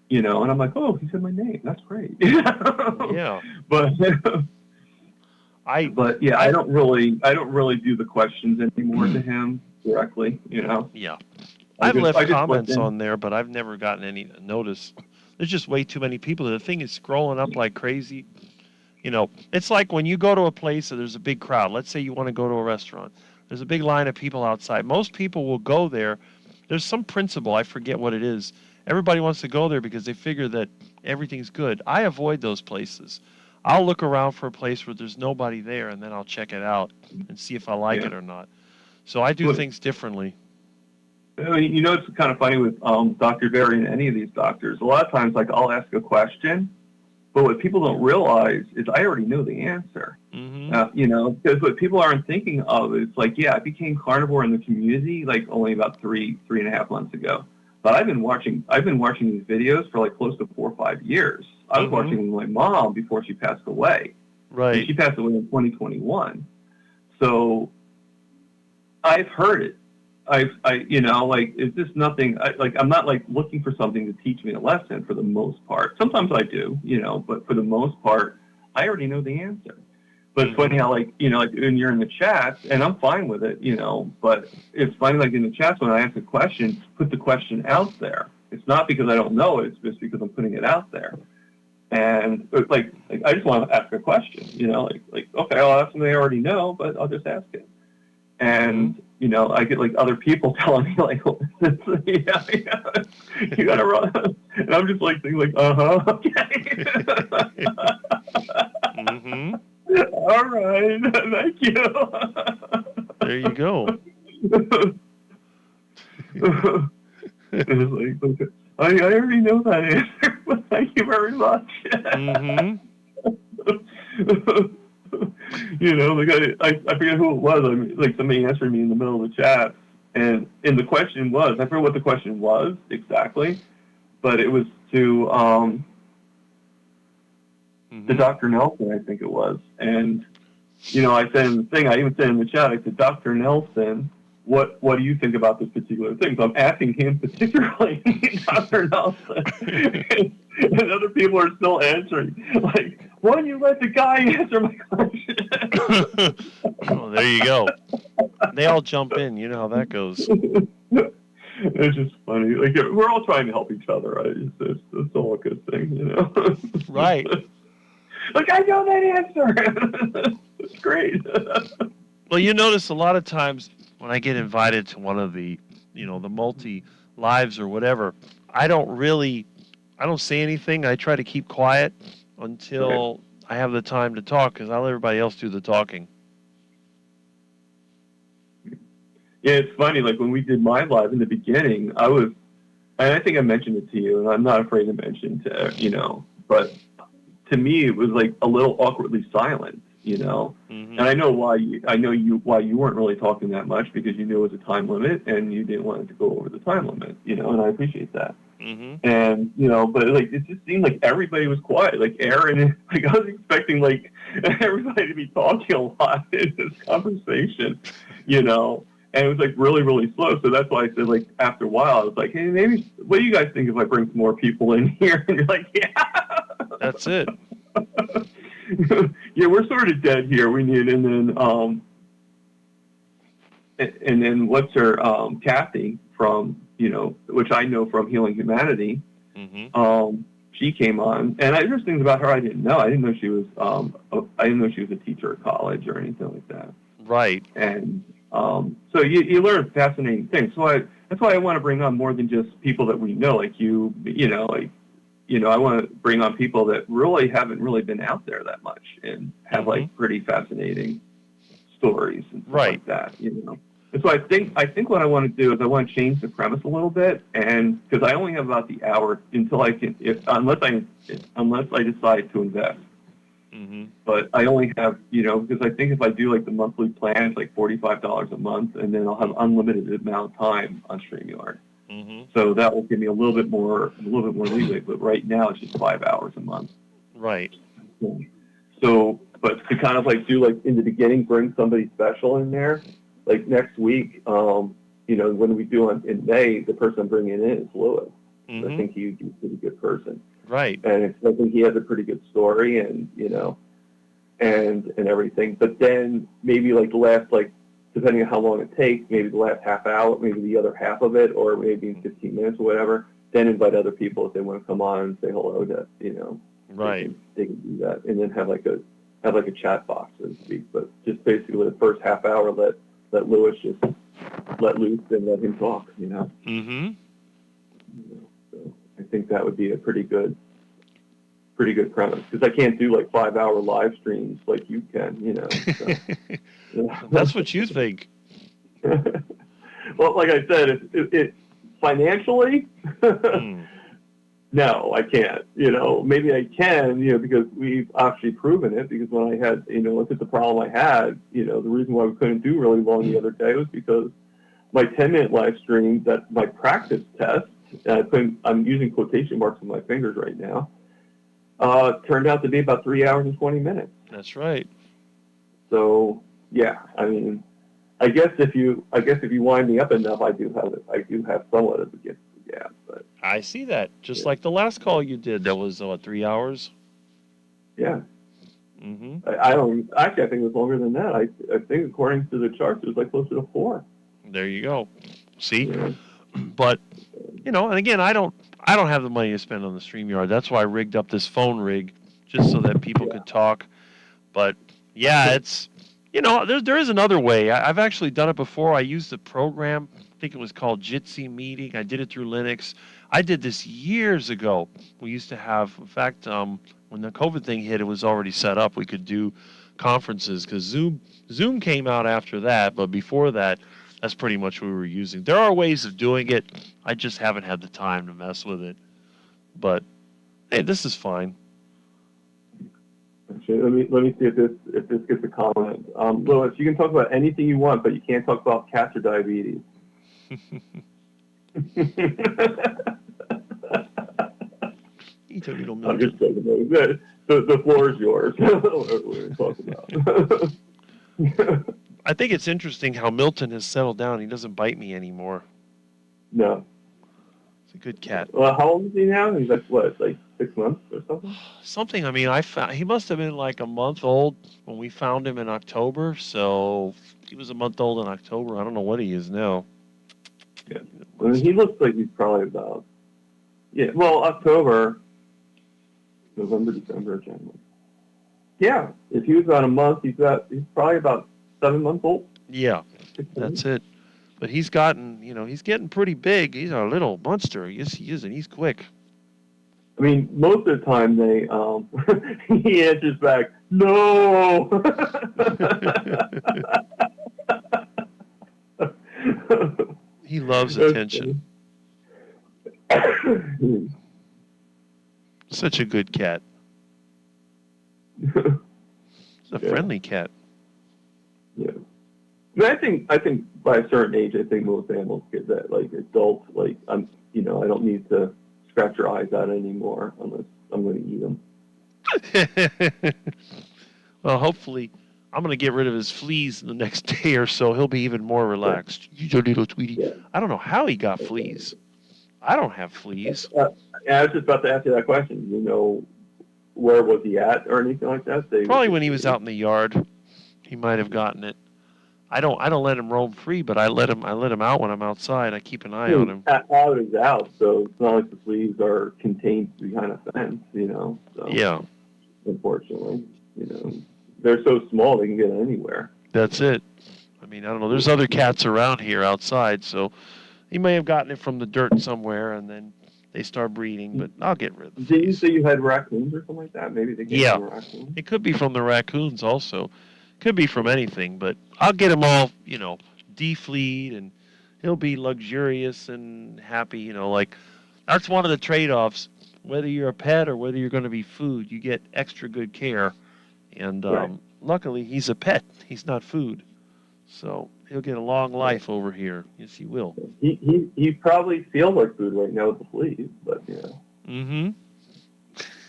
you know, and I'm like, oh, he said my name. That's great. Yeah. But I don't really do the questions anymore to him directly, you know. Yeah. I've left comments on there, but I've never gotten any notice. There's just way too many people. The thing is scrolling up like crazy. You know, it's like when you go to a place and there's a big crowd. Let's say you want to go to a restaurant. There's a big line of people outside. Most people will go there. There's some principle, I forget what it is. Everybody wants to go there because they figure that everything's good. I avoid those places. I'll look around for a place where there's nobody there, and then I'll check it out and see if I like it or not. So I do things differently. You know, it's kind of funny with Dr. Barry and any of these doctors. A lot of times, like, I'll ask a question, but what people don't realize is I already know the answer. You know, because what people aren't thinking of is like, yeah, I became carnivore in the community like only about 3.5 months ago. But I've been watching these videos for like close to 4 or 5 years. I was watching my mom before she passed away. Right. And she passed away in 2021. So I've heard it. You know, like, it's just nothing. I'm not like looking for something to teach me a lesson for the most part. Sometimes I do, you know, but for the most part, I already know the answer. But it's funny how, like, you know, like when you're in the chats, and I'm fine with it, you know, but it's funny, like in the chats when I ask a question, put the question out there. It's not because I don't know it, it's just because I'm putting it out there. And like I just want to ask a question, you know, like okay, I'll ask something I already know, but I'll just ask it. And you know, I get like other people telling me like, yeah, you gotta run, and I'm just like thinking like, okay. All right, thank you. There you go. It's like, I already know that answer, but thank you very much. You know, like I forget who it was. I mean, like somebody answered me in the middle of the chat, and the question was, I forget what the question was exactly, but it was to the Dr. Nelson, I think it was. And, you know, I said in the thing, I even said in the chat, I said, Dr. Nelson, what do you think about this particular thing? So I'm asking him particularly, Dr. Nelson. And other people are still answering. Like, why don't you let the guy answer my question? Oh, there you go. They all jump in. You know how that goes. It's just funny. Like, we're all trying to help each other, right? It's all a good thing, you know? Right. Like, I know that answer. It's great. Well, you notice a lot of times when I get invited to one of the, you know, the multi-lives or whatever, I don't say anything. I try to keep quiet until I have the time to talk, because I let everybody else do the talking. Yeah, it's funny. Like, when we did my live in the beginning, and I think I mentioned it to you, and I'm not afraid to mention to, you know, but to me, it was like a little awkwardly silent, you know. Mhm. And I know why you weren't really talking that much, because you knew it was a time limit and you didn't want it to go over the time limit, you know, and I appreciate that. Mhm. And, you know, but like, it just seemed like everybody was quiet. Like Aaron, like I was expecting like everybody to be talking a lot in this conversation, you know, and it was like really, really slow. So that's why I said, like, after a while, I was like, hey, maybe, what do you guys think if I bring some more people in here? And you're like, yeah. That's it. Yeah, we're sort of dead here. We need, and then what's her, Kathy from, you know, which I know from Healing Humanity. Mhm. She came on, and there's things about her I didn't know. I didn't know she was, I didn't know she was a teacher at college or anything like that. Right. And so you learn fascinating things. So that's why I want to bring on more than just people that we know, like you know, like, you know, I want to bring on people that really haven't really been out there that much and have like pretty fascinating stories and stuff Right. like that, you know. And so I think what I want to do is I want to change the premise a little bit, and because I only have about the hour until I can, unless I decide to invest. Mhm. But I only have, you know, because I think if I do like the monthly plan, it's like $45 a month, and then I'll have unlimited amount of time on StreamYard. Mhm. So that will give me a little bit more leeway. But right now it's just 5 hours a month. Right. So, but to kind of like do like in the beginning, bring somebody special in there. Like next week, you know, when we do in May, the person I'm bringing in is Lewis. I Mhm. think he's a pretty good person. Right. And I think he has a pretty good story, and you know, and everything. But then maybe like the last, like, depending on how long it takes, maybe the last half hour, maybe the other half of it, or maybe 15 minutes or whatever. Then invite other people if they want to come on and say hello to, you know. Right. They can do that, and then have like a chat box, so to speak. But just basically the first half hour, let Lewis just let loose and let him talk, you know. Mhm. So I think that would be a pretty good premise, because I can't do like 5 hour live streams like you can, you know. So, yeah. That's what you think. Well, like I said, it financially, Mm. no, I can't. You know, maybe I can, you know, because we've actually proven it. Because when I had, you know, look at the problem I had, you know, the reason why we couldn't do really long the other day was because my 10-minute live stream, that my practice test, I'm using quotation marks on my fingers right now, turned out to be about 3 hours and 20 minutes. That's right. So yeah, I mean, I guess if you wind me up enough, I do have somewhat of a gift for gab. But I see that. Just Yeah. like the last call you did, that was 3 hours. yeah, Mhm. I don't actually. I think it was longer than that. I think according to the charts, it was like closer to 4. There you go. See? Yeah. But you know, and again, I don't have the money to spend on the StreamYard. That's why I rigged up this phone rig, just so that people could talk. But yeah, it's, you know, there is another way. I've actually done it before. I used a program. I think it was called Jitsi Meeting. I did it through Linux. I did this years ago. We used to have, in fact, when the COVID thing hit, it was already set up. We could do conferences because Zoom came out after that. But before that, that's pretty much what we were using. There are ways of doing it. I just haven't had the time to mess with it. But hey, this is fine. Actually, let me see if this gets a comment. Louis, you can talk about anything you want, but you can't talk about cats or diabetes. You took it on I'm just joking. The floor is yours. What we're talking about. I think it's interesting how Milton has settled down. He doesn't bite me anymore. No. He's a good cat. Well, how old is he now? He's like, what, like 6 months or something? Something. I mean, he must have been like a month old when we found him in October. So he was a month old in October. I don't know what he is now. Yeah. I mean, he looks like he's probably about, yeah, well, October, November, December, January. Yeah, if he was about a month, he's probably about 7 months old. Yeah, 6 months. that's it. But he's gotten, you know, he's getting pretty big. He's a little monster. Yes, he is, and he's quick. I mean, most of the time they, he answers back, no. He loves attention. Such a good cat. It's a Yeah. friendly cat. Yeah. I think by a certain age, I think most animals get that, like adults, like I don't need to scratch your eyes out anymore unless I'm going to eat them. Well, hopefully, I'm going to get rid of his fleas in the next day or so. He'll be even more relaxed. You little sweetie. Yeah. I don't know how he got fleas. I don't have fleas. And I was just about to ask you that question. You know, where was he at or anything like that? Probably when he was out in the yard, he might have gotten it. I don't let him roam free, but I let him out when I'm outside. I keep an eye on him. Out is out, so it's not like the fleas are contained behind a fence, you know. So, Yeah, unfortunately, you know, they're so small they can get anywhere. that's it. I mean, I don't know. There's other cats around here outside, so he may have gotten it from the dirt somewhere, and then they start breeding. But I'll get rid of the Didn't you fleas. say you had raccoons or something like that? Maybe they get Yeah. from raccoons. It could be from the raccoons also. Could be from anything, but I'll get him all, defleed, and he'll be luxurious and happy, like that's one of the trade-offs. Whether you're a pet or whether you're going to be food, you get extra good care. And Right. luckily, he's a pet. He's not food. So he'll get a long life over here. Yes, he will. He probably feels like food right now with the fleas, but Mm-hmm.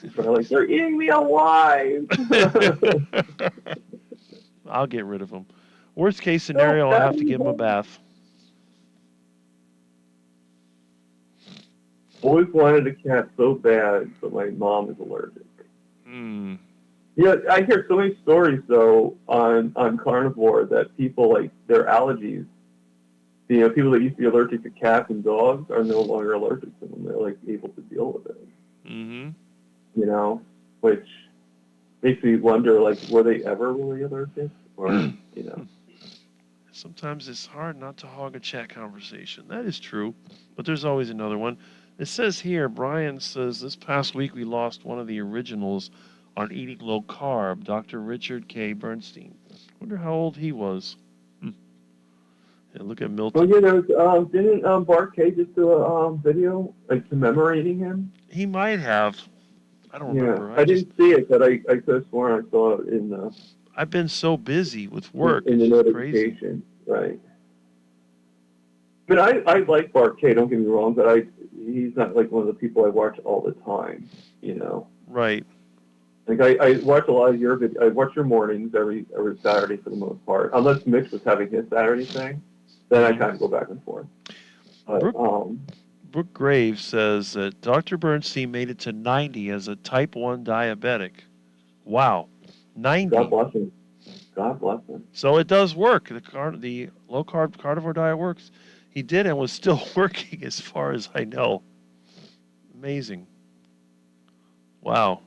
he's probably like, they're eating me alive. I'll get rid of him. Worst case scenario, I'll have to give him a bath. Always wanted a cat so bad, but my mom is allergic. Hmm. Yeah, I hear so many stories though on carnivore that people like their allergies. People that used to be allergic to cats and dogs are no longer allergic to them. They're like able to deal with it. Mm-hmm. Which makes me wonder, like, were they ever really allergic, or Sometimes it's hard not to hog a chat conversation. That is true, but there's always another one. It says here, Brian says, this past week we lost one of the originals on eating low carb, Dr. Richard K. Bernstein. Wonder how old he was. Yeah, look at Milton. Well, didn't Bart K just do a video like commemorating him? He might have. I don't remember. I didn't see it, but I could have sworn I saw it in the I've been so busy with work. in the It's just crazy. notification. Right. But I like Bart K. Don't get me wrong, but he's not like one of the people I watch all the time. Right. Like I watch a lot of your videos. I watch your mornings every Saturday for the most part, unless Mitch was having his Saturday thing. Then I kind of go back and forth. But, Brooke Graves says that Dr. Bernstein made it to 90 as a type 1 diabetic. Wow. 90. God bless him. God bless him. So it does work. The low-carb carnivore diet works. He did and was still working as far as I know. Amazing. Wow.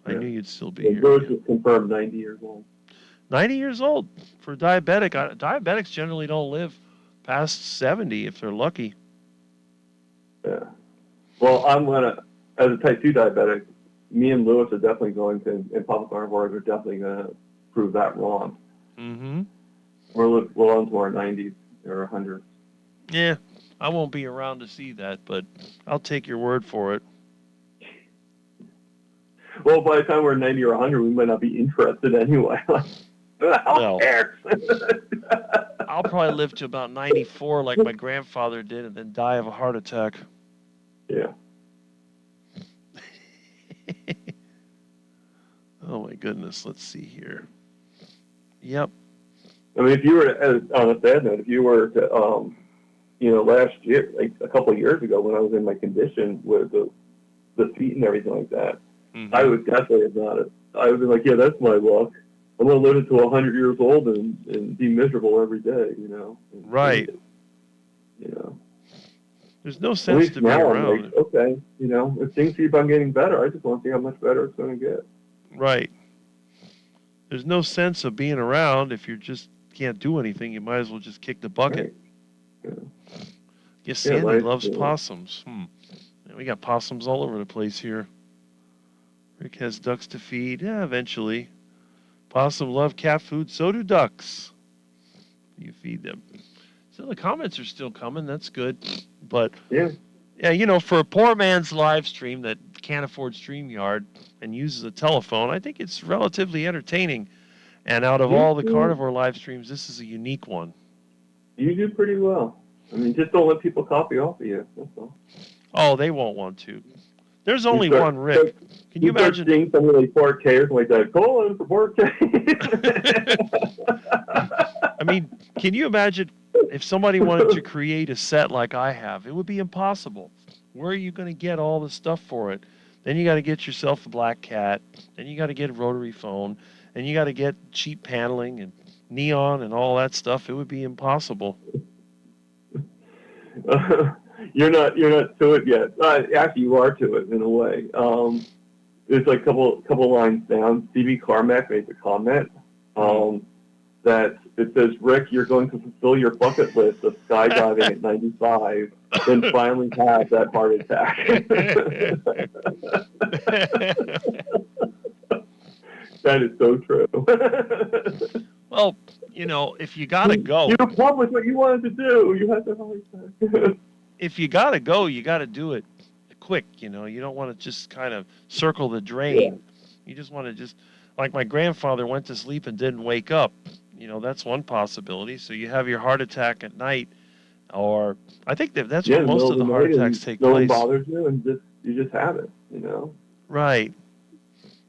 I Yeah. knew you'd still be And here. Bruce is confirmed 90 years old. 90 years old for diabetic. Diabetics generally don't live past 70 if they're lucky. Yeah. Well, I'm gonna, as a type 2 diabetic, me and Lewis are definitely going to, and Papa Carnivores are definitely going to prove that wrong. Mm-hmm. We're well into our 90s or 100s. Yeah, I won't be around to see that, but I'll take your word for it. Well, by the time we're 90 or 100, we might not be interested anyway. Who Well. cares? I'll probably live to about 94 like my grandfather did and then die of a heart attack. Yeah. Oh my goodness, let's see here. Yep. I mean, if you were, on a sad note, if you were to, last year, like a couple of years ago when I was in my condition with the feet and everything like that, Mhm. I would definitely have not. I would be like, yeah, that's my luck. I'm going to live until 100 years old and be miserable every day, And Right. There's no At sense least to be now I'm around. like, okay, if things keep on getting better, I just want to see how much better it's going to get. Right. There's no sense of being around if you just can't do anything. You might as well just kick the bucket. Right. Guess Yeah, Sandy life, loves yeah. possums. Yeah, we got possums all over the place here. Rick has ducks to feed. Yeah, eventually. Possum love cat food. So do ducks. You feed them. So the comments are still coming. That's good. But Yeah. yeah, for a poor man's live stream that can't afford StreamYard and uses a telephone, I think it's relatively entertaining. And out of all the carnivore live streams, this is a unique one. You do pretty well. I mean, just don't let people copy off of you. That's all. Oh, they won't want to. There's only start- one Rick. Can you start imagine? seeing some really 4K or something like that. Call in for 4K. I mean, can you imagine if somebody wanted to create a set like I have? It would be impossible. Where are you going to get all the stuff for it? Then you got to get yourself a Black Cat. Then you got to get a rotary phone. And you got to get cheap paneling and neon and all that stuff. It would be impossible. You're not to it yet. Actually, you are to it in a way. There's like a couple lines down. Stevie Carmack made a comment that it says, "Rick, you're going to fulfill your bucket list of skydiving at 95, then finally have that heart attack." That is so true. Well, if you got to go. You accomplished what you wanted to do. You had that heart attack. If you got to go, you got to do it quick. You don't want to just kind of circle the drain. You just want to like my grandfather went to sleep and didn't wake up. That's one possibility. So you have your heart attack at night, or I think that's where most of the heart attacks take no place. No one bothers you, and you just have it. Right.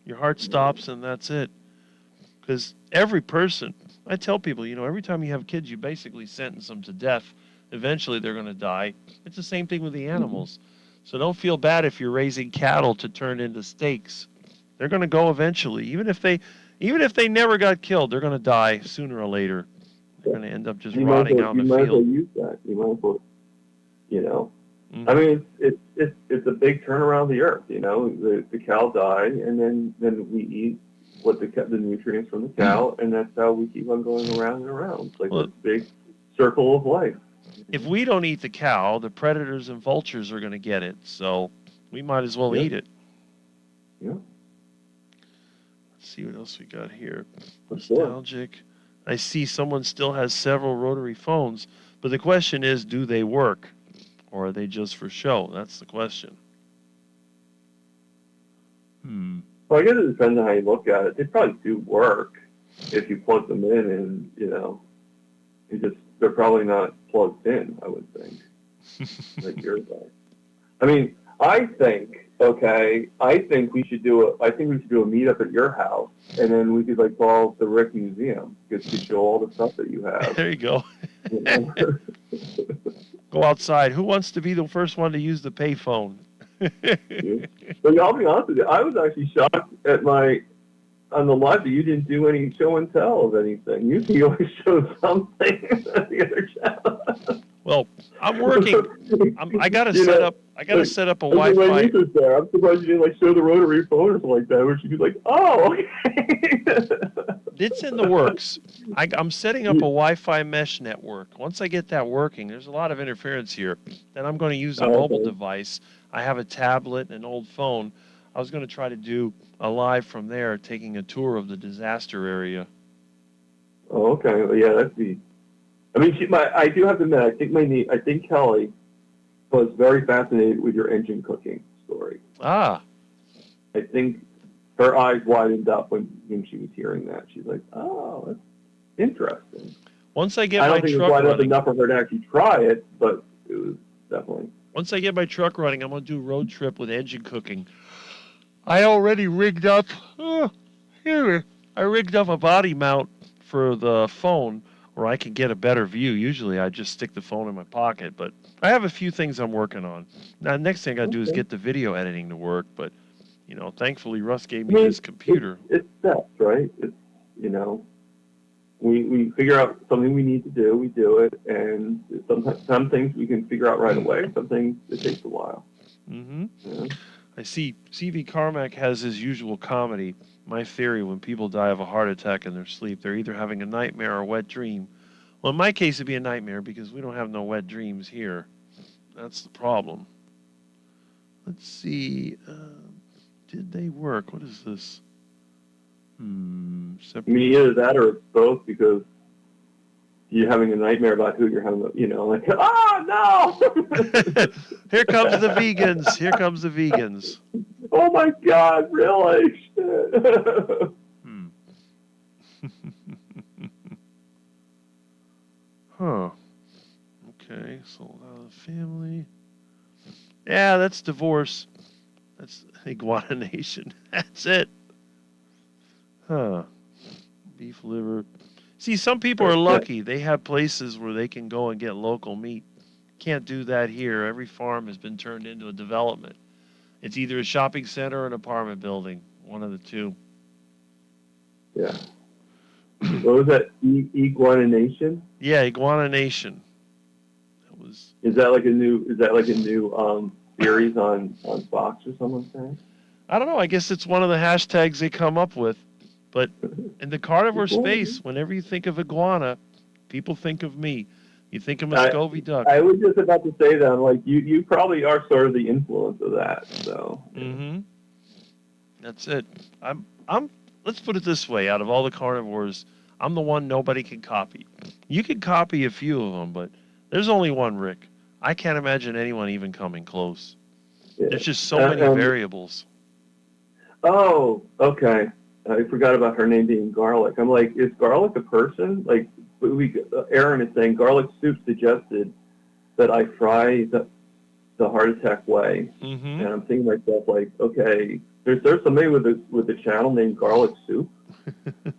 Your heart stops, and that's it. Because every person, I tell people, every time you have kids, you basically sentence them to death. Eventually, they're going to die. It's the same thing with the animals. So don't feel bad if you're raising cattle to turn into steaks. They're going to go eventually. Even if they never got killed, they're going to die sooner or later. They're going to end up just rotting out in the field. You might as well use that. You might as well, Mm-hmm. I mean, it's a big turnaround of the earth. The cow die, and then we eat the nutrients from the cow, and that's how we keep on going around and around. It's like this big circle of life. If we don't eat the cow, the predators and vultures are going to get it. So we might as well eat it. Yeah. Let's see what else we got here. What's that? Nostalgic. I see someone still has several rotary phones, but the question is, do they work? Or are they just for show? That's the question. Well, I guess it depends on how you look at it. They probably do work if you plug them in, and they're probably not plugged in. I would think, like yours are. I mean, I think we should do a meetup at your house, and then we could call the Rick Museum just to show all the stuff that you have. There you go. Go outside. Who wants to be the first one to use the payphone? But I'll be honest with you, I was actually shocked on the live that you didn't do any show and tell of anything. Usually you always show something on the other channel. Well, I'm working. I gotta set up. I gotta set up a Wi-Fi. My niece was there. I'm surprised you didn't show the rotary phone or something like that, where she'd be like, "Oh, okay." It's in the works. I'm setting up a Wi-Fi mesh network. Once I get that working, there's a lot of interference here. Then I'm going to use a mobile device. I have a tablet and an old phone. I was going to try to do a live from there, taking a tour of the disaster area. Oh, okay. Well, yeah, that'd be. I mean, I do have to admit, I think Kelly was very fascinated with your engine cooking story. Ah. I think her eyes widened up when she was hearing that. She's like, "Oh, that's interesting." Once I get I my don't think it was truck wide up running, enough for her to actually try it, but it was definitely. once I get my truck running, I'm going to do a road trip with engine cooking. I already rigged up. I rigged up a body mount for the phone where I can get a better view. Usually I just stick the phone in my pocket, but I have a few things I'm working on. Now, next thing I got to do is get the video editing to work, but, thankfully Russ gave me his computer. It's steps, right? It's, we figure out something we need to do, we do it, and sometimes some things we can figure out right away, some things it takes a while. Mm-hmm. Yeah. I see C.V. Carmack has his usual comedy. My theory, when people die of a heart attack in their sleep, they're either having a nightmare or a wet dream. Well, in my case, it'd be a nightmare because we don't have no wet dreams here. That's the problem. Let's see. Did they work? What is this? I mean, either that or it's both, because you're having a nightmare about who you're having, like, oh, no! Here comes the vegans. Here comes the vegans. Oh my God, really? Hmm. Huh. Okay, sold out of the family. Yeah, that's divorce. That's Iguana Nation. That's it. Huh. Beef liver. See, some people are lucky. They have places where they can go and get local meat. Can't do that here. Every farm has been turned into a development. It's either a shopping center or an apartment building. One of the two. Yeah. What was that? Iguana Nation? Yeah, Iguana Nation. That was. Is that like a new series on Fox or something like that? I don't know. I guess it's one of the hashtags they come up with. But in the carnivore space, whenever you think of iguana, people think of me. You think of Muscovy duck. I was just about to say that. I'm like, you probably are sort of the influence of that. So. Mm-hmm. That's it. I'm. Let's put it this way: out of all the carnivores, I'm the one nobody can copy. You can copy a few of them, but there's only one Rick. I can't imagine anyone even coming close. Yeah. There's just so many variables. Oh, okay. I forgot about her name being Garlic. I'm like, is Garlic a person? Like, Aaron is saying Garlic Soup suggested that I fry the heart attack way, Mm-hmm. and I'm thinking to myself like, okay, there's somebody with a channel named Garlic Soup.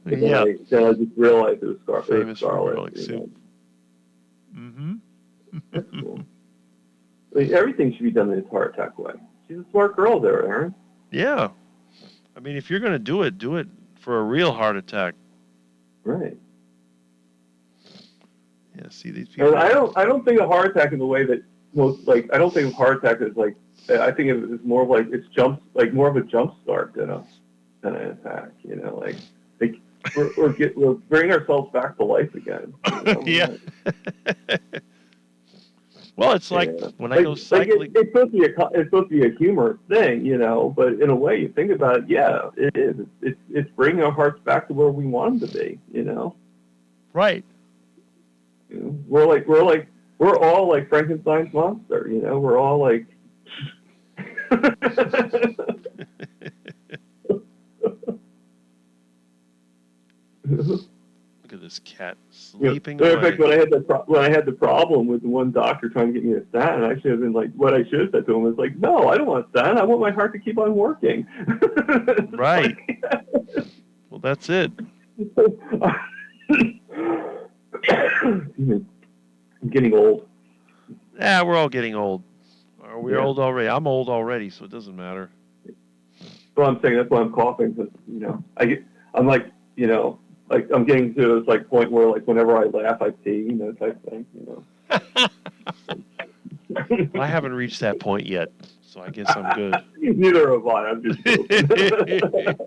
Yeah. Then I just realized it was Famous for Garlic. garlic soup. Mm-hmm. That's cool. I mean, everything should be done in a heart attack way. She's a smart girl there, Aaron. Yeah. I mean, if you're going to do it for a real heart attack. Right. Yeah, see these people. And I don't think of heart attack in the way that most, like, I don't think of heart attack as like, I think of it as more of like, more of a jump start than an attack, you know, like we're bringing ourselves back to life again. You know? Yeah. Well, it's like when I go cycling. It's supposed to be a humorous thing, you know. But in a way, you think about it, yeah, it is. It's bringing our hearts back to where we want them to be, you know. Right. You know? We're all like Frankenstein's monster, you know. We're all like. Look at this cat sleeping In away. fact, when I had the problem with the one doctor trying to get me a statin, I should have been like, what I should have said to him was like, no, I don't want a statin. I want my heart to keep on working. Right. Well, that's it. I'm getting old. Yeah, we're all getting old. We're Yeah. old already. I'm old already, so it doesn't matter. Well, I'm saying that's why I'm coughing, because, you know, I'm like, you know, like I'm getting to this like point where like whenever I laugh I pee, you know, type thing, you know. I haven't reached that point yet, so I guess I'm good. Neither have I. I'm just joking.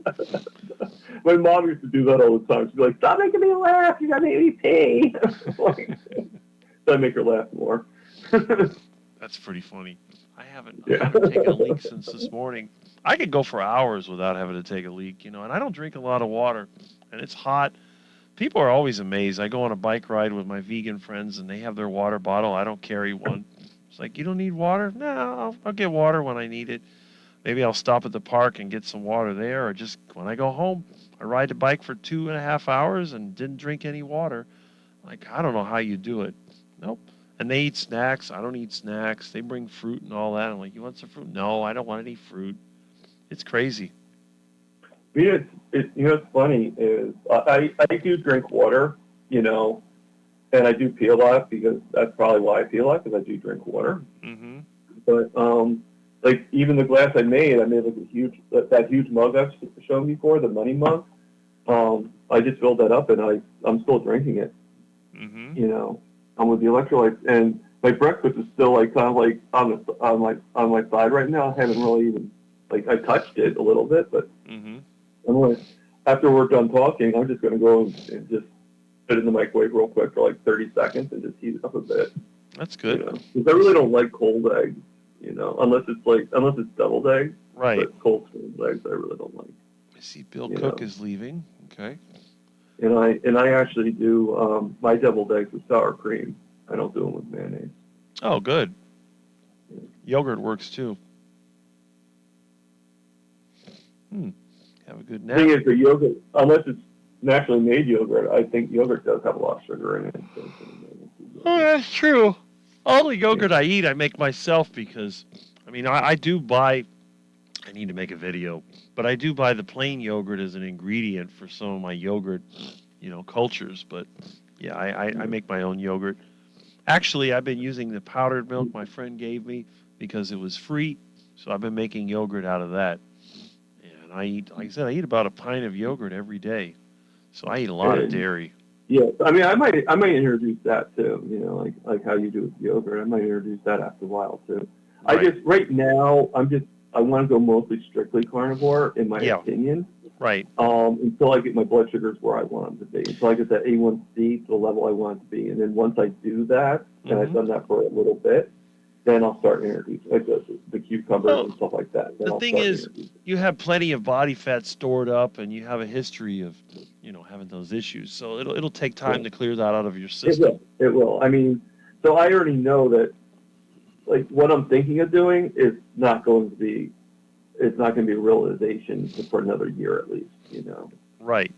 My mom used to do that all the time. She'd be like, "Stop making me laugh. You gotta make me pee." Like, so I make her laugh more. That's pretty funny. I haven't taken a leak since this morning. I could go for hours without having to take a leak, you know, and I don't drink a lot of water, and it's hot. People are always amazed. I go on a bike ride with my vegan friends, and they have their water bottle. I don't carry one. It's like, you don't need water? No, I'll get water when I need it. Maybe I'll stop at the park and get some water there, or just when I go home, I ride the bike for 2.5 hours and didn't drink any water. Like, I don't know how you do it. Nope. And they eat snacks. I don't eat snacks. They bring fruit and all that. I'm like, you want some fruit? No, I don't want any fruit. It's crazy. You know, what's funny is I do drink water, you know, and I do pee a lot because that's probably why I pee a lot, because I do drink water. Mm-hmm. But like even the glass I made like that huge mug I've shown before, the money mug. I just filled that up and I'm still drinking it. Mm-hmm. You know, with the electrolytes, and my breakfast is still like kind of like on my side right now. I haven't really even like I touched it a little bit, but Mm-hmm. after we're done talking, I'm just going to go and just put it in the microwave real quick for like 30 seconds and just heat it up a bit. That's good. You know? 'Cause I really don't like cold eggs, you know, unless it's deviled eggs. Right. But cold scrambled eggs I really don't like. I see Bill You Cook know. is leaving. Okay. And I actually do my deviled eggs with sour cream. I don't do them with mayonnaise. Oh, good. Yogurt works too. Have a good The thing nap. is, the yogurt, unless it's naturally made yogurt, I think yogurt does have a lot of sugar in it. Oh, that's true. All the yogurt I eat, I make myself because, I mean, I do buy. I need to make a video, but I do buy the plain yogurt as an ingredient for some of my yogurt, cultures. But yeah, I make my own yogurt. Actually, I've been using the powdered milk my friend gave me because it was free, so I've been making yogurt out of that. And I eat, like I said, I eat about a pint of yogurt every day, so I eat a lot of dairy. Yeah, I mean, I might introduce that too. Like how you do with yogurt. I might introduce that after a while too. Right. Right now, I want to go mostly strictly carnivore in my Yeah. opinion. Right. Until I get my blood sugars where I want them to be, until I get that A1C to the level I want it to be, and then once I do that, and I've done that for a little bit, then I'll start introducing like the cucumbers and stuff like that. Then The I'll thing start is, introducing. you have plenty of body fat stored up, and you have a history of, having those issues. So it'll take time to clear that out of your system. It will. I mean, so I already know that, like, what I'm thinking of doing is not going to be, it's not going to be a realization for another year at least. Right.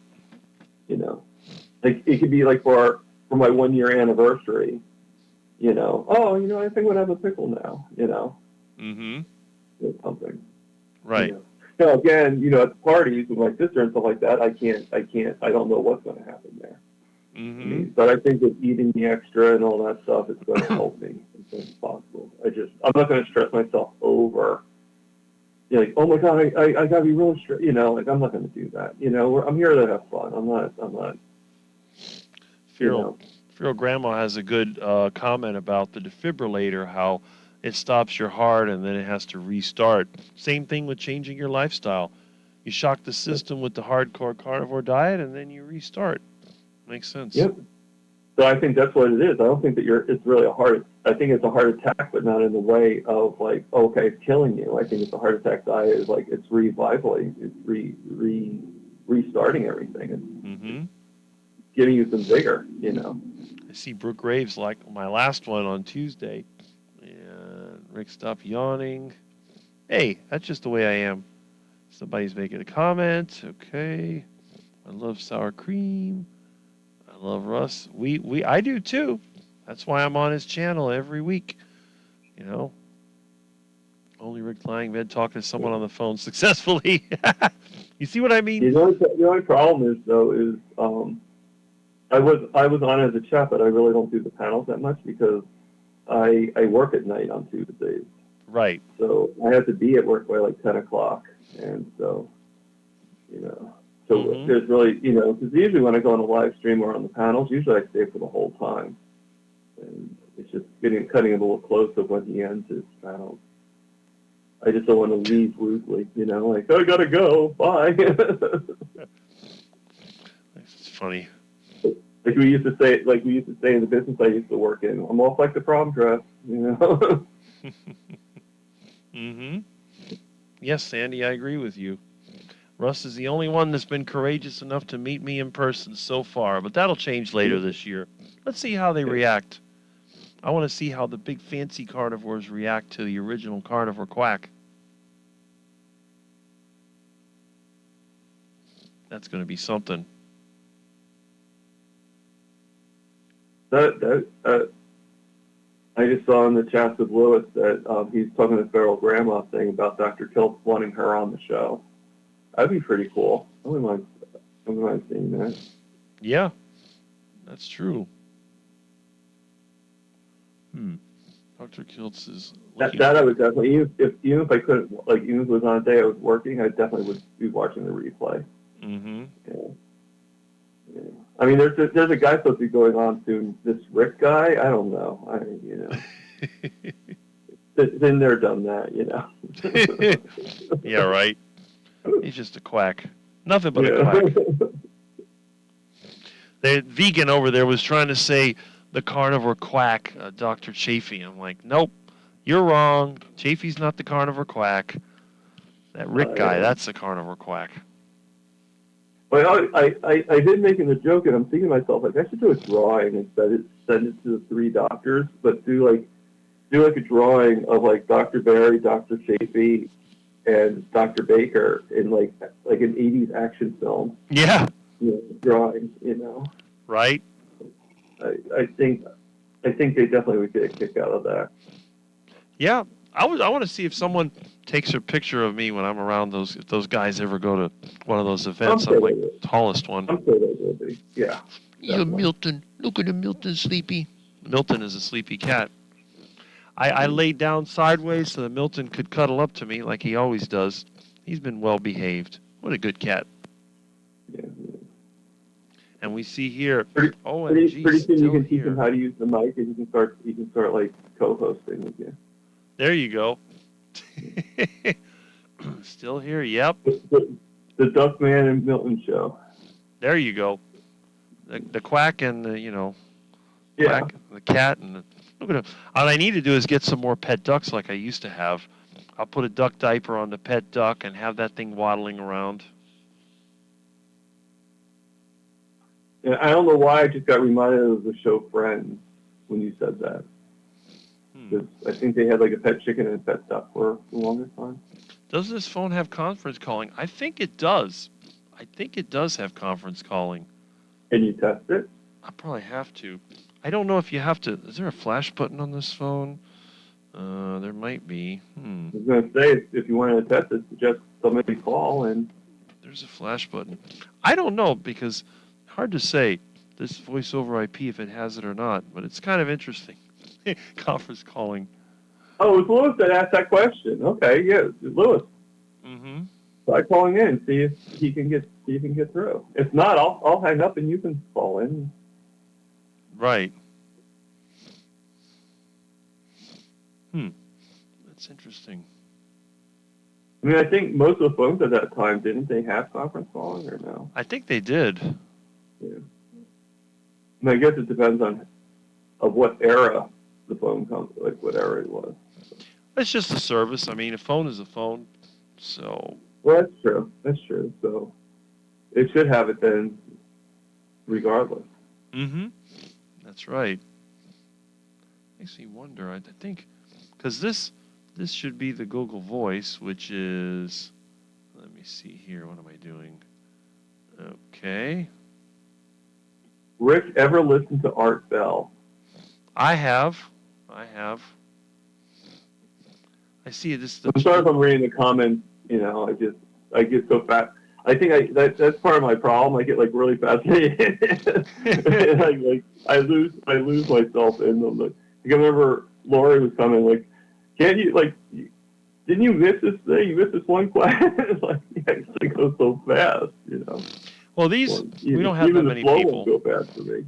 Like it could be like for my 1 year anniversary. I think we'll have a pickle now. Mm-hmm. Or something. Right. Now again, at parties with my sister and stuff like that, I don't know what's going to happen there. Mm-hmm. But I think with eating the extra and all that stuff, it's going to help me as much as possible. I'm not going to stress myself over. Like, oh my God, I got to be really stressed. Like I'm not going to do that. I'm here to have fun. I'm not. Feral Grandma has a good comment about the defibrillator, how it stops your heart and then it has to restart. Same thing with changing your lifestyle. You shock the system with the hardcore carnivore diet and then you restart. Makes sense. Yep. So I think that's what it is. I don't think that it's really I think it's a heart attack, but not in the way of like, okay, it's killing you. I think it's a heart attack diet is like, it's revitalizing, it's restarting everything and giving you some vigor, I see Brooke Graves like my last one on Tuesday. And Rick, stop yawning. Hey, that's just the way I am. Somebody's making a comment. Okay. I love sour cream. I love Russ. I do too. That's why I'm on his channel every week. Only Rick lying in bed talking to someone on the phone successfully. You see what I mean? The only problem is I was on as a chef, but I really don't do the panels that much because I work at night on Tuesdays. Right. So I have to be at work by like 10 o'clock. And so, there's really, because usually when I go on a live stream or on the panels, usually I stay for the whole time. And it's just cutting it a little close of when he ends his panels. I just don't want to leave rudely, like, I gotta go, bye. It's funny. Like we used to say in the business I used to work in, I'm off like the prom dress, Yes, Sandy, I agree with you. Russ is the only one that's been courageous enough to meet me in person so far, but that'll change later this year. Let's see how they react. I want to see how the big fancy carnivores react to the original carnivore quack. That's going to be something. I just saw in the chat with Lewis that he's talking to Feral Grandma thing about Dr. Kilt wanting her on the show. That'd be pretty cool. I wouldn't mind seeing that. Yeah, that's true. Dr. Kiltz is looking. That I would definitely, even if I couldn't, like, even if it was on a day I was working, I definitely would be watching the replay. Yeah. I mean, there's a guy supposed to be going on soon. This Rick guy, I don't know. Been there, done that, Yeah, right. He's just a quack. Nothing but a quack. The vegan over there was trying to say the carnivore quack, Dr. Chafee. I'm like, nope, you're wrong. Chafee's not the carnivore quack. That Rick guy, that's the carnivore quack. Well, I did making the joke, and I'm thinking to myself, like, I should do a drawing and send it to the three doctors, but do like a drawing of like Dr. Barry, Dr. Chafee, and Dr. Baker in like an '80s action film, Yeah. drawing. You know, Right. I think they definitely would get a kick out of that. Yeah. I want to see if someone takes a picture of me when I'm around those. If those guys ever go to one of those events, I'm I'm sure like they will. tallest one. I'm sure they will be. Yeah. Yeah, definitely. Milton. Look at the Milton sleepy. Milton is a sleepy cat. I laid down sideways so that Milton could cuddle up to me like he always does. He's been well behaved. What a good cat. Yeah. And we see here, Pretty OMG, soon you still can teach him here. how to use the mic, and he can start like co-hosting with you. There you go. Still here, yep. The Duckman and Milton show. There you go. The quack and the, Yeah. quack, the cat, and look at him. All I need to do is get some more pet ducks like I used to have. I'll put a duck diaper on the pet duck and have that thing waddling around. And I don't know why I just got reminded of the show Friends when you said that. 'Cause I think they had like a pet chicken and a pet duck for the longest time. Does this phone have conference calling? I think it does. I think it does have conference calling. Can you test it? I probably have to. I don't know if you have to. Is there a flash button on this phone? There might be. I was going to say, if you wanted to test it, suggest somebody call and There's a flash button. I don't know because hard to say this voice over IP if it has it or not, but it's kind of interesting. Conference calling. oh, it was Lewis that asked that question. Okay, yeah, Lewis. Mm-hmm. Try calling in, see if he can get through. If not, I'll hang up and you can call in. Right. That's interesting. I mean, I think most of the phones at that time didn't they have conference calling or no? I think they did. And I guess it depends on of what era the phone comes, like what era it was. It's just a service. I mean, a phone is a phone. So, Well, that's true. That's true. So it should have it then, regardless. that's right. Makes me wonder. I think because this should be the Google Voice, which is. Let me see here. What am I doing? Okay. Rick, ever listened to Art Bell? I have. I see this. I'm sorry if I'm reading the comments. I get so fast. I think that's part of my problem. I get like really fascinated. like I lose myself in them. Like, I remember Lori was coming. Like, can't you didn't you miss this thing? You missed this one class. Like, yeah, it goes so fast. Well, these Well, we don't have that even many the flow people. won't go fast for me.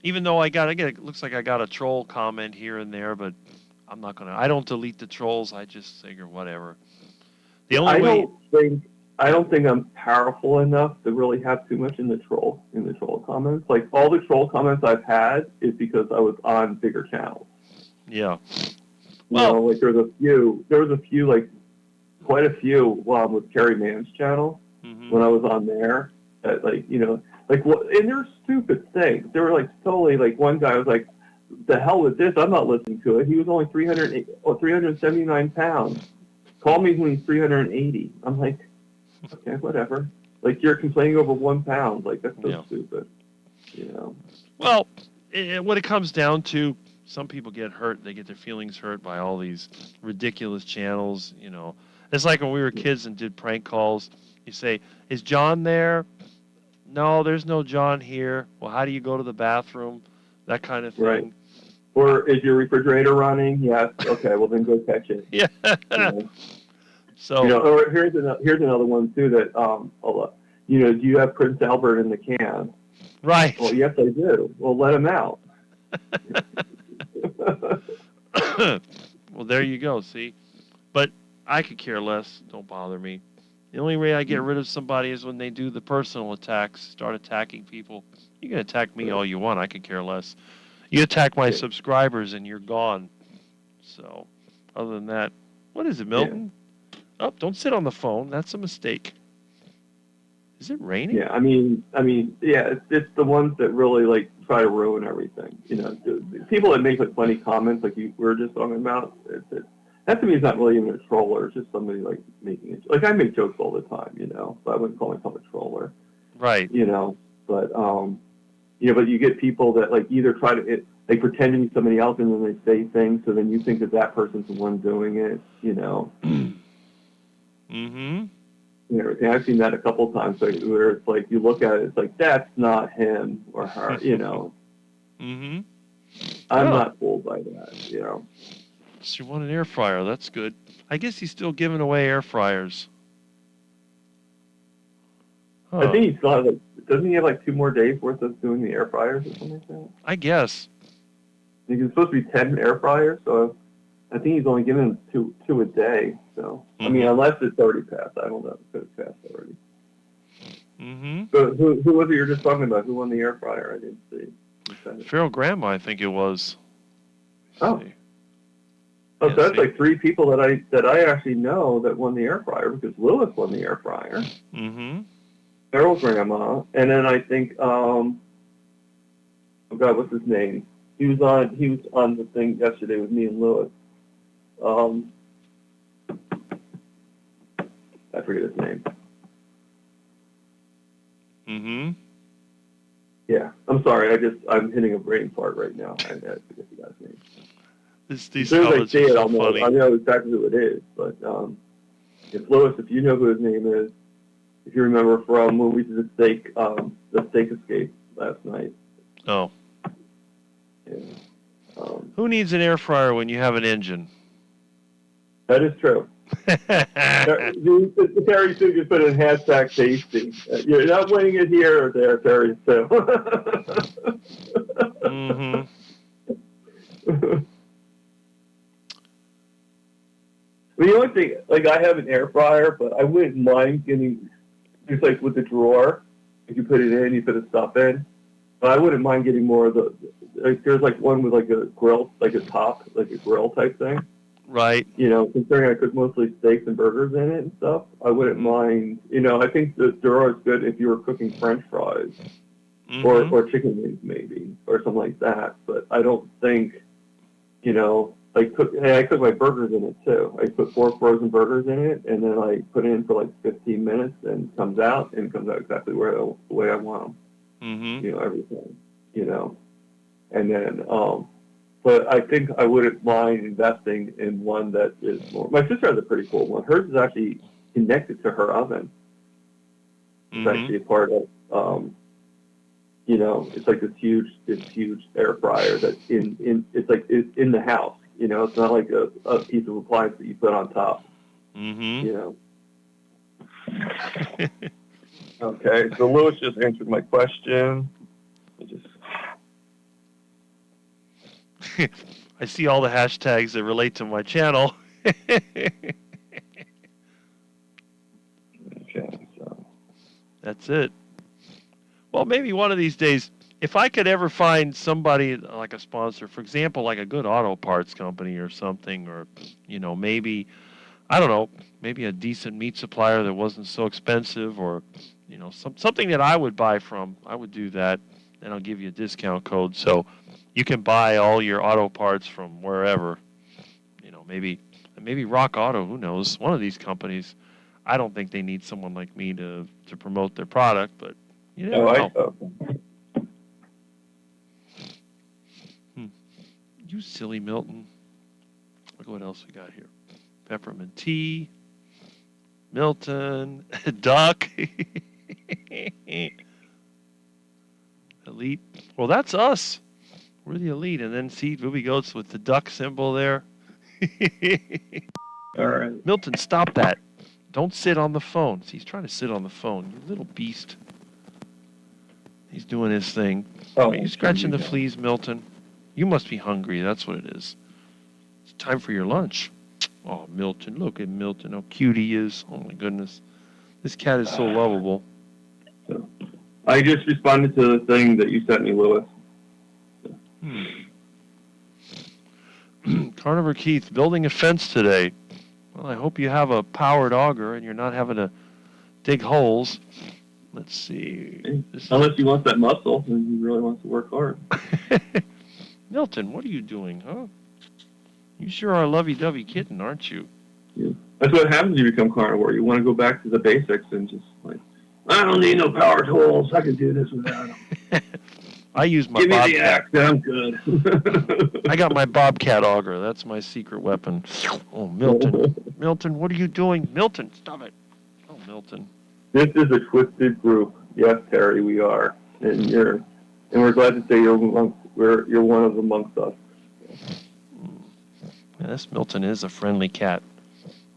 Even though it looks like I got a troll comment here and there, but I'm not gonna. I don't delete the trolls. I just figure whatever. The only way. I don't think I'm powerful enough to really have too much in the troll comments. Like all the troll comments I've had is because I was on bigger channels. Yeah. Well, like there was a few, like quite a few with Carrie Mann's channel when I was on there. That and they're stupid things. They were like totally like one guy was like, "The hell with this! I'm not listening to it." He was only 379 pounds. Call me when he's 380. I'm like, okay, whatever. Like you're complaining over 1 pound. Like that's so stupid. Well, what it comes down to, some people get hurt. They get their feelings hurt by all these ridiculous channels. It's like when we were kids and did prank calls. You say, "Is John there?" No, there's no John here. Well, how do you go to the bathroom? That kind of thing. Right. Or is your refrigerator running? Yes. Okay. Well, then go catch it. Yeah. So. Or here's another one too that do you have Prince Albert in the can? Right. Well, yes, I do. Well, let him out. Well, there you go. See, but I could care less. Don't bother me. The only way I get rid of somebody is when they do the personal attacks, start attacking people. You can attack me all you want. I could care less. You attack my subscribers and you're gone. So, other than that, what is it, Milton? Oh, don't sit on the phone. That's a mistake. Is it raining? Yeah, I mean, yeah, it's the ones that really like try to ruin everything. The people that make like funny comments, like we were just talking about. And that to me is not really even a troller. It's just somebody like making it. Like I make jokes all the time, so I wouldn't call myself a troller, Right. But but you get people that like either try to they pretend to be somebody else and then they say things, so then you think that that person's the one doing it, Mm-hmm. And I've seen that a couple times, like, where it's like you look at it, it's like that's not him or her, Mm-hmm. I'm Oh. not fooled by that, So you want an air fryer? That's good. I guess he's still giving away air fryers. Huh. I think he still has doesn't he have like 2 more days worth of doing the air fryers or something like that? I guess. I think it's supposed to be 10 air fryers, so I think he's only giving them two a day. So I mean, unless it's already passed, I don't know if it's passed already. Mm-hmm. But who was it you were just talking about? Who won the air fryer? I didn't see. Feral Grandma, I think it was. Oh. See. Oh, Yeah, so that's see. like 3 people that I actually know that won the air fryer, because Lewis won the air fryer, Mm-hmm. Feral Grandma, and then I think oh God, what's his name? He was on the thing yesterday with me and Lewis. I forget his name. Mm-hmm. Yeah, I'm sorry. I'm hitting a brain fart right now. I forget the guy's name. These As soon as I comments see are it, so I'll know. funny. I know exactly who it is. But if Lewis, if you know who his name is, if you remember from when we did the steak escape last night. Oh. Yeah. Who needs an air fryer when you have an engine? That is true. Terry Sue just put in hashtag tasty. You're not winning it here or there, Terry Sue. Mm-hmm. Well, the only thing, like, I have an air fryer, but I wouldn't mind getting, just like with the drawer, if you put it in, you put the stuff in. But I wouldn't mind getting more of like, there's like one with like a grill, like a top, like a grill type thing. Right. Considering I cook mostly steaks and burgers in it and stuff, I wouldn't mind, I think the drawer is good if you were cooking French fries Mm-hmm. or chicken wings maybe, or something like that. But I don't think, I cook my burgers in it too. I put 4 frozen burgers in it, and then I put it in for like 15 minutes, and it comes out exactly the way I want them. Mm-hmm. Everything, and then, but I think I wouldn't mind investing in one that is more. My sister has a pretty cool one. Hers is actually connected to her oven. It's actually a part of, it's like this huge air fryer that's it's in the house. It's not like a piece of appliance that you put on top. Mm-hmm. Okay, so Lewis just answered my question. I see all the hashtags that relate to my channel. Okay, so That's it. Well, maybe one of these days, if I could ever find somebody like a sponsor, for example, like a good auto parts company or something, or, maybe, I don't know, maybe a decent meat supplier that wasn't so expensive, or, something that I would buy from, I would do that, and I'll give you a discount code. So you can buy all your auto parts from wherever, maybe Rock Auto, who knows, one of these companies. I don't think they need someone like me to promote their product, but you never know. You silly Milton. Look what else we got here. Peppermint tea, Milton, duck, elite. Well, that's us. We're the elite. And then see Ruby Goats with the duck symbol there. all right. Milton, stop that. Don't sit on the phone. See, he's trying to sit on the phone. You little beast. He's doing his thing. Oh, Are you scratching the fleas, Milton? You must be hungry. That's what it is. It's time for your lunch. Oh, Milton. Look at Milton. How cute he is. Oh, my goodness. This cat is so lovable. I just responded to the thing that you sent me, Lewis. Carnival Keith, building a fence today. Well, I hope you have a powered auger and you're not having to dig holes. Let's see. Unless he wants that muscle, and he really wants to work hard. Milton, what are you doing, huh? You sure are a lovey-dovey kitten, aren't you? That's what happens when you become carnivore. You want to go back to the basics and just like, I don't need no power tools. I can do this without them. I use my Give me the Bobcat. axe, and I'm good. I got my Bobcat auger. That's my secret weapon. Oh, Milton. Milton, what are you doing? Milton, stop it. Oh, Milton. This is a twisted group. Yes, Terry, we are, and we're glad to say you're one of amongst us. Yeah, this Milton is a friendly cat.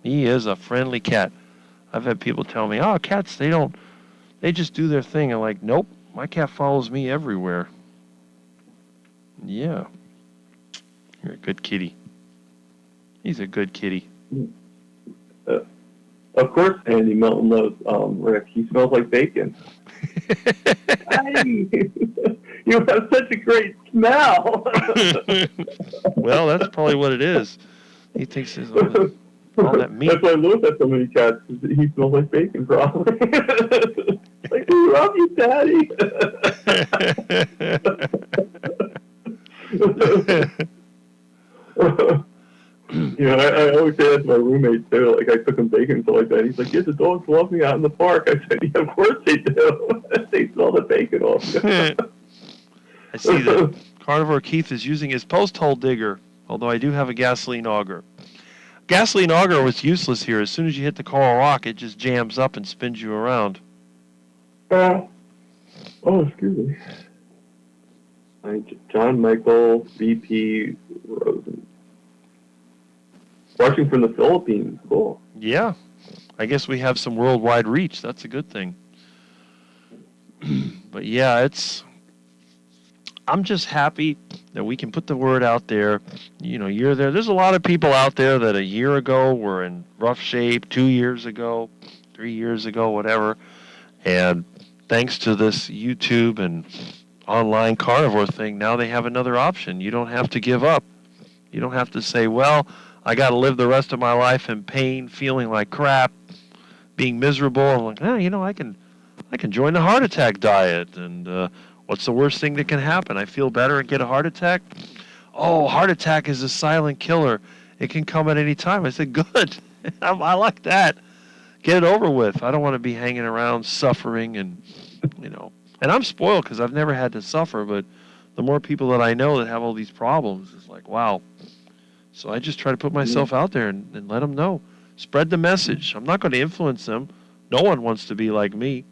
He is a friendly cat. I've had people tell me, oh, cats, they just do their thing. I'm like, nope, my cat follows me everywhere. Yeah. You're a good kitty. He's a good kitty. Of course, Andy Milton loves Rick. He smells like bacon. Hey, you have such a great smell. Well, that's probably what it is. He thinks there's all that meat. That's why Lewis has so many cats. He smells like bacon, probably. Like, we love you, Daddy. I always say that to my roommate too. Like, I took him bacon and stuff like that. He's like, "Yeah, the dogs love me out in the park." I said, "Yeah, of course they do. They smell the bacon off you." I see that Carnivore Keith is using his post hole digger, although I do have a gasoline auger. Gasoline auger was useless here. As soon as you hit the coral rock, it just jams up and spins you around. Oh, excuse me. John Michael VP Rosen. Watching from the Philippines. Cool. Yeah. I guess we have some worldwide reach. That's a good thing. But yeah, I'm just happy that we can put the word out there. You know, you're there. There's a lot of people out there that a year ago were in rough shape, 2 years ago, 3 years ago, whatever. And thanks to this YouTube and online carnivore thing, now they have another option. You don't have to give up. You don't have to say, well, I got to live the rest of my life in pain, feeling like crap, being miserable. I'm like, I can join the heart attack diet. And what's the worst thing that can happen? I feel better and get a heart attack. Oh, heart attack is a silent killer. It can come at any time. I said, good. I like that. Get it over with. I don't want to be hanging around suffering and, And I'm spoiled because I've never had to suffer, but the more people that I know that have all these problems, it's like, wow. So I just try to put myself out there and let them know. Spread the message. I'm not going to influence them. No one wants to be like me.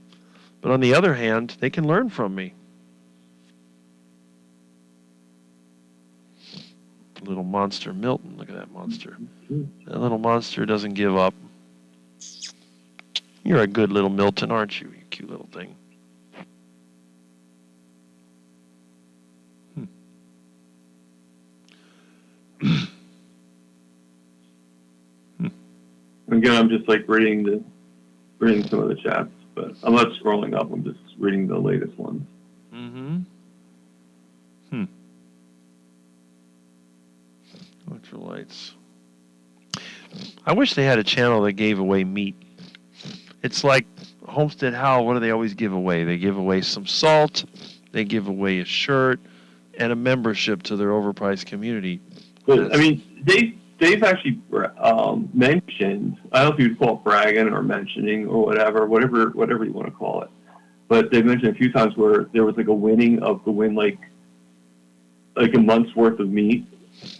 But on the other hand, they can learn from me. Little monster Milton. Look at that monster. That little monster doesn't give up. You're a good little Milton, aren't you? You cute little thing. Again, I'm just like reading some of the chats, but I'm not scrolling up. I'm just reading the latest ones. Electrolytes. I wish they had a channel that gave away meat. It's like Homestead How. What do they always give away? They give away some salt. They give away a shirt and a membership to their overpriced community. But I mean, they've actually mentioned. I don't know if you'd call it bragging or mentioning or whatever you want to call it. But they've mentioned a few times where there was like a winning of the win, like a month's worth of meat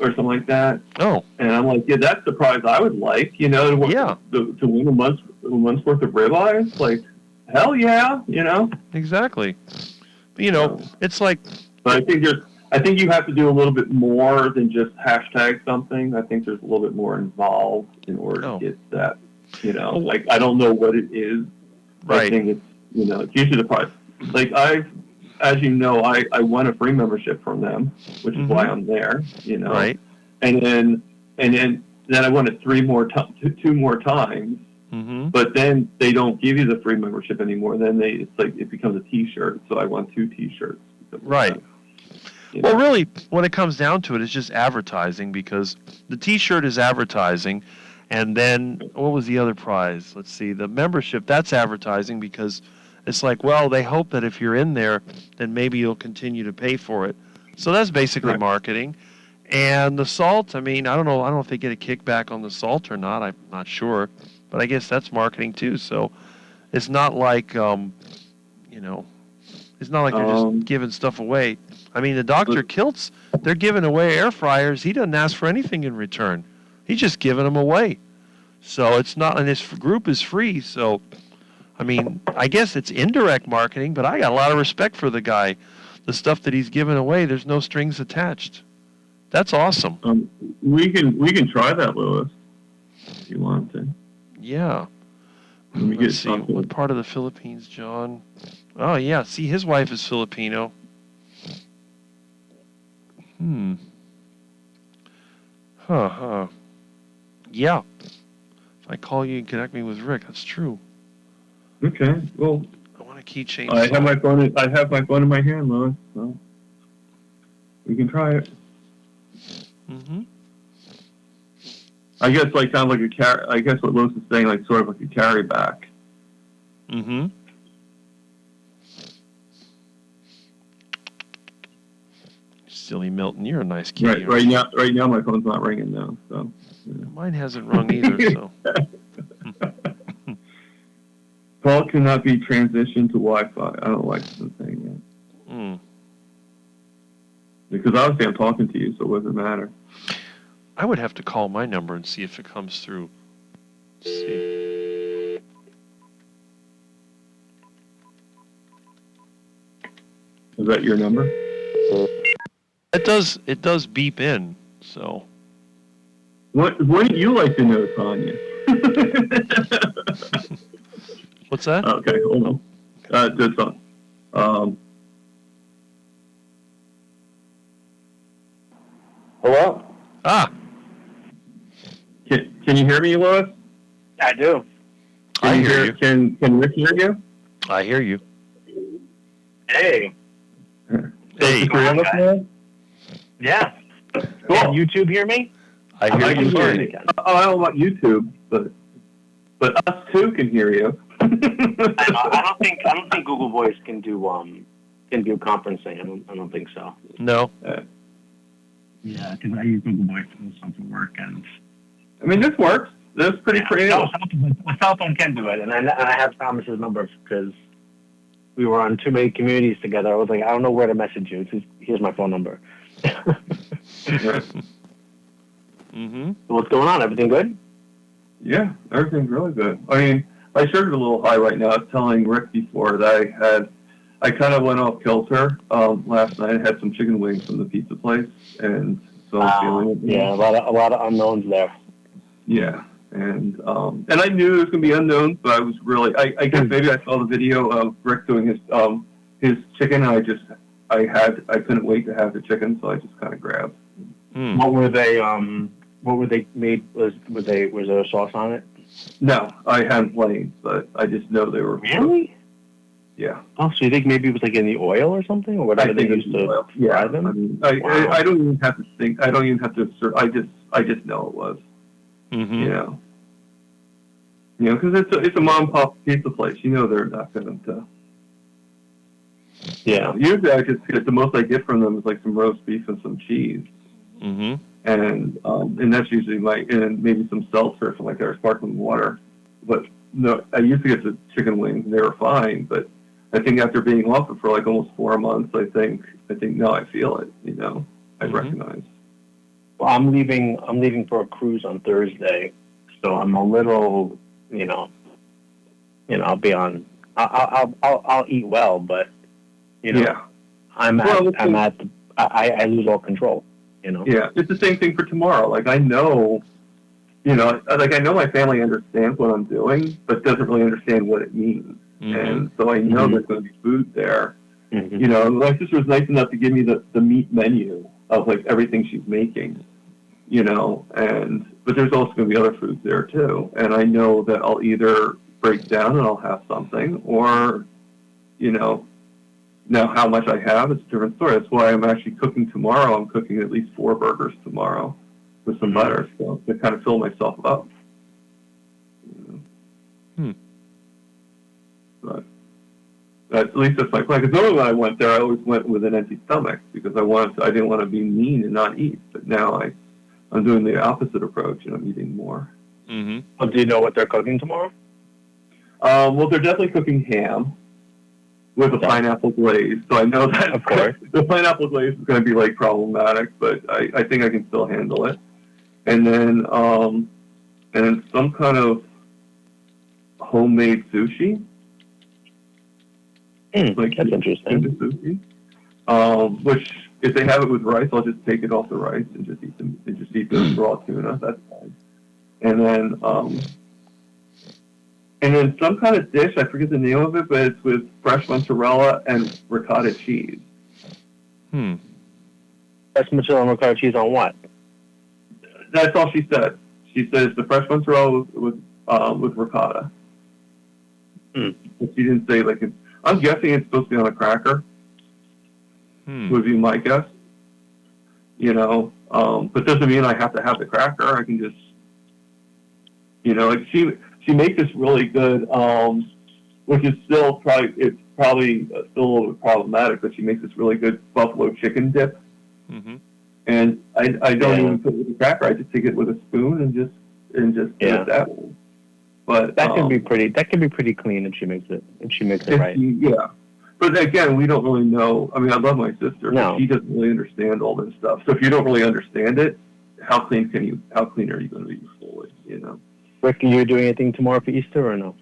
or something like that. Oh. And I'm like, yeah, that's the prize I would like, to win a month's worth of ribeyes. Like, hell yeah, Exactly. But, it's like. But I think you have to do a little bit more than just hashtag something. I think there's a little bit more involved in order to get that. Like, I don't know what it is. Right. I think it's it's usually the price. Like as you know, I won a free membership from them, which is why I'm there. Right. And then I won it 2 more times. Mm-hmm. But then they don't give you the free membership anymore. Then it becomes a T-shirt. So I won 2 T-shirts. Right. Well, really, when it comes down to it, it's just advertising, because the T-shirt is advertising, and then what was the other prize? Let's see, the membership, that's advertising, because it's like, well, they hope that if you're in there, then maybe you'll continue to pay for it. So that's basically marketing. And the salt, I mean, I don't know. I don't know if they get a kickback on the salt or not. I'm not sure. But I guess that's marketing too. So it's not like, you know, it's not like they're just giving stuff away. I mean, the Dr. Kiltz, they're giving away air fryers. He doesn't ask for anything in return. He's just giving them away. So it's not, and his group is free. So, I mean, I guess it's indirect marketing, but I got a lot of respect for the guy. The stuff that he's giving away, there's no strings attached. That's awesome. We can try that, Louis, if you want to. Yeah. Let me Let's get see. something. What part of the Philippines, John? Oh, yeah. See, his wife is Filipino. Huh. Yeah. If I call you and connect me with Rick, that's true. Okay. Well, I want a keychain. I have my phone. I have my phone in my hand, Louis. So we can try it. Mm-hmm. I guess like sounds like a carry. I guess what Louis is saying, like sort of like a carry back. Mm-hmm. Silly Milton, you're a nice kitty. Right now, my phone's not ringing now. So Mine hasn't rung either. So. call cannot be transitioned to Wi-Fi. I don't like the thing yet. Because obviously I'm talking to you, so it doesn't matter. I would have to call my number and see if it comes through. Let's see. Is that your number? It does beep in, so. What do you like to know, Tanya? What's that? Okay, hold on. Good song. Hello? Ah, Can you hear me, Louis? I do. I hear you. Can Rick hear you? I hear you. Hey. Hey, Three of us now? Yeah. Cool. Can YouTube hear me? I hear I you can hear fine. you. Oh, I don't know about YouTube, but us two can hear you. I don't think Google Voice can do conferencing. I don't think so. No. Yeah, because I use Google Voice for something work, and I mean, this works. This is pretty creative. No, my cell phone can do it, and I have Thomas's number because we were on too many communities together. I was like, I don't know where to message you. Here's my phone number. Mm-hmm. What's going on? Everything good? Yeah, everything's really good. I mean, my sugar's a little high right now. I was telling Rick before that I kind of went off kilter last night. I had some chicken wings from the pizza place, and so I'm feeling it. Yeah, a lot of unknowns there. Yeah, and I knew there was gonna be unknowns, but I was really I guess maybe I saw the video of Rick doing his chicken. And I couldn't wait to have the chicken, so I just kind of grabbed. Mm. What were they? What were they made? Was there a sauce on it? No, I hadn't plain, but I just know they were. Really? Yeah. Oh, so you think maybe it was like in the oil or something, or whatever they used to fry them? I mean, Wow. I don't even have to think. I don't even have to. I just know it was. Mm-hmm. You know, because it's a mom and pop pizza place. You know, they're not going to. Yeah. Usually, I just get the most I get from them is like some roast beef and some cheese, Mm-hmm. and that's usually and maybe some seltzer from like their sparkling water. But no, I used to get the chicken wings and they were fine. But I think after being off it for like almost 4 months, I think now I feel it. You know, I recognize. Well, I'm leaving for a cruise on Thursday, so I'm a little, I'll be on. I'll eat well, but Yeah. I lose all control. Yeah, it's the same thing for tomorrow. Like I know my family understands what I'm doing, but doesn't really understand what it means. Mm-hmm. And so I know there's going to be food there. Mm-hmm. My sister was nice enough to give me the meat menu of like everything she's making. But there's also going to be other foods there too. And I know that I'll either break down and I'll have something, or, now how much I have is a different story. That's why I'm actually cooking tomorrow. I'm cooking at least 4 burgers tomorrow with some butter, so to kind of fill myself up. But At least that's my plan. Because normally when I went there, I always went with an empty stomach because I didn't want to be mean and not eat. But now I'm doing the opposite approach and I'm eating more. Mm-hmm. Oh, do you know what they're cooking tomorrow? Well, they're definitely cooking ham with a pineapple glaze. So I know that Of course. the pineapple glaze is going to be like problematic, but I think I can still handle it. And then some kind of homemade sushi. Like That's interesting. Sushi. Which if they have it with rice, I'll just take it off the rice and just eat the raw tuna. That's fine. And then some kind of dish, I forget the name of it, but it's with fresh mozzarella and ricotta cheese. That's mozzarella and ricotta cheese on what? That's all she said. She said it's the fresh mozzarella with ricotta. But she didn't say like it's. I'm guessing it's supposed to be on a cracker. Would be my guess. But doesn't mean I have to have the cracker. I can just, like she makes this really good, which is still probably still a little bit problematic, but she makes this really good buffalo chicken dip. Mm-hmm. And I don't even put it with a cracker. I just take it with a spoon and just do it that way. But that can be pretty clean if she makes it right. Yeah. But again, we don't really know. I mean, I love my sister, No. but she doesn't really understand all this stuff. So if you don't really understand it, how clean are you going to be fully, Rick, are you doing anything tomorrow for Easter or no?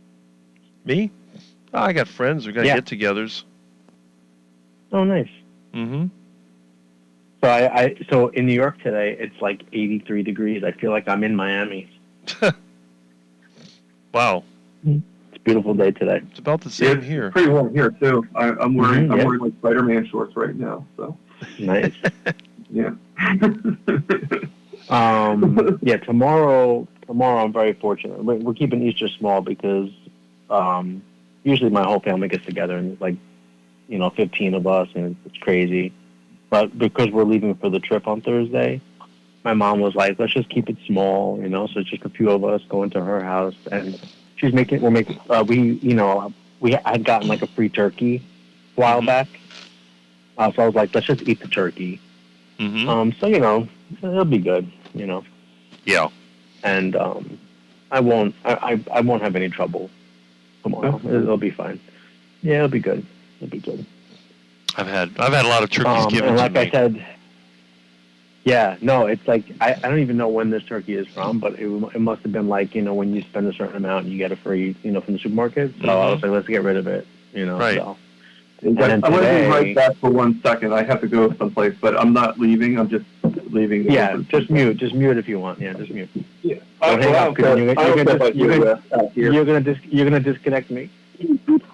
Me? Oh, I got friends. We got get-togethers. Oh, nice. Mm-hmm. So so in New York today, it's like 83 degrees. I feel like I'm in Miami. Wow. It's a beautiful day today. It's about the same It's here. pretty warm here too. I'm wearing Mhm, I'm wearing like Spider-Man shorts right now. So Nice. yeah. Tomorrow I'm very fortunate. We're keeping Easter small because usually my whole family gets together and it's like 15 of us and it's crazy. But because we're leaving for the trip on Thursday, my mom was like, let's just keep it small, so it's just a few of us going to her house, and we had gotten like a free turkey a while back, so I was like, let's just eat the turkey. Mm-hmm. So it'll be good, Yeah. and I won't have any trouble tomorrow. It'll be fine. Yeah, it'll be good. It'll be good. I've had a lot of turkeys given and to like me. I said, it's like I don't even know when this turkey is from, but it must have been like when you spend a certain amount you get it free from the supermarket. So I was like, let's get rid of it. Right. So. I want to be right back for 1 second. I have to go someplace, but I'm not leaving. I'm just leaving. Just mute if you want. Yeah, just mute. Yeah. Don't hang up, 'cause you're gonna disconnect me.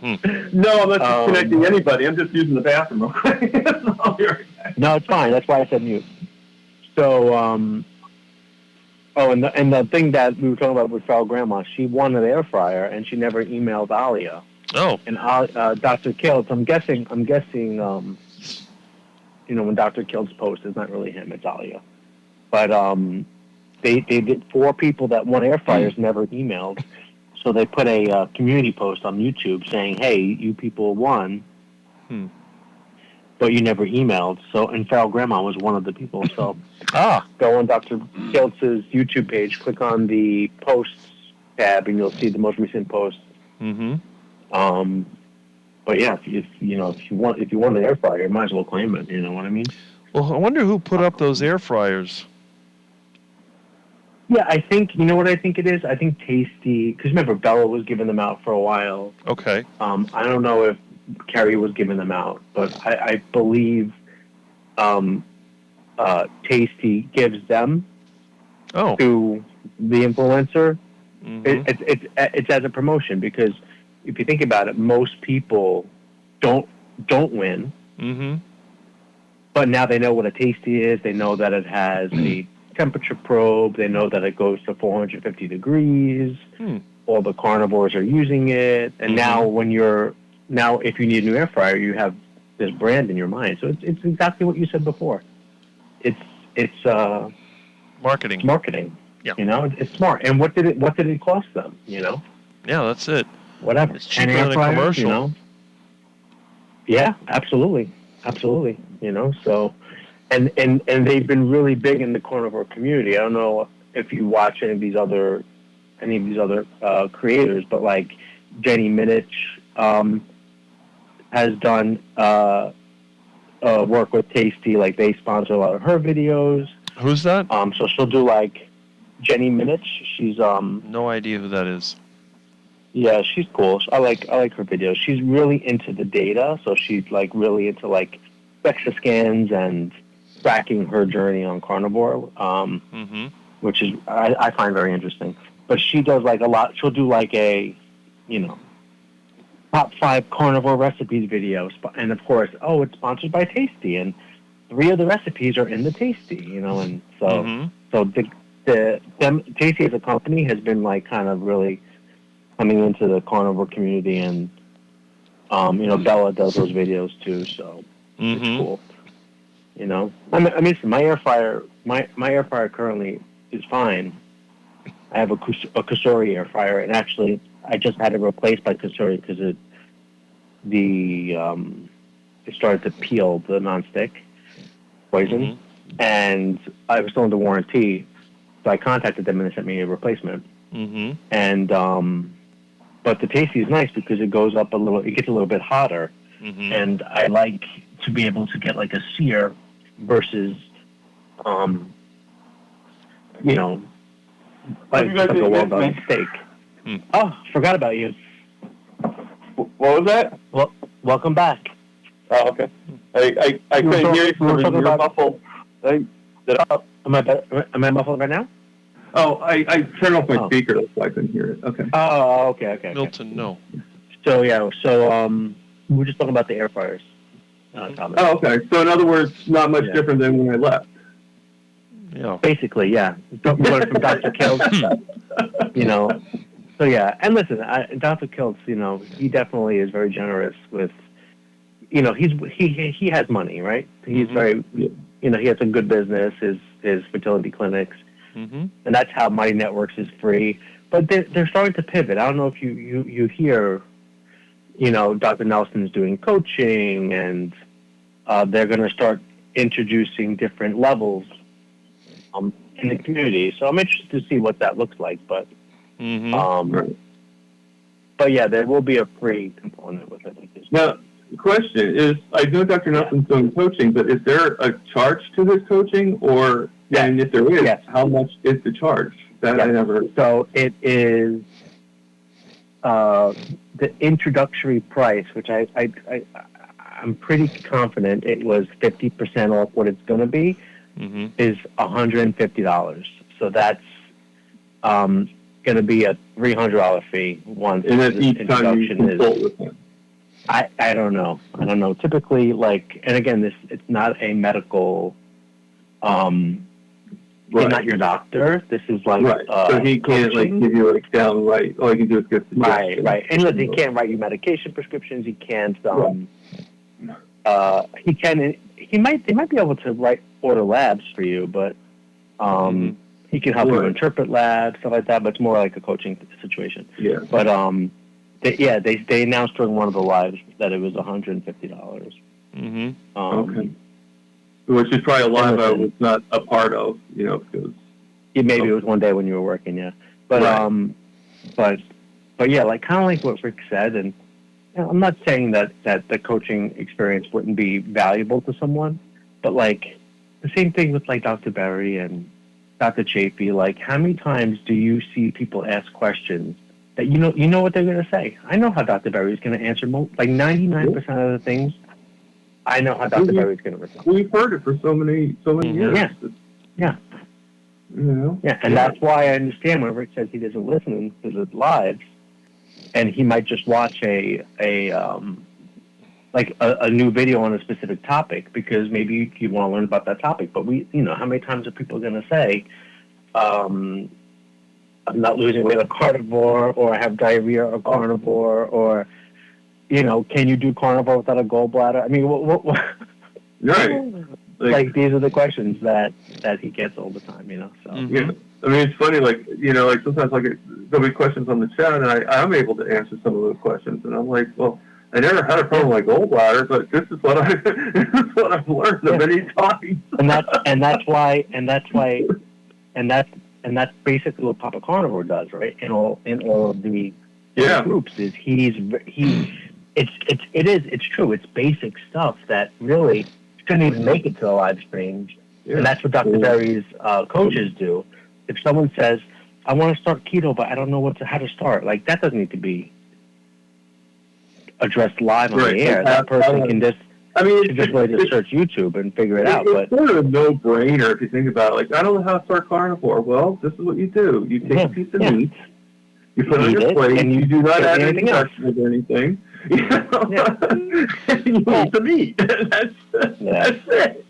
No, I'm not disconnecting anybody. I'm just using the bathroom real quick. I'll be right back. No, it's fine. That's why I said mute. So, and the thing that we were talking about with Frau Grandma, she won an air fryer and she never emailed Alia. Oh. And Dr. Kiltz, I'm guessing, when Dr. Kiltz posts, it's not really him, it's Alia. But they did 4 people that won air fryers never emailed. So they put a community post on YouTube saying, hey, you people won, but you never emailed. So, and Feral Grandma was one of the people. So go on Dr. Kiltz's YouTube page, click on the posts tab, and you'll see the most recent post. Mm-hmm. But yeah, if you want the air fryer, you might as well claim it. You know what I mean? Well, I wonder who put up those air fryers. Yeah, I think, you know what I think it is? I think Tasty, because remember, Bella was giving them out for a while. Okay. I don't know if Carrie was giving them out, but I believe Tasty gives them to the influencer. Mm-hmm. It's as a promotion, because if you think about it, most people don't win. Mm-hmm. But now they know what a Tasty is. They know that it has a temperature probe. They know that it goes to 450 degrees. All the carnivores are using it. And now if you need a new air fryer, you have this brand in your mind. So it's exactly what you said before. It's marketing. Marketing. Yeah. It's smart. And what did it cost them? Yeah, that's it. Whatever. It's cheaper An air than a fryer, commercial. Yeah, absolutely, absolutely. You know, so and they've been really big in the carnivore community. I don't know if you watch any of these other creators, but like Jenny Minich has done work with Tasty. Like they sponsor a lot of her videos. Who's that? So she'll do like Jenny Minich. She's No idea who that is. yeah, she's cool. I like her videos. She's really into the data, so she's like really into like DEXA scans and tracking her journey on carnivore, which is I find very interesting. But she does like a lot. She'll do like a, you know, top 5 carnivore recipes video, and of course, it's sponsored by Tasty, and 3 of the recipes are in the Tasty, you know, and so Tasty as a company has been like kind of really coming into the carnivore community, and you know, Bella does those videos too, so it's cool. You know, I mean, my air fryer currently is fine. I have a Kusori air fryer, and actually, I just had it replaced by Kusori because it started to peel the nonstick poison, and I was still under warranty, so I contacted them and they sent me a replacement. And but the Tasty is nice because it goes up a little, it gets a little bit hotter, and I like to be able to get like a sear versus, you know, like a well-done steak. Oh, forgot about you. What was that? Well, welcome back. Oh, okay. I couldn't hear you because you were muffled. Am I muffled right now? Oh, I turned off my speaker, that's why I couldn't hear it. Okay. Oh, okay. Milton, no. So yeah, we were just talking about the air fryers. Topic. Oh, okay. So in other words, not much different than when I left. Yeah. Basically, yeah. We learned from Dr. Kiltz, you know. So yeah, and listen, Dr. Kiltz, you know, he definitely is very generous with, you know, he has money, right? He's very, you know, he has a good business, his fertility clinics, and that's how Mighty Networks is free. But they're starting to pivot. I don't know if you hear, you know, Dr. Nelson's doing coaching, and they're going to start introducing different levels in the community. So I'm interested to see what that looks like. But but yeah, there will be a free component with it. Now, the question is, I know Dr. Nelson's doing coaching, but is there a charge to this coaching, or and if there is, how much is the charge? That I never heard. So it is the introductory price, which I'm pretty confident it was 50% off what it's going to be, is $150. So that's going to be a $300 fee once and that's the each time you introduction consult with him. I don't know. Typically, like, and again, it's not a medical. He's not your doctor. This is like so he can't coaching. like give you like downright. All he can do is give Right. And listen, he can't write you medication prescriptions. He can't. He can. They might be able to order labs for you, but he can help you interpret labs, stuff like that. But it's more like a coaching situation. Yeah. But they announced during one of the lives that it was $150. Okay. Which is probably a live I was not a part of, you know, because maybe it was one day when you were working, But but yeah, like kind of like what Rick said, and you know, I'm not saying that the coaching experience wouldn't be valuable to someone, but like the same thing with like Dr. Berry and Dr. Chafee. Like, how many times do you see people ask questions that you know what they're going to say? I know how Dr. Berry is going to answer like 99% of the things. I know how Dr. Berry is going to respond. We've heard it for so many years. Yeah. You know? Yeah, and that's why I understand when Rick says he doesn't listen to the lives, and he might just watch a new video on a specific topic because maybe you want to learn about that topic. But how many times are people going to say, I'm not losing weight of carnivore, or I have diarrhea of carnivore, or can you do carnivore without a gallbladder? I mean, what right? Like these are the questions that he gets all the time, So yeah, I mean, it's funny, like sometimes like there'll be questions on the chat, and I'm able to answer some of those questions, and I'm like, well, I never had a problem with my gallbladder, but this is what I've learned so many times. and that's basically what Papa Carnivore does, right? In all of the groups is it's true. It's basic stuff that really couldn't even make it to the live stream. Yeah. And that's what Dr. Berry's coaches do. If someone says, I want to start keto, but I don't know how to start, like that doesn't need to be addressed live on the air. That person can just, just search YouTube and figure it out. It's sort of a no-brainer if you think about it. Like, I don't know how to start carnivore. Well, this is what you do. You take a piece of meat, you put it on your plate, and you do not add any vegetables or anything. You know? And you eat the meat. That's it.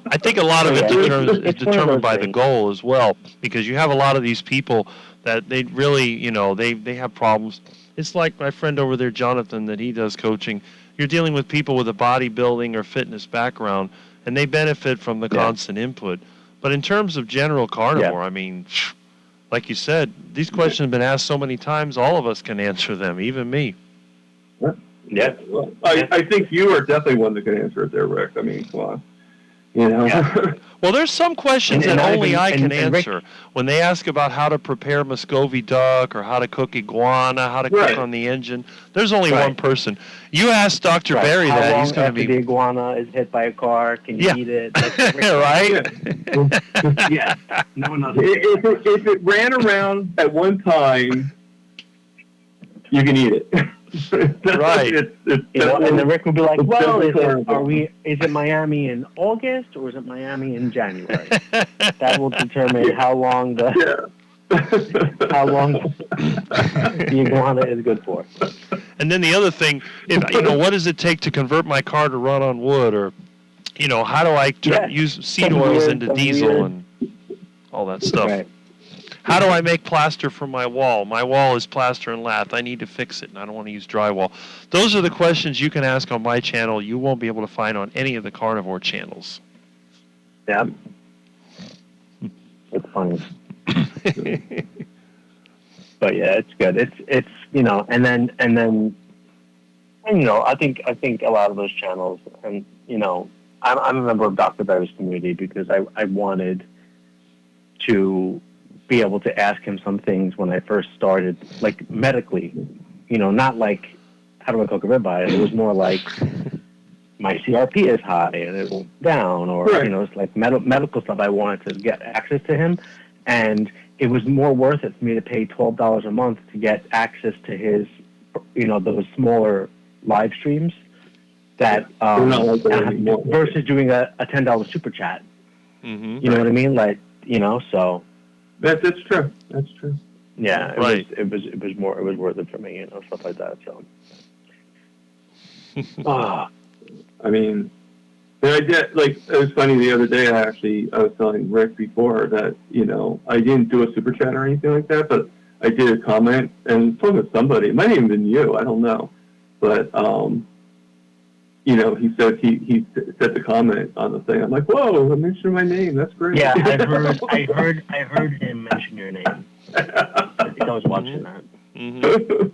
I think a lot of it is determined by the goal as well, because you have a lot of these people that they really, they have problems. It's like my friend over there, Jonathan, that he does coaching. You're dealing with people with a bodybuilding or fitness background, and they benefit from the constant input. But in terms of general carnivore, I mean, like you said, these questions have been asked so many times, all of us can answer them, even me. Yeah. Well, I think you are definitely one that can answer it there, Rick. I mean, come on. Well, there's some questions that only I can answer. Rick, when they ask about how to prepare Muscovy duck or how to cook iguana, how to cook on the engine, there's only one person. You ask Dr. Berry how that, long he's going to be... the iguana is hit by a car, can you eat it? Right? Yeah. No one knows. If it ran around at one time, you can eat it. Right. And then Rick would be like, well, is it Miami in August or is it Miami in January? That will determine how long the iguana is good for. And then the other thing, what does it take to convert my car to run on wood, or how do I use seed oils into diesel and all that stuff? Right. How do I make plaster for my wall? My wall is plaster and lath. I need to fix it, and I don't want to use drywall. Those are the questions you can ask on my channel. You won't be able to find on any of the carnivore channels. Yeah. It's funny. But yeah, it's good. It's and then I think a lot of those channels, and I'm a member of Dr. Berry's community because I wanted to be able to ask him some things when I first started, like medically, not like how do I cook a ribeye. It was more like my CRP is high and it went down, or it's like medical stuff. I wanted to get access to him, and it was more worth it for me to pay $12 a month to get access to his, those smaller live streams that versus doing a $10 super chat. Mm-hmm. You know what I mean? Like so. That's true. That's true. Yeah, it was worth it for me, stuff like that. So, I mean, and I did, like, it was funny the other day. I was telling Rick before that I didn't do a super chat or anything like that, but I did a comment and talking with somebody. It might have even been you. I don't know, but he said he said the comment on the thing. I'm like, whoa! I mentioned my name. That's great. Yeah, I heard him mention your name. I think I was watching that. Mm-hmm.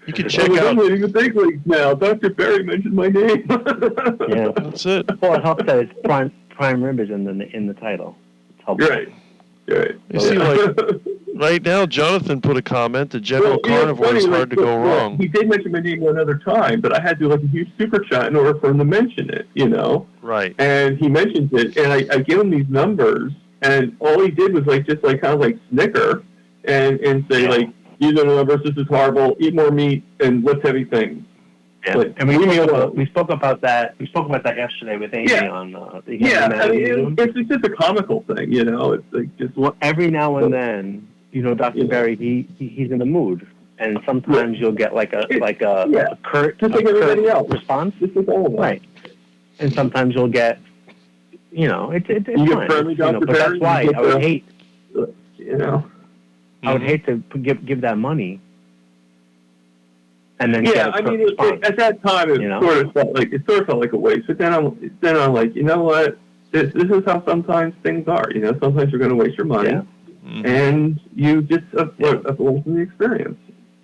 You can check out. I'm leading the big leagues now. Dr. Berry mentioned my name. Yeah, that's it. Well, it helps that it's prime rib is in the title. It's helpful. Right. You see, like right now, Jonathan put a comment. The general carnivore is hard to go wrong. He did mention my name another time, but I had to do like a huge super chat in order for him to mention it. Right. And he mentioned it, and I gave him these numbers, and all he did was just kind of snicker and say like, these are the numbers. This is horrible. Eat more meat and lift heavy things. Yeah. Like, and we spoke about that. We spoke about that yesterday with Amy on the it's just a comical thing, It's like just every now and then, Dr. Berry, he's in the mood, and sometimes you'll get like a curt, just like everybody else response. This is all right. And sometimes you'll get, it's you fine. Get friendly, Dr. But that's why I would hate. I would hate to give that money. And then at that time it sort of felt like a waste. But then I'm like, you know what? This is how sometimes things are. Sometimes you're going to waste your money, and you just avoid the experience.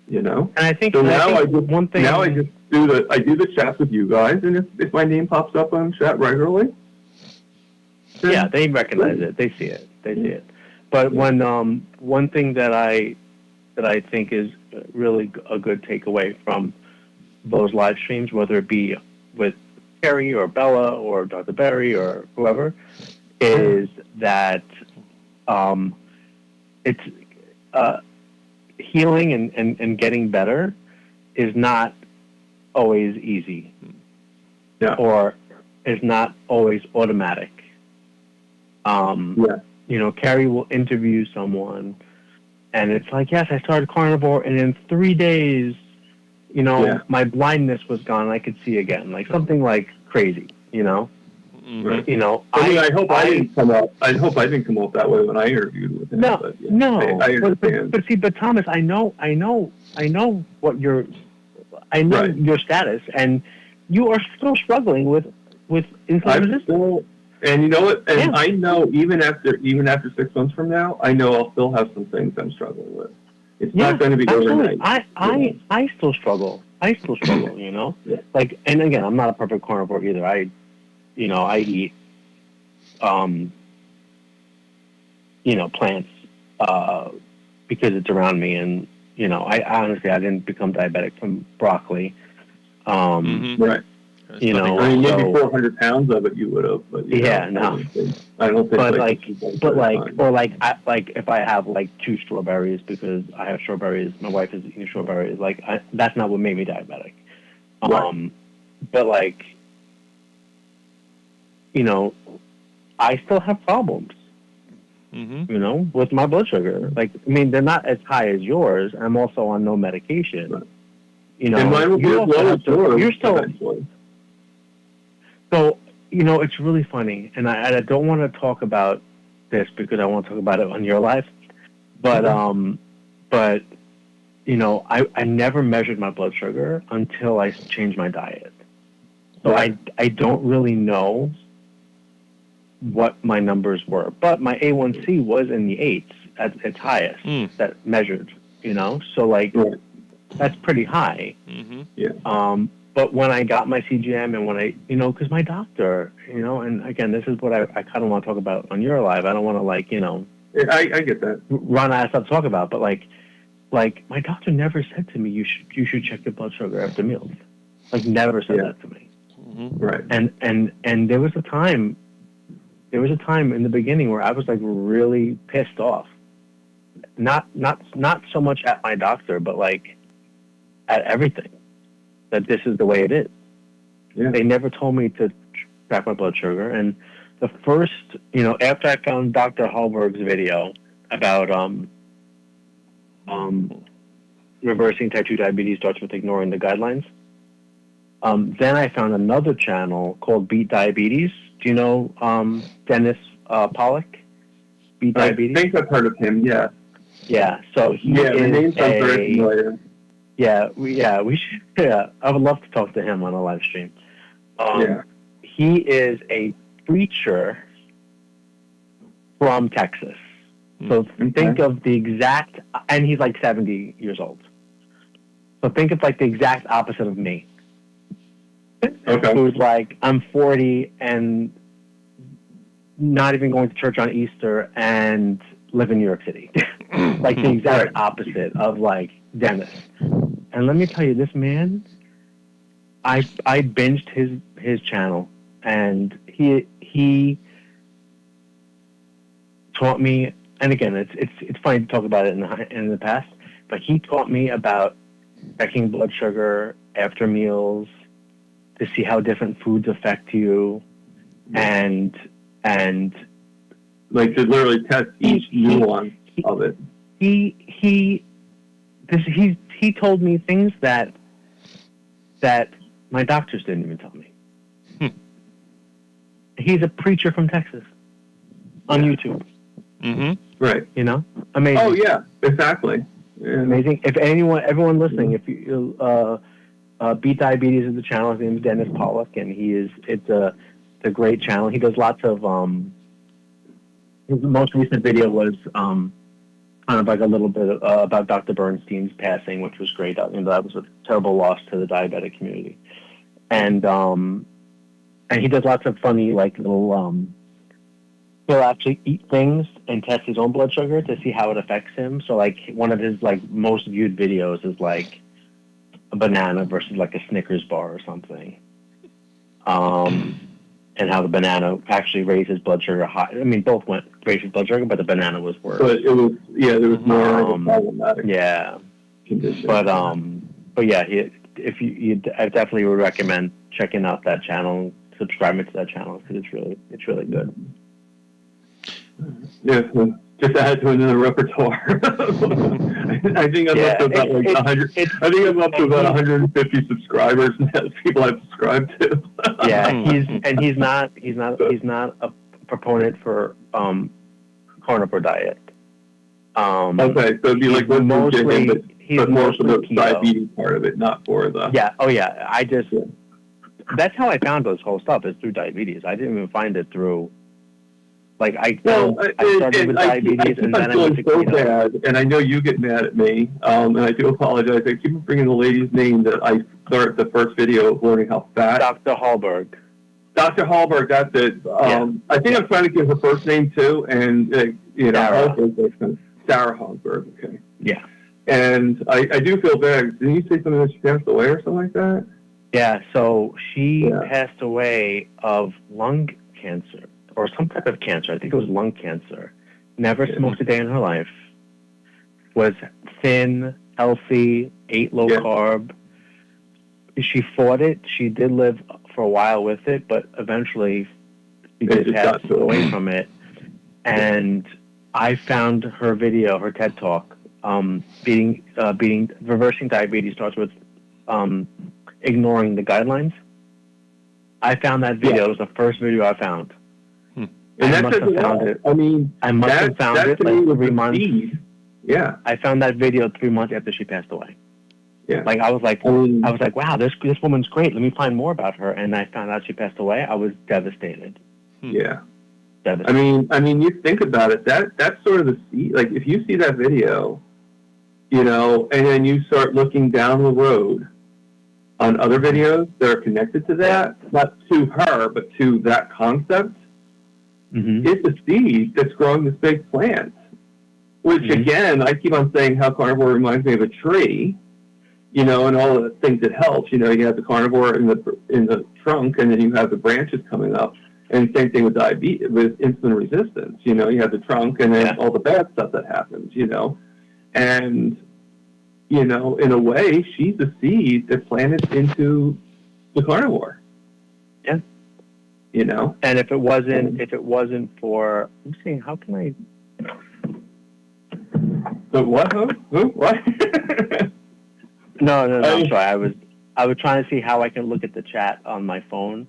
And I think so one thing. Now I just do the chats with you guys, and if my name pops up on chat regularly, then Yeah, they recognize it. They see it. They see it. But when one thing that I think is really a good takeaway from those live streams, whether it be with Carrie or Bella or Dr. Berry or whoever, is that it's healing and getting better is not always easy. Yeah. Or is not always automatic. Yeah. You know, Carrie will interview someone, and it's like, yes, I started carnivore, and in 3 days, you know, Yeah. my blindness was gone, and I could see again, like something like crazy, you know. Mhm. You know, I mean, I hope I didn't come up that way when I interviewed with him. No, but, yeah, no. I understand. But Thomas, I know what I know Right. your status, and you are still struggling with insulin I'm resistance. still, and you know what? And Yeah. I know even after 6 months from now, I know I'll still have some things I'm struggling with. It's not going to be absolutely. overnight. I still struggle. You know, Yeah. like, and again, I'm not a perfect carnivore either. I eat, plants, because it's around me, and I honestly I didn't become diabetic from broccoli. Mhm. Right. There's You nothing know, I mean, wrong. maybe so- 400 pounds of it you would have, but you Yeah, know, no. I don't think. But fine. if I have like 2 strawberries because I have strawberries, my wife is eating strawberries. Like that's not what made me diabetic. Right. But like, I still have problems. Mhm. With my blood sugar. Like, I mean, they're not as high as yours. I'm also on no medication. Right. You know, and mine will be you as also low have as to- yours you're still eventually. so. It's really funny, and I don't want to talk about this because I want to talk about it on your life. But I never measured my blood sugar until I changed my diet. So Right. I don't really know what my numbers were, but my A1C was in the 8s at its highest Mm. that measured. So like Right. that's pretty high. Mhm. But when I got my CGM and when I, because my doctor, and again, this is what I kind of want to talk about on your live. I don't want to Yeah, I get that. run out of stuff to talk about, but like my doctor never said to me, you should check your blood sugar after meals. Like never said Yeah. that to me. Mhm. Right. And there was a time in the beginning where I was like really pissed off. Not so much at my doctor, but like at everything. That this is the way it is. Yeah. They never told me to track my blood sugar. And the first, after I found Dr. Hallberg's video about reversing type 2 diabetes starts with ignoring the guidelines, then I found another channel called Beat Diabetes. Do you know Dennis Pollock? Beat I Diabetes? think I've heard of him. Yeah. Yeah. So he Yeah. The is name sounds very familiar. we should. Yeah, I would love to talk to him on a live stream. Yeah. He is a preacher from Texas. So think of the exact, and he's like 70 years old. So think of like the exact opposite of me. Okay. Who's like, I'm 40 and not even going to church on Easter and live in New York City. Like the exact opposite of like Dennis. And let me tell you, this man, I binged his channel, and he taught me. And again, it's funny to talk about it in the past, but he taught me about checking blood sugar after meals to see how different foods affect you, and Like to literally test each nuance of it. he told me things that my doctors didn't even tell me. He's a preacher from Texas on YouTube. Mhm. Right. Amazing. Oh yeah. Exactly. Yeah. Amazing. If everyone listening, if you Beat Diabetes is the channel. His name is Dennis Pollock, and it's a great channel. He does lots of his most recent video was kind of like a little bit about Dr. Bernstein's passing, which was great. You know, that was a terrible loss to the diabetic community. And he does lots of funny, like, little, he'll actually eat things and test his own blood sugar to see how it affects him. So, like, one of his, like, most viewed videos is, like, a banana versus, like, a Snickers bar or something. And how the banana actually raised his blood sugar high. I mean, both raised his blood sugar, but the banana was worse. But it was, there was more of a problematic Yeah. condition. But yeah, I definitely would recommend checking out that channel, subscribing to that channel, because it's really good. Yeah, so just add to another repertoire. I think I'm up to about 100. I think I'm up to about 150 subscribers that people I've subscribed to. Yeah, he's not a proponent for carnivore diet. Okay, so it'd be like mostly but more for the keto. diabetes part of it, not for the. Yeah. Oh yeah. That's how I found this whole stuff, is through diabetes. I didn't even find it through. Like I started with diabetes, and then I went to keto. Bad, and I know you get mad at me, and I do apologize. I keep bringing the lady's name that I started the first video of learning how fat. Dr. Hallberg. Dr. Hallberg, that's it. I think I'm trying to give her first name too, and Sarah Hallberg. Okay. Yeah. And I do feel bad. Didn't you say something that she passed away or something like that? Yeah. So she passed away of lung cancer. Or some type of cancer. I think it was lung cancer. Never smoked a day in her life. Was thin, healthy, ate low carb. She fought it. She did live for a while with it, but eventually she did pass away from it. And I found her video, her TED Talk, reversing diabetes starts with ignoring the guidelines. I found that video. It was the first video I found. And I must have found it. I mean, I must have found it like 3 months. Yeah. I found that video 3 months after she passed away. Yeah. Like I was like, wow, this woman's great. Let me find more about her. And I found out she passed away. I was devastated. Yeah. Devastated. I mean, you think about it. That's sort of the like if you see that video, and then you start looking down the road on other videos that are connected to that, not to her, but to that concept. Mm-hmm. It's a seed that's growing this big plant, which again, I keep on saying how carnivore reminds me of a tree, and all the things it helps. You have the carnivore in the trunk, and then you have the branches coming up. And same thing with diabetes, with insulin resistance. You have the trunk, and then all the bad stuff that happens. And in a way, she's a seed that planted into the carnivore. Yeah. And if it wasn't for, I'm saying, how can I? The what? Who? What? No. I'm sorry. I was trying to see how I can look at the chat on my phone.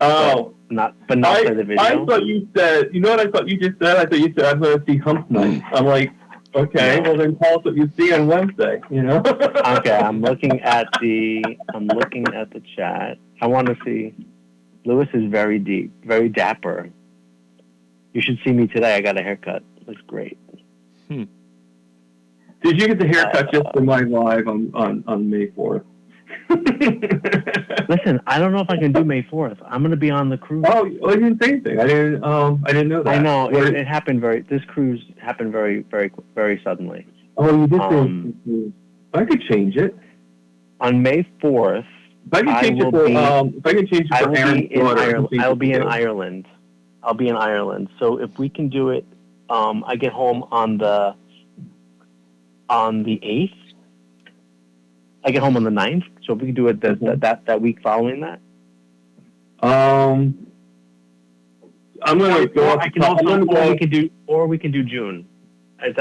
Oh, not play the video. I thought you said. You know what I thought you just said? I thought you said I'm going to see hump night. I'm like, okay, well then tell us what you see on Wednesday. Okay, I'm looking at the chat. I want to see. Lewis is very deep, very dapper. You should see me today. I got a haircut. Looks great. Did you get the haircut just for my live on May 4th? Listen, I don't know if I can do May 4th. I'm going to be on the cruise. Oh, I didn't say anything. I didn't know that. I know it happened this cruise happened very, very, very suddenly. Oh, you did say I could change it on May 4th. If I can change it for Aaron's daughter, I'll be in Ireland. I'll be in Ireland. So if we can do it, I get home on the 8th. I get home on the 9th. So if we can do it that week following that. I'm gonna go. We can do June. I'm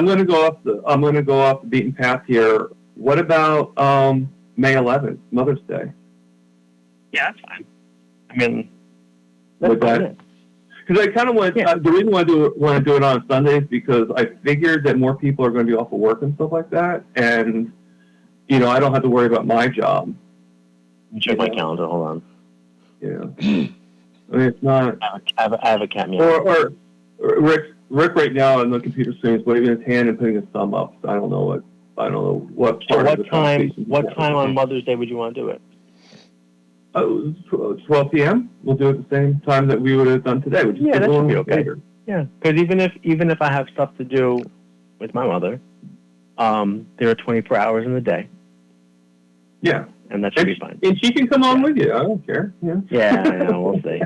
gonna go off the beaten path here. What about May 11th, Mother's Day? Yeah, that's fine. I mean, because I kind of want. The reason why I want to do it on Sunday is because I figured that more people are going to be off of work and stuff like that, and I don't have to worry about my job. Check my calendar. Hold on. Yeah. I mean, it's not. I have a cat meow. Or Rick, Rick right now on the computer screen is waving his hand and putting his thumb up. So I don't know what So part of what the time? conversation What he's time having. on Mother's Day would you want to do it? Oh, 12 p.m. We'll do it the same time that we would have done today, which is Yeah, a that little should be okay. later. Yeah, because even if I have stuff to do with my mother, there are 24 hours in the day, Yeah, and that should be fine. and she can come on with you. I don't care. Yeah. Yeah, we'll see.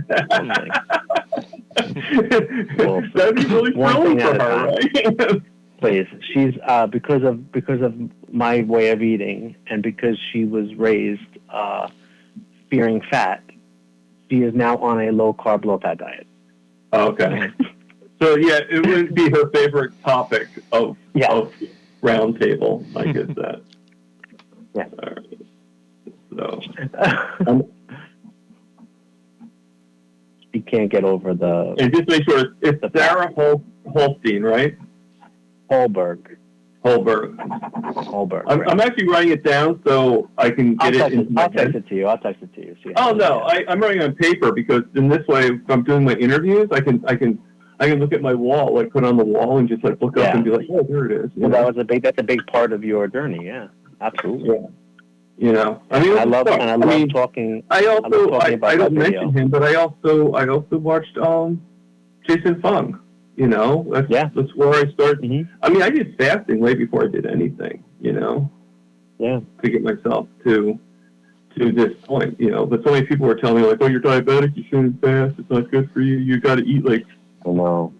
We'll see. That'd be really One thrilling thing for at a her, right? Please, she's because of my way of eating, and because she was raised fearing fat, she is now on a low carb, low fat diet. Okay. So yeah, it would be her favorite topic of round table. I get that. Yeah. All right. So She can't get over the and just make sure it's The Sarah Holstein, right? Holberg. Holberg. Right. I'm actually writing it down so I can get it into my I'll text head. it to you. I'll text it to you. See Oh no, I'm writing on paper because in this way, if I'm doing my interviews, I can look at my wall, like put on the wall, and just like look up and be like, oh, there it is. You Well, know? that's a big part of your journey. Yeah, absolutely. Yeah. You know, I mean, I love talking. I also I about don't that video. mention him, but I also watched Jason Fung. You know, that's where I started. Mm-hmm. I mean, I did fasting way before I did anything. You know, Yeah. to get myself to this point. You know, but so many people were telling me like, oh, you're diabetic, you shouldn't fast. It's not good for you. You got to eat like. I know.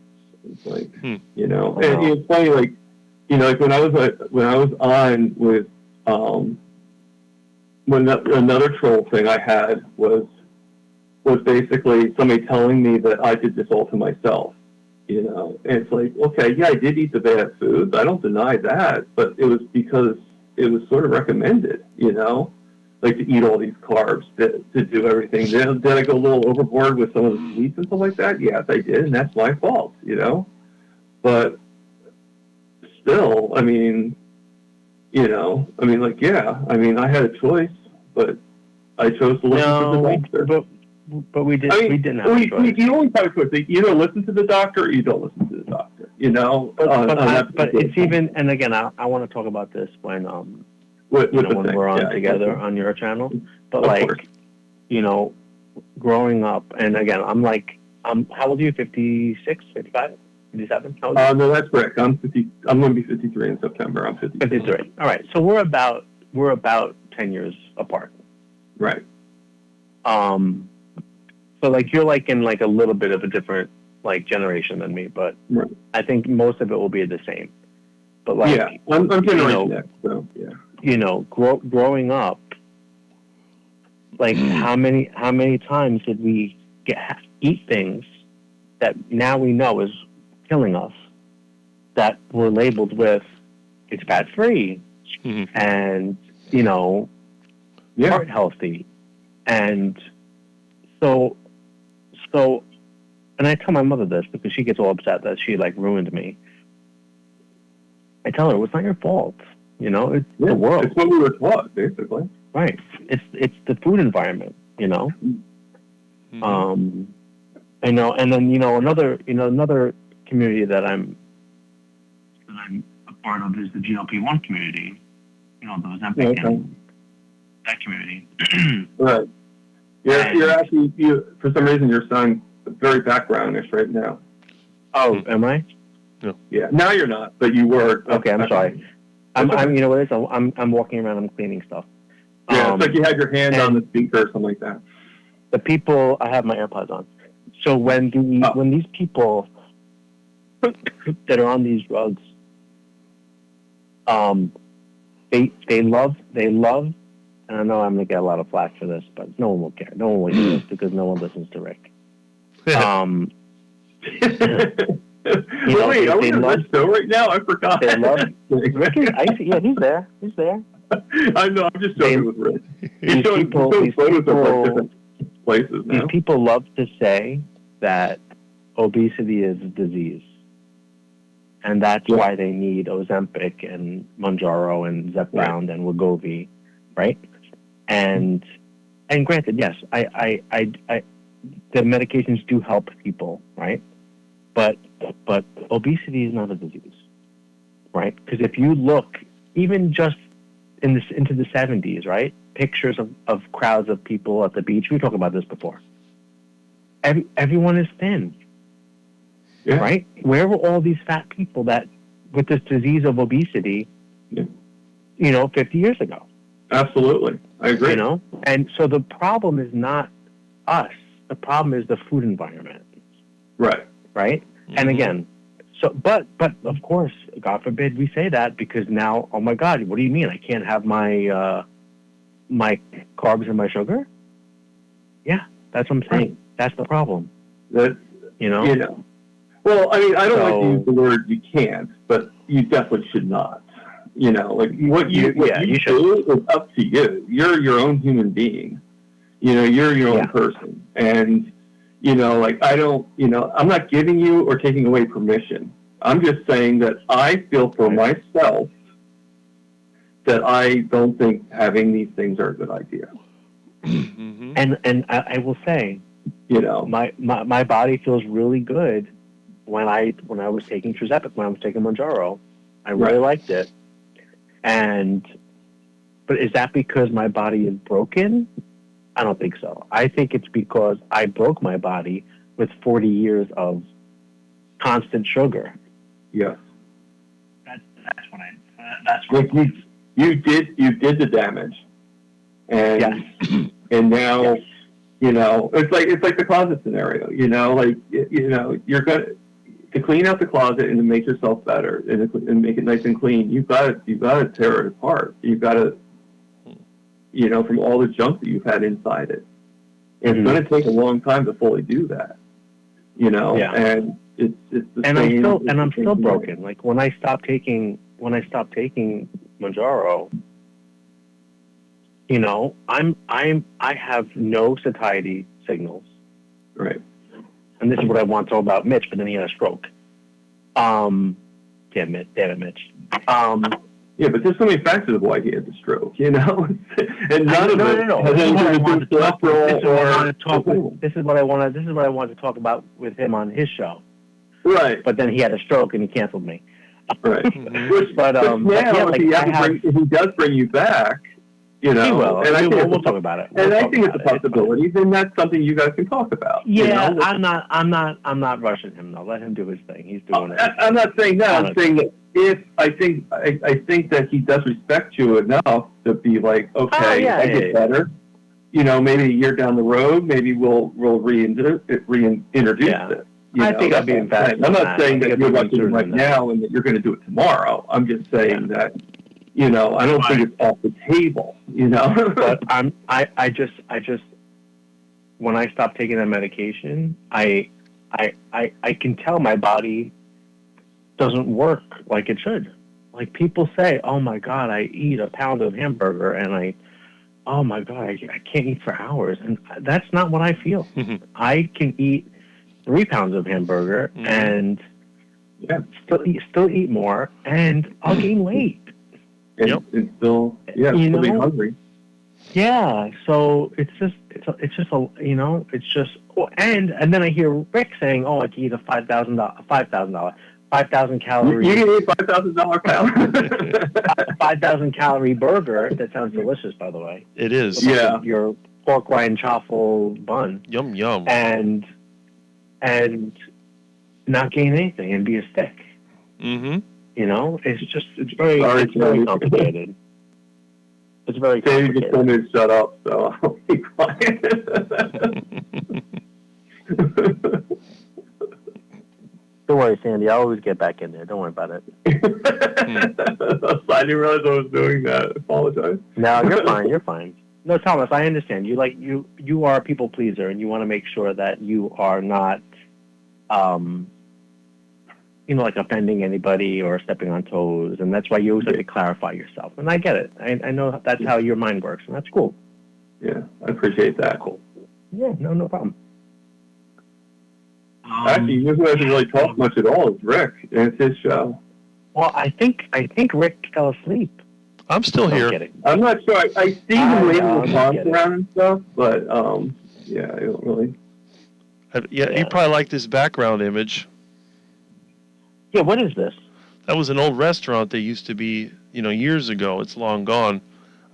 It's like you know, and it's funny like you know, like when I was on with when another troll thing I had was basically somebody telling me that I did this all to myself, you know, and it's like, okay, yeah, I did eat the bad foods, I don't deny that, but it was because it was sort of recommended, you know, like to eat all these carbs, to do everything. Did I go a little overboard with some of the sweets and stuff like that? Yes, I did, and that's my fault, you know, but still, I mean, you know, I mean, like, yeah, I mean, I had a choice, but I chose to listen to the doctor. But we did. I mean, we didn't have a choice. You always have a choice. You either listen to the doctor or you don't listen to the doctor. You know, But it's even. And again, I want to talk about this when when we're on together on your channel. But of course. you know, growing up, and again, how old are you? 56, 55, 57? How old are you? No, that's correct. I'm 50. I'm going to be 53 in September. I'm 53. 53. All right. So we're about 10 years apart. Right. So like you're like in like a little bit of a different like generation than me, but Right. I think most of it will be the same. But like Yeah, I'm Generation X, so yeah. you know, growing up, like how many times did we eat things that now we know is killing us, that were labeled with it's fat free and you know heart healthy, and so and I tell my mother this because she gets all upset that she like ruined me. I tell her, well, it's not your fault. You know, it's the world. It's what we were taught, basically. Right. It's the food environment, you know. I know, and then another community that I'm a part of is the GLP-1 community. You know, those that community. Right. You're actually for some reason you're sounding very backgroundish right now. Oh, am I? No. Yeah. Now you're not, but you were. Okay, I'm sorry. I'm you know what it is? I'm walking around. I'm cleaning stuff. Yeah, it's like you had your hand on the speaker or something like that. The people, I have my AirPods on. So when these people that are on these drugs, they love, and I know I'm gonna get a lot of flack for this, but no one will care. No one will hear this because no one listens to Rick. Wait, are we on Rick's show right now? I forgot. They love Rick. Yeah, he's there. He's there. I know. I'm just joking with Rick. He's showing people, photos of like different places now. These people love to say that obesity is a disease, and that's why they need Ozempic and Mounjaro and Zepbound and Wegovy, right? And granted, yes, I the medications do help people, right? But obesity is not a disease, right? Because if you look, even just into the 70s, right? Pictures of crowds of people at the beach. We talked about this before. Everyone is thin, Yeah. right? Where were all these fat people that with this disease of obesity, Yeah. 50 years ago? Absolutely. I agree. You know? And so the problem is not us. The problem is the food environment, Right. right? And again, but of course, God forbid we say that, because now, oh my God, what do you mean? I can't have my my carbs and my sugar? Yeah, that's what I'm saying. That's the problem. That, You know? you know. Well, I mean, I don't like to So- use the word you can't, but you definitely should not. You know, like what you you do is up to you. You're your own human being. You know, you're your own Yeah. person. And, like I'm not giving you or taking away permission. I'm just saying that I feel for myself that I don't think having these things are a good idea. Mm-hmm. And I will say, You know, my body feels really good when I was taking Trizepic, when I was taking Mounjaro. I really liked it. But is that because my body is broken? I don't think so. I think it's because I broke my body with 40 years of constant sugar. yes. That's what Like you did the damage, and Yes. and now Yes. it's like the closet scenario. You're gonna to clean out the closet and to make yourself better and make it nice and clean. You've got to tear it apart. You've got to from all the junk that you've had inside it. And It's going to take a long time to fully do that. Yeah. And it's the and same. I'm still broken. Like when I stopped taking Mounjaro, I have no satiety signals. Right. And this is what I want to talk about Mitch, but then he had a stroke. Damn it, Mitch. Yeah, but there's so many factors of why he had the stroke, and none of it No. has This is what I anything to do wanted with to talk about. cholesterol This is what I wanted to talk about with him on his show. Right, But then he had a stroke and he canceled me. right. Mhm. Which, But, now, yeah, like, if he does bring you back, He will. and I think We'll talk about it. and I think it's a possibility, then that's something you guys can talk about. Yeah, I'm not rushing him though. Let him do his thing. He's doing it. I'm not saying that. I'm saying that if I think that he does respect you enough to be like, okay, I get better. Maybe a year down the road, maybe we'll reintroduce it. I think I'll be invested. I'm not saying that you're watching it right now and that you're going to do it tomorrow. I'm just saying that, I don't think it's off the table. But I just when I stop taking that medication, I can tell my body doesn't work like it should. Like people say, oh my God, I eat a pound of hamburger and oh my God, I can't eat for hours. And that's not what I feel. I can eat 3 pounds of hamburger and still eat more, and I'll gain weight. And still be hungry. Yeah, so it's just and then I hear Rick saying, "Oh, I can eat a 5,000 calorie, You can eat $5,000 5,000 calorie burger." That sounds delicious, by the way. It is. Yeah. Your pork rind chaffle bun, Yum yum. and not gain anything and be a stick. Mm-hmm. It's very complicated. It's very Dave just told complicated. me to shut up, so I'll be quiet. Don't worry, Sandy. I'll always get back in there. Don't worry about it. I didn't realize I was doing that. I apologize. No, you're fine. You're fine. No, Thomas, I understand. You are a people pleaser, and you want to make sure that you are not, like offending anybody or stepping on toes, and that's why you always have to clarify yourself. And I get it. I know that's how your mind works, and that's cool. Yeah, I appreciate that. Cool. Yeah, no problem. Actually, you know who hasn't really talked much at all is Rick, and it's his show. Well, I think Rick fell asleep. I'm still No, I'm here. kidding. I'm not sure. I see him waving know, the I palms get it. around and stuff, but I don't really. You probably like this background image. Yeah, what is this? That was an old restaurant that used to be, years ago. It's long gone.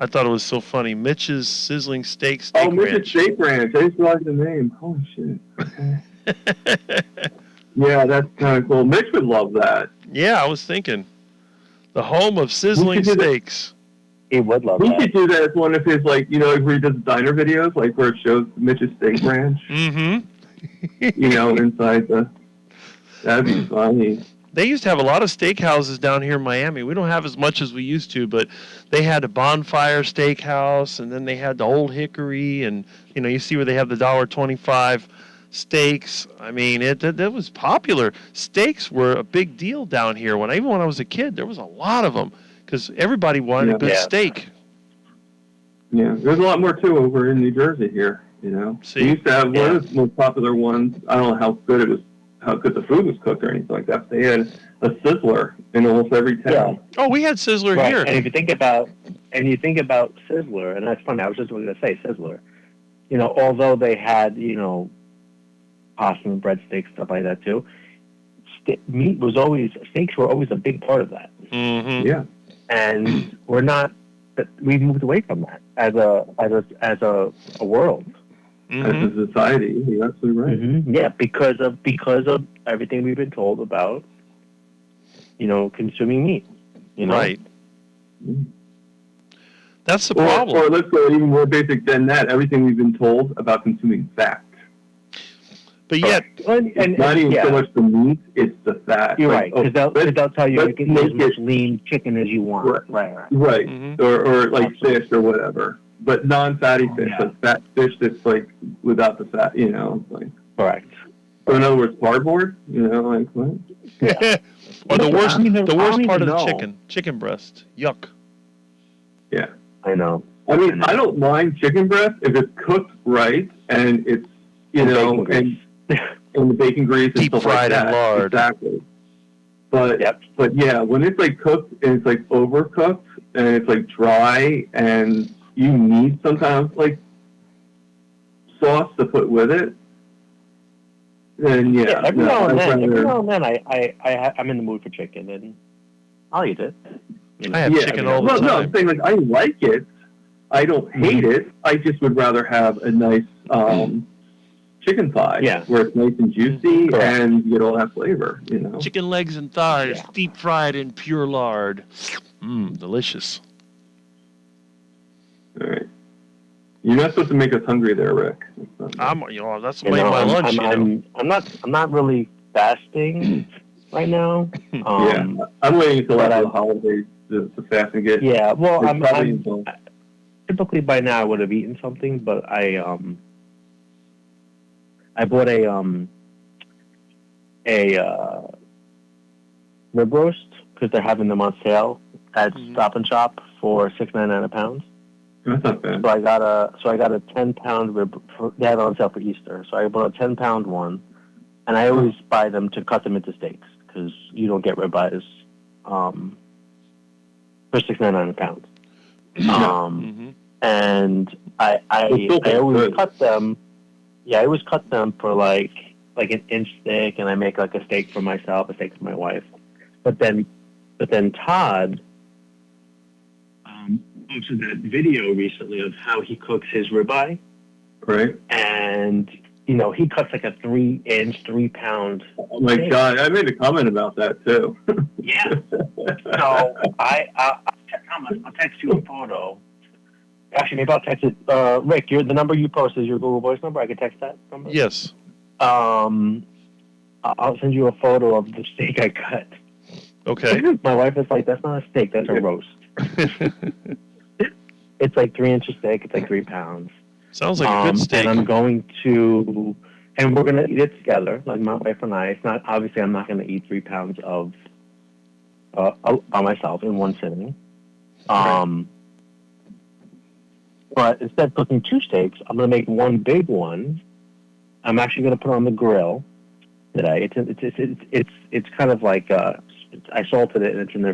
I thought it was so funny. Mitch's Sizzling Steak Oh, Mitch's Ranch. Steak Ranch. I just realized the name. Holy shit. Okay. Yeah, that's kind of cool. Mitch would love that. Yeah, I was thinking. The home of sizzling do that. steaks. He would love We that. should do that as one of his, where he does diner videos, where it shows Mitch's Steak Ranch, Mm-hmm. inside that'd be funny. They used to have a lot of steakhouses down here in Miami. We don't have as much as we used to, but they had a Bonfire Steakhouse, and then they had the Old Hickory, and you see where they have the $1.25 steaks. I mean, that was popular. Steaks were a big deal down here. Even when I was a kid, there was a lot of them because everybody wanted a good steak. Yeah, there's a lot more too over in New Jersey here. See? We used to have one of the most popular ones. I don't know how good the food was cooked or anything like that. But they had a Sizzler in almost every town. Yeah. Oh, we had Sizzler Right. here. And if you think about Sizzler, and that's funny, I was just going to say Sizzler. Although they had pasta and breadsticks, stuff like that too. Steaks were always a big part of that, Mm-hmm. Yeah. and we moved away from that as a world. Mm-hmm. As a society, you're absolutely right. Mm-hmm. Yeah, because of everything we've been told about, consuming meat. Right. That's the Or problem. let's go even more basic than that. Everything we've been told about consuming fat. But yet, It's not even so much the meat; it's the fat. You're right, because they'll tell you you let's can eat make as much it- lean chicken as you want. Right. Right. Mhm. Or like Absolutely. fish or whatever. But non-fatty fish, Yeah. like fat fish that's without the fat, Correct. So in other words, cardboard, what? or the worst, I don't even- the I worst don't part of even the know. chicken breast. Yuck. Yeah. I know. I mean, I don't mind chicken breast if it's cooked right and it's, And bacon grease. and the bacon grease and Deep stuff fried like in that. lard. Exactly. But Yep. but yeah, when it's cooked and it's overcooked and it's dry and you need sometimes sauce to put with it, then yeah. Every now and then, I'd I'm in the mood for chicken, and I'll eat it. I have chicken all the well, no, time. I'm saying I like it. I don't hate it. I just would rather have a nice chicken thigh, Yeah. where it's nice and juicy Correct. and you get all that flavor. Chicken legs and thighs, Yeah. deep fried in pure lard. Delicious. All right. You're not supposed to make us hungry there, Rick. That's my lunch. I'm not really fasting right now. Yeah, I'm waiting until but after the holidays to fast and get. Yeah, well, it's I'm probably until- typically by now I would have eaten something, but I bought a rib roast because they're having them on sale at Stop and Shop for $6.99 a pound. That's not bad. So I got a 10-pound rib. They had it on sale for Easter, so I bought a 10-pound one, and I always buy them to cut them into steaks because you don't get ribeyes for $6.99 a pound. Mm-hmm. And I still always good. cut them. Yeah, I always cut them for like an inch thick, and I make a steak for myself, a steak for my wife. But then Todd posted that video recently of how he cooks his ribeye, Right? and he cuts like a 3-inch, 3-pound. Oh my God, I made a comment about that too. Yeah. So I'll text you a photo. Actually, maybe I'll text it. Rick, the number you post is your Google Voice number. I can text that number. Yes. I'll send you a photo of the steak I cut. Okay. My wife is like, "That's not a steak. That's a roast." It's like 3 inches thick. It's like 3 pounds. Sounds like a good steak. And I'm going to, and we're gonna eat it together, like my wife and I. It's not obviously I'm not gonna eat 3 pounds of by myself in one sitting. But instead of cooking 2 steaks, I'm gonna make one big one. I'm actually gonna put it on the grill today. It's kind of like I salted it and it's sitting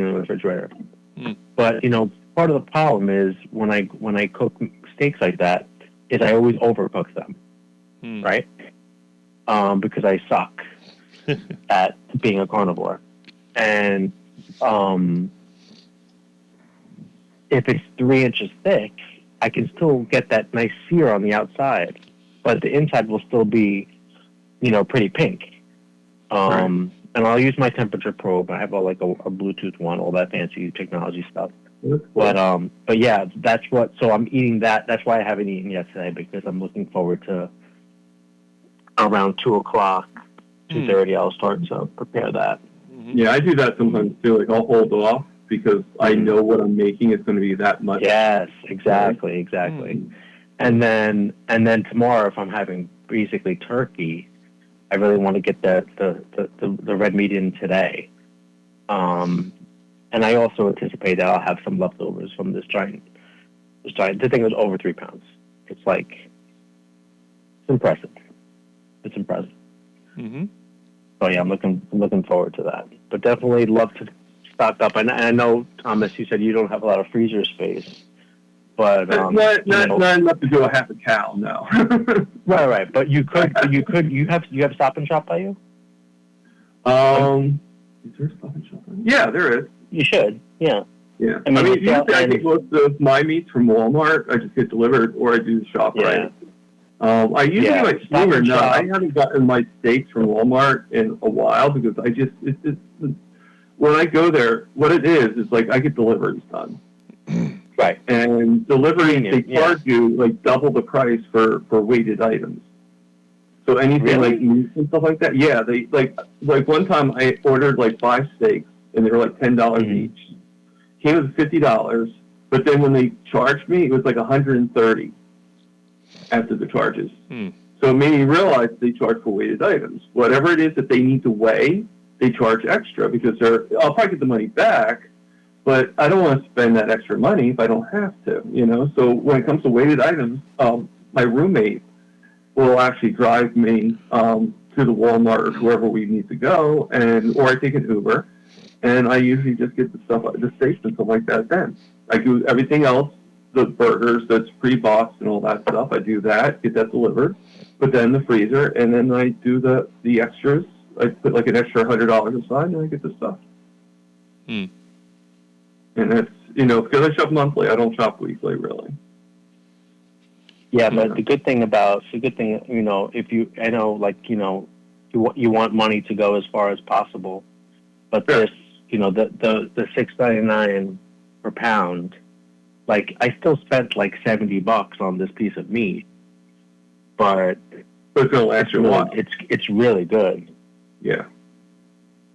in the refrigerator. But part of the problem is when I cook steaks like that is I always overcook them, right? Because I suck. at being a carnivore. And if it's 3 inches thick, I can still get that nice sear on the outside, but the inside will still be, pretty pink. And I'll use my temperature probe. I have a Bluetooth one, all that fancy technology stuff. But yeah, that's what. So I'm eating that. That's why I haven't eaten yet today, because I'm looking forward to around 2:00, 2:30. I'll start to prepare that. Yeah, I do that sometimes too. Like I'll hold off because I know what I'm making is going to be that much. Yes, exactly. And then tomorrow, if I'm having basically turkey, I really want to get the red meat in today. And I also anticipate that I'll have some leftovers from this giant. The thing was over 3 pounds. It's impressive. It's impressive. Mm-hmm. So yeah, I'm looking forward to that. But definitely love to stock up. And I know, Thomas, you said you don't have a lot of freezer space, but not enough to do a half a cow. No. Right. But you have Stop and Shop by you? Is there a Stop and Shop? Yeah, there is. You should. Yeah. Yeah. I mean, usually I get most of my meats from Walmart. I just get delivered, or I do the shop right. I usually like steamer. No, I haven't gotten my steaks from Walmart in a while because it's when I go there, what it is like I get deliveries done. Right. And delivery, they charge you like double the price for weighted items. So anything like meat and stuff like that, yeah, they like one time I ordered like 5 steaks and they were like $10 each. Came with $50, but then when they charged me, it was like $130 after the charges. So it made me realize they charge for weighted items. Whatever it is that they need to weigh, they charge extra because I'll probably get the money back, but I don't want to spend that extra money if I don't have to, So when it comes to weighted items, my roommate will actually drive me to the Walmart or wherever we need to go, or I take an Uber, and I usually just get the steaks and stuff like that then. I do everything else, the burgers that's pre-boxed and all that stuff. I do that, get that delivered, put that in the freezer, and then I do the extras. I put like an extra $100 aside, and I get the stuff. And that's, because I shop monthly, I don't shop weekly, really. Yeah, but the good thing, if you want money to go as far as possible, but this, the $6.99 per pound, like I still spent like $70 on this piece of meat, but it's gonna last you a while. It's really good. Yeah.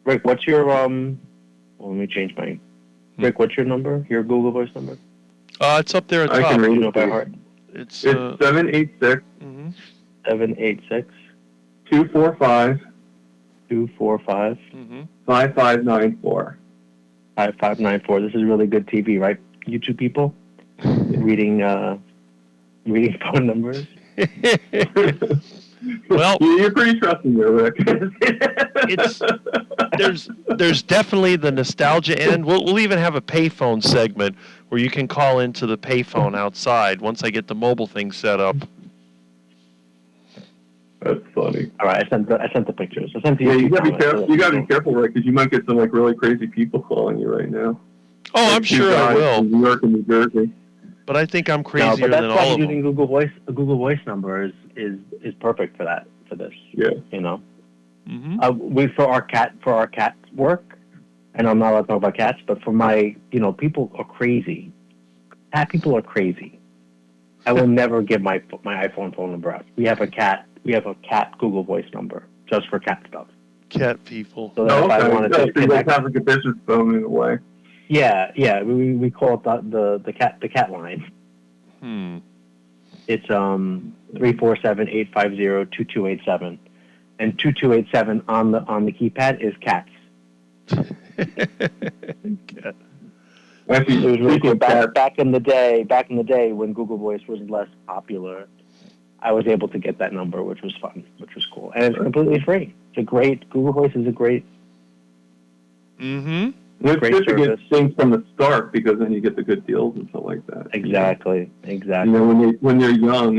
Rick, what's your let me change my. Rick, what's your number? Your Google Voice number? It's up there at top. I can read it by heart. It's 786 786 245 245 5594. 5594. This is really good TV, right? You two people reading phone numbers. Well, you're pretty trusting there, Rick. there's definitely the nostalgia end. We'll even have a payphone segment where you can call into the payphone outside once I get the mobile thing set up. That's funny. All right, I sent the pictures. I sent the you gotta be careful. You gotta be careful, Rick, because you might get some like really crazy people calling you right now. Oh, I'm sure I will. From New York and New Jersey. But I think I'm crazier than all of them. That's why using Google Voice. A Google Voice number is perfect for that. For this. Yeah. For our cat work, and I'm not allowed to talk about cats, but for my people are crazy. Cat people are crazy. I will never give my iPhone phone number out. We have a cat Google Voice number just for cat stuff. Cat people. So if I wanted to connect, have like a business phone in a way. Yeah. We call it the cat line. It's 347-850-2287, and 2287 on the keypad is cats. Actually, it was really cool. Back in the day when Google Voice was less popular, I was able to get that number, which was fun, which was cool, and it's completely free. Google Voice is a great. It's good to get things from the start because then you get the good deals and stuff like that. Exactly. When they're young,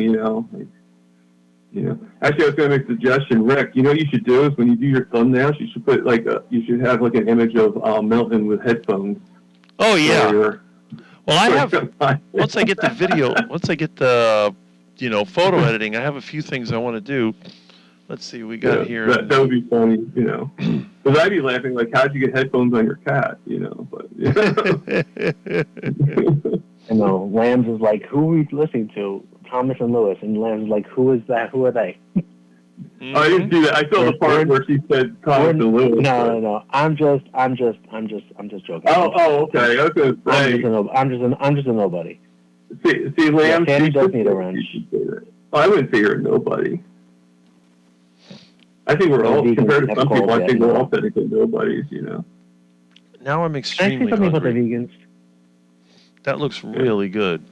You know, actually, I was going to make a suggestion, Rick. You know what you should do is when you do your thumbnails, you should put you should have like an image of Milton with headphones. Oh yeah. Well, I have. Once I get the video, photo editing, I have a few things I want to do. Let's see, we got here. That would be funny, you know. Because I'd be laughing like, how'd you get headphones on your cat, you know? But You know, Lambs is like, who are we listening to? Thomas and Lewis, and Lambs is like, who is that? Who are they? Mm-hmm. I didn't see that. I saw the part where she said Thomas and Lewis. No. I'm just joking. Oh, okay. I was going to say. I'm just a nobody. See, Lambs. Sandy does need a wrench. I wouldn't say you're a nobody. I think we're all, compared to some people, I think we're all technically nobodies, you know. Now I'm Can I extremely say something about the hungry. vegans? That looks really good.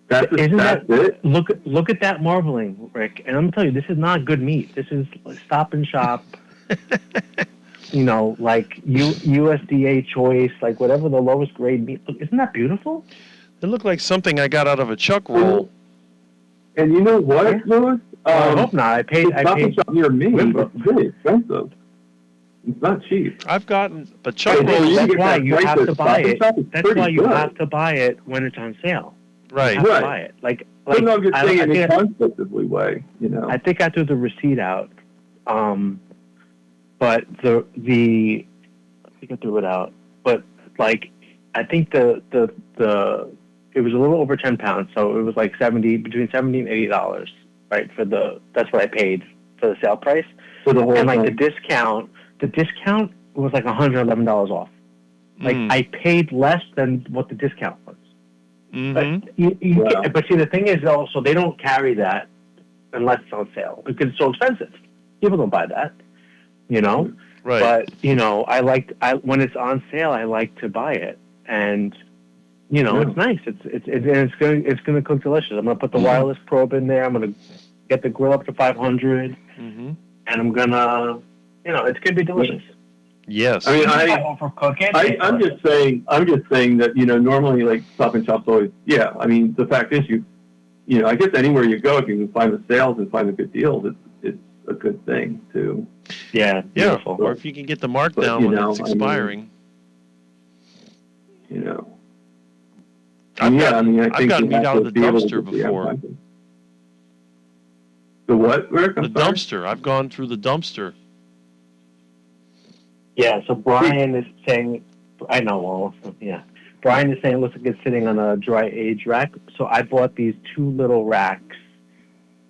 That's it. Look at that marbling, Rick. And I'm gonna tell you, this is not good meat. This is Stop and Shop. You know, like USDA choice, like whatever the lowest grade meat. Look, isn't that beautiful? It looked like something I got out of a chuck roll. And you know what, Lewis? I hope not. I paid. Shop near me. It's really expensive. It's not cheap. I've gotten, but chuck Hey, rolls. That's get why that you price have at to buy Stop and it. Shop is That's pretty why you good. have to buy it when it's on sale. Right. You have Right. to buy it. Like But no, I'm just saying I in a think constructively way, you know. I think I threw the receipt out. But the I think I threw it out. But like I think the it was a little over 10 pounds, so it was like between $70 and $80, right? That's what I paid for the sale price. For the whole And like thing. the discount was like $111 off. Like I paid less than what the discount was. Mm-hmm. Wow. But see, the thing is also they don't carry that unless it's on sale because it's so expensive. People don't buy that, you know. Right. But you know, when it's on sale, I like to buy it, and you know, Yeah. it's nice. It's gonna cook delicious. I'm gonna put the wireless probe in there. I'm gonna get the grill up to 500, Mm-hmm. and I'm gonna, you know, it's gonna be delicious. Yes. I mean, I'm just saying that, you know, normally like Stop and Shop's always, yeah. I mean, the fact is you know, I guess anywhere you go, if you can find the sales and find the good deals, it's a good thing too. Yeah, Yeah. beautiful. Or if you can get the But, markdown you when know, it's I mean, expiring. You know. I've I gotten think meat you out have of to the be able to dumpster be before. advertising. The what, Rick? The I'm sorry? dumpster. I've gone through the dumpster. Yeah, so Brian is saying, I know, well, yeah. Brian is saying it looks like it's sitting on a dry age rack. So I bought these 2 little racks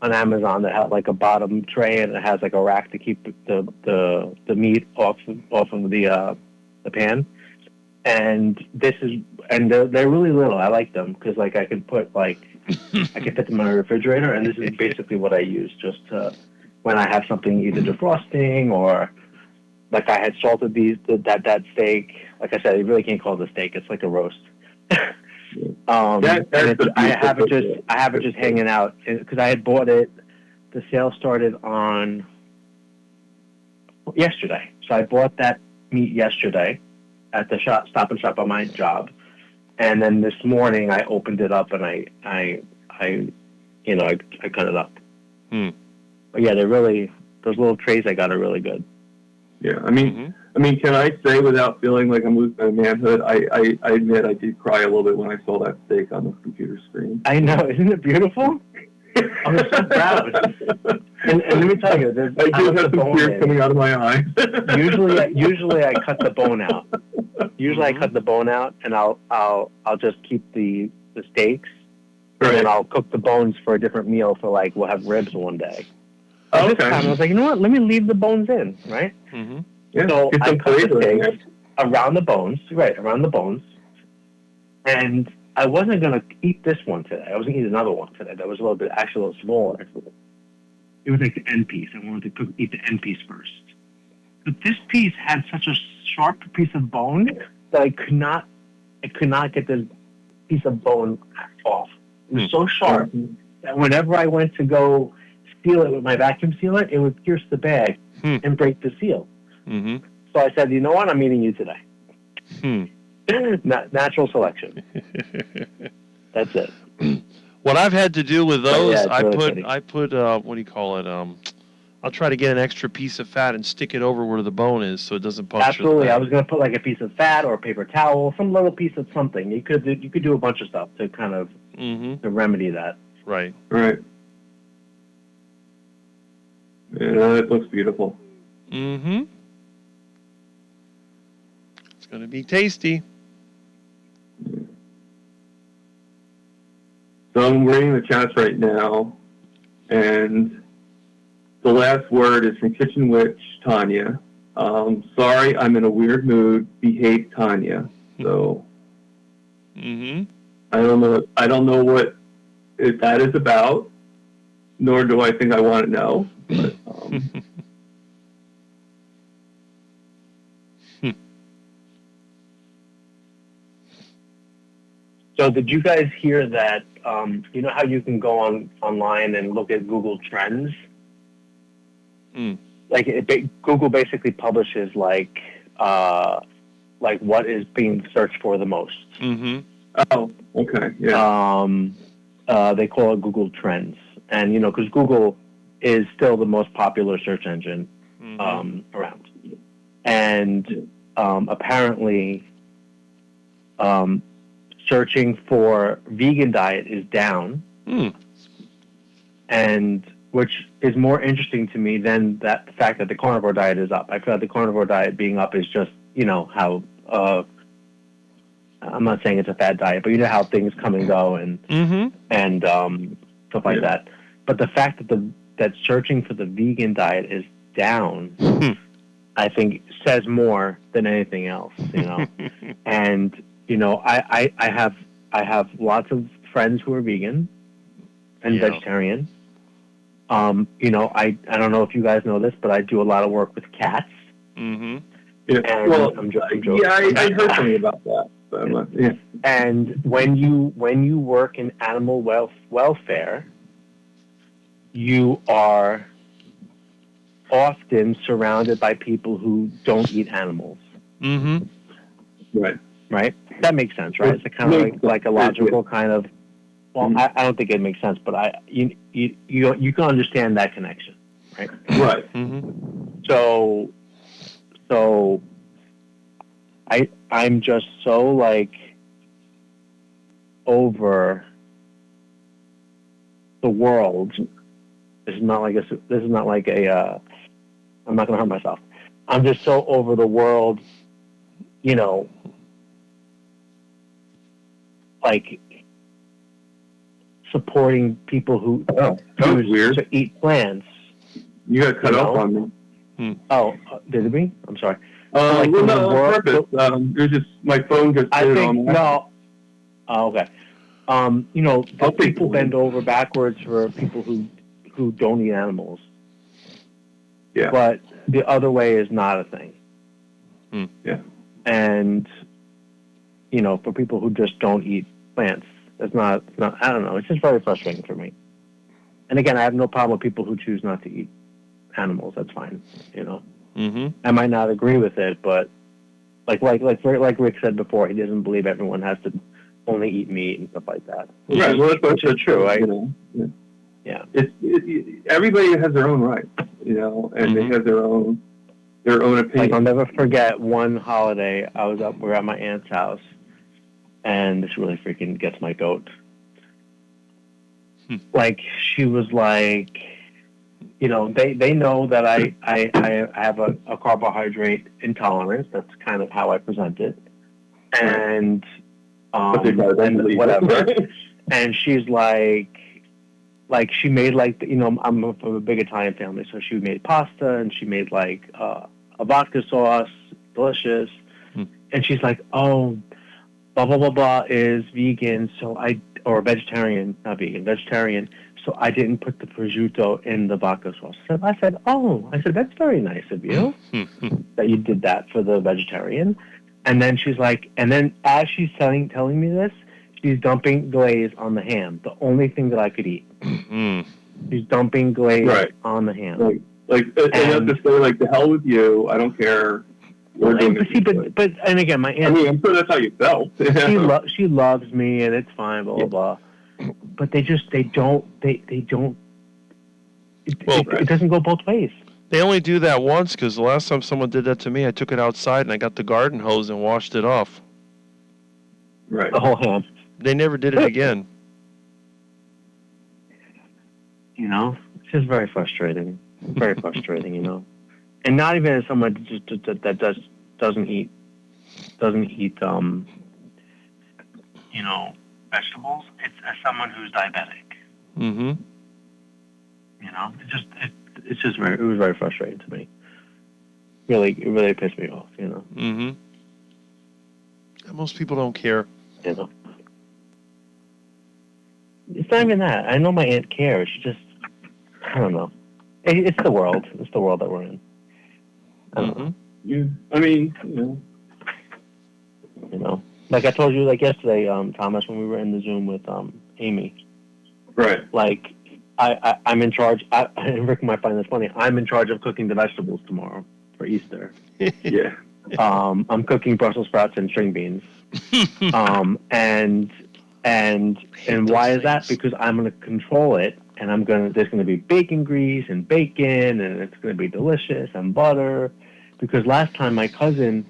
on Amazon that have like a bottom tray and it has like a rack to keep the meat off of the pan. And they're really little. I like them because like I can put like I can fit them in my refrigerator, and this is basically what I use just to when I have something either defrosting or like I had salted that steak. Like I said, you really can't call it a steak. It's like a roast. I have it just hanging out because I had bought it. The sale started on yesterday, so I bought that meat yesterday at the Stop and Shop on my job, and then this morning I opened it up and I cut it up. But yeah, they're really those little trays I got are really good. Yeah, I mean, can I say without feeling like I'm losing my manhood, I admit I did cry a little bit when I saw that steak on the computer screen. I know, isn't it beautiful? I'm so proud. And let me tell you, I do have some tears coming out of my eyes. Usually I cut the bone out. I cut the bone out, and I'll just keep the steaks, and then I'll cook the bones for a different meal. For like we'll have ribs one day. Okay. This time I was like, you know what? Let me leave the bones in, right? Mm-hmm. Yeah, So get I some cut the flavor in steaks around the bones, and I wasn't gonna eat this one today. I was gonna eat another one today. That was a little smaller. It was like the end piece. I wanted to eat the end piece first. But this piece had such a sharp piece of bone that I could not get this piece of bone off. It was so sharp that whenever I went to go seal it with my vacuum sealer, it would pierce the bag and break the seal. Mm-hmm. So I said, you know what? I'm eating you today. Natural selection. That's it. What I've had to do with But those, yeah, it's really funny. I put what do you call it? I'll try to get an extra piece of fat and stick it over where the bone is, so it doesn't puncture. Absolutely. The I fat. was going to put like a piece of fat or a paper towel, some little piece of something. You could do a bunch of stuff to kind of to remedy that. Right. Right. Yeah, it looks beautiful. Mm-hmm. It's going to be tasty. So I'm reading the chats right now, and the last word is from Kitchen Witch Tanya. Sorry, I'm in a weird mood. Behave, Tanya. So Mm-hmm. I don't know what that is about, nor do I think I want to know. But, So did you guys hear that? You know how you can go online and look at Google Trends? Like Google basically publishes like what is being searched for the most. Mm-hmm. oh, okay, yeah. They call it Google Trends, and because Google is still the most popular search engine around, and apparently searching for vegan diet is down, and which is more interesting to me than the fact that the carnivore diet is up. I feel like the carnivore diet being up is just how I'm not saying it's a fad diet, but how things come and go and stuff like that. But the fact that searching for the vegan diet is down, I think says more than anything else. And I have lots of friends who are vegan and vegetarian. I don't know if you guys know this, but I do a lot of work with cats. Mm-hmm. Yeah. And Well, I'm joking. yeah, I heard something about that. But I'm not, yeah. And when you work in animal welfare, you are often surrounded by people who don't eat animals. Mm-hmm. Right. Right? That makes sense, right? It's a kind of like a logical kind of. Well, I don't think it makes sense, but you can understand that connection, right? Right. Mm-hmm. So I'm just so like over the world. This is not like a. I'm not going to hurt myself. I'm just so over the world, like supporting people who That was weird. to eat plants. You got cut off on me. Oh, did it me? I'm sorry. Well, the no, on world- purpose. There's just my phone just I did it think on me. no. Oh, okay. I'll The take people the bend over backwards for people who don't eat animals. Yeah. But the other way is not a thing. Yeah. And for people who just don't eat plants, it's not. I don't know. It's just very frustrating for me. And again, I have no problem with people who choose not to eat animals. That's fine. Mm-hmm. I might not agree with it, but like Rick said before, he doesn't believe everyone has to only eat meat and stuff like that. Right. Well, that's true, right? Yeah. Yeah. Everybody has their own rights, and they have their own Like I'll opinion. never forget one holiday. We're at my aunt's house, and this really freaking gets my goat. Like she was like, they know that I have a carbohydrate intolerance. That's kind of how I present it, and But they probably don't and believe whatever. it. And she's like she made I'm from a big Italian family, so she made pasta and she made like a vodka sauce, delicious. And she's like, oh, blah blah blah blah is vegan, or vegetarian, not vegan, vegetarian. So I didn't put the prosciutto in the vodka sauce. So I said, that's very nice of you that you did that for the vegetarian. And then she's like, as she's telling me this, she's dumping glaze on the ham, the only thing that I could eat. She's dumping glaze Right. on the ham. Like, and you have to say, like, the hell with you. I don't care. We're doing this. But and again, my I aunt, mean, I'm sure that's how you felt. she loves me and it's fine, blah blah blah. but they don't. Well, It doesn't go both ways. They only do that once because the last time someone did that to me, I took it outside and I got the garden hose and washed it off. Right. The whole ham. They never did it again. You know, it's just very frustrating. Very frustrating, you know. And not even as someone that doesn't eat you know, vegetables. It's as someone who's diabetic. Mm-hmm. You know, it was very frustrating to me. It really pissed me off. You know. Mm-hmm. Most people don't care. You know. It's not even that. I know my aunt cares. She just, I don't know. It's the world. It's the world that we're in. I don't know. Yeah. I mean, You know, like I told you, like yesterday, Thomas, when we were in the Zoom with Amy. right. Like, I'm in charge. And Rick might find this funny. I'm in charge of cooking the vegetables tomorrow for Easter. Yeah. I'm cooking Brussels sprouts and string beans. And why is that? Because I'm going to control it, and there's going to be bacon grease and bacon, and it's going to be delicious, and butter. Because last time my cousin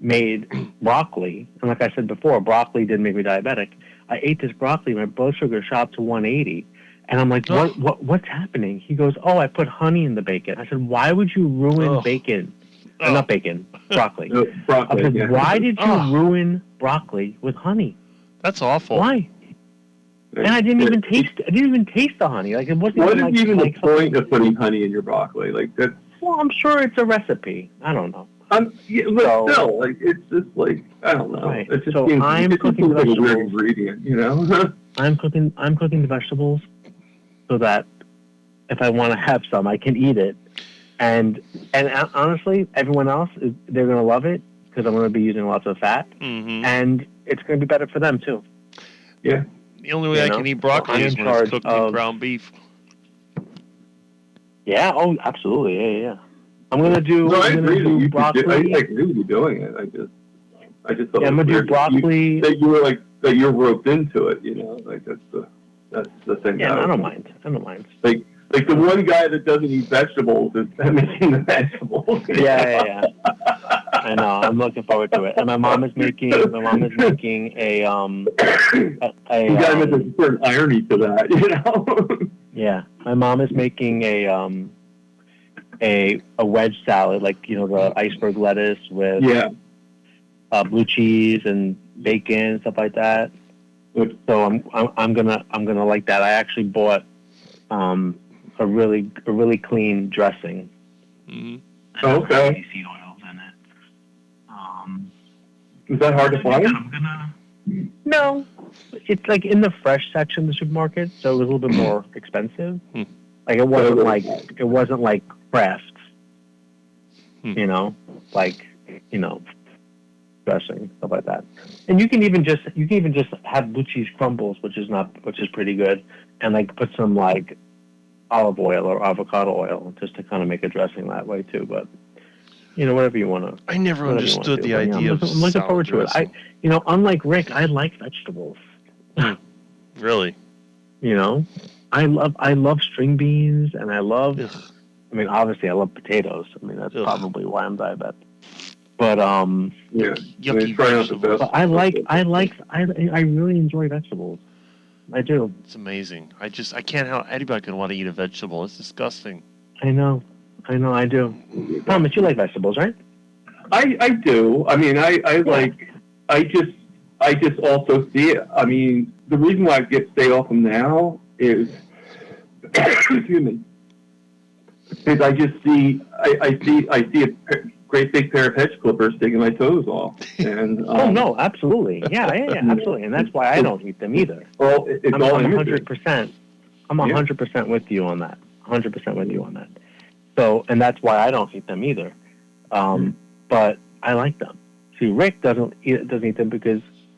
made broccoli, and like I said before, broccoli did make me diabetic. I ate this broccoli, my blood sugar shot up to 180. And I'm like, what's happening? He goes, oh, I put honey in the bacon. I said, why would you ruin bacon? Not bacon, broccoli. Broccoli. I said, Yeah. why did you ruin broccoli with honey? That's awful. Why? And I didn't even taste the honey. Like, it wasn't What is like, even like the point of putting honey in your broccoli? Like that's. Well, I'm sure it's a recipe. I don't know. But still, like it's just like I don't know. Right. It just So seems, I'm it just cooking seems like a vegetables. weird ingredient, you know. I'm cooking the vegetables so that if I want to have some, I can eat it. And honestly, everyone else they're gonna love it because I'm gonna be using lots of fat, Mm-hmm. and it's gonna be better for them too. Yeah. The only way I can eat broccoli I'm is in when it's charge cooked in of- ground beef. Yeah. Oh, absolutely. Yeah. I'm gonna do. No, I I'm agree. gonna do I broccoli. agree with you doing it. I just thought Yeah, I'm it was gonna do weird broccoli. that you were like that you're roped into it. You know, like that's the thing. Yeah, that I don't mind. Like the one guy that doesn't eat vegetables is making the vegetables. Yeah. I know. I'm looking forward to it. And my mom is making a You got to make a certain irony to that, you know. yeah. My mom is making a wedge salad, like the iceberg lettuce with Yeah. blue cheese and bacon and stuff like that. Good. So I'm gonna like that. I actually bought a really clean dressing. Mm-hmm. Oh, okay. Any seed oils in it. Is that hard to find? No, it's like in the fresh section of the supermarket, so it was a little bit more expensive. Like it wasn't like Kraft, dressing, stuff like that. And you can even just have blue cheese crumbles, which is pretty good, and like put some like olive oil or avocado oil just to kind of make a dressing that way too. But whatever you want to. I never understood the idea of I'm looking forward to it. dressing. Unlike Rick, I like vegetables. Really? I love string beans, and I love. Ugh. I mean, obviously, I love potatoes. I mean, that's Ugh. probably why I'm diabetic. But Yeah. Yucky try not the vegetables. best. but I really enjoy vegetables. I do. It's amazing. I can't help anybody can want to eat a vegetable. It's disgusting. I know, I do. Thomas, you like vegetables, right? I do. I mean, I just also see it. I mean, the reason why I stay off them now is, excuse me, is I just see, I see a great big pair of hedge clippers taking my toes off. And Oh no, absolutely. Yeah, absolutely. And that's why I don't eat them either. Well, it's I'm all imagery. 100%. I'm 100% with you on that. 100% with you on that. So, and that's why I don't eat them either. But I like them. See, Rick doesn't eat them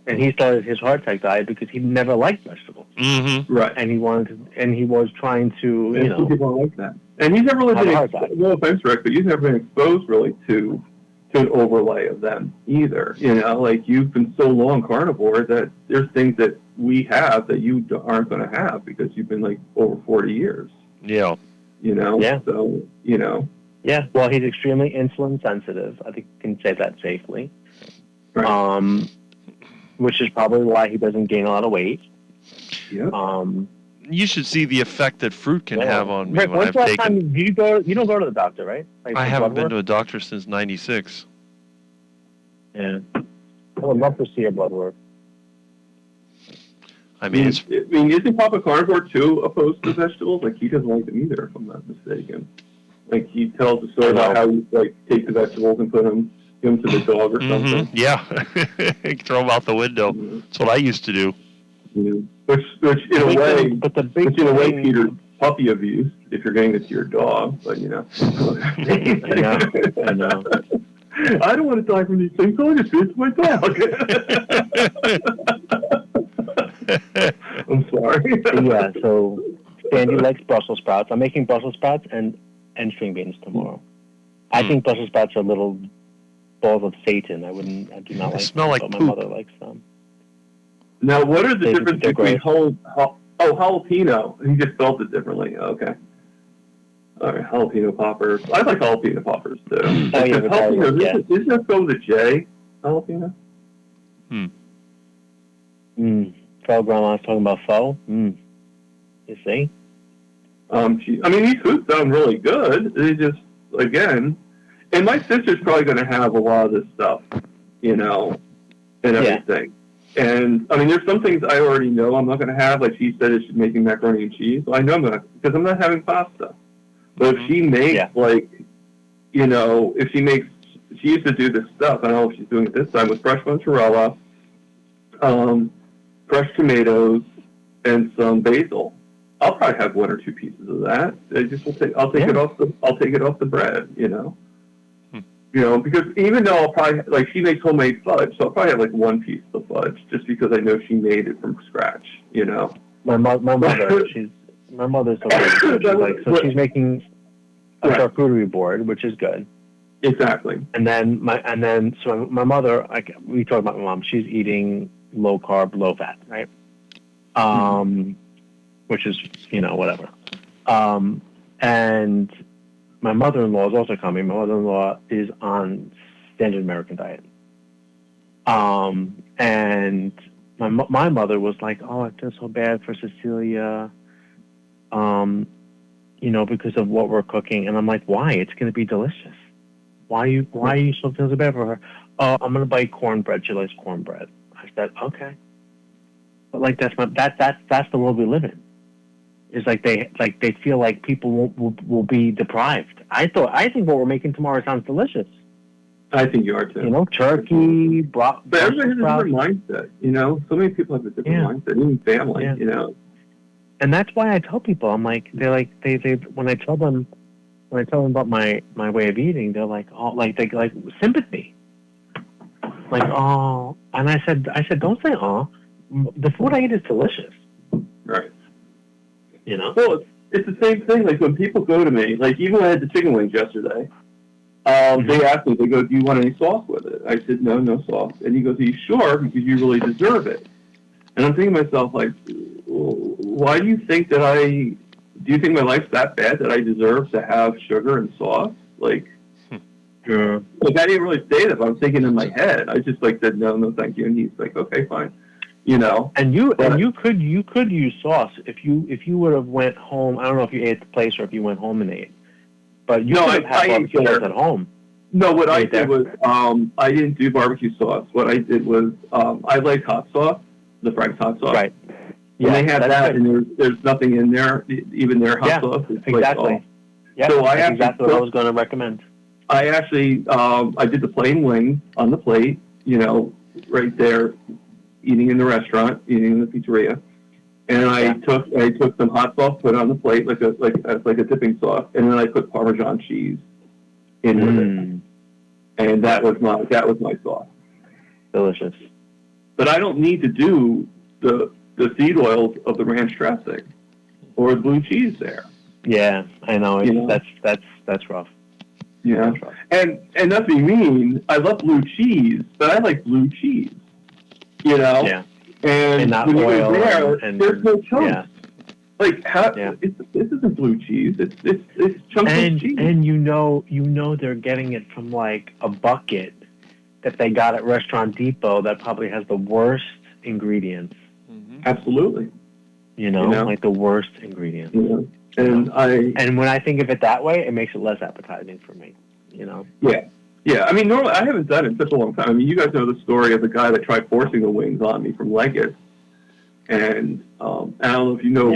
and he started his heart attack diet because he never liked vegetables, Mm-hmm. Right. and he was trying to, Some people don't like that. And he's never really Have a been, heart attack. no offense, Rick, but he's never been exposed really to good overlay of them either. You know, like you've been so long carnivore that there's things that we have that you aren't going to have because you've been like over 40 years. Yeah. You know. Yeah. So you know. Yeah. Well, he's extremely insulin sensitive. I think you can say that safely. Right. Which is probably why he doesn't gain a lot of weight. Yeah. You should see the effect that fruit can have on me Rick, when when's I've the last taken. time you go? You don't go to the doctor, right? Like, I for haven't blood been work? to a doctor since '96. Yeah. I would love to see your blood work. I mean, it's isn't Papa carnivore too opposed to vegetables? Like he doesn't like them either, if I'm not mistaken. Like he tells the story about how he like take the vegetables and give them to the dog or something. yeah, throw them out the window. That's what I used to do. Which in a way, but the big which in a way, thing- Peter, puppy abuse if you're getting it to your dog. But you know, I know. I don't want to die from these things. So I just feed it to my dog. I'm sorry. Yeah. So Sandy likes Brussels sprouts. I'm making Brussels sprouts and string beans tomorrow. I think Brussels sprouts are little balls of Satan. I do not like smell them, like but my poop. mother likes them. Now, what are the They're difference between great. jalapeno? He just spelled it differently. Okay. All right, jalapeno poppers. I like jalapeno poppers too. Oh, yeah, but Jalapeno, yeah. isn't that spelled with a J? Jalapeno. Faux grandma's talking about faux. You see? I mean, these foods sound really good. They just, again, and my sister's probably going to have a lot of this stuff, you know, and everything. And I mean, there's some things I already know I'm not going to have. Like she said, she's making macaroni and cheese. Well, I know I'm not, because I'm not having pasta. But if she makes like, you know, if she makes, she used to do this stuff. I don't know if she's doing it this time with fresh mozzarella, fresh tomatoes, and some basil. I'll probably have one or two pieces of that. I'll take it off the bread, you know. You know, because even though I'll probably, like, she makes homemade fudge, so I'll probably have, like, one piece of fudge, just because I know she made it from scratch, you know. My mother's she's making a charcuterie board, which is good. Exactly. And then my mother, we talked about my mom. She's eating low carb, low fat, right? Which is, you know, whatever. And my mother-in-law is also coming. My mother-in-law is on standard American diet. And my mother was like, "Oh, I feel so bad for Cecilia, you know, because of what we're cooking." And I'm like, "Why? It's going to be delicious. Why are you so feeling so bad for her?" "Oh, I'm going to buy cornbread. She likes cornbread." I said, "Okay." But like that's the world we live in. It's like they feel like people will be deprived. I think what we're making tomorrow sounds delicious. I think you are too. You know, turkey, but everybody has a different mindset. You know, so many people have a different mindset, even family. Yeah. You know, and that's why I tell people, I'm like, they when I tell them about my way of eating, they're like, oh, like they like sympathy. Like, oh, and I said, don't say oh. The food I eat is delicious. Right. You know? Well, it's the same thing. Like when people go to me, like even when I had the chicken wings yesterday, they asked me, they go, "Do you want any sauce with it?" I said, no sauce. And he goes, "Are you sure? Because you really deserve it." And I'm thinking to myself, like, why do you think that do you think my life's that bad that I deserve to have sugar and sauce? Like, Yeah. Like I didn't really say that, but I'm thinking in my head. I just like said, no, thank you. And he's like, okay, fine. You know, and you could use sauce if you would have went home. I don't know if you ate at the place or if you went home and ate, but you could have had barbecue sauce at home. No, what I did was I didn't do barbecue sauce. What I did was I liked hot sauce, the Frank's hot sauce. Right. Yeah, and they had that, and there's nothing in there, even their hot sauce. It's exactly. Like, yeah, so that's exactly what I was going to recommend. I actually I did the plain wings on the plate, you know, right there. Eating in the restaurant, eating in the pizzeria, and I took some hot sauce, put it on the plate like a dipping sauce, and then I put Parmesan cheese in with it, and that was my sauce. Delicious. But I don't need to do the seed oils of the ranch dressing or the blue cheese there. Yeah, I know. That's rough. Yeah, and not to be mean, I love blue cheese, but I like blue cheese. You know, Yeah. and not when oil you're there, and there's no chunks. yeah. Like how? Yeah. This isn't blue cheese. It's chunks of cheese. And you know they're getting it from like a bucket that they got at Restaurant Depot that probably has the worst ingredients. Absolutely. You know, like the worst ingredients. Yeah. And when I think of it that way, it makes it less appetizing for me. You know. Yeah. I mean, normally I haven't done it in such a long time. I mean, you guys know the story of the guy that tried forcing the wings on me from Leggett. And I don't know if you know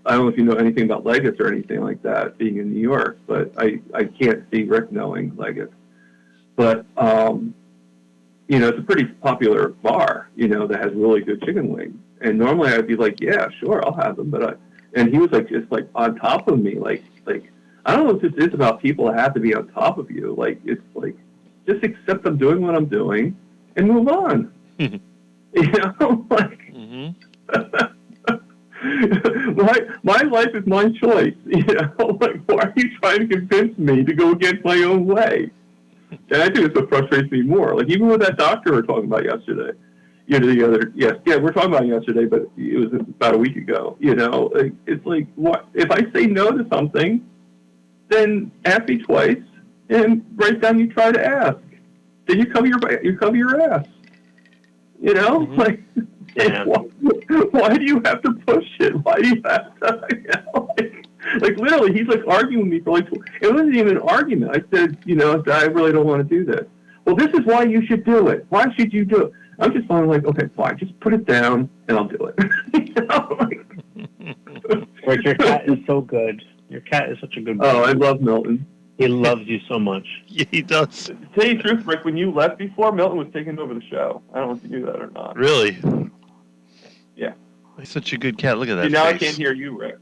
I don't know if you know anything about Leggett's or anything like that, being in New York. But I can't see Rick knowing Leggett. But you know, it's a pretty popular bar, you know, that has really good chicken wings. And normally I'd be like, yeah, sure, I'll have them. And he was like, just like on top of me, like I don't know what this is about people that have to be on top of you. Like it's like just accept I'm doing what I'm doing and move on. You know, like. My life is my choice. You know, like why are you trying to convince me to go against my own way? And I think it's what frustrates me more. Like even with that doctor we were talking about yesterday. You know, we're talking about it yesterday, but it was about a week ago. You know, it's like what if I say no to something, then ask me twice and write down you try to ask. Then you cover your ass. You know, like. Yeah. Why do you have to push it? Why do you have to, you know, like literally, he's like arguing with me for like, it wasn't even an argument. I said, you know, I really don't want to do this. Well, this is why you should do it. Why should you do it? I'm just finally like, okay, fine, just put it down and I'll do it. You know, like, Rick, your cat is so good. Your cat is such a good boy. Oh, I love Milton. He loves you so much. Yeah, he does. To tell you the truth, Rick, when you left before, Milton was taking over the show. I don't know if you knew that or not. Really? Yeah. He's such a good cat. Look at that See, now face. I can't hear you, Rick.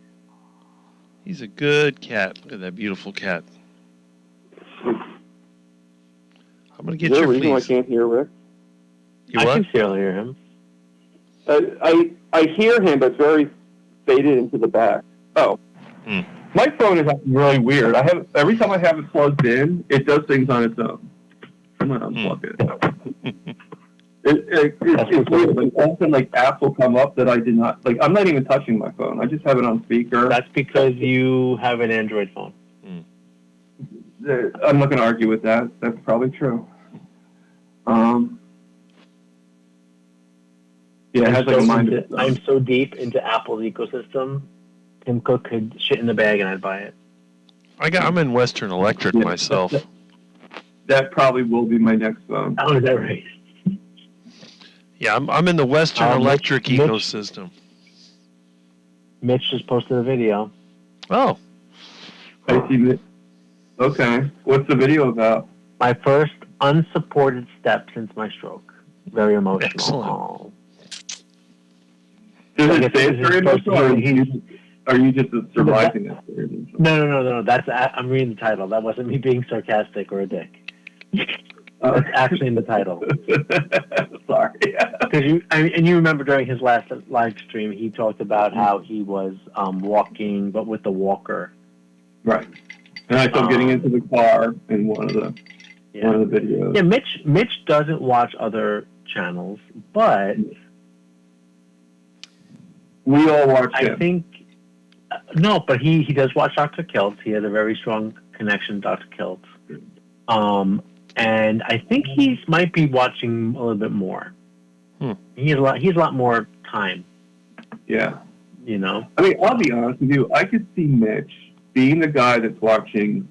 He's a good cat. Look at that beautiful cat. I'm going to get Is there your a reason why I fleas. can't hear Rick? You I what? can still hear him. I hear him, but it's very faded into the back. Oh. My phone is acting really weird. Every time I have it plugged in, it does things on its own. I'm going to unplug it. It's weird. Like, often, like, apps will come up that I did not... Like, I'm not even touching my phone. I just have it on speaker. That's because you have an Android phone. I'm not going to argue with that. That's probably true. Yeah, it has like a mind of its own. I'm so deep into Apple's ecosystem. Tim Cook could shit in the bag and I'd buy it. I'm in Western Electric myself. That probably will be my next phone. Oh, is that right? Yeah, I'm in the Western Electric ecosystem. Mitch just posted a video. Oh. I see it. Okay. What's the video about? My first unsupported step since my stroke. Very emotional. Excellent. Oh. Does I it guess say this it's very is supposed emotional, or to are you just surviving it? No. I'm reading the title. That wasn't me being sarcastic or a dick. It's actually in the title. Sorry. Because you remember during his last live stream, he talked about how he was walking, but with the walker. Right. And I saw getting into the car in one of the videos. Yeah, Mitch doesn't watch other channels, but we all watch him. I think no, but he does watch Dr. Kilt. He has a very strong connection to Dr. Kilt. And I think he might be watching a little bit more. He has a lot more time. Yeah. You know? I mean, I'll be honest with you. I could see Mitch being the guy that's watching,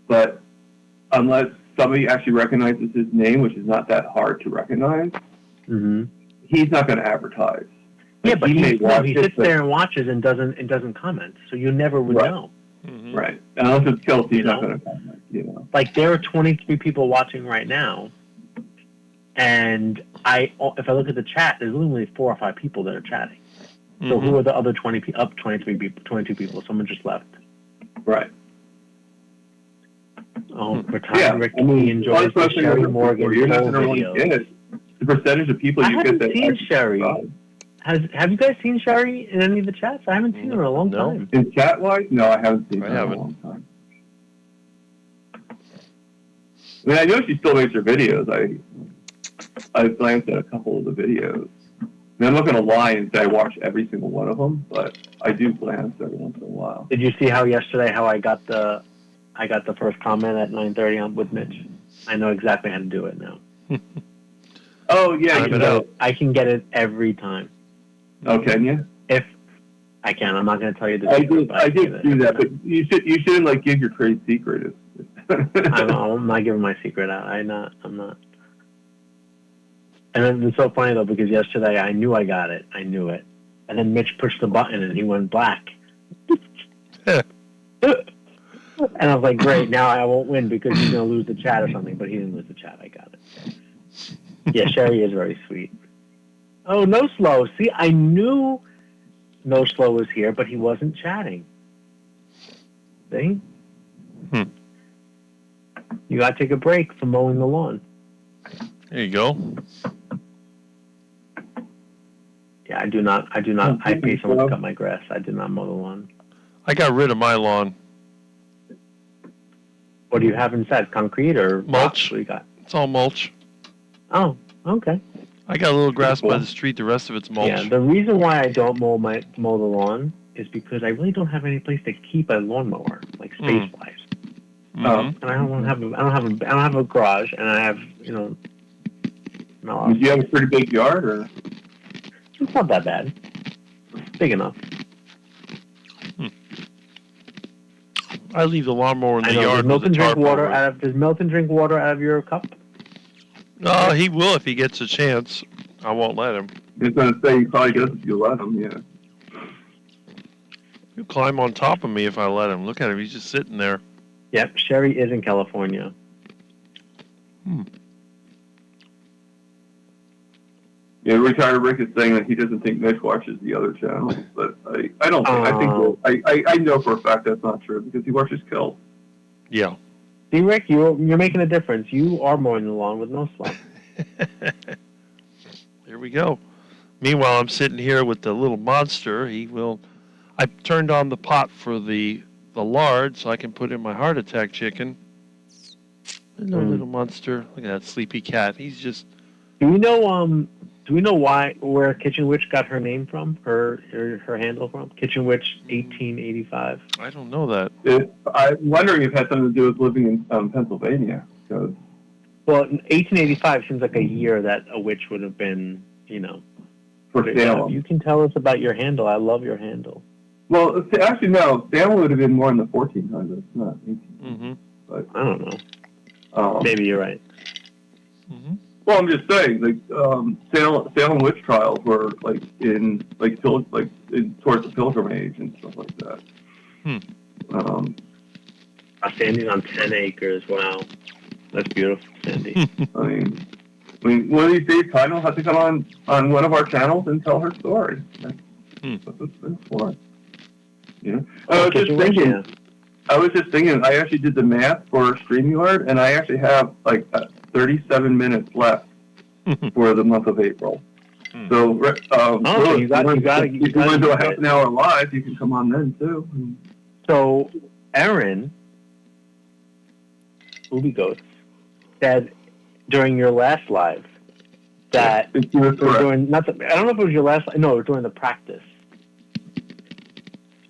but unless somebody actually recognizes his name, which is not that hard to recognize, he's not going to advertise. Yeah, Like, but he sits but, there and watches and doesn't comment, so you never would know. Right. Unless it's Kilt, he's not going to comment. You know. Like there are 23 people watching right now, and if I look at the chat, there's only 4 or 5 people that are chatting. So who are the other 22 people? Someone just left. Right. Oh, for time, Rick, he enjoys the Sherry Morgan videos. The percentage of people you get that. I haven't seen Sherry. Have you guys seen Sherry in any of the chats? I haven't seen her in a long time. In chat-wise? No, I haven't seen her I in a long time. I mean, I know she still makes her videos. I glanced at a couple of the videos. I mean, I'm not going to lie and say I watch every single one of them, but I do glance every once in a while. Did you see how yesterday I got the first comment at 9:30 on with Mitch? I know exactly how to do it now. Oh yeah, Time it out. I can get it every time. Oh, can you? If I can, I'm not going to tell you the I secret, did. but I can get did it do every that, time. but you shouldn't like give your trade secret. I'm not giving my secret out. I'm not. And then it's so funny though because yesterday I knew I got it. I knew it, and then Mitch pushed the button and he went black. And I was like, great, now I won't win because he's going to lose the chat or something. But he didn't lose the chat. I got it. Yeah, Sherry is very sweet. Oh, No Slow. See, I knew No Slow was here, but he wasn't chatting. See? You got to take a break from mowing the lawn. There you go. Yeah, I do not. I pay someone to cut my grass. I did not mow the lawn. I got rid of my lawn. What do you have inside? Concrete or Mulch. rocks? What do you got? It's all mulch. Oh, okay. I got a little grass by Cool. the street. The rest of it's mulch. Yeah, the reason why I don't mow the lawn is because I really don't have any place to keep a lawnmower, like space wise. Mhm. And I don't have a garage, and I have no. Do you have a pretty big yard, or? It's not that bad. Big enough. I leave the lawnmower in the I know. yard. Does Milton with a drink tarp water over it. out of? Does Milton drink water out of your cup? No, he will if he gets a chance. I won't let him. I was going to say you probably does if you let him. Yeah. He'll climb on top of me if I let him. Look at him. He's just sitting there. Yep. Sherry is in California. Yeah, retired Rick is saying that he doesn't think Mitch watches the other channels, but I don't think, I know for a fact that's not true because he watches Kill. Yeah. See, Rick, you're making a difference. You are mowing the lawn with No Slow. There we go. Meanwhile, I'm sitting here with the little monster. I turned on the pot for the lard so I can put in my heart attack chicken. And our little monster. Look at that sleepy cat. He's just... Do we know where Kitchen Witch got her name from? Her handle from? Kitchen Witch 1885. I don't know that. I'm wondering if it had something to do with living in Pennsylvania. Because Well, 1885 seems like a year that a witch would have been, for Salem. You can tell us about your handle. I love your handle. Well, actually, no. Salem would have been more in the 1400s, not 1800s. Mm-hmm. I don't know. Maybe you're right. Mm-hmm. Well, I'm just saying, Salem witch trials were towards the Pilgrim Age and stuff like that. Sandy's on 10 acres. Wow, that's beautiful, Sandy. I mean, one of these days, Kai will have to come on one of our channels and tell her story. That's what it's for. I was just thinking. I actually did the math for StreamYard, and I actually have 37 minutes left for the month of April. So, you got if you want to do a half an hour live, you can come on then too. So, Erin, Ubi Ghost, said during your last live that I don't know if it was your last. No, it was during the practice.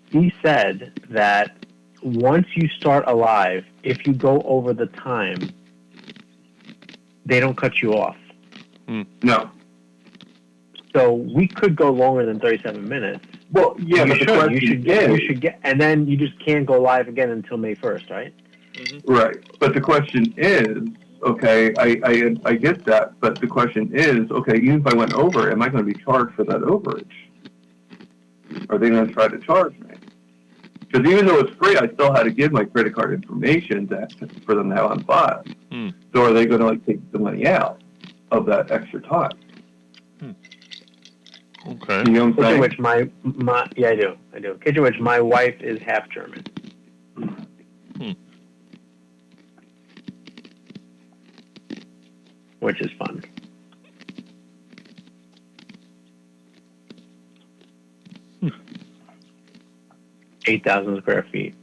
He said that once you start a live, if you go over the time, they don't cut you off. No. So we could go longer than 37 minutes. Well, yeah, but the question you should get, and then you just can't go live again until May 1st, right? Right. But the question is, okay, I get that, but the question is, okay, even if I went over, am I going to be charged for that overage? Are they going to try to charge me? Because even though it's free, I still had to give my credit card information for them to have on file. So are they going to take the money out of that extra time? Okay. You know what I'm saying? Which I do. Kitchen Witch, my wife is half German. Which is fun. 8,000 square feet.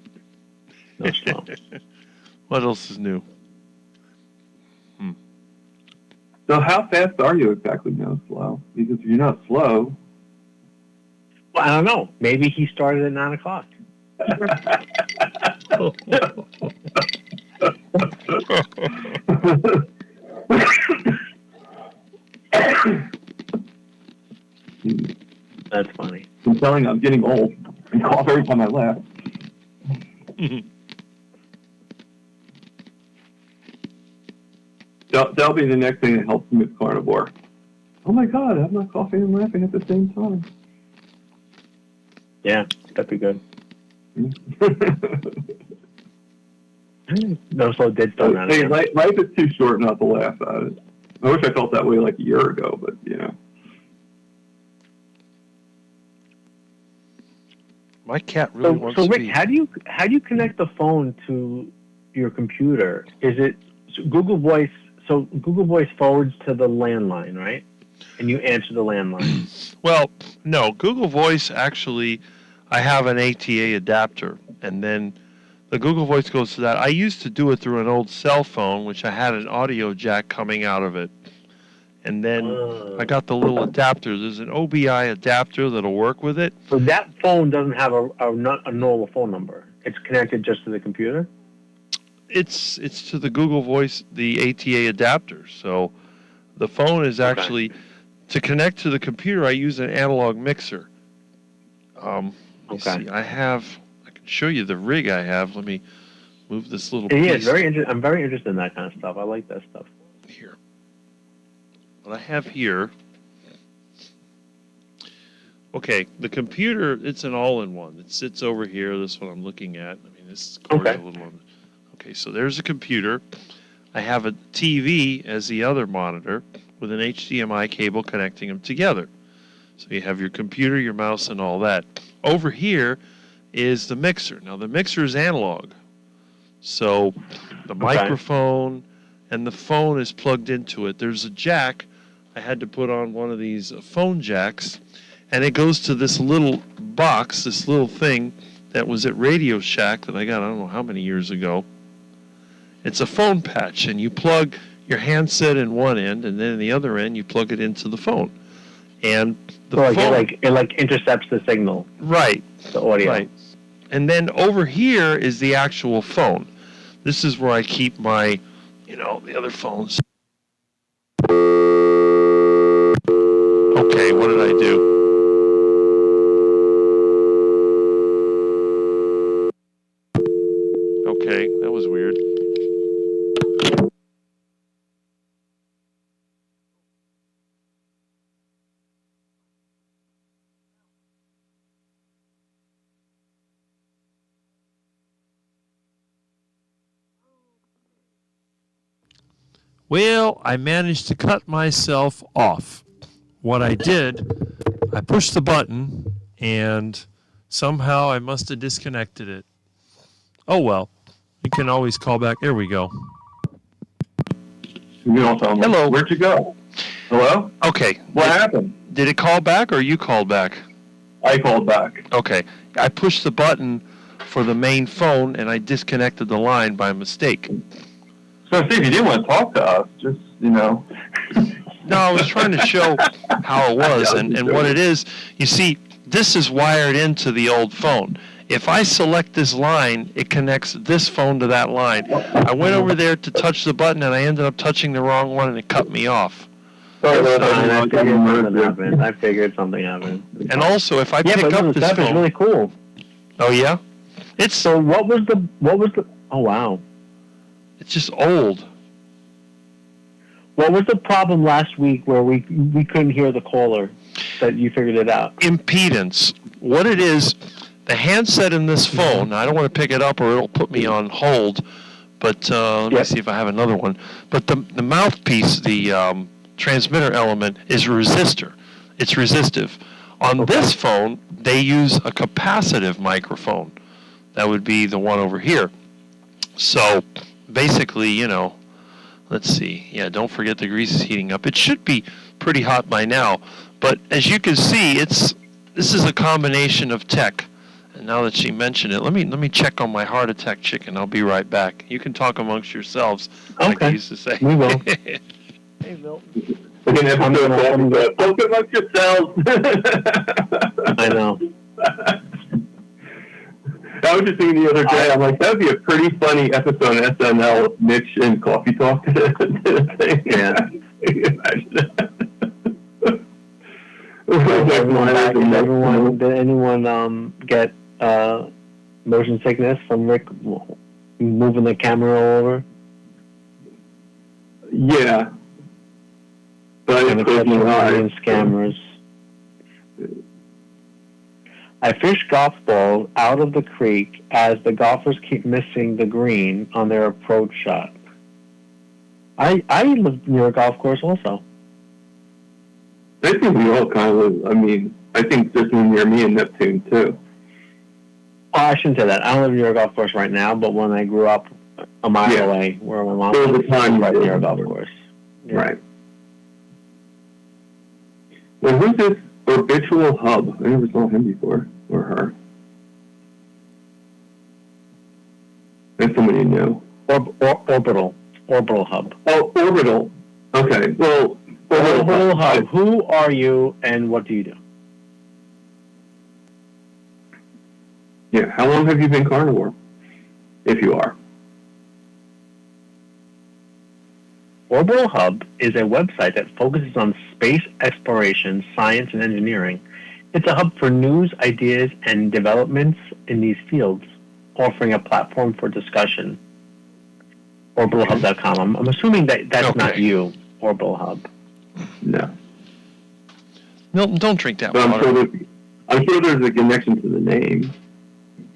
No slow. What else is new? So how fast are you exactly now, slow? Because if you're not slow, Well, I don't know. Maybe he started at 9 o'clock. That's funny. I'm telling you, I'm getting old. I cough every time I laugh. That'll be the next thing that helps me with carnivore. Oh my God, I'm not coughing and laughing at the same time. Yeah, that'd be good. No slow did start out Hey, again. life is too short not to laugh at it. I wish I felt that way like a year ago, but you know. My cat really wants So to Rick, be. how do you connect the phone to your computer? Is it Google Voice? So Google Voice forwards to the landline, right? And you answer the landline. Well, no, Google Voice actually, I have an ATA adapter, and then the Google Voice goes to that. I used to do it through an old cell phone, which I had an audio jack coming out of it. And then I got the little adapter. There's an OBI adapter that'll work with it. So that phone doesn't have a normal phone number. It's connected just to the computer. It's to the Google Voice, the ATA adapter. So the phone is actually, to connect to the computer, I use an analog mixer. Let me see. I can show you the rig I have. Let me move this little piece. Yeah, it's very I'm very interested in that kind of stuff. I like that stuff. Here. What I have here. Okay, the computer, it's an all-in-one. It sits over here. This one I'm looking at. I mean, this is Okay. a little one. Okay, so there's a computer. I have a TV as the other monitor with an HDMI cable connecting them together. So you have your computer, your mouse, and all that. Over here is the mixer. Now, the mixer is analog. So the microphone and the phone is plugged into it. There's a jack. I had to put on one of these phone jacks, and it goes to this little box, this little thing that was at Radio Shack that I got I don't know how many years ago. It's a phone patch, and you plug your handset in one end, and then in the other end you plug it into the phone. And the So phone, it intercepts the signal, right, the audio. right. And then over here is the actual phone. This is where I keep my, the other phones. Okay, what did I do? Okay, that was weird. Well, I managed to cut myself off. What I did, I pushed the button and somehow I must have disconnected it. Oh well, you can always call back. There we go. You don't sound like, Hello. Where'd you go? Hello? Okay, What happened? did it call back or you called back? I called back. Okay, I pushed the button for the main phone and I disconnected the line by mistake. So, Steve, you didn't want to talk to us. Just, No, I was trying to show how it was and what it is. You see, this is wired into the old phone. If I select this line, it connects this phone to that line. I went over there to touch the button and I ended up touching the wrong one and it cut me off. I figured something happened. And also, if I Yeah, pick but up the this stuff is phone, really cool. oh yeah, it's So what was the? Oh wow. it's just old. What was the problem last week where we couldn't hear the caller? That you figured it out. Impedance. What it is, the handset in this phone. Now, I don't want to pick it up or it'll put me on hold. But let me see if I have another one. But the mouthpiece, the transmitter element, is a resistor. It's resistive. On this phone, they use a capacitive microphone. That would be the one over here. So basically, let's see. Yeah, don't forget the grease is heating up. It should be pretty hot by now. But as you can see, this is a combination of tech. And now that she mentioned it, let me check on my heart attack chicken. I'll be right back. You can talk amongst yourselves, like I Okay. used to say. We will. Hey, Bill. Like an I'm episode talk amongst yourselves. I know. I was just thinking the other day, I'm like, that would be a pretty funny episode of SNL with Mitch and Coffee Talk. Yeah. Imagine that. Did anyone get motion sickness from Rick moving the camera all over? Yeah. But I And didn't close my eyes. scammers. I fish golf balls out of the creek as the golfers keep missing the green on their approach shot. I live near a golf course also. I think we all kind of, I mean, I think this one near me in Neptune too. Oh, I shouldn't say that. I don't live near a golf course right now, but when I grew up a mile Yeah. away, where my mom There was lived, a time right you near a did. golf course. Yeah. Right. Well, who's this Habitual Hub? I never saw him before, or her. That's somebody you know. Orbital Hub. Oh, Orbital. Okay, well, Orbital Hub. Who are you and what do you do? Yeah, how long have you been carnivore? If you are. Orbital Hub is a website that focuses on space exploration, science, and engineering. It's a hub for news, ideas, and developments in these fields, offering a platform for discussion. OrbitalHub.com. I'm assuming that's not Okay. you, Orbital Hub. No. Milton, don't drink that But water. I'm sure there's a connection to the name.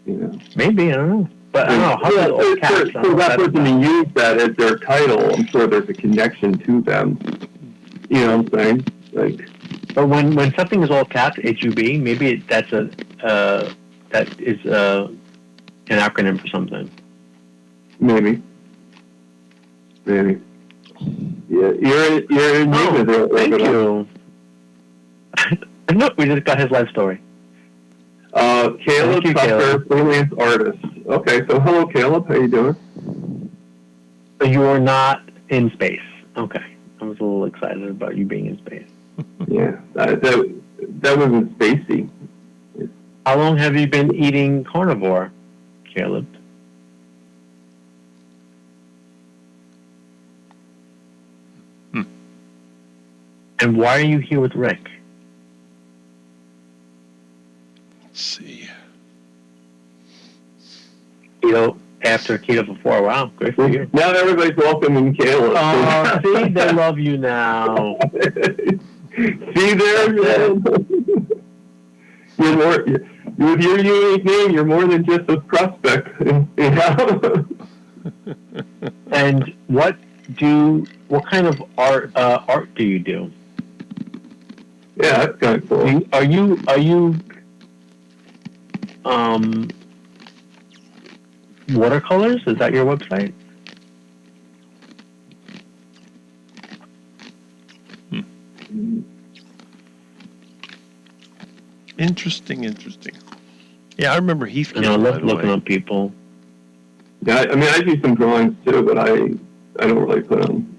You know. Maybe, I don't know. But I don't know. Hub is all caps. I don't So know that if person that's- to use that as their title, I'm sure there's a connection to them. You know what I'm saying? Like, But when something is all caps, HUB, maybe that's an acronym for something. maybe. Maybe. Yeah, you're in Oh, there. thank you. Look, we just got his life story. Caleb Thank you, Tucker, Caleb. freelance artist. Okay, so hello, Caleb. How you doing? So you are not in space. Okay. I was a little excited about you being in space. Yeah, that wasn't spacey. How long have you been eating carnivore, Caleb? And why are you here with Rick? Let's see. Keto after keto for 4. Wow, great for you. Now everybody's welcoming Caleb. Oh, see, they love you now. See there, man? You're more, with your unique name, you're more than just a prospect. You know? And what kind of art do you do? Yeah, that's kind of cool. Are you watercolors? Is that your website? Interesting. Yeah, I remember Heath. I know, I by love the looking way. up people. Yeah, I mean, I do some drawings too, but I don't really put them.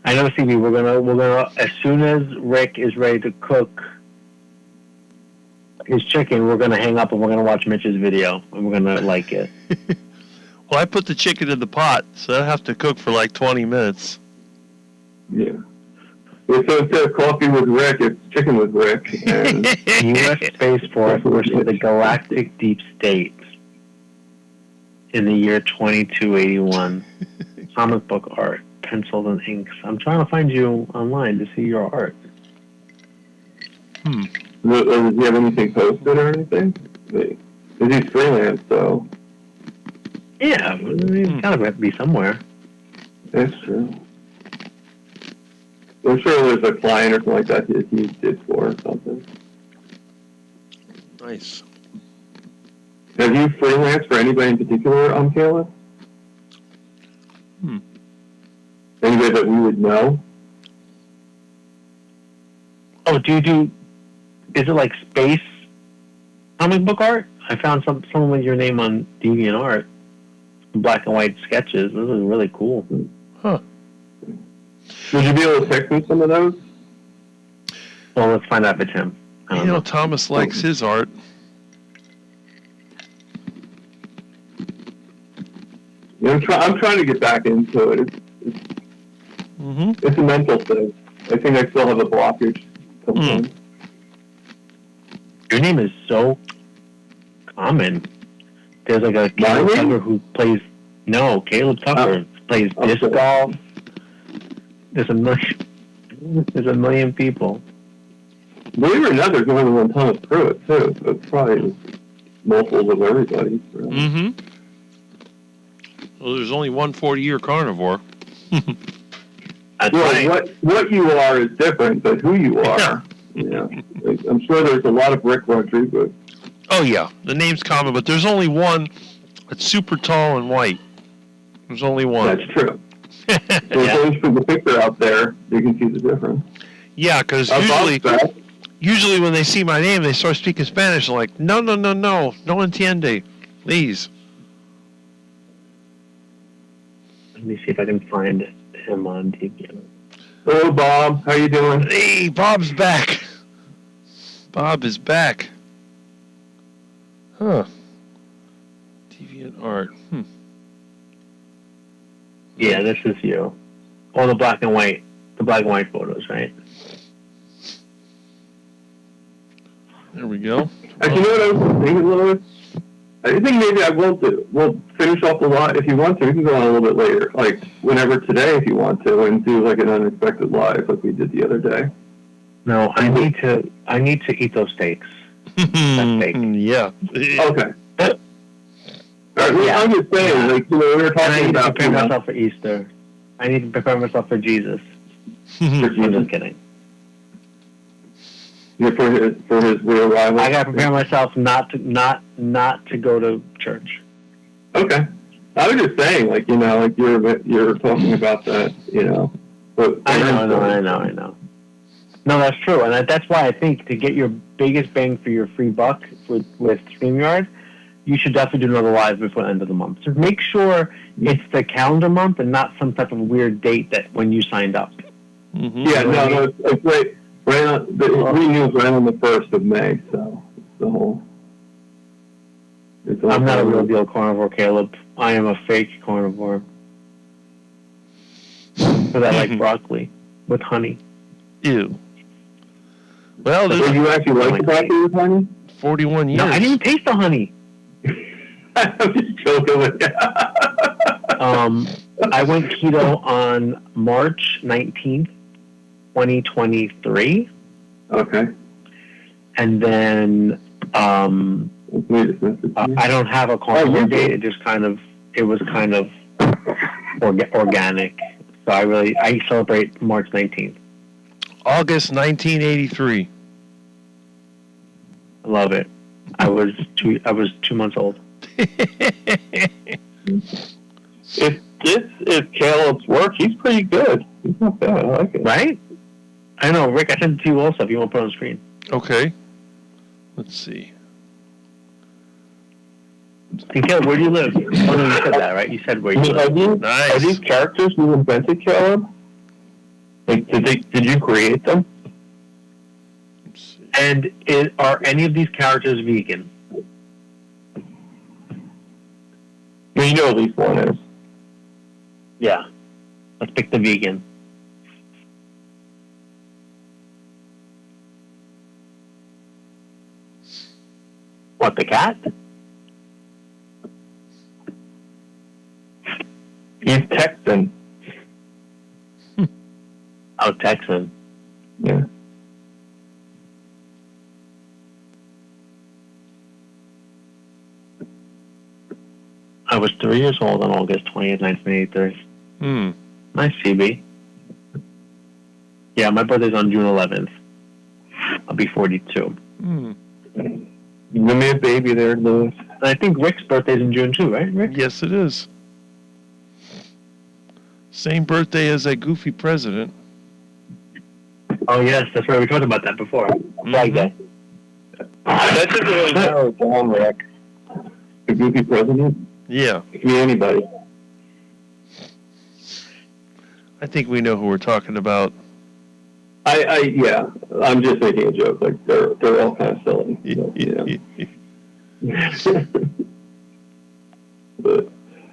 I know, CB. We're gonna as soon as Rick is ready to cook his chicken, we're gonna hang up and we're gonna watch Mitch's video and we're gonna like it. Well, I put the chicken in the pot, so I have to cook for like 20 minutes. Yeah. So instead of coffee with Rick, it's chicken with Rick. And U.S. Space Force versus the Galactic Deep State in the year 2281. Comic book art, pencils and inks. I'm trying to find you online to see your art. does he have anything posted or anything? He's freelance, so Yeah, it's gotta be somewhere. that's true. I'm sure there's a client or something like that that he did for or something. Nice. Have you freelanced for anybody in particular, Caleb? Anybody that we would know? Oh, do you do? Is it like space comic book art? I found someone with your name on DeviantArt, black and white sketches. This is really cool. Huh. Would you be able to pick me some of those? Well, let's find out if it's him. I You don't know, know. Thomas likes his art. You know, I'm trying to get back into it. Mm-hmm. It's a mental thing. I think I still have a blockage sometimes. Your name is so common. There's like a My Caleb name? Tucker who plays. No, Caleb Tucker plays Oh, disc sorry. golf. There's a million. There's a million people. Believe it or not, there's more than one Thomas Pruitt, too. So it's probably multiples of everybody. Really. Mm-hmm. Well, there's only one 40-year carnivore. That's Well, right. what you are is different, but who you are, yeah. Like, I'm sure there's a lot of Rick Rodriguez. Oh, yeah. The name's common, but there's only one that's super tall and white. There's only one. That's true. So if there's the picture out there, you can see the difference. Yeah, because Bob's back. usually when they see my name, they start speaking Spanish. Like, no entiende, please. Let me see if I can find him on DeviantArt. Hello, Bob. How you doing? Hey, Bob's back. Bob is back. Huh. DeviantArt. Yeah, this is you. All the black and white photos, right? There we go. Actually, you know what I was thinking, Louis? I think maybe I will do. We'll finish off the live. If you want to, we can go on a little bit later. Like, whenever today, if you want to, and do like an unexpected live like we did the other day. No, I need to eat those steaks. fake. Yeah. Okay. All right, well, Yeah. I'm just saying, like, you know, we were And I talking need to about, prepare you know, myself for Easter. I need to prepare myself for Jesus. for I'm just kidding. for his rearrival. I gotta prepare myself not to go to church. Okay. I was just saying, like, you know, like you're talking about that, you know. But I know. No, that's true, and that's why I think to get your biggest bang for your free buck with StreamYard, you should definitely do another live before the end of the month. So make sure it's the calendar month and not some type of weird date that when you signed up. Mm-hmm. Yeah, no, it's right on. The renew's right on the 1st of May, so it's the whole. I'm not a real deal carnivore, Caleb. I am a fake carnivore. Because I like broccoli with honey. Ew. Well, Did there's you actually like the broccoli with honey? 41 years. No, I didn't even taste the honey. I'm just joking with you. I went keto on March 19th, 2023. Okay. And then I don't have a carnivore date. It just it was kind of organic. So I celebrate March 19th. August 1983. I love it. I was 2 months old. If this is Caleb's work, he's pretty good. He's not bad. I like it. Right? I know, Rick. I sent it to you also if you want to put it on the screen. Okay. Let's see. And Caleb, where do you live? Oh, no, you said that, right? You said where you live. Nice. Are these characters you invented, Caleb? Like, did you create them? Let's see. And are any of these characters vegan? I mean, you know at least one is. Yeah. Let's pick the vegan. What, the cat? He's Texan. Oh, Texan. Yeah. I was 3 years old on August 20th, 1983. Nice, CB. Yeah, my birthday's on June 11th. I'll be 42. You made a baby there, Louis. And I think Rick's birthday's in June too, right, Rick? Yes, it is. Same birthday as that goofy president. Oh, yes, that's right. We talked about that before. Flag Day. That should really narrow it down, Rick. The goofy president? Yeah. It could be anybody. I think we know who we're talking about. Yeah, I'm just making a joke. Like they're all kind of silly. So, But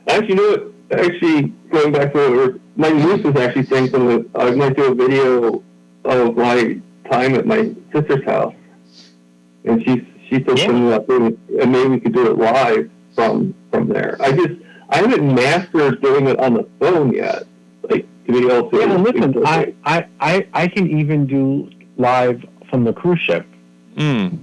actually, you know what? Actually, going back to my niece was actually saying something. I might do a video of my time at my sister's house, and she said something about doing it, and maybe we could do it live from there. I haven't mastered doing it on the phone yet. Like to be able to. Yeah, listen, I can even do live from the cruise ship. That's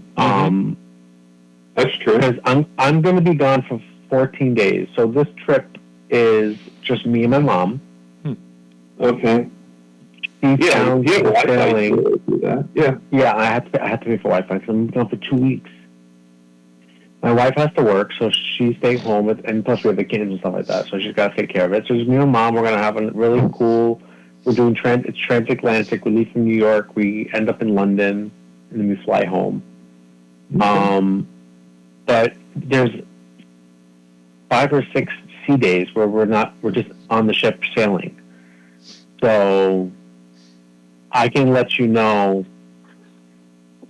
true. Because I'm going to be gone for 14 days, so this trip is just me and my mom. Okay. She's Yeah, down you have Wi-Fi sailing. to do that. Yeah. Yeah, I have to pay for Wi-Fi because I'm gone for 2 weeks. My wife has to work, so she's staying home, and plus we have the kids and stuff like that, so she's got to take care of it. So it's me and Mom. We're going to have a really cool. We're doing it's transatlantic. We leave from New York. We end up in London, and then we fly home. But there's 5 or 6 sea days where we're just on the ship sailing. So I can let you know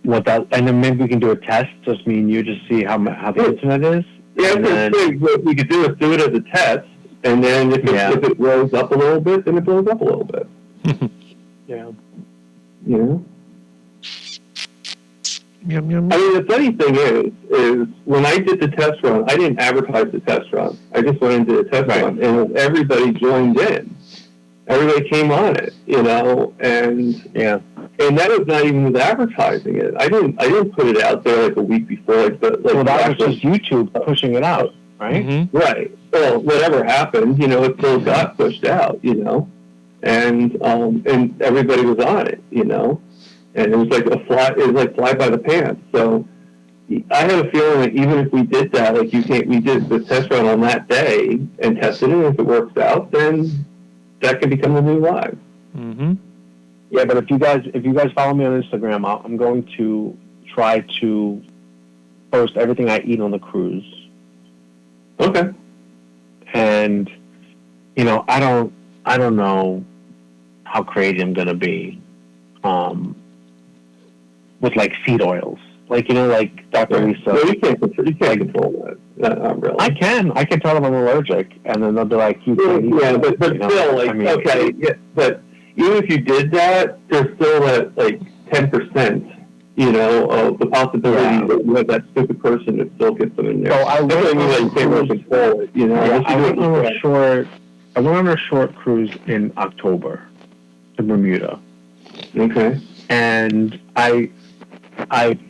what that, and then maybe we can do a test, just me and you, just see how the internet is. Yeah, what we could do is do it as a test, and then if it blows up a little bit, then it blows up a little bit. Yeah. Yeah. Yum, yum. I mean, the funny thing is when I did the test run, I didn't advertise the test run. I just went into the test run, and everybody joined in. Everybody came on it, and that was not even with advertising it. I didn't put it out there like a week before. That was just YouTube pushing it out, right? Mm-hmm. Right. Well, whatever happened, it still got pushed out, and everybody was on it, and it was like fly by the pants. So I had a feeling that even if we did that, we did the test run on that day and tested it, and if it works out, then that can become the new live. Mm-hmm. Yeah, but if you guys follow me on Instagram, I'm going to try to post everything I eat on the cruise. Okay. And I don't know how crazy I'm gonna be with seed oils. Like Dr. Lisa. No, you can't control that. Not really. I can tell them I'm allergic, and then they'll be like, "You can't eat yeah, that," but still, okay, yeah, but even if you did that, there's still that 10%, of the possibility that you have that stupid person that still gets them in there. So I went on a short cruise in October to Bermuda. Okay. And I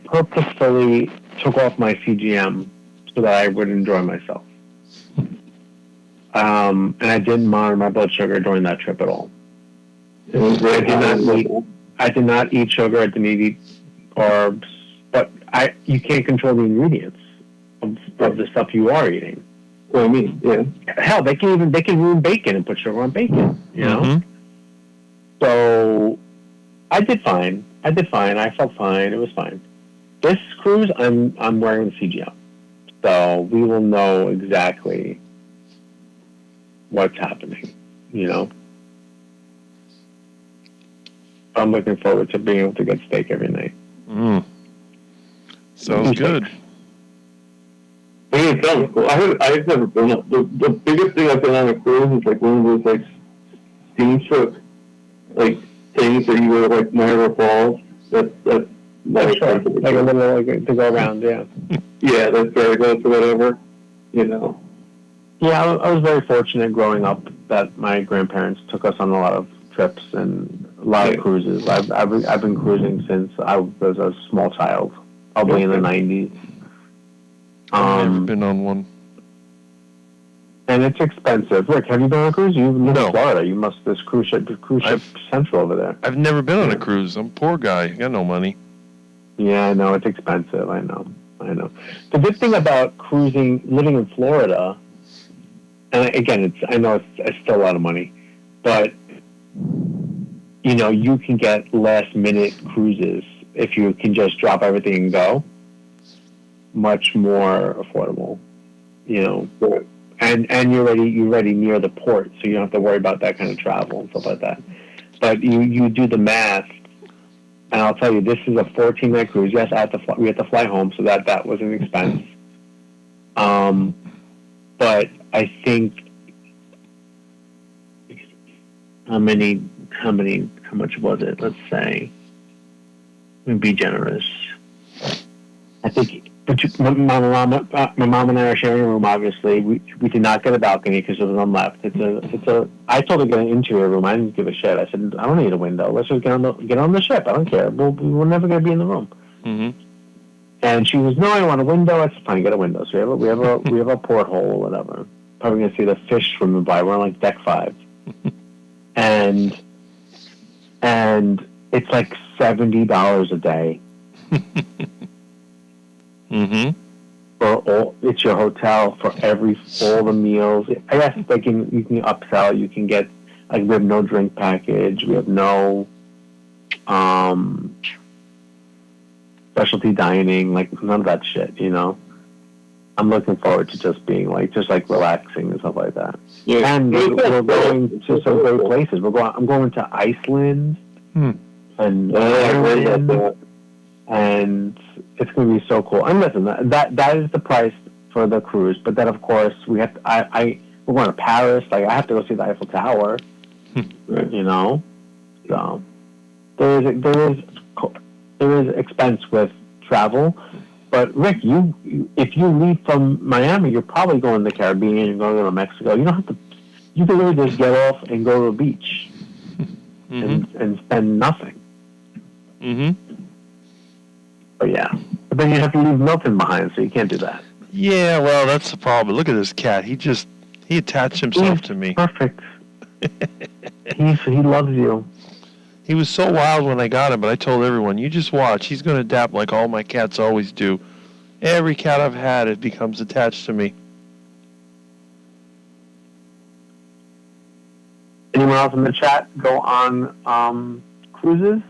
purposefully took off my CGM so that I would enjoy myself. And I didn't monitor my blood sugar during that trip at all. I did not eat sugar. I didn't eat carbs. But you can't control the ingredients of the stuff you are eating. Well, I mean, yeah. Hell, they can ruin bacon and put sugar on bacon. Mm-hmm. So I did fine. I felt fine. It was fine. This cruise, I'm wearing the CGM, so we will know exactly what's happening. I'm looking forward to being able to get steak every night. Sounds good. It sounds cool. I've never been on the biggest thing I've been on a cruise is one of those steamship things that you go to Niagara Falls. That's sure. Like a little to go around, yeah. Yeah, that's where I go to whatever, Yeah, I was very fortunate growing up that my grandparents took us on a lot of trips and a lot of cruises. I've been cruising since I was a small child, probably in the 90s. I've never been on one. And it's expensive. Rick, have you been on a cruise? You live in Florida. You must. This cruise ship central over there. I've never been on a cruise. I'm a poor guy. I got no money. Yeah, I know. It's expensive. I know. The good thing about cruising, living in Florida, and again, I know it's still a lot of money, but you can get last minute cruises if you can just drop everything and go. Much more affordable, and you're already near the port, so you don't have to worry about that kind of travel and stuff like that. But you do the math, and I'll tell you, this is a 14-night cruise. Yes, we had to fly home, so that was an expense. But I think how much was it? Let's say, be generous. I think my mom and I are sharing a room. Obviously, we did not get a balcony because there was none left. It's a. I told her to get an interior room. I didn't give a shit. I said I don't need a window. Let's just get on the ship. I don't care. We're never going to be in the room. Mm-hmm. And she was, no, I want a window. I said, fine, get a window. So we have a porthole or whatever. Probably going to see the fish swimming by. We're on like deck 5, and it's like $70 a day. Mm-hmm. It's your hotel for all the meals. I guess you can upsell. You can get, like, we have no drink package. We have no specialty dining, like none of that shit, you know. I'm looking forward to just being just relaxing and stuff like that. Yeah. And we're going to some great places. I'm going to Iceland and Ireland, and it's going to be so cool. And listen, that is the price for the cruise. But then, of course, we have to, we're going to Paris. Like, I have to go see the Eiffel Tower. You know, so there is expense with travel. But Rick, if you leave from Miami, you're probably going to the Caribbean. You're going to Mexico. You don't have to. You can really just get off and go to the beach and spend nothing. Mm-hmm. But yeah, but then you have to leave Milton behind, so you can't do that. Yeah, well, that's the problem. Look at this cat. He attached himself to me. Perfect. He loves you. He was so wild when I got him, but I told everyone, you just watch. He's going to adapt like all my cats always do. Every cat I've had, it becomes attached to me. Anyone else in the chat go on cruises?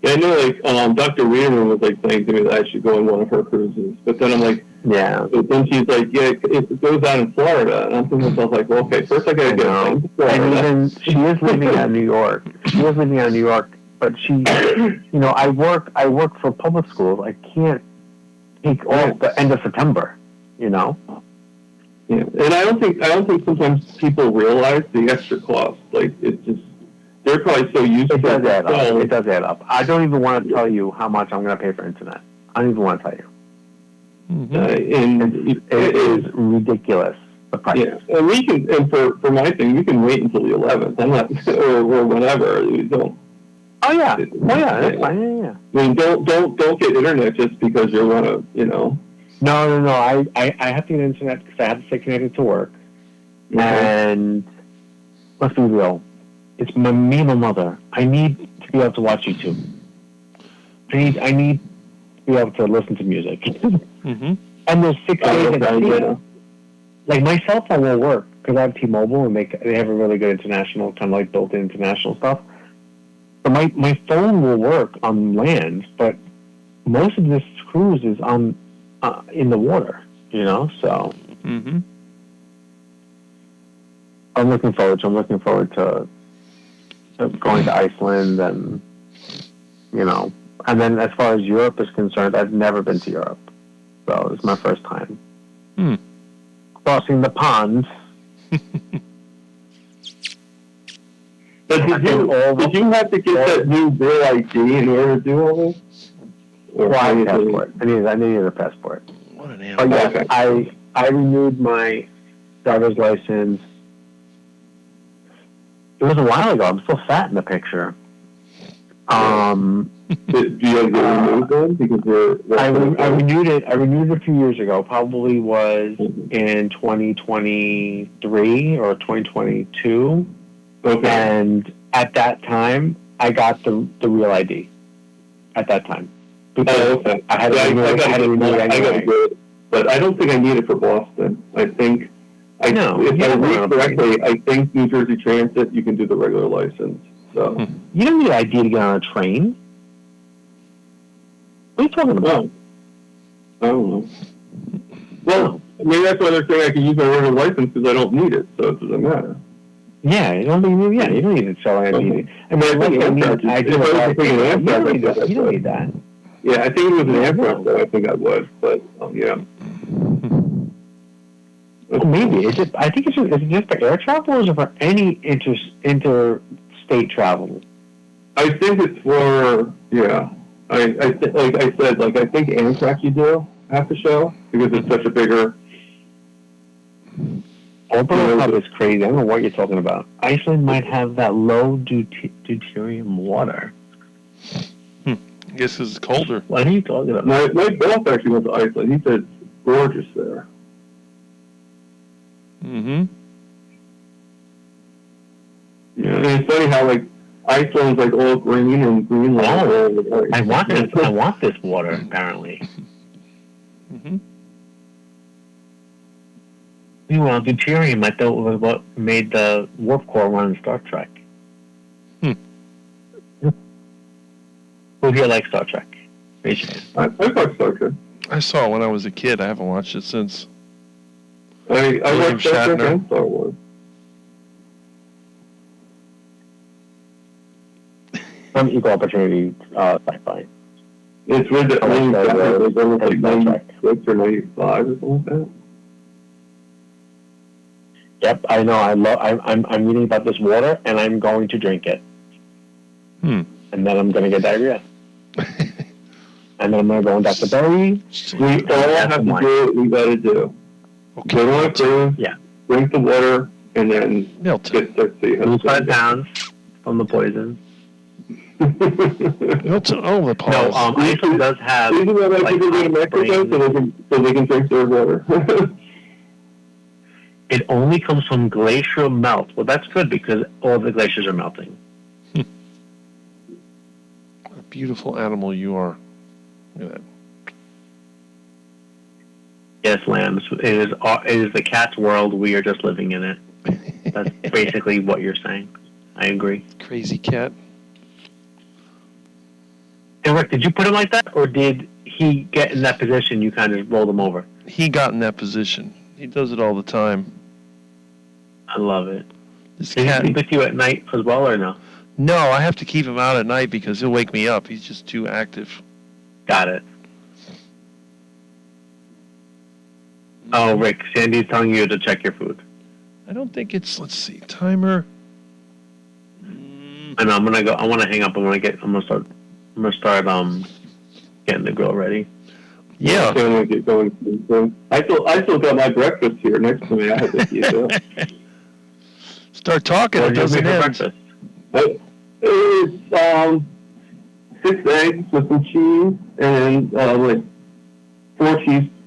Yeah, I know, like, Dr. Reederman was, like, saying to me that I should go on one of her cruises. But then I'm like, yeah. But then she's like, yeah, it goes out in Florida. And I'm thinking to myself, like, well, okay, first I got to get a plane to Florida. And even, she is living out of New York. But she, you know, I work for public schools. I can't take off the end of September, you know? Yeah, and I don't think sometimes people realize the extra cost. Like, it's just, they're probably so used to it. It does add up. I don't even want to tell you how much I'm going to pay for internet. I don't even want to tell you. And it is ridiculous, the price. Yeah, and we can, and for my thing, we can wait until the 11th. I'm not, or whenever. We don't. Oh yeah, that's fine. Yeah. I mean, don't get internet just because you want to, you know. No. I have to get internet because I have to stay connected to work. Okay. And let's be real. It's me and my mother. I need to be able to watch YouTube. I need to be able to listen to music. Mm-hmm. And there's 6 days in a season. Like, my cell phone will work because I have T-Mobile and they have a really good international, kind of like built-in international stuff. But my phone will work on land, but most of this cruise is on in the water, you know. So I'm looking forward to going to Iceland, and you know, and then as far as Europe is concerned, I've never been to Europe, so it's my first time crossing the pond. But did you have to get that new Real ID in order to do all this? Well, I need a passport. I needed a passport. What an animal. Oh yes, I renewed my driver's license. It was a while ago. I'm still fat in the picture. Did you get renewed then? Because I renewed it. I renewed it a few years ago. Probably was in 2023 or 2022. Okay. And at that time, I got the Real ID. At that time, because okay. I had to renew it anyway. But I don't think I need it for Boston. I think. If I read correctly, I think New Jersey Transit, you can do the regular license. So you don't need an ID to get on a train. What are you talking about? I don't know. Well, I mean, that's why they're saying I can use my regular license because I don't need it, so it doesn't matter. Yeah, you don't need to sell any. I mean, I think I do. You don't need that. Yeah, I think it was an aircraft, though. I think I would, but yeah. Well, maybe is it just for air travel, or is it for any interstate travel? I think it's for I like I said, like I think Amtrak you do have to show because it's such a bigger. Open Hub is crazy. I don't know what you're talking about. Iceland might have that low deuterium water. I guess it's colder. What are you talking about? My boss actually went to Iceland. He said it's gorgeous there. Mm-hmm. Yeah, and it's funny how like Iceland's like all green and Greenland. Oh, I want this water apparently. Mm-hmm. Meanwhile, deuterium, I thought, was what made the warp core run in Star Trek. Who here likes Star Trek? Raise your hand. I like Star Trek. I saw it when I was a kid. I haven't watched it since. I William like Star Trek Shatner. and Star Wars. Some equal opportunity sci-fi. It's weird that I like William Star Shatner Wars was only like and Star Trek. 96 or 95 or something like that. Yep, I know. I'm reading about this water, and I'm going to drink it. And then I'm going to get diarrhea. And then I'm going to go on Dr. Berry. We all have to do what we got to do. Okay. Go on a cruise, Yeah. drink the water, and then Milton. get start seeing Lose 5 pounds from the poison. Milton. Oh, the No, pause. Iceland does have. Isn't that why people go to hot Mexico springs. so they can drink their water? It only comes from glacial melt. Well, that's good because all the glaciers are melting. A beautiful animal you are. Look at Yes, lambs. It is the cat's world. We are just living in it. That's basically what you're saying. I agree. that. Crazy cat. And Rick, did you put him like that, or did he get in that position? You kind of rolled him over. He got in that position. He does it all the time. I love it. This Did he cat. sleep with you at night as well, or no? No, I have to keep him out at night because he'll wake me up. He's just too active. Got it. Oh, Rick, Sandy's telling you to check your food. I don't think it's. Let's see. Timer. I know. I'm gonna go. I want to hang up. I'm gonna start getting the grill ready. Yeah. I'm gonna get going. I still got my breakfast here next to me. I have to eat it. Start talking. What It did you doesn't make for end. breakfast? It's 6 eggs with some cheese and like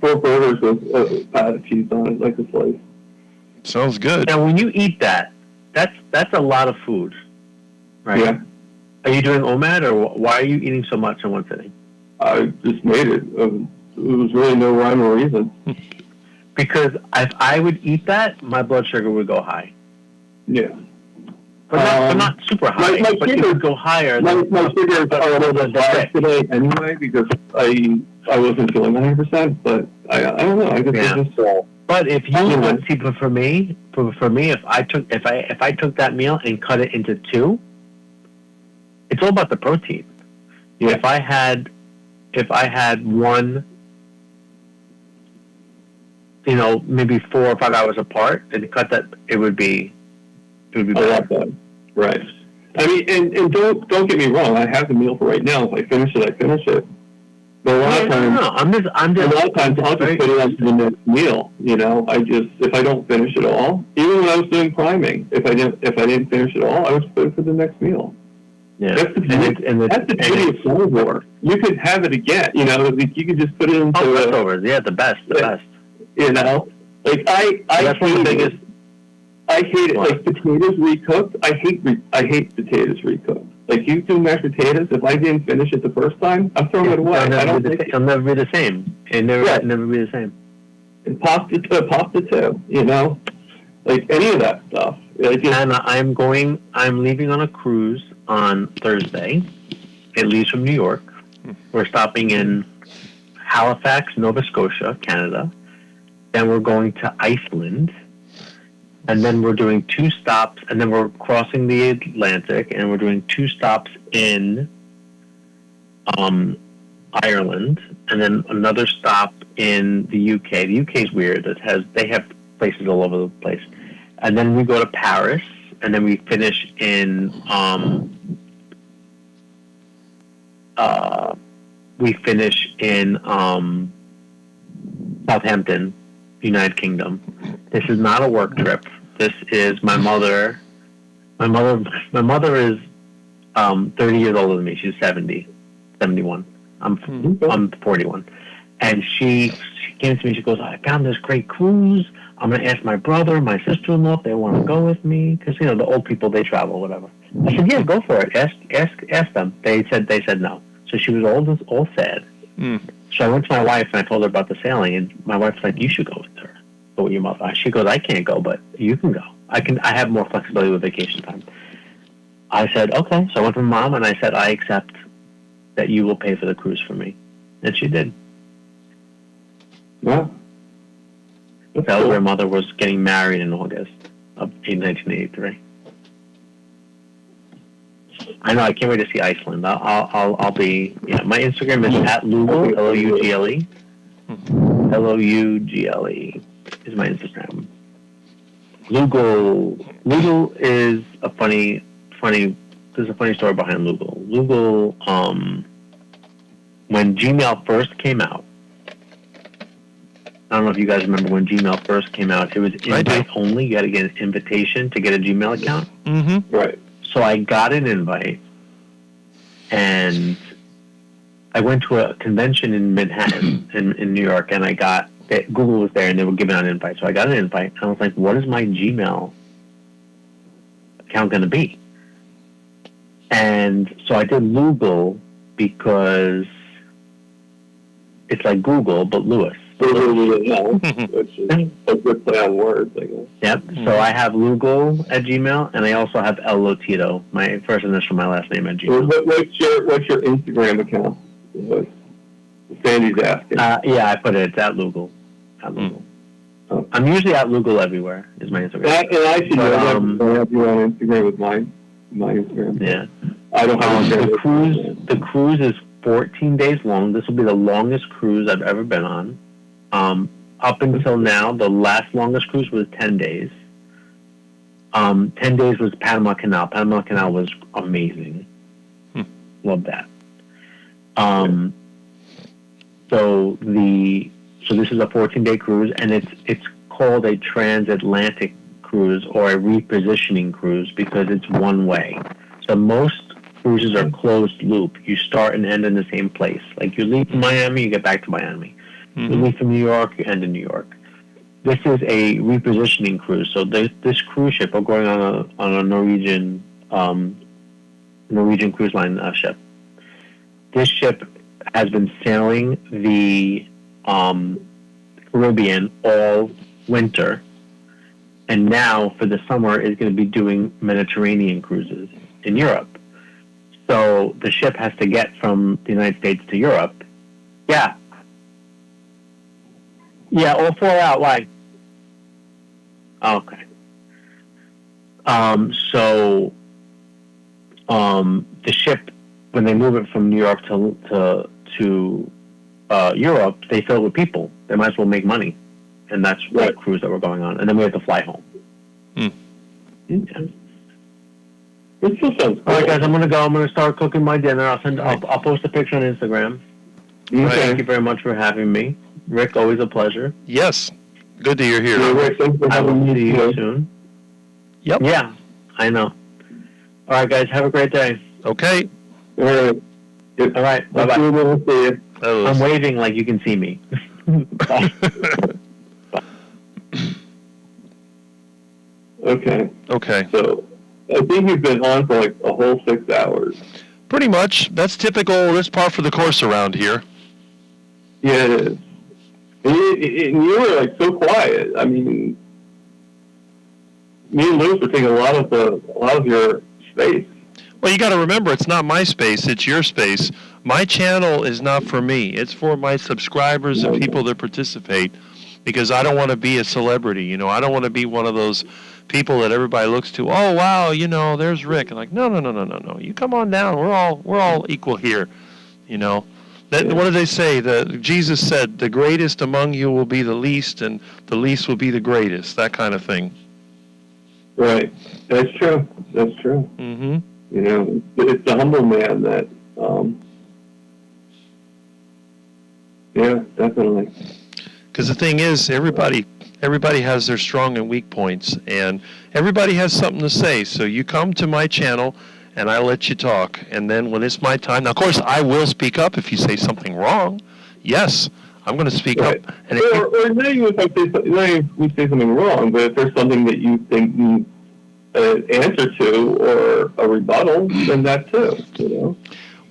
4 burgers with patted cheese on it, like a slice. Sounds good. Now, when you eat that, that's a lot of food, right? Yeah, Are you doing OMAD, or why are you eating so much in one sitting? I just made it. There was really no rhyme or reason. Because if I would eat that, my blood sugar would go high. Yeah. But not super high, my but it sugar- would go higher. My than- sugar is a little bit high today anyway because I wasn't feeling 100%, but I don't know. I guess Yeah. it's just But if you Yeah. would see, but for me, if I took that meal and cut it into 2, it's all about the protein. Yeah. If I had one, maybe 4 or 5 hours apart, and cut that, it would be a better. lot better. Right. I mean, and don't get me wrong. I have the meal for right now. If I finish it, I finish it. But a lot of times, No, I'm just. a lot of times I'll just put it on to the next meal. If I don't finish it all, even when I was doing priming, if I didn't finish it all, I would put it for the next meal. Yeah. That's the beauty. That's the beauty of carnivore. You could have it again. You could just put it into Oh, leftovers. Yeah, the best. Yeah. Like I That's one of the biggest. I hate it. What? Like potatoes recooked. I hate potatoes recooked. Like you do mashed potatoes. If I didn't finish it the first time, I'm throwing it away. It'll never be the same. Never be the same. And pasta too. Like any of that stuff. And I'm leaving on a cruise on Thursday. It leaves from New York. We're stopping in Halifax, Nova Scotia, Canada. Then we're going to Iceland. And then we're doing 2 stops, and then we're crossing the Atlantic, and we're doing 2 stops in Ireland, and then another stop in the UK. The UK is weird. They have places all over the place. And then we go to Paris, and then we finish in Southampton, United Kingdom. This is not a work trip. This is my mother. My mother is 30 years older than me. She's 71. I'm 41. And she came to me. She goes, I found this great cruise. I'm going to ask my brother, my sister-in-law if they want to go with me, because the old people, they travel, whatever. I said, yeah, go for it. Ask them. They said no. So she was all sad. So I went to my wife and I told her about the sailing, and my wife's like, you should go with her. Go with your mother. She goes, I can't go, but you can go. I have more flexibility with vacation time. I said, okay. So I went to Mom and I said, I accept that you will pay for the cruise for me. And she did. Yeah. That was where Mother was getting married in August of 1983. I know. I can't wait to see Iceland. I'll be. Yeah, my Instagram is @Lougle, Lougle. Lougle is my Instagram. Lougle is a funny. There's a funny story behind Lougle. Lougle, when Gmail first came out. I don't know if you guys remember when Gmail first came out. It was invite only. You had to get an invitation to get a Gmail account. Mm-hmm. Right. So I got an invite, and I went to a convention in Manhattan, in New York, and Google was there, and they were giving out an invite. So I got an invite, and I was like, what is my Gmail account going to be? And so I did Lougle because it's like Google, but Lewis. Which is a good play on words, I guess. Yep. So I have Lougle at Gmail, and I also have El Lotito, my first initial, my last name at Gmail. What's your Instagram account? Sandy's asking. Yeah, I put it. It's at Lougle. At Lougle. Oh. I'm usually at Lougle everywhere. Is my Instagram. And I should know that. I have you on Instagram with my Instagram. Yeah. I don't have the cruise is 14 days long. This will be the longest cruise I've ever been on. Up until now, the last longest cruise was 10 days. 10 days was Panama Canal. Panama Canal was amazing. Love that. So this is a 14-day cruise, and it's called a transatlantic cruise or a repositioning cruise because it's one way. So most cruises are closed loop. You start and end in the same place. Like you leave from Miami, you get back to Miami. You leave from New York, you end in New York. This is a repositioning cruise. So this cruise ship, we're going on a Norwegian cruise line ship. This ship has been sailing the Caribbean all winter, and now for the summer is going to be doing Mediterranean cruises in Europe. So the ship has to get from the United States to Europe. Yeah, all 4 out. Why? Okay. So the ship, when they move it from New York to Europe, they fill it with people. They might as well make money, and that's the cruise that we're going on. And then we have to fly home. Yeah. It still sounds cool. All right, guys, I'm gonna go. I'm gonna start cooking my dinner. I'll post a picture on Instagram. Okay. Thank you very much for having me, Rick. Always a pleasure. Yes. Good that you're here. Rick, thanks for I will having see me you soon. Yep. Yeah, I know. All right, guys, have a great day. Okay. All right. All right, bye bye. We'll see you. I'm waving like you can see me. Bye. Okay. Okay. So I think you've been on for like a whole 6 hours. Pretty much. That's typical. That's par for the course around here. Yeah, it is. And you were like so quiet. I mean, me and Louis were taking a lot of your space. Well, you got to remember, it's not my space, it's your space. My channel is not for me. It's for my subscribers and people that participate, because I don't want to be a celebrity. You know, I don't want to be one of those people that everybody looks to. Oh, wow, you know, there's Rick. And like, no. You come on down. We're all equal here. You know, what did they say? Jesus said, the greatest among you will be the least, and the least will be the greatest. That kind of thing. Right. That's true. That's true. Mm-hmm. You know, it's the humble man that, yeah, definitely. Because the thing is, everybody has their strong and weak points, and everybody has something to say. So you come to my channel, and I let you talk. And then when it's my time, now, of course, I will speak up if you say something wrong. Yes, I'm going to speak up. And or not even if we say something wrong, but if there's something that you think needs an answer to or a rebuttal, then that too, you know?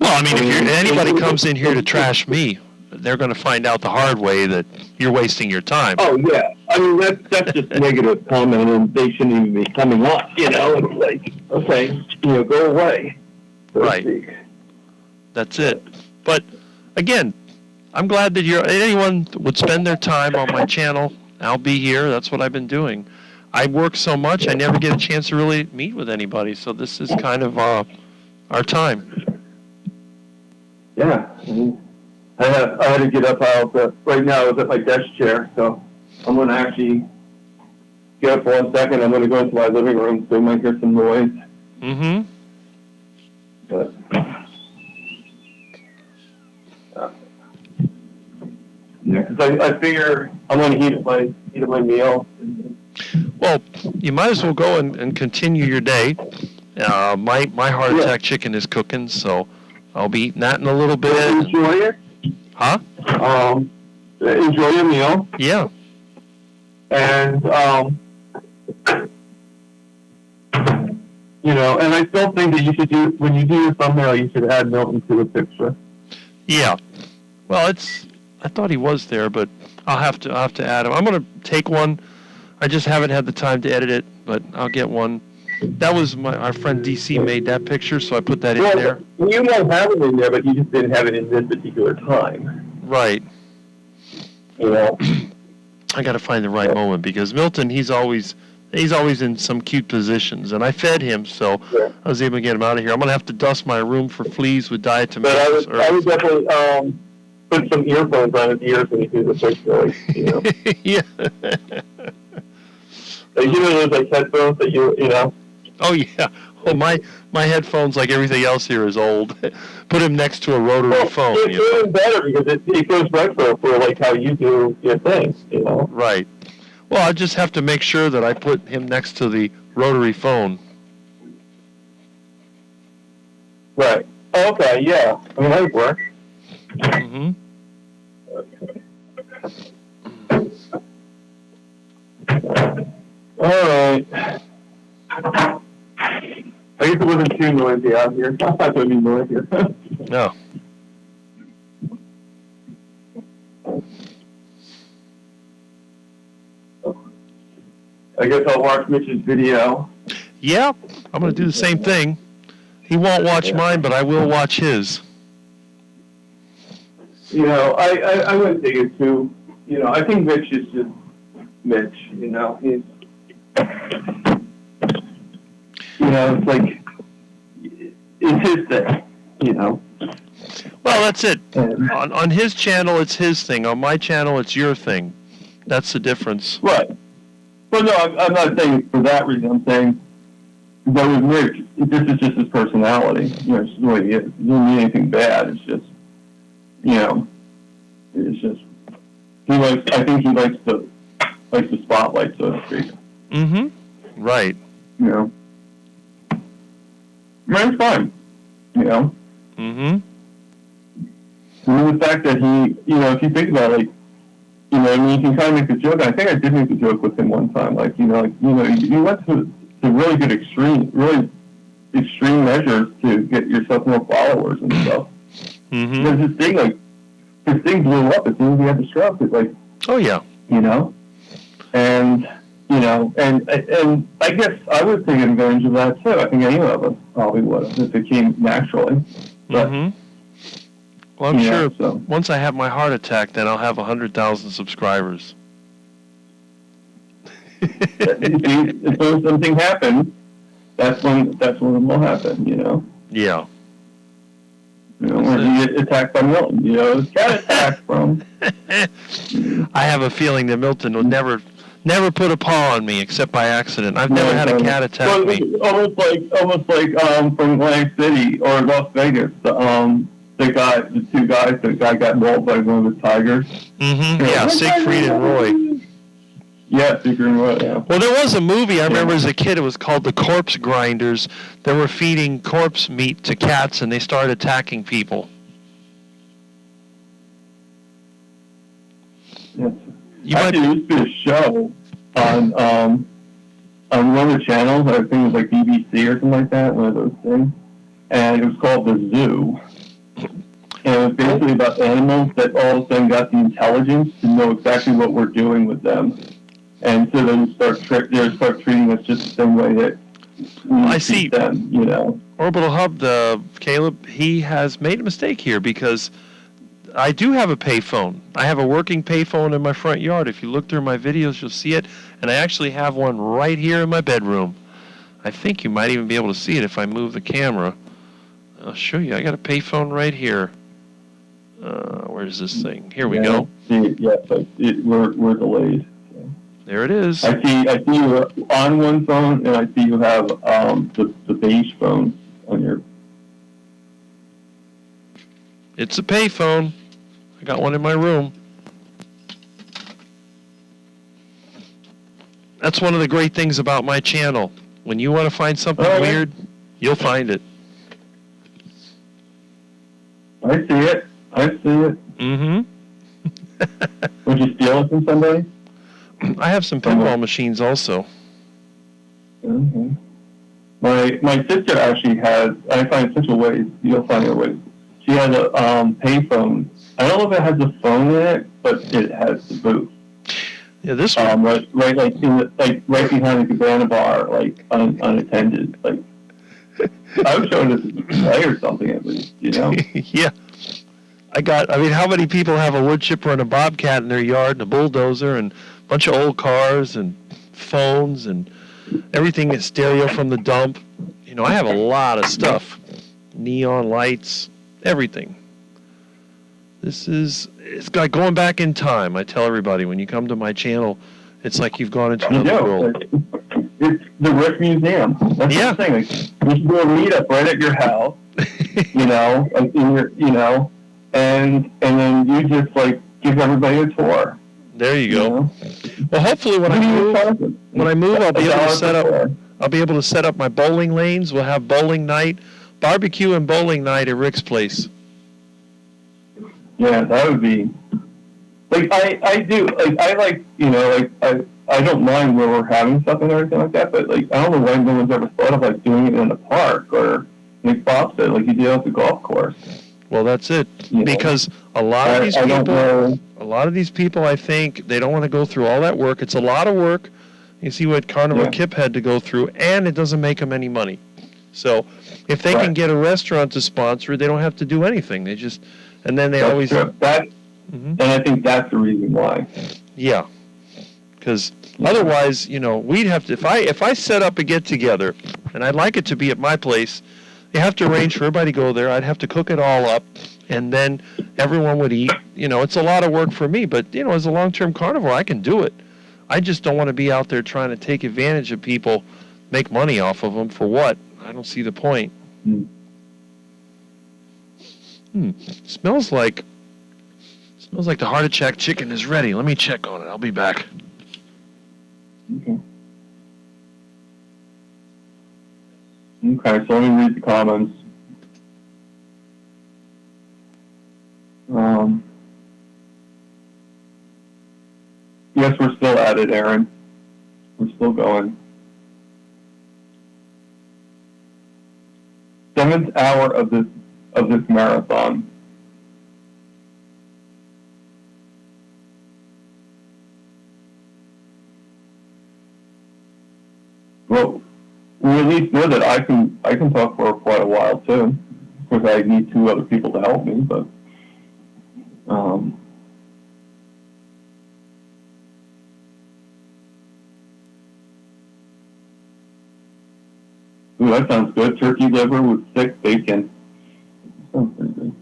Well, I mean, if anybody comes in here to trash me, they're going to find out the hard way that you're wasting your time. Oh, yeah. I mean, that's just negative comment, and they shouldn't even be coming on, you know? It's like, okay, you know, go away. So to Right. speak. That's it. But, again, I'm glad that anyone would spend their time on my channel. I'll be here. That's what I've been doing. I work so much, I never get a chance to really meet with anybody, so this is kind of our time. Yeah. I had to get up out right now. I was at my desk chair, so I'm going to actually get up for 1 second. I'm going to go into my living room, so you might hear some noise. Mm-hmm. But yeah, because I figure I'm going to eat my meal. Well, you might as well go and continue your day. My heart attack chicken is cooking, so I'll be eating that in a little bit. Enjoy it. Huh? Enjoy your meal. Yeah. And, you know, and I still think that you should when you do your thumbnail, you should add Milton to the picture. Yeah. Well, I thought he was there, but I'll have to add him. I'm going to take one. I just haven't had the time to edit it, but I'll get one. That was our friend DC made that picture, so I put that in there. You won't have it in there, but you just didn't have it in this particular time. Right. You know. I got to find the right moment, because Milton, he's always in some cute positions, and I fed him, so Yeah. I was able to get him out of here. I'm going to have to dust my room for fleas with diatomaceous But I would definitely put some earphones on his ears when you do the picture, like, you know. Yeah. Like, you know those like headphones that you know. Oh yeah. Well, my headphones, like everything else here, is old. Put him next to a rotary phone. It's even better because it goes retro for like how you do your thing, you know. Right. Well, I just have to make sure that I put him next to the rotary phone. Right. Okay. Yeah. I mean, that would work. Mm-hmm. All right. I guess it wasn't too noisy out here. I thought it would be noisier. No. I guess I'll watch Mitch's video. Yeah, I'm going to do the same thing. He won't watch mine, but I will watch his. You know, I wouldn't take it too. You know, I think Mitch is just Mitch. You know, he's. You know, it's like it's his thing. You know. Well, that's it. And, On his channel, it's his thing. On my channel, it's your thing. That's the difference. right. Well, no, I'm not saying for that reason. I'm saying that with Mitch, this is just his personality. You know, it's just the way he is. It doesn't mean anything bad. It's just, you know, it's just he likes. I think he likes the spotlight, so to speak. Mm-hmm. Right. You know, I mean, it's fine. You know, Mm-hmm. and the fact that he, you know, if you think about it, like, you know, I mean, you can kind of make the joke. I think I did make the joke with him one time. Like, you went to really extreme measures to get yourself more followers and stuff. Mm-hmm. Because his thing blew up as soon as he had the stroke. It's like, Oh, yeah. you know, and you know, and I guess I would take advantage of that too. I think any of us probably would if it came naturally. But Mm-hmm. Well, I'm Yeah, sure so. once I have my heart attack, then I'll have 100,000 subscribers. If something happens, that's when it will happen. Yeah. When you get attacked by Milton, cat attack from. I have a feeling that Milton would never put a paw on me except by accident. I've never had a cat attack me. Almost like from Atlantic City or Las Vegas. The two guys, the guy got mauled by one of the tigers. Mm-hmm. Yeah, Siegfried and Roy. Yeah, Siegfried and Roy. Yeah. Well, there was a movie I remember as a kid. It was called The Corpse Grinders. They were feeding corpse meat to cats, and they started attacking people. Yes. You Actually, there used to be a show on one of the channels. I think it was like BBC or something like that, one of those things. And it was called The Zoo. And it was basically about animals that all of a sudden got the intelligence to know exactly what we're doing with them. And so they would start treating us just the same way that we treat them, Orbital Hub, Caleb, he has made a mistake here because I do have a payphone. I have a working payphone in my front yard. If you look through my videos, you'll see it. And I actually have one right here in my bedroom. I think you might even be able to see it if I move the camera. I'll show you. I got a payphone right here. Where's this thing? Here we go. Yeah, but we're delayed. So. There it is. I see you on one phone, and I see you have the beige phone on your. It's a payphone. I got one in my room. That's one of the great things about my channel. When you want to find something weird, you'll find it. I see it. Mm-hmm. Would you steal it from somebody? I have some pinball machines also. Okay. My sister actually has. I find such a ways. You'll find her ways. She has a payphone. I don't know if it has a phone in it, but it has the booth. Yeah, this one. Right right behind the cabana bar, like unattended. Like I was showing it to play or something at least, Yeah. How many people have a wood chipper and a bobcat in their yard and a bulldozer and a bunch of old cars and phones and everything is stereo from the dump? I have a lot of stuff. Neon lights, everything. It's like going back in time. I tell everybody, when you come to my channel, it's like you've gone into another world. It's the Rick Museum. That's the thing. Like, we should do a meetup right at your house, like in your, and then you just like give everybody a tour. There you go. Well, hopefully when I move, I'll be able to set up my bowling lanes. We'll have bowling night, barbecue and bowling night at Rick's place. Yeah, that would be. Like I do. Like I like I don't mind where we're having stuff and everything like that. But like I don't know why no one's ever thought of like doing it in a park or like Bob said, like you do at the golf course. Well, that's it. Because a lot of these people, I think, they don't want to go through all that work. It's a lot of work. You see what Carnival Kip had to go through, and it doesn't make them any money. So if they can get a restaurant to sponsor it, they don't have to do anything. They just, and then they always. And I think that's the reason why. Yeah. Because otherwise, we'd have to, if I set up a get-together, and I'd like it to be at my place, you have to arrange for everybody to go there. I'd have to cook it all up, and then everyone would eat. It's a lot of work for me, but, as a long-term carnivore, I can do it. I just don't want to be out there trying to take advantage of people, make money off of them. For what? I don't see the point. Smells like the heart attack chicken is ready. Let me check on it. I'll be back. Okay, so let me read the comments. Yes, we're still at it, Aaron. We're still going. 7th hour of this marathon. Well, we at least know that I can talk for quite a while too. Of course, I need 2 other people to help me, but Ooh, that sounds good. Turkey liver with thick bacon. Sounds pretty good.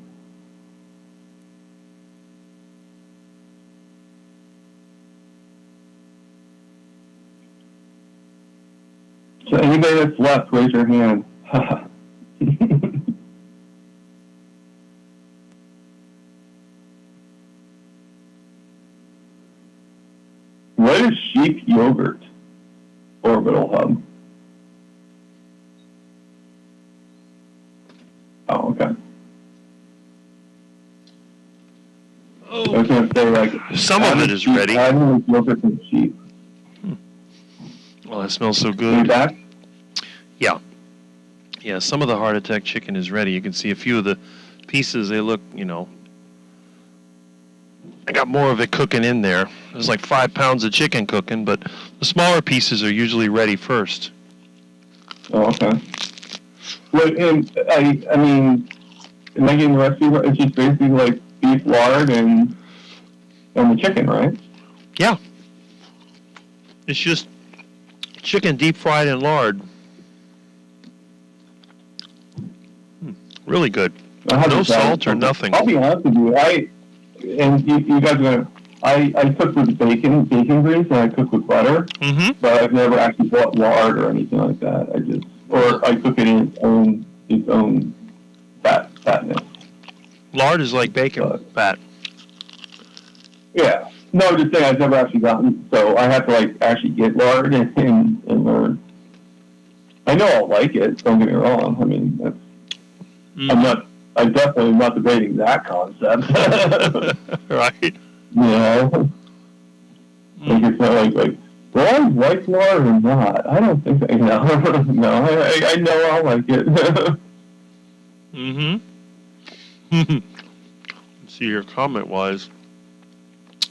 So anybody that's left, raise your hand. What is sheep yogurt? Orbital hub. Oh, okay. I was going to say, like, Some of it is ready. I don't yogurt from sheep. Well, that smells so Are you good. back? Yeah, some of the heart attack chicken is ready. You can see a few of the pieces. They look, I got more of it cooking in there. There's like 5 pounds of chicken cooking, but the smaller pieces are usually ready first. Oh, okay. Well, and I mean, am I getting the recipe right? It's just basically like beef lard and the chicken, right? Yeah. It's just chicken deep fried in lard. Really good. No salt or nothing. I'll be honest with you. You guys are gonna. I cook with bacon grease, and I cook with butter, Mm-hmm. but I've never actually bought lard or anything like that. I cook it in its own fatness. Lard is like bacon fat. Yeah. No, I'm just saying I've never actually gotten, so I have to actually get lard and learn. I know I'll like it. Don't get me wrong. I mean, that's. I'm definitely not debating that concept. Right. You know? Like, it's not like, do I like lard or not? I don't think so. No, I know I'll like it. Mm-hmm. Let's see your comment-wise.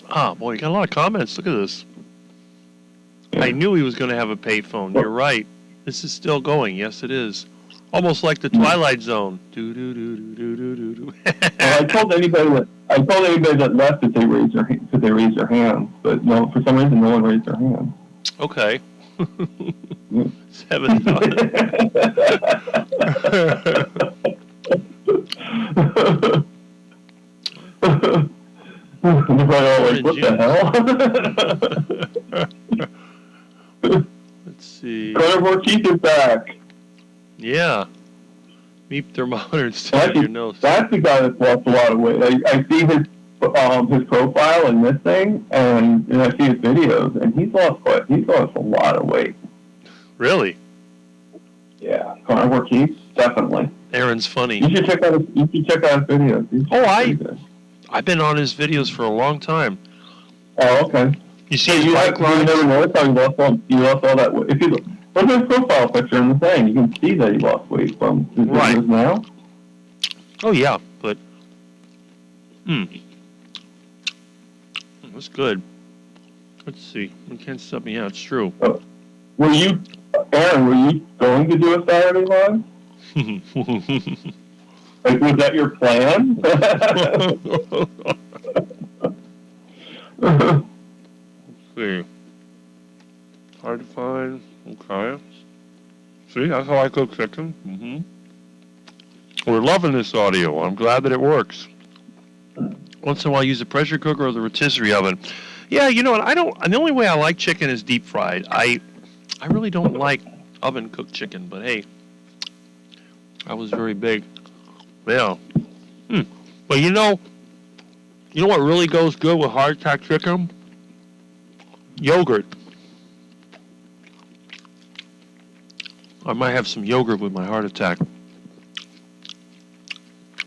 Ah, boy, you got a lot of comments. Look at this. Yeah. I knew he was going to have a payphone. You're right. This is still going. Yes, it is. Almost like the Twilight Zone. Do do do do do do do do. Well, I told anybody that left that they raised their hand, but no, for some reason no one raised their hand. Okay. Yeah. 7 They're probably all like, what the hell? Let's see. Carnivore Keith is back. Yeah. Meep thermometer instead of your nose. That's the guy that's lost a lot of weight. I see his profile in this thing, and I see his videos, and he's lost a lot of weight. Really? Yeah, Carnivore Keith, definitely. Aaron's funny. You should check out his videos. I've been on his videos for a long time. Oh, okay. You see Hey, his you bike never rides? noticed how you lost all that weight. If you look at his profile picture in the thing, you can see that he lost weight from his Right. videos now. Oh, yeah, but... That's good. Let's see. You can't stop me out. It's true. Aaron, were you going to do a Saturday Live? Like, was that your plan? See. Hard to find. Okay. See, that's how I cook chicken. Mm-hmm. We're loving this audio. I'm glad that it works. Once in a while, I use a pressure cooker or the rotisserie oven. Yeah, you know what? The only way I like chicken is deep fried. I really don't like oven cooked chicken, but hey, I was very big. Yeah. But you know what really goes good with heart attack chicken? Yogurt. I might have some yogurt with my heart attack.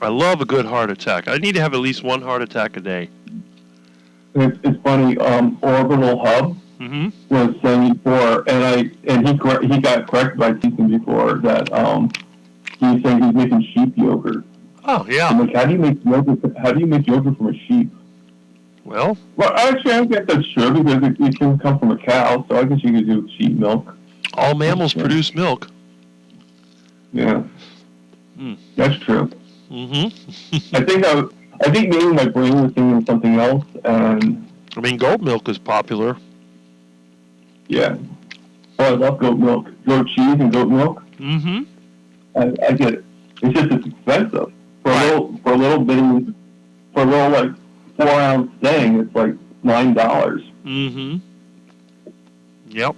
I love a good heart attack. I need to have at least one heart attack a day. It's funny. Orbital Hub Mm-hmm. was saying before, and he got corrected by Ethan before that. He was saying he's making sheep yogurt. Oh, yeah. I'm like, how do you make yogurt? How do you make yogurt from a sheep? Well, Actually, I guess that's true because it can come from a cow, so I guess you could do sheep milk. all mammals produce milk. Yeah, that's true. Mm-hmm. I think I think maybe my brain was thinking something else, and I mean, goat milk is popular. yeah. Oh, I love goat milk, goat cheese, and goat milk. Mm-hmm. I get it. It's just it's expensive for Right. a little bitty, for a little like 4-ounce thing. It's like $9. Mm-hmm. Yep.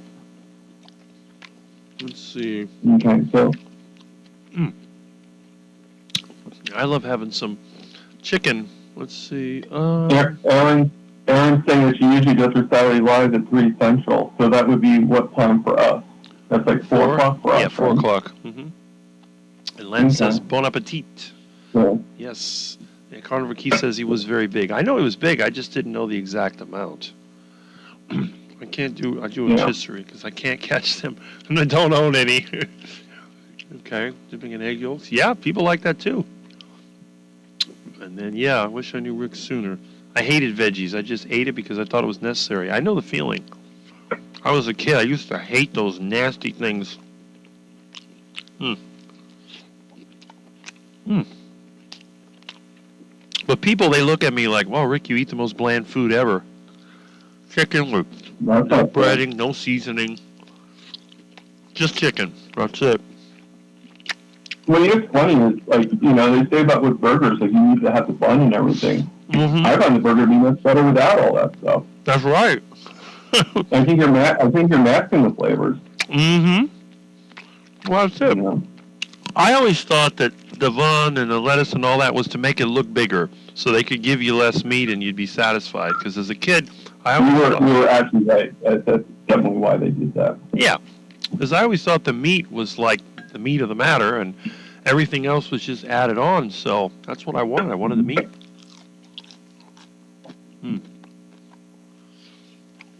Let's see. Okay, so I love having some chicken. Let's see. Aaron's saying that she usually does her Saturday Live at 3 Central, so that would be what time for us? That's like 4 o'clock for us. Yeah, 4 right? o'clock. Mm-hmm. And Len Okay. says, bon appetit. So, Yes. And Carnival Key says he was very big. I know he was big. I just didn't know the exact amount. I can't do a rotisserie because I can't catch them, and I don't own any. Okay, dipping in egg yolks. Yeah, people like that too. And then, yeah, I wish I knew Rick sooner. I hated veggies. I just ate it because I thought it was necessary. I know the feeling. I was a kid. I used to hate those nasty things. But people, they look at me like, wow, Rick, you eat the most bland food ever. Chicken with that's no not bad. breading, no seasoning. Just chicken. That's it. Well, you know, what's funny is, like, you know, they say about with burgers, like, you need to have the bun and everything. Mm-hmm. I find the burger to be much better without all that stuff. That's right. I think you're masking the flavors. Mm-hmm. Well, that's You it. know? I always thought that the bun and the lettuce and all that was to make it look bigger, so they could give you less meat and you'd be satisfied. Because as a kid, I always thought, You were actually right. That's definitely why they did that. yeah, because I always thought the meat was like the meat of the matter, and everything else was just added on. So that's what I wanted. I wanted the meat.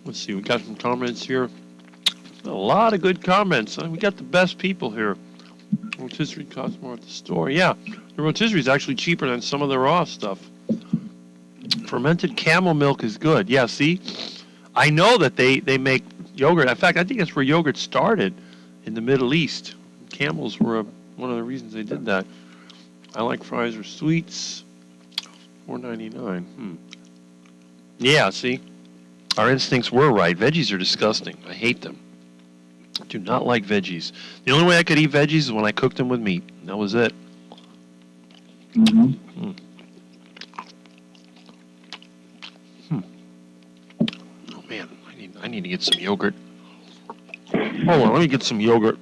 Let's see. We got some comments here. A lot of good comments. We got the best people here. Rotisserie costs more at the store. Yeah, the rotisserie is actually cheaper than some of the raw stuff. Fermented camel milk is good. Yeah, see? I know that they make yogurt. In fact, I think that's where yogurt started in the Middle East. Camels were one of the reasons they did that. I like fries or sweets. $4.99. Yeah, see? Our instincts were right. Veggies are disgusting. I hate them. I do not like veggies. The only way I could eat veggies is when I cooked them with meat. That was it. Mm-hmm. Oh man, I need to get some yogurt. Hold on, let me get some yogurt.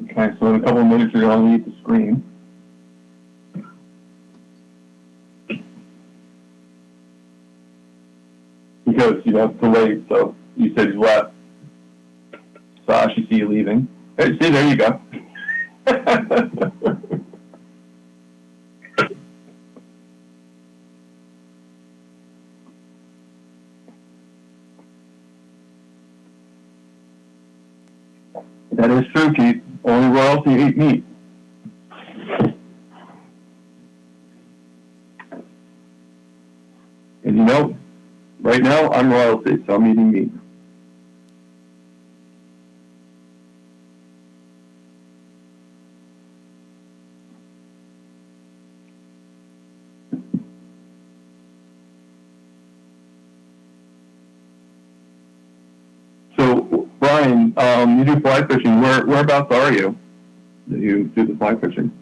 Okay, so in a couple of minutes you're going to leave the screen. Because, you know, it's delayed, so you said he's left. So I should see you leaving. Hey, see, there you go. That is true, Keith. Only royalty eat meat. And you know, right now I'm royalty, so I'm eating meat. So, Brian, you do fly fishing. Whereabouts are you that you do the fly fishing?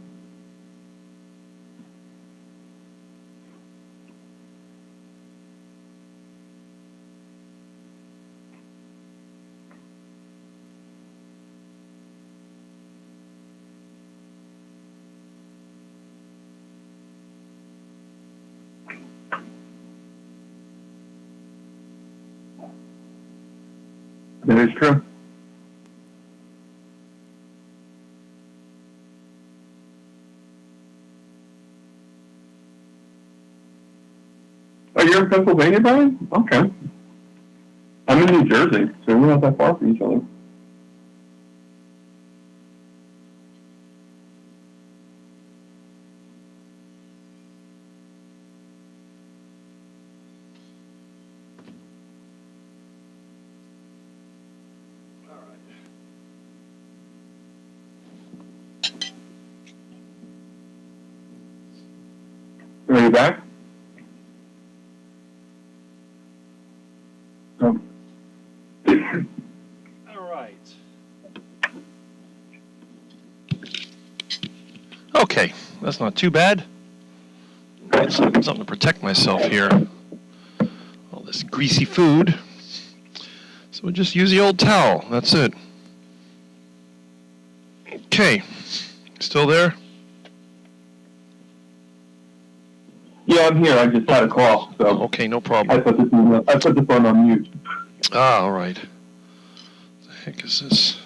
That is true. Oh, you're in Pennsylvania, Brian? Okay. I'm in New Jersey, so we're not that far from each other. Are you back? Oh. All right. Okay, that's not too bad. Got something to protect myself here. All this greasy food. So we'll just use the old towel. That's it. Okay. Still there? Yeah, I'm here. I just had a call, so Okay, no I problem. put the phone on mute. Ah, all right. What the heck is this?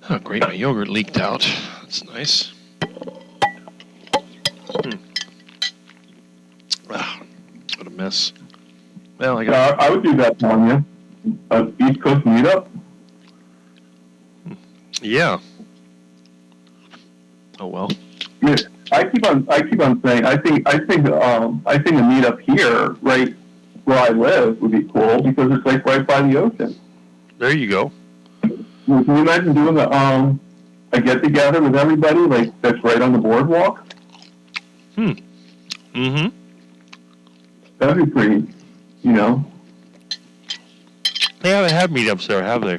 Oh, great, my yogurt leaked out. That's nice. Ah, what a mess. Well, I got... I would do that, Tanya. East Coast meetup. Yeah. Oh, well. Yeah, I keep on saying I think a meetup here, right where I live, would be cool because it's like right by the ocean. There you go. Can you imagine doing a get together with everybody like that's right on the boardwalk? Mm-hmm. That'd be pretty, you know. They haven't had meetups there, have they?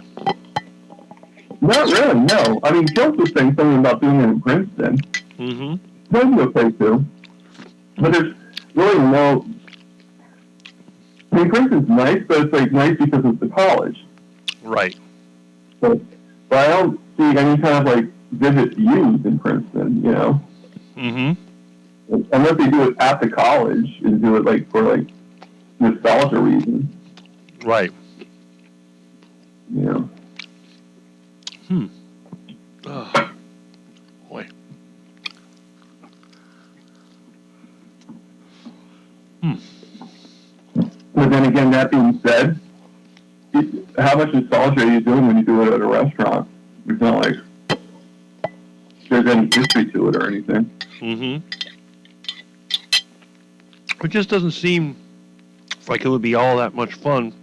Not really, no. I mean, Kels was saying something about doing it in Princeton. Mm-hmm. That'd be okay too. But there's really no. I mean, Princeton's nice, but it's like nice because it's the college. Right. But I don't see any kind of like visit used in Princeton, you know. Mm-hmm. Unless they do it at the college and do it like for like nostalgia reasons, Right. you know. Oh, boy. But then again, that being said, how much nostalgia are you doing when you do it at a restaurant? It's not like there's any history to it or anything. Mm-hmm. It just doesn't seem like it would be all that much fun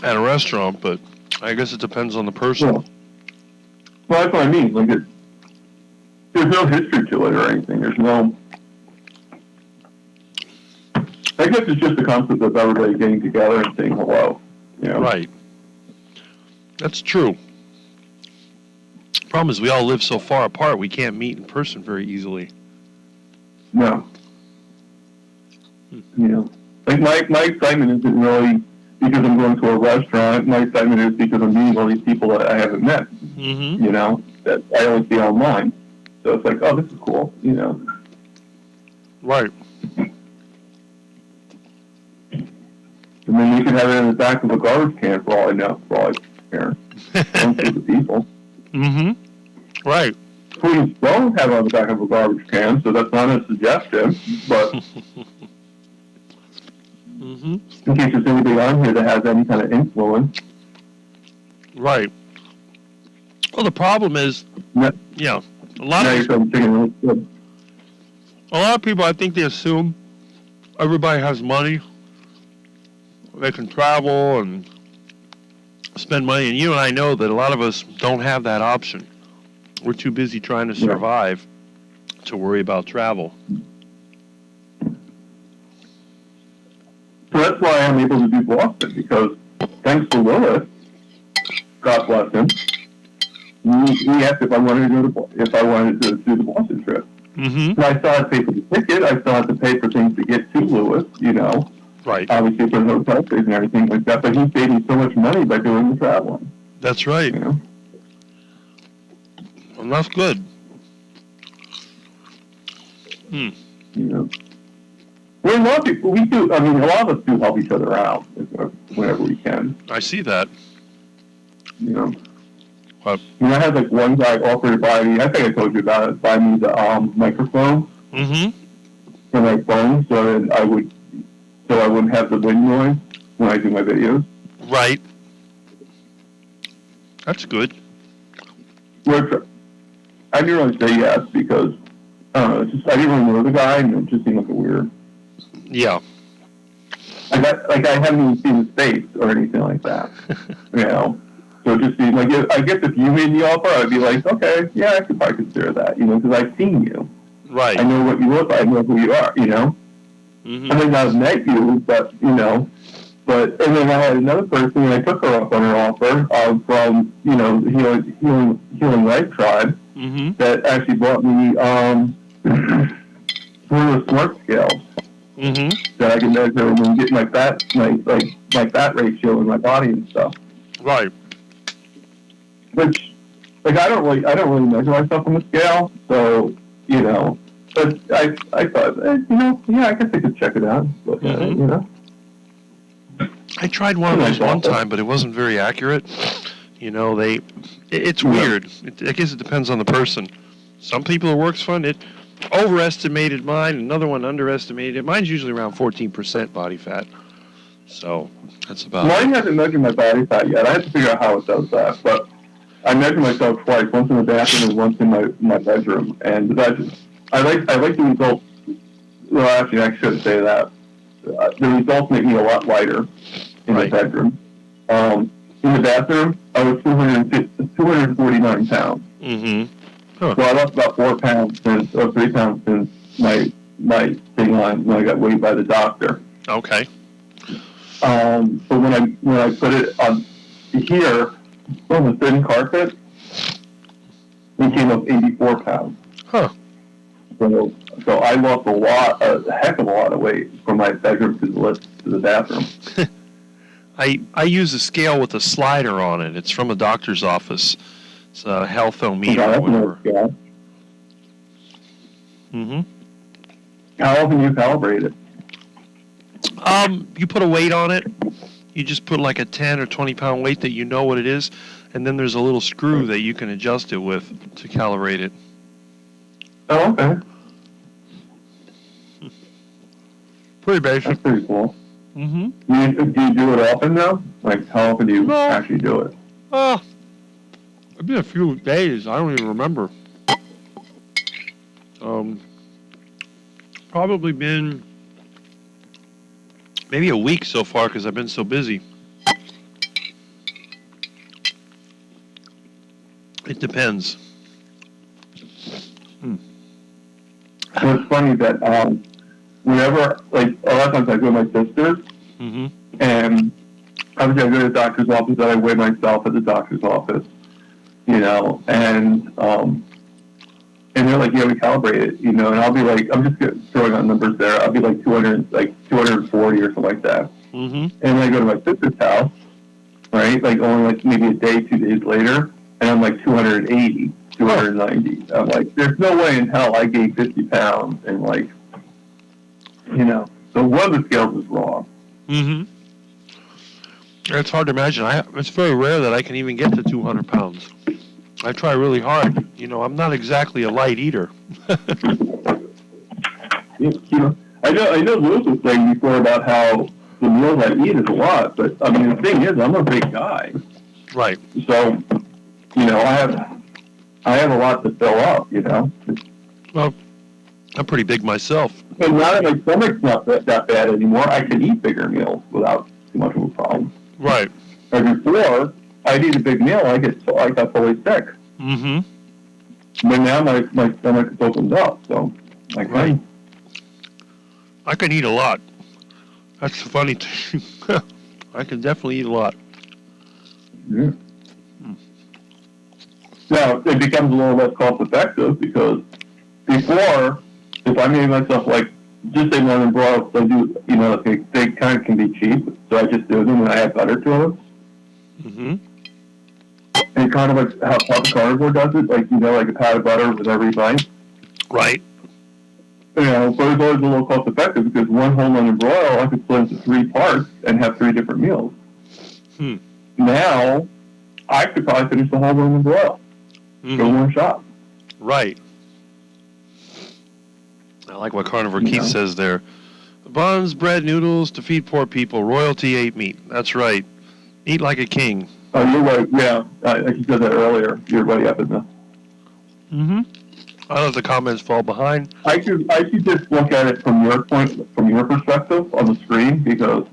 at a restaurant, but I guess it depends on the person. Yeah. Well, that's what I mean. Like, there's no history to it or anything. There's no. I guess it's just the concept of everybody getting together and saying hello. You know? Right. That's true. Problem is, we all live so far apart, we can't meet in person very easily. No. You know, like my excitement isn't really because I'm going to a restaurant. My excitement is because I'm meeting all these people that I haven't met. Mm-hmm. You know, that I only see online. So it's like, oh, this is cool. You know. Right. And then you can have it in the back of a garbage can for all I know, for all I care. Don't see the people. Mm-hmm. Right. Please don't have it on the back of a garbage can, so that's not a suggestion, but Mm-hmm. in case there's anybody on here that has any kind of influence. Right. Well, the problem is, No. yeah, a lot Now of you're thinking, a lot of people, I think they assume everybody has money. They can travel and spend money. And you and I know that a lot of us don't have that option. We're too busy trying to survive to worry about travel. so that's why I'm able to do Boston, because thanks to Willis, God bless him, he asked if I wanted to do the Boston trip. Mm-hmm. And I still had to pay for the ticket. I still had to pay for things to get to Lewis, you know, Right. obviously for the hotel stays and everything like that. But he saved me so much money by doing the traveling, That's right. you know. And that's good. You know. Well, a lot of people, we do, I mean, a lot of us do help each other out whenever we can, I see that. you know. What? You know, I had like one guy offer to buy me, I think I told you about it, buy me the microphone Mm-hmm. for my phone so that I wouldn't have the wind noise when I do my videos. Right. That's good. Which I didn't really say yes because, I don't know, it's just, I didn't really know the guy and it just seemed like a weird. Yeah. I haven't even seen his face or anything like that, you know. So it just seemed like, I guess if you made the offer, I'd be like, okay, yeah, I could probably consider that, you know, because I've seen you. Right. I know what you look like. I know who you are. You know. Mm-hmm. I may not have met you, but you know. But and then I had another person, and I took her up on her offer from Healing Life Tribe Mm-hmm. that actually bought me one of the smart scales Mm-hmm. that I can measure and get my fat my fat ratio in my body and stuff. Right. Which like I don't really measure myself on the scale, so you know. But I thought I guess I could check it out, look at it, Mhm. you know. I tried one of those one time, but it wasn't very accurate. You know, it's weird. I guess it depends on the person. Some people it works fine. It overestimated mine. Another one underestimated it. Mine's usually around 14% body fat. So that's about Mine it. hasn't measured my body fat yet. I have to figure out how it does that. But I measure myself twice, once in the bathroom and once in my bedroom. And I like the results. Well, actually, I shouldn't say that. The results make me a lot lighter in Right. the bedroom. In the bathroom, I was 249 pounds. Mm-hmm. So I lost about 3 pounds since my thing line when I got weighed by the doctor. Okay. But when I put it on here on the thin carpet, it came up 84 pounds. Huh. So I lost a heck of a lot of weight from my bedroom to the bathroom. I use a scale with a slider on it. It's from a doctor's office. It's a health-o-meter or whatever. Yeah. Mm-hmm. How often do you calibrate it? You put a weight on it. You just put like a 10 or 20 pound weight that you know what it is, and then there's a little screw that you can adjust it with to calibrate it. Oh, okay. Pretty That's basic. pretty cool. Mm-hmm. Do you do it often now? Like, how often do you No. actually do it? It's been a few days. I don't even remember. Probably been maybe a week so far because I've been so busy. It depends. Well, it's funny that whenever, like, a lot of times I go to my sister's, Mm-hmm. and obviously I go to the doctor's office, and I weigh myself at the doctor's office, you know, and they're like, yeah, we calibrate it, you know, and I'll be like, I'm just throwing out numbers there, I'll be like 240 or something like that. Mm-hmm. And then I go to my sister's house, right, like only like maybe a day, 2 days later, and I'm like 280, 290. I'm like, there's no way in hell I gained 50 pounds, and like, you know, so one of the scales is wrong. Mm-hmm. It's hard to imagine. It's very rare that I can even get to 200 pounds. I try really hard. You know, I'm not exactly a light eater. You know, I know Lewis was saying before about how the meals I eat is a lot, but I mean the thing is I'm a big guy, Right. so you know I have a lot to fill up, you know. I'm pretty big myself. And now that my stomach's not that bad anymore, I can eat bigger meals without too much of a problem. Right. Like before, I'd eat a big meal, I got fully sick. Mm-hmm. But now my stomach is opened up, so I can. Right. I can eat a lot. That's the funny thing. I can definitely eat a lot. Yeah. Now, it becomes a little less cost effective because before, if I made myself like, just say lemon broths, I do, you know, they kind of can be cheap, so I just do them and I add butter to them. Mm-hmm. And kind of like how Papa Carnivore does it, like, you know, like a pat of butter with every bite. Right. You know, but it's always a little cost effective because one whole lemon broil I could split into 3 parts and have 3 different meals. Hmm. Now, I could probably finish the whole lemon broil. Go Mm-hmm. one shot. Right. I like what Carnivore You Keith know? says there. Buns, bread, noodles to feed poor people. Royalty ate meat. That's right. Eat like a king. Oh, you're right. Yeah, I just said that earlier. You're right up in the. Mm-hmm. I let the comments fall behind. I should just look at it from your perspective on the screen because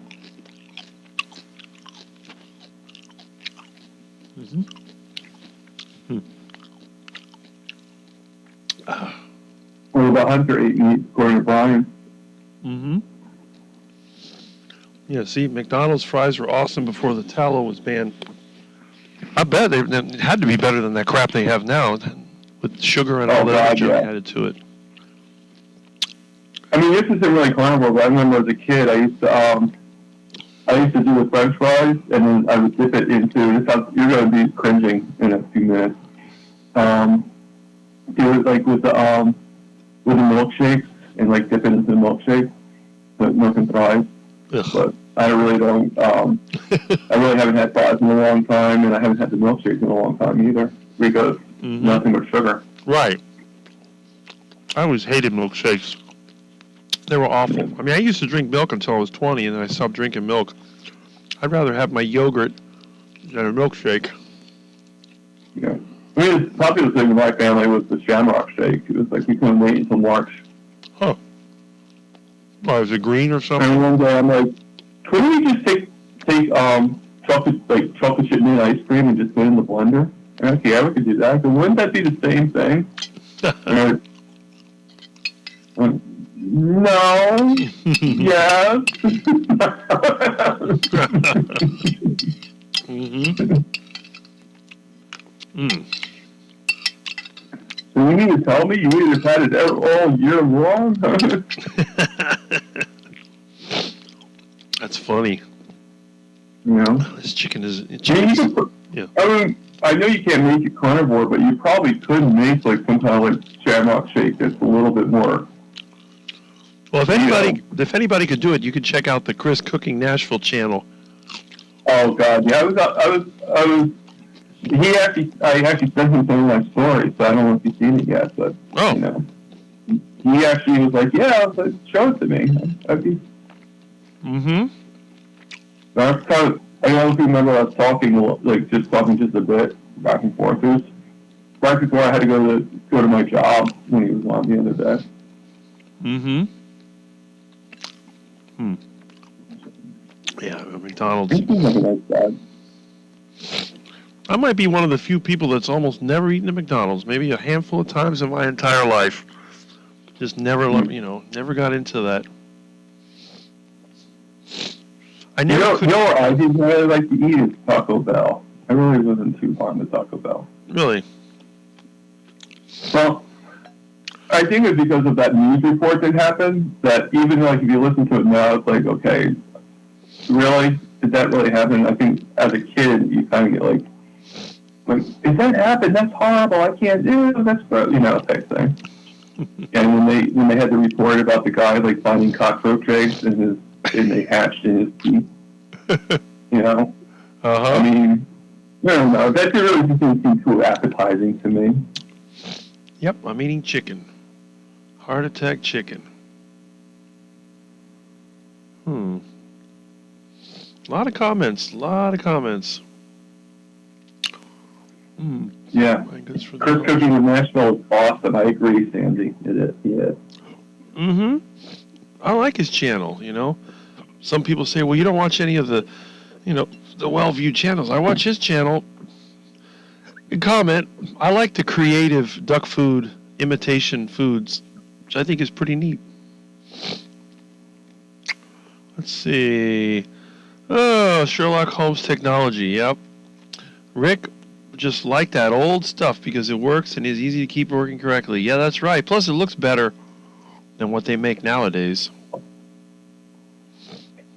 Mm-hmm. when Well, the hunter ate meat, according to Brian. Mm-hmm. Yeah, see, McDonald's fries were awesome before the tallow was banned. I bet they had to be better than that crap they have now, with sugar and all that other junk added to it. I mean, this isn't really carnivore, but I remember as a kid, I used to do the French fries, and then I would dip it into. You're going to be cringing in a few minutes. Do it like with the milkshakes and like dip it into the milkshake, but milk and fries. Ugh. But I really don't. I really haven't had fries in a long time, and I haven't had the milkshakes in a long time either because nothing but sugar. Right. I always hated milkshakes. They were awful. I mean, I used to drink milk until I was 20, and then I stopped drinking milk. I'd rather have my yogurt than a milkshake. Yeah. I mean, the popular thing in my family was the Shamrock Shake. It was like we couldn't wait until March. Huh. Oh, is it green or something? And one day I'm like, couldn't we just take chocolate chip made ice cream and just put it in the blender? And okay, yeah, we could do that. But wouldn't that be the same thing? And no. Yes. So you mean to tell me you would have had it all year long? That's funny. You know? This chicken is... Yeah. I mean, I know you can't make it carnivore, but you probably could make like some kind of like Shamrock Shake that's a little bit more... Well, if anybody could do it, you could check out the Chris Cooking Nashville channel. Oh God, yeah, I actually sent him some of my story, so I don't know if you've seen it yet, but you know, he actually was like, "Yeah," I was like, "Show it to me." That's kind of. I don't know if you remember us talking, like just a bit back and forth. It was right before I had to go to my job when he was on the other day. Yeah, McDonald's. I might be one of the few people that's almost never eaten at McDonald's. Maybe a handful of times in my entire life. Just never, never got into that. I never could. You know what I did really like to eat is Taco Bell. I really wasn't too fond of Taco Bell. Really? Well, I think it's because of that news report that happened, that even like if you listen to it now, it's like, okay, really? Did that really happen? I think as a kid, you kind of get like, if that happened, that's horrible. I can't do it. That's type thing. And when they had the report about the guy like finding cockroach eggs and they hatched in his teeth, I mean, I don't know. That really doesn't seem too appetizing to me. Yep, I'm eating chicken. Heart attack chicken. A lot of comments. Yeah. Chris Cooking with Nashville is awesome. I agree, Sandy. It is. Yeah. I like his channel, Some people say, well, you don't watch any of the, the well-viewed channels. I watch his channel. Comment, I like the creative duck food, imitation foods, which I think is pretty neat. Let's see. Oh, Sherlock Holmes technology, yep. Rick just like that old stuff because it works and is easy to keep working correctly. Yeah, that's right. Plus, it looks better than what they make nowadays.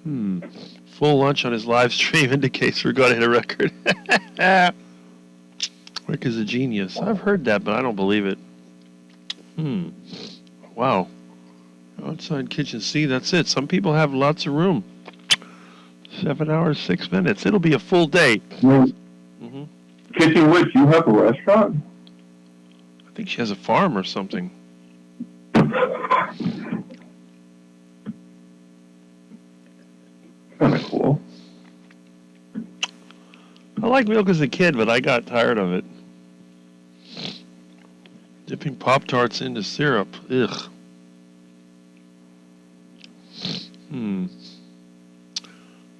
Full lunch on his live stream indicates we're going to hit a record. Rick is a genius. I've heard that, but I don't believe it. Wow. Outside kitchen. See, that's it. Some people have lots of room. 7 hours, 6 minutes. It'll be a full day. Kitchen Witch, you have a restaurant? I think she has a farm or something. Kind of cool. I liked milk as a kid, but I got tired of it. Dipping Pop-Tarts into syrup. Ugh.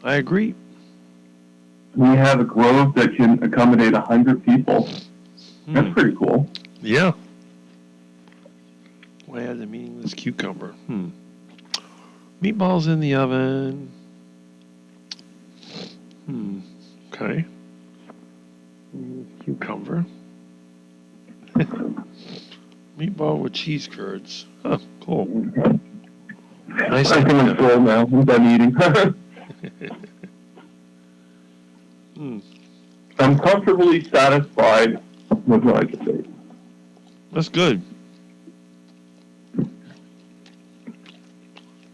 I agree. We have a grove that can accommodate 100 people. That's pretty cool. Yeah. Way had the meaningless cucumber. Meatballs in the oven. Okay. Cucumber. Meatball with cheese curds. Huh, cool. Nice. I think I'm full now. I'm done eating. I'm comfortably satisfied with what I can say. That's good.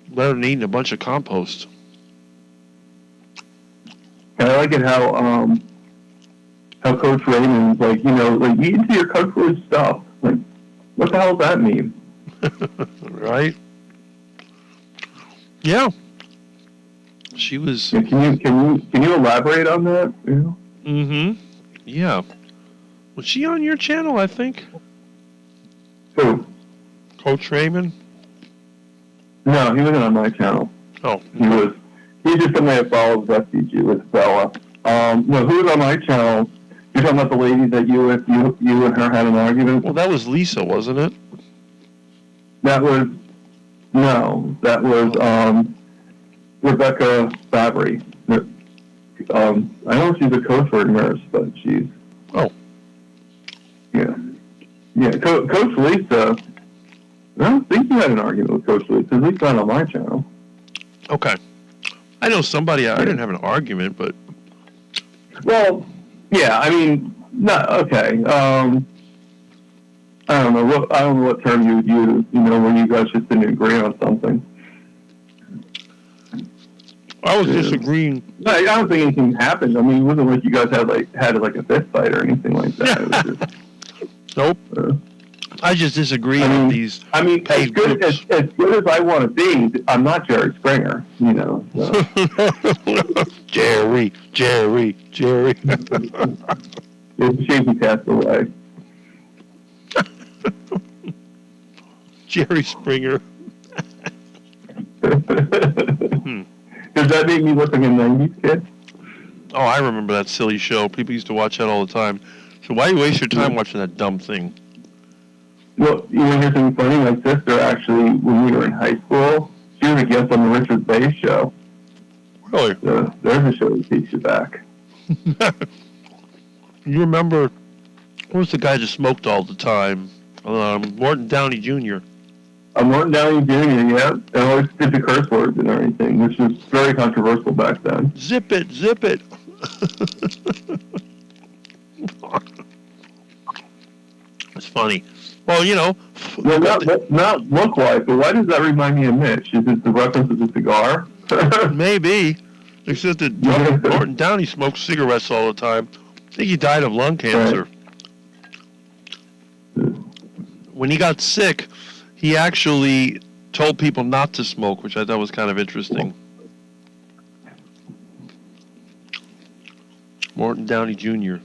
Better than eating a bunch of compost. And I like it how Coach Raymond's like, you know, like eat into your coach food stuff. Like, what the hell does that mean? Right? Yeah. She was. Yeah, can you elaborate on that? You know? Yeah. Was she on your channel, I think? Who? Coach Raymond? No, he wasn't on my channel. Oh. He's just somebody that follows FCG with Bella. No, who was on my channel? You're talking about the lady that you and her had an argument? Well, that was Lisa, wasn't it? That was Rebecca Fabry. I know she's a coach or a nurse, but she's... Oh. Yeah. Yeah, Coach Lisa... I don't think you had an argument with Coach Lisa, at least not on my channel. Okay. I know somebody... I didn't have an argument, but... Well, yeah, I mean... No, okay. I don't know what term you would use, you know, when you guys just didn't agree on something. I was disagreeing. No, I don't think anything happened. I mean, it wasn't like you guys had a fist fight or anything like that. It was just, Nope. I just disagree with these. I mean, as good as I want to be, I'm not Jerry Springer, you know. So. Jerry. It's a shame he passed away. Jerry Springer. Does that make me look like a 90s kid? Oh, I remember that silly show. People used to watch that all the time. So why do you waste your time watching that dumb thing? Well, you want to hear something funny? My sister actually, when we were in high school, she was a guest on the Richard Bay show. Really? So there's a show that takes you back. You remember, what was the guy that smoked all the time? Morton Downey Jr. Morton Downey Jr., yeah, and always did the curse words and everything, which was very controversial back then. Zip it. It's funny. Well, you know. Well, not look like, but why does that remind me of Mitch? Is it the reference to the cigar? Maybe. Except that Morton Downey smoked cigarettes all the time. I think he died of lung cancer. Right. When he got sick, he actually told people not to smoke, which I thought was kind of interesting. Morton Downey Jr.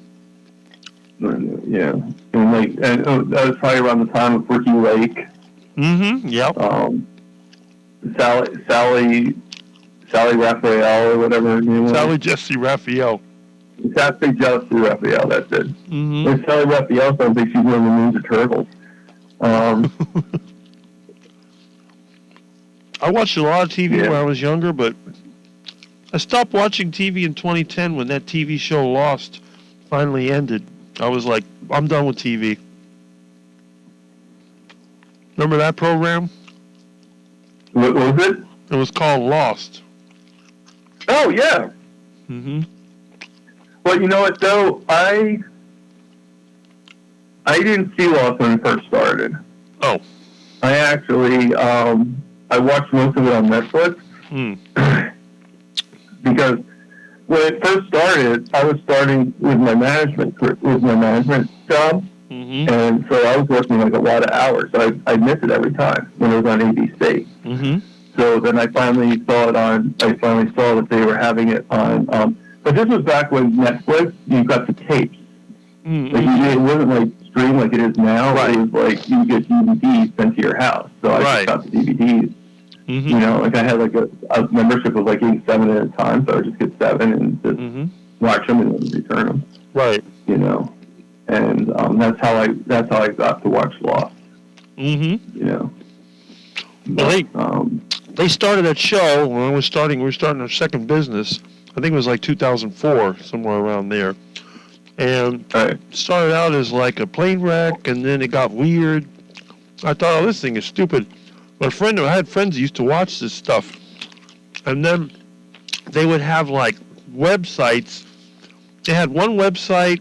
Yeah, and that was probably around the time of Ricky Lake. Yep. Sally Raphael or whatever her name was. Sally Jesse Raphael. Sally Jesse Raphael, that's it. When Sally Raphael sounds like she's one of the Ninja Turtles. I watched a lot of TV when I was younger, but I stopped watching TV in 2010 when that TV show Lost finally ended. I was like, I'm done with TV. Remember that program? What was it? It was called Lost. Oh, yeah. Well, you know what, though? I didn't see Lost when it first started. Oh. I actually, I watched most of it on Netflix. Because when it first started, I was starting with my management job. And so I was working like a lot of hours. So I'd miss it every time when it was on ABC. So then I finally saw that they were having it on, but this was back when Netflix, you got the tapes. Like it wasn't like stream like it is now. Right. It was like you get DVDs sent to your house. So I just got the DVDs. You know, like I had like a membership of like getting 7 at a time, so I would just get 7 and just watch them and then return them. Right. You know, and that's how I got to watch Lost. You know, Well, they started that show when we were starting our second business. I think it was like 2004, somewhere around there. And Right. started out as like a plane wreck, and then it got weird. I thought, oh, this thing is stupid. But I had friends that used to watch this stuff, and then they would have like websites. They had one website.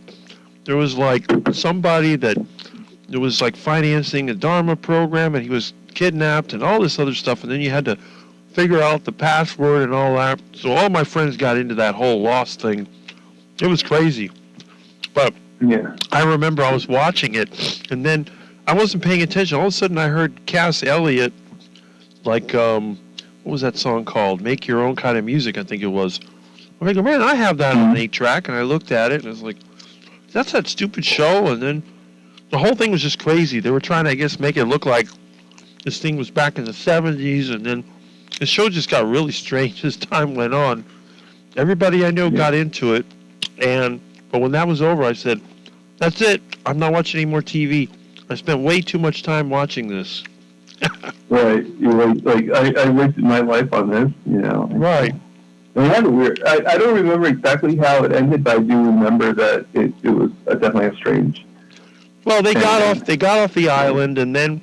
There was like somebody that was like financing a Dharma program, and he was kidnapped and all this other stuff. And then you had to figure out the password and all that. So all my friends got into that whole lost thing. It was crazy. But Yeah. I remember I was watching it, and then I wasn't paying attention. All of a sudden, I heard Cass Elliot, like, what was that song called? Make Your Own Kind of Music, I think it was. I go, man, I have that on an 8-track, and I looked at it, and I was like, that's that stupid show. And then the whole thing was just crazy. They were trying to, I guess, make it look like this thing was back in the 70s, and then the show just got really strange as time went on. Everybody I know got into it, but when that was over, I said, that's it. I'm not watching any more TV. I spent way too much time watching this. Right. You're like I wasted my life on this, you know. Right. And that's weird. I don't remember exactly how it ended, but I do remember that it was definitely a strange. Well, they got off the island, and then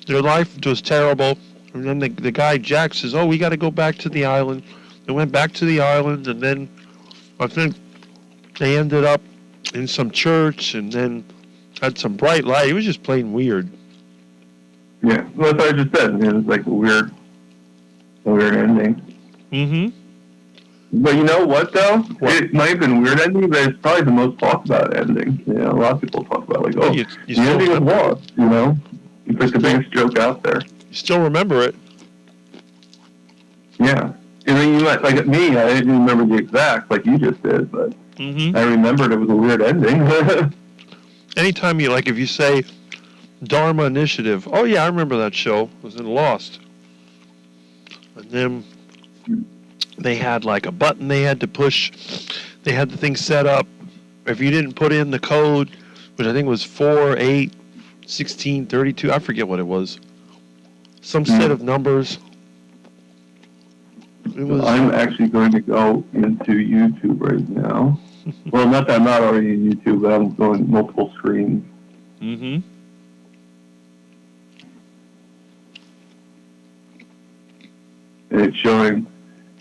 their life was terrible. And then the guy Jack says, "Oh, we got to go back to the island." They went back to the island, and then I think they ended up in some church, and then had some bright light. It was just plain weird. Yeah, well, that's what I just said. I mean, it was like a weird ending. Mm-hmm. But you know what, though? It might have been a weird ending, but it's probably the most talked about ending. You know, a lot of people talk about, like, oh, You the still ending was remember, lost, you know? It's like the biggest joke out there. you still remember it. Yeah. I mean, you might, like me, I didn't remember the exact, like you just did, but Mm-hmm. I remembered it was a weird ending. Anytime you, like, if you say Dharma Initiative, oh, yeah, I remember that show. It was in Lost. And then they had, like, a button they had to push. They had the thing set up. If you didn't put in the code, which I think was 4, 8, 16, 32, I forget what it was. Some set of numbers. It was. I'm actually going to go into YouTube right now. Well, not that I'm not already in YouTube, but I'm going multiple screens. Mm-hmm. And it's showing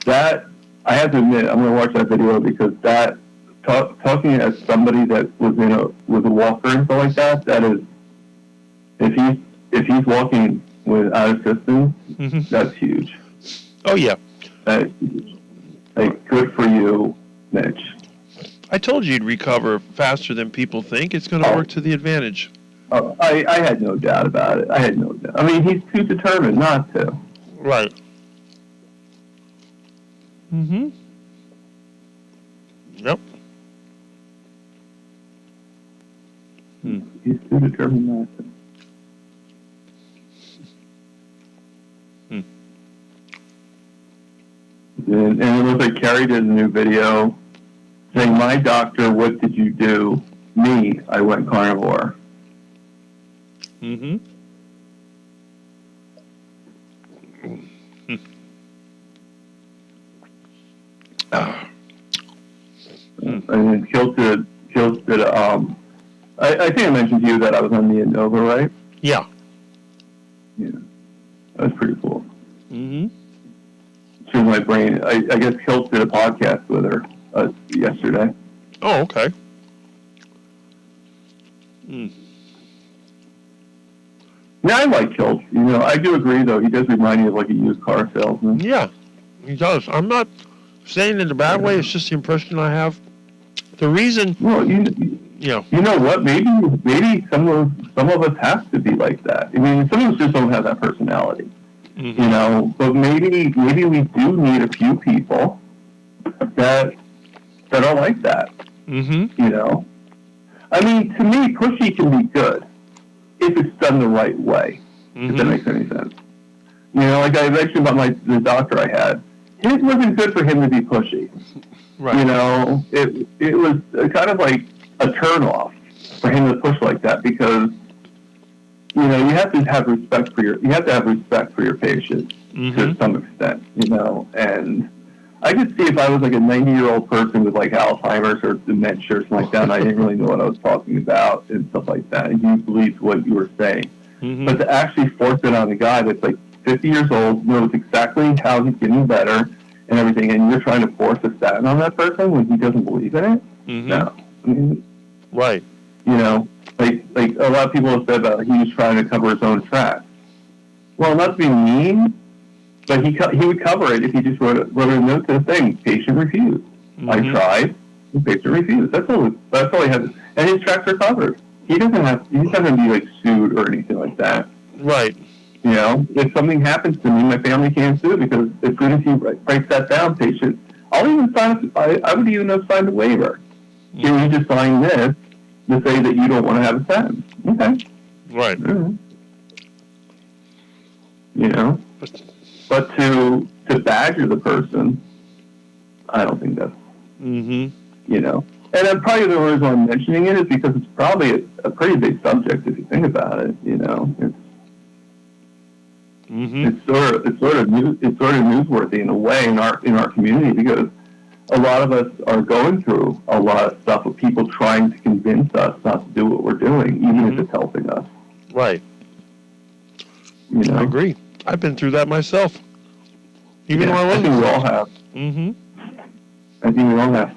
that. I have to admit, I'm going to watch that video because that talking as somebody that was with a walker and stuff like that. That is, if he's walking without assistance, Mm-hmm. that's huge. Oh, yeah. That is huge. Like, good for you, Mitch. I told you you'd recover faster than people think. It's going to work to the advantage. Oh, I had no doubt about it. I had no doubt. I mean, he's too determined not to. Right. Mm-hmm. Yep. He's too determined not to. And it looks like Carrie did a new video saying, "My doctor, what did you do? Me, I went carnivore." Mm-hmm. And then Kilt did I think I mentioned to you that I was on the Innova, right? Yeah. Yeah. That was pretty cool. Mm-hmm. Through my brain. I guess Kilt did a podcast with her yesterday. Oh, okay. Mm. Yeah, I like Kilt. You know, I do agree, though. He does remind me of like a used car salesman. Yeah, he does. I'm not saying it in a bad way. It's just the impression I have. The reason, Well, you know what? Maybe some of us have to be like that. I mean, some of us just don't have that personality. Mm-hmm. You know, but maybe we do need a few people that are like that. Mm-hmm. You know, I mean, to me, pushy can be good if it's done the right way. If that Mm-hmm. makes any sense. You know, like I mentioned about the doctor I had. It wasn't good for him to be pushy. Right. You know, it was kind of like a turnoff for him to push like that because you know, you have to have respect for your patients to some extent, you know, and I could see if I was like a 90-year-old person with like Alzheimer's or dementia or something like that, and I didn't really know what I was talking about and stuff like that, and you believed what you were saying. But to actually force it on a guy that's like 50 years old, knows exactly how he's getting better and everything, and you're trying to force a statin on that person when he doesn't believe in it? No. I mean, Right. you know, like a lot of people have said that he was trying to cover his own tracks. Well, not to be mean, but he would cover it if he just wrote a note to the thing. Patient refused. I tried. The patient refused. That's all he had. And his tracks are covered. He's not going to be like sued or anything like that. Right. You know, if something happens to me, my family can't sue because as soon as he writes that down, patient, I'll even sign. I would even have signed a waiver. Can you just sign this to say that you don't want to have a statin? Okay. Right. You know, but to badger the person, I don't think that's, you know. And then probably the reason I'm mentioning it is because it's probably a pretty big subject if you think about it. You know, it's sort of newsworthy in a way in our community because a lot of us are going through a lot of stuff with people trying to convince us not to do what we're doing, even if it's helping us. Right. You know? I agree. I've been through that myself. Even though I I wasn't. think we all have. I think we all have.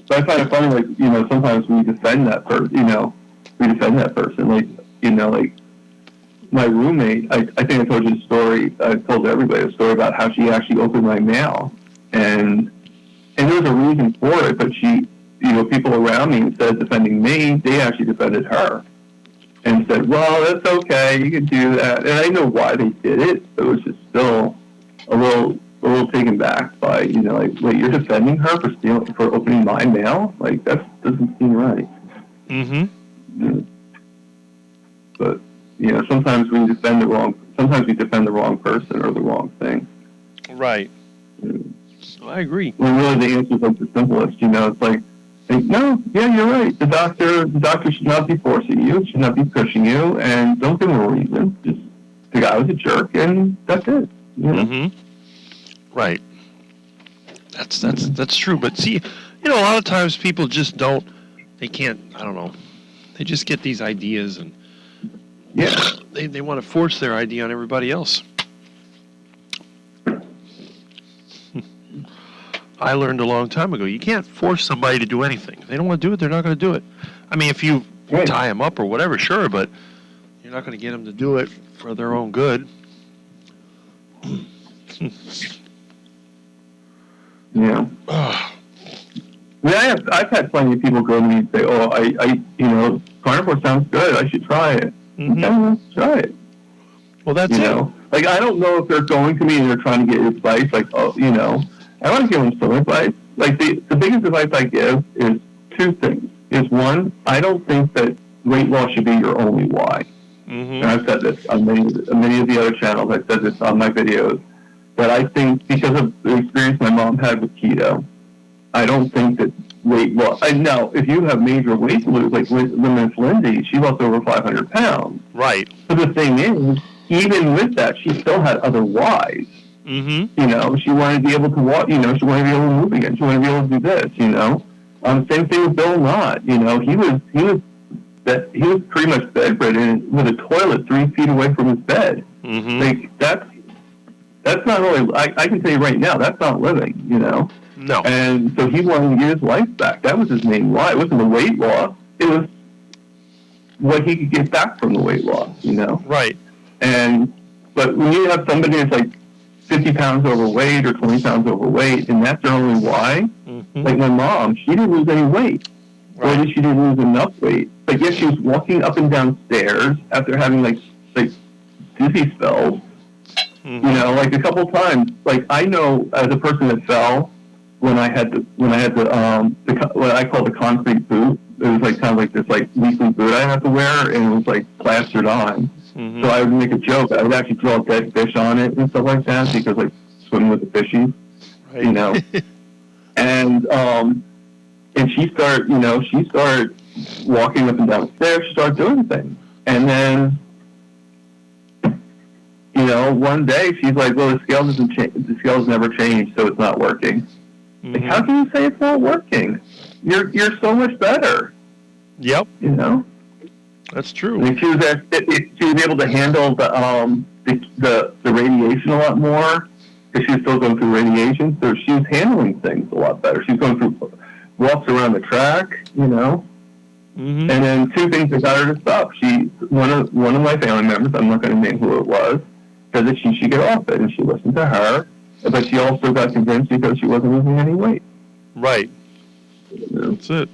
But I find it funny, like, you know, sometimes we defend that person, like, you know, like, my roommate, I think I told you the story, I told everybody a story about how she actually opened my mail, and there was a reason for it, but she, you know, people around me, instead of defending me, they actually defended her, and said, well, that's okay, you can do that, and I know why they did it, but it was just still a little taken back by, you know, like, wait, you're defending her for opening my mail? Like, that doesn't seem right. But, you know, sometimes we defend the wrong person or the wrong thing. Right. I agree. When really the answer is like the simplest, you know, it's like, no, yeah, you're right. The doctor should not be forcing you, should not be pushing you, and don't give him a reason. Just, the guy was a jerk, and that's it. You know? Right. That's true. But see, you know, a lot of times people just they can't, I don't know, they just get these ideas and they want to force their idea on everybody else. I learned a long time ago, you can't force somebody to do anything. If they don't want to do it, they're not going to do it. I mean, if you tie them up or whatever, sure, but you're not going to get them to do it for their own good. Yeah. I mean, I've had plenty of people go to me and say, "Oh, I you know, carnivore sounds good. I should try it." Okay, try it. Well, that's you it. know, like I don't know if they're going to me and they're trying to get advice. Like, oh, you know, I want to give them some advice. Like the biggest advice I give is two things. Is one, I don't think that weight loss should be your only why. And I've said this on many of the other channels. I've said this on my videos. But I think because of the experience my mom had with keto, I don't think that weight loss. I know if you have major weight lose, like Miss Lindy, she lost over 500 pounds. Right. But the thing is, even with that, she still had other whys. You know, she wanted to be able to walk. You know, she wanted to be able to move again. She wanted to be able to do this. You know, same thing with Bill Knott. You know, he was pretty much bedridden with a toilet 3 feet away from his bed. Like that's not really. I can tell you right now, that's not living. You know. No. And so he wanted to get his life back. That was his main why. It wasn't the weight loss. It was what he could get back from the weight loss. You know. Right. But when you have somebody that's like 50 pounds overweight or 20 pounds overweight, and that's their only why, like my mom, she didn't lose any weight. Or at least she didn't lose enough weight. But yet she was walking up and down stairs after having like dizzy spells. You know, like a couple times. Like I know as a person that fell when I had what I call the concrete boot. It was like kind of like this like weekly boot I had to wear, and it was like plastered on. So I would make a joke. I would actually draw dead fish on it and stuff like that because like swimming with the fishies, you know. And she started walking up and down the stairs. She started doing things, and then one day she's like, well, the scale doesn't change. The scale's never changed, so it's not working. Like, how can you say it's not working? You're so much better. Yep, You know. that's I true. mean, she was able to handle the radiation a lot more because she was still going through radiation. So she was handling things a lot better. She was going through walks around the track, Mm-hmm. And then two things that got her to stop. One of my family members, I'm not going to name who it was, said that she should get off it, and she listened to her. But she also got convinced because she wasn't losing any weight. Right. That's it.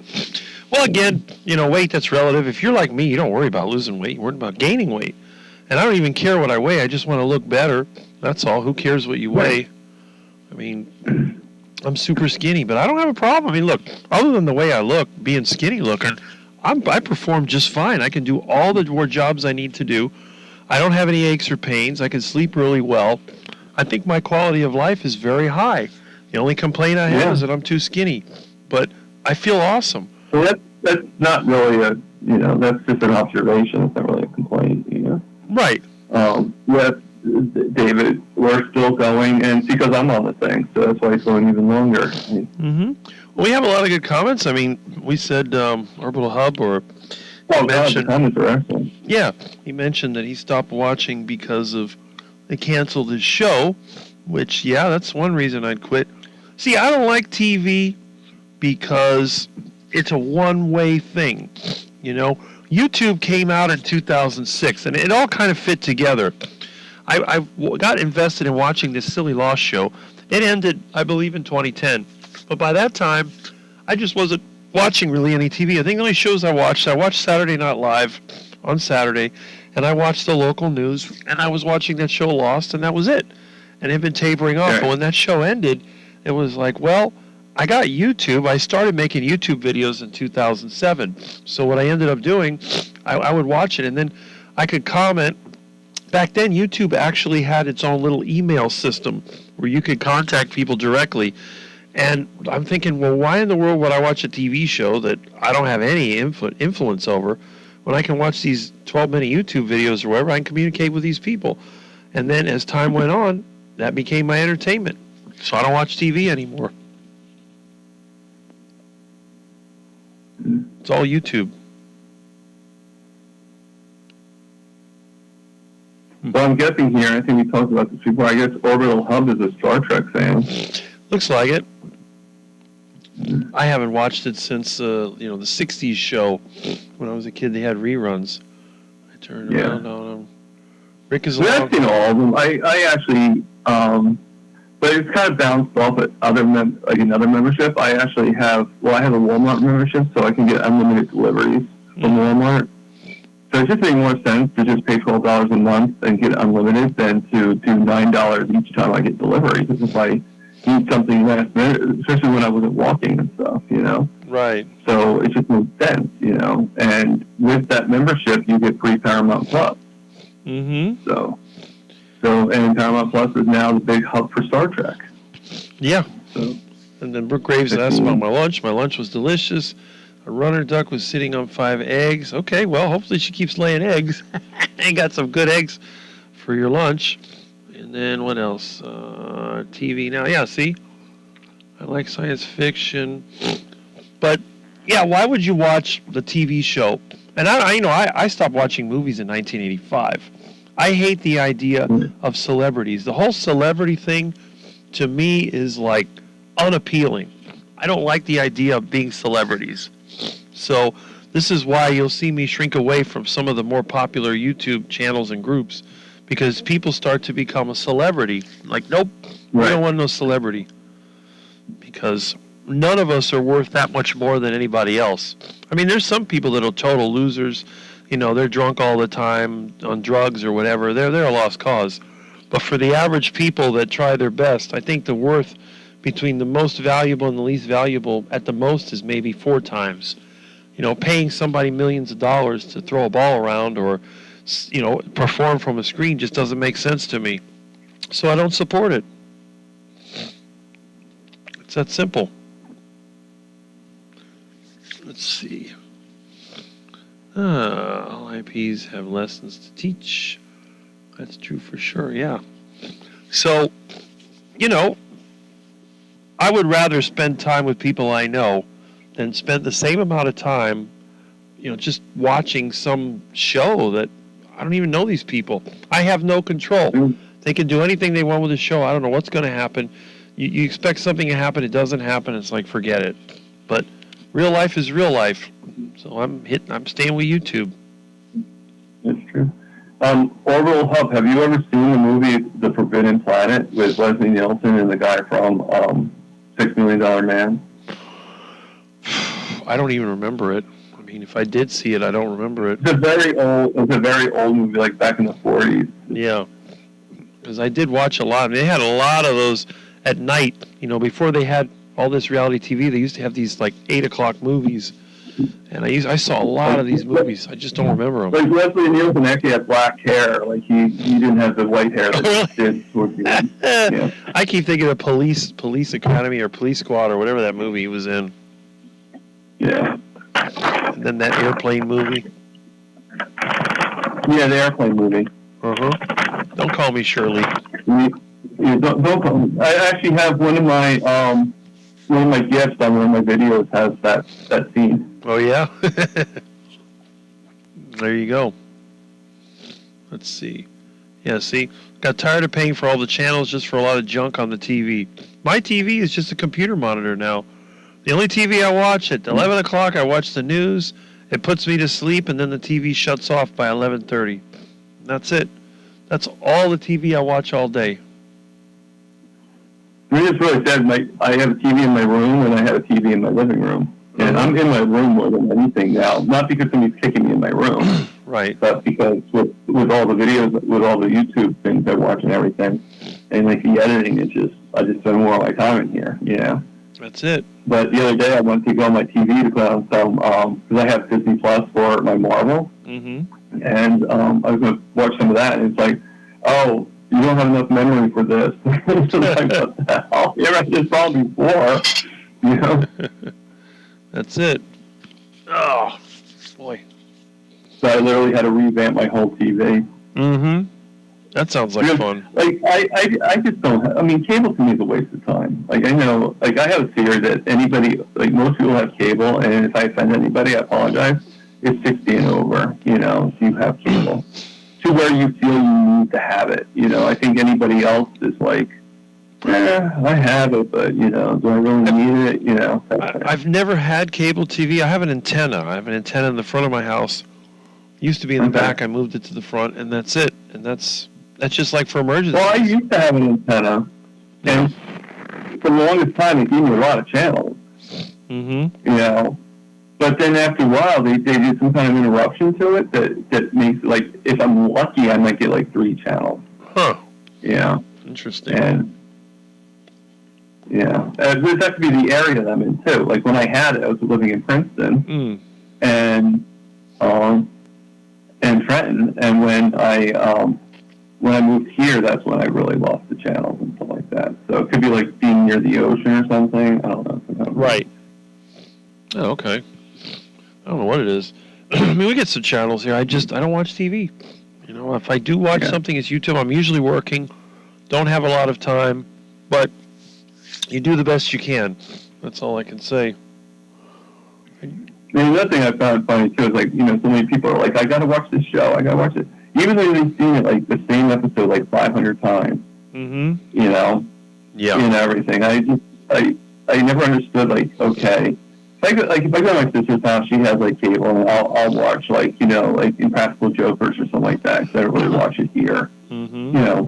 Well, again, weight, that's relative. If you're like me, you don't worry about losing weight. You're worried about gaining weight. And I don't even care what I weigh. I just want to look better. That's all. Who cares what you weigh? I mean, I'm super skinny, but I don't have a problem. I mean, look, other than the way I look, being skinny looking, I perform just fine. I can do all the more jobs I need to do. I don't have any aches or pains. I can sleep really well. I think my quality of life is very high. The only complaint I have is that I'm too skinny. But I feel awesome. So that's not really that's just an observation. It's not really a complaint, Right. Yes, David, we're still going, and it's because I'm on the thing, so that's why it's going even longer. Mm-hmm. Well, we have a lot of good comments. I mean, we said Orbital Hub, or The comments are excellent. yeah, he mentioned that he stopped watching because they canceled his show, which, that's one reason I'd quit. See, I don't like TV because it's a one-way thing, YouTube came out in 2006, and it all kind of fit together. I got invested in watching this Silly Lost show. It ended, I believe, in 2010. But by that time, I just wasn't watching really any TV. I think the only shows I watched Saturday Night Live on Saturday, and I watched the local news, and I was watching that show Lost, and that was it. And it had been tapering off. Right. But when that show ended, it was like, well, I got YouTube. I started making YouTube videos in 2007. So what I ended up doing, I would watch it, and then I could comment. Back then, YouTube actually had its own little email system where you could contact people directly. And I'm thinking, well, why in the world would I watch a TV show that I don't have any influence over when I can watch these 12-minute YouTube videos or whatever? I can communicate with these people. And then as time went on, that became my entertainment. So I don't watch TV anymore. It's all YouTube. Well, I'm guessing here, I think we talked about this before, I guess Orbital Hub is a Star Trek fan. Looks like it. I haven't watched it since the 60s show. When I was a kid, they had reruns. I turned around on them. Rick is Well, I've seen all of them. I actually, but it's kind of bounced off at another membership. I actually have a Walmart membership, so I can get unlimited deliveries from Walmart. So it just makes more sense to just pay $12 a month and get unlimited than to do $9 each time I get deliveries. If I need something last minute, especially when I wasn't walking and stuff, Right. So it just makes sense, And with that membership, you get free Paramount Plus. Mm-hmm. So and Paramount Plus is now the big hub for Star Trek. Yeah. So, And then Brooke Graves asked about my lunch. My lunch was delicious. A runner duck was sitting on 5 eggs. Okay, well, hopefully she keeps laying eggs. And got some good eggs for your lunch. And then what else? TV now. Yeah, see? I like science fiction. But, yeah, why would you watch the TV show? And I stopped watching movies in 1985. I hate the idea of celebrities. The whole celebrity thing, to me, is like unappealing. I don't like the idea of being celebrities. So this is why you'll see me shrink away from some of the more popular YouTube channels and groups, because people start to become a celebrity. Like, nope, we don't want no celebrity, because none of us are worth that much more than anybody else. I mean, there's some people that are total losers. They're drunk all the time, on drugs or whatever. They're a lost cause. But for the average people that try their best, I think the worth between the most valuable and the least valuable at the most is maybe 4 times. Paying somebody millions of dollars to throw a ball around or, perform from a screen just doesn't make sense to me. So I don't support it. It's that simple. Let's see. All IPs have lessons to teach. That's true for sure, yeah. So, I would rather spend time with people I know than spend the same amount of time, just watching some show that I don't even know these people. I have no control. They can do anything they want with the show. I don't know what's going to happen. You expect something to happen, it doesn't happen. It's like, forget it. But real life is real life. So I'm staying with YouTube. That's true. Orville Hub, have you ever seen the movie The Forbidden Planet with Leslie Nielsen and the guy from $6 Million Man? I don't even remember it. I mean, if I did see it, I don't remember it. It's a very old movie, like back in the 40s. Yeah. Because I did watch a lot. They had a lot of those at night. Before they had all this reality TV, they used to have these like 8 o'clock movies. And I saw a lot of these movies. I just don't remember them. Like Leslie Nielsen actually had black hair. Like he didn't have the white hair that he did towards the end. Yeah. I keep thinking of Police Academy or Police Squad or whatever that movie he was in. Yeah. And then that airplane movie. Yeah, the airplane movie. Uh-huh. Don't call me Shirley. Yeah, don't call me. I actually have one of my guests on one of my videos has that scene. Oh, yeah? There you go. Let's see. Yeah, see? Got tired of paying for all the channels just for a lot of junk on the TV. My TV is just a computer monitor now. The only TV I watch at 11 o'clock, I watch the news. It puts me to sleep, and then the TV shuts off by 11:30. That's it. That's all the TV I watch all day. I mean, it's really sad. I have a TV in my room, and I have a TV in my living room. And I'm in my room more than anything now. Not because somebody's kicking me in my room, Right. but because with all the videos, with all the YouTube things I watch and everything, and like the editing, I just spend more of my time in here, That's it. But the other day I went to go on my TV to put on some, because I have Disney Plus for my Marvel, Mm-hmm. and I was going to watch some of that, and it's like, oh, you don't have enough memory for this. It's like, what the hell? Yeah, I just saw it before, That's it. Oh, boy. So I literally had to revamp my whole TV. Mm-hmm. That sounds like Because, fun. Like, I just don't, cable to me is a waste of time. Like, I know, like, I have a theory that anybody, like, most people have cable, and if I offend anybody, I apologize. It's 60 and over, if you have cable. To where you feel you need to have it. I think anybody else is like, I have it, but, do I really need it? I've never had cable TV. I have an antenna. I have an antenna in the front of my house. Used to be in the back. I moved it to the front, and that's it. And that's just like for emergencies. Well, I used to have an antenna, and for the longest time, it gave me a lot of channels. Mm-hmm. But then after a while, they did some kind of interruption to it that makes, like, if I'm lucky, I might get, like, 3 channels. Huh. Yeah. Interesting. And, it has to be the area that I'm in, too. Like, when I had it, I was living in Princeton and Trenton. And when I moved here, that's when I really lost the channels and stuff like that. So it could be, like, being near the ocean or something. I don't know. Right. Oh, okay. I don't know what it is. I mean, we get some channels here. I don't watch TV. If I do watch something, it's YouTube. I'm usually working. Don't have a lot of time, but you do the best you can. That's all I can say. And another thing I found funny too is like, so many people are like, I gotta watch this show, I gotta watch it. Even though they've seen it like the same episode like 500 times. Mm-hmm. Yeah. And everything. I never understood like, okay. If I go to my sister's house, she has like cable, and I'll watch like like Impractical Jokers or something like that. 'Cause I don't really watch it here. Mm-hmm.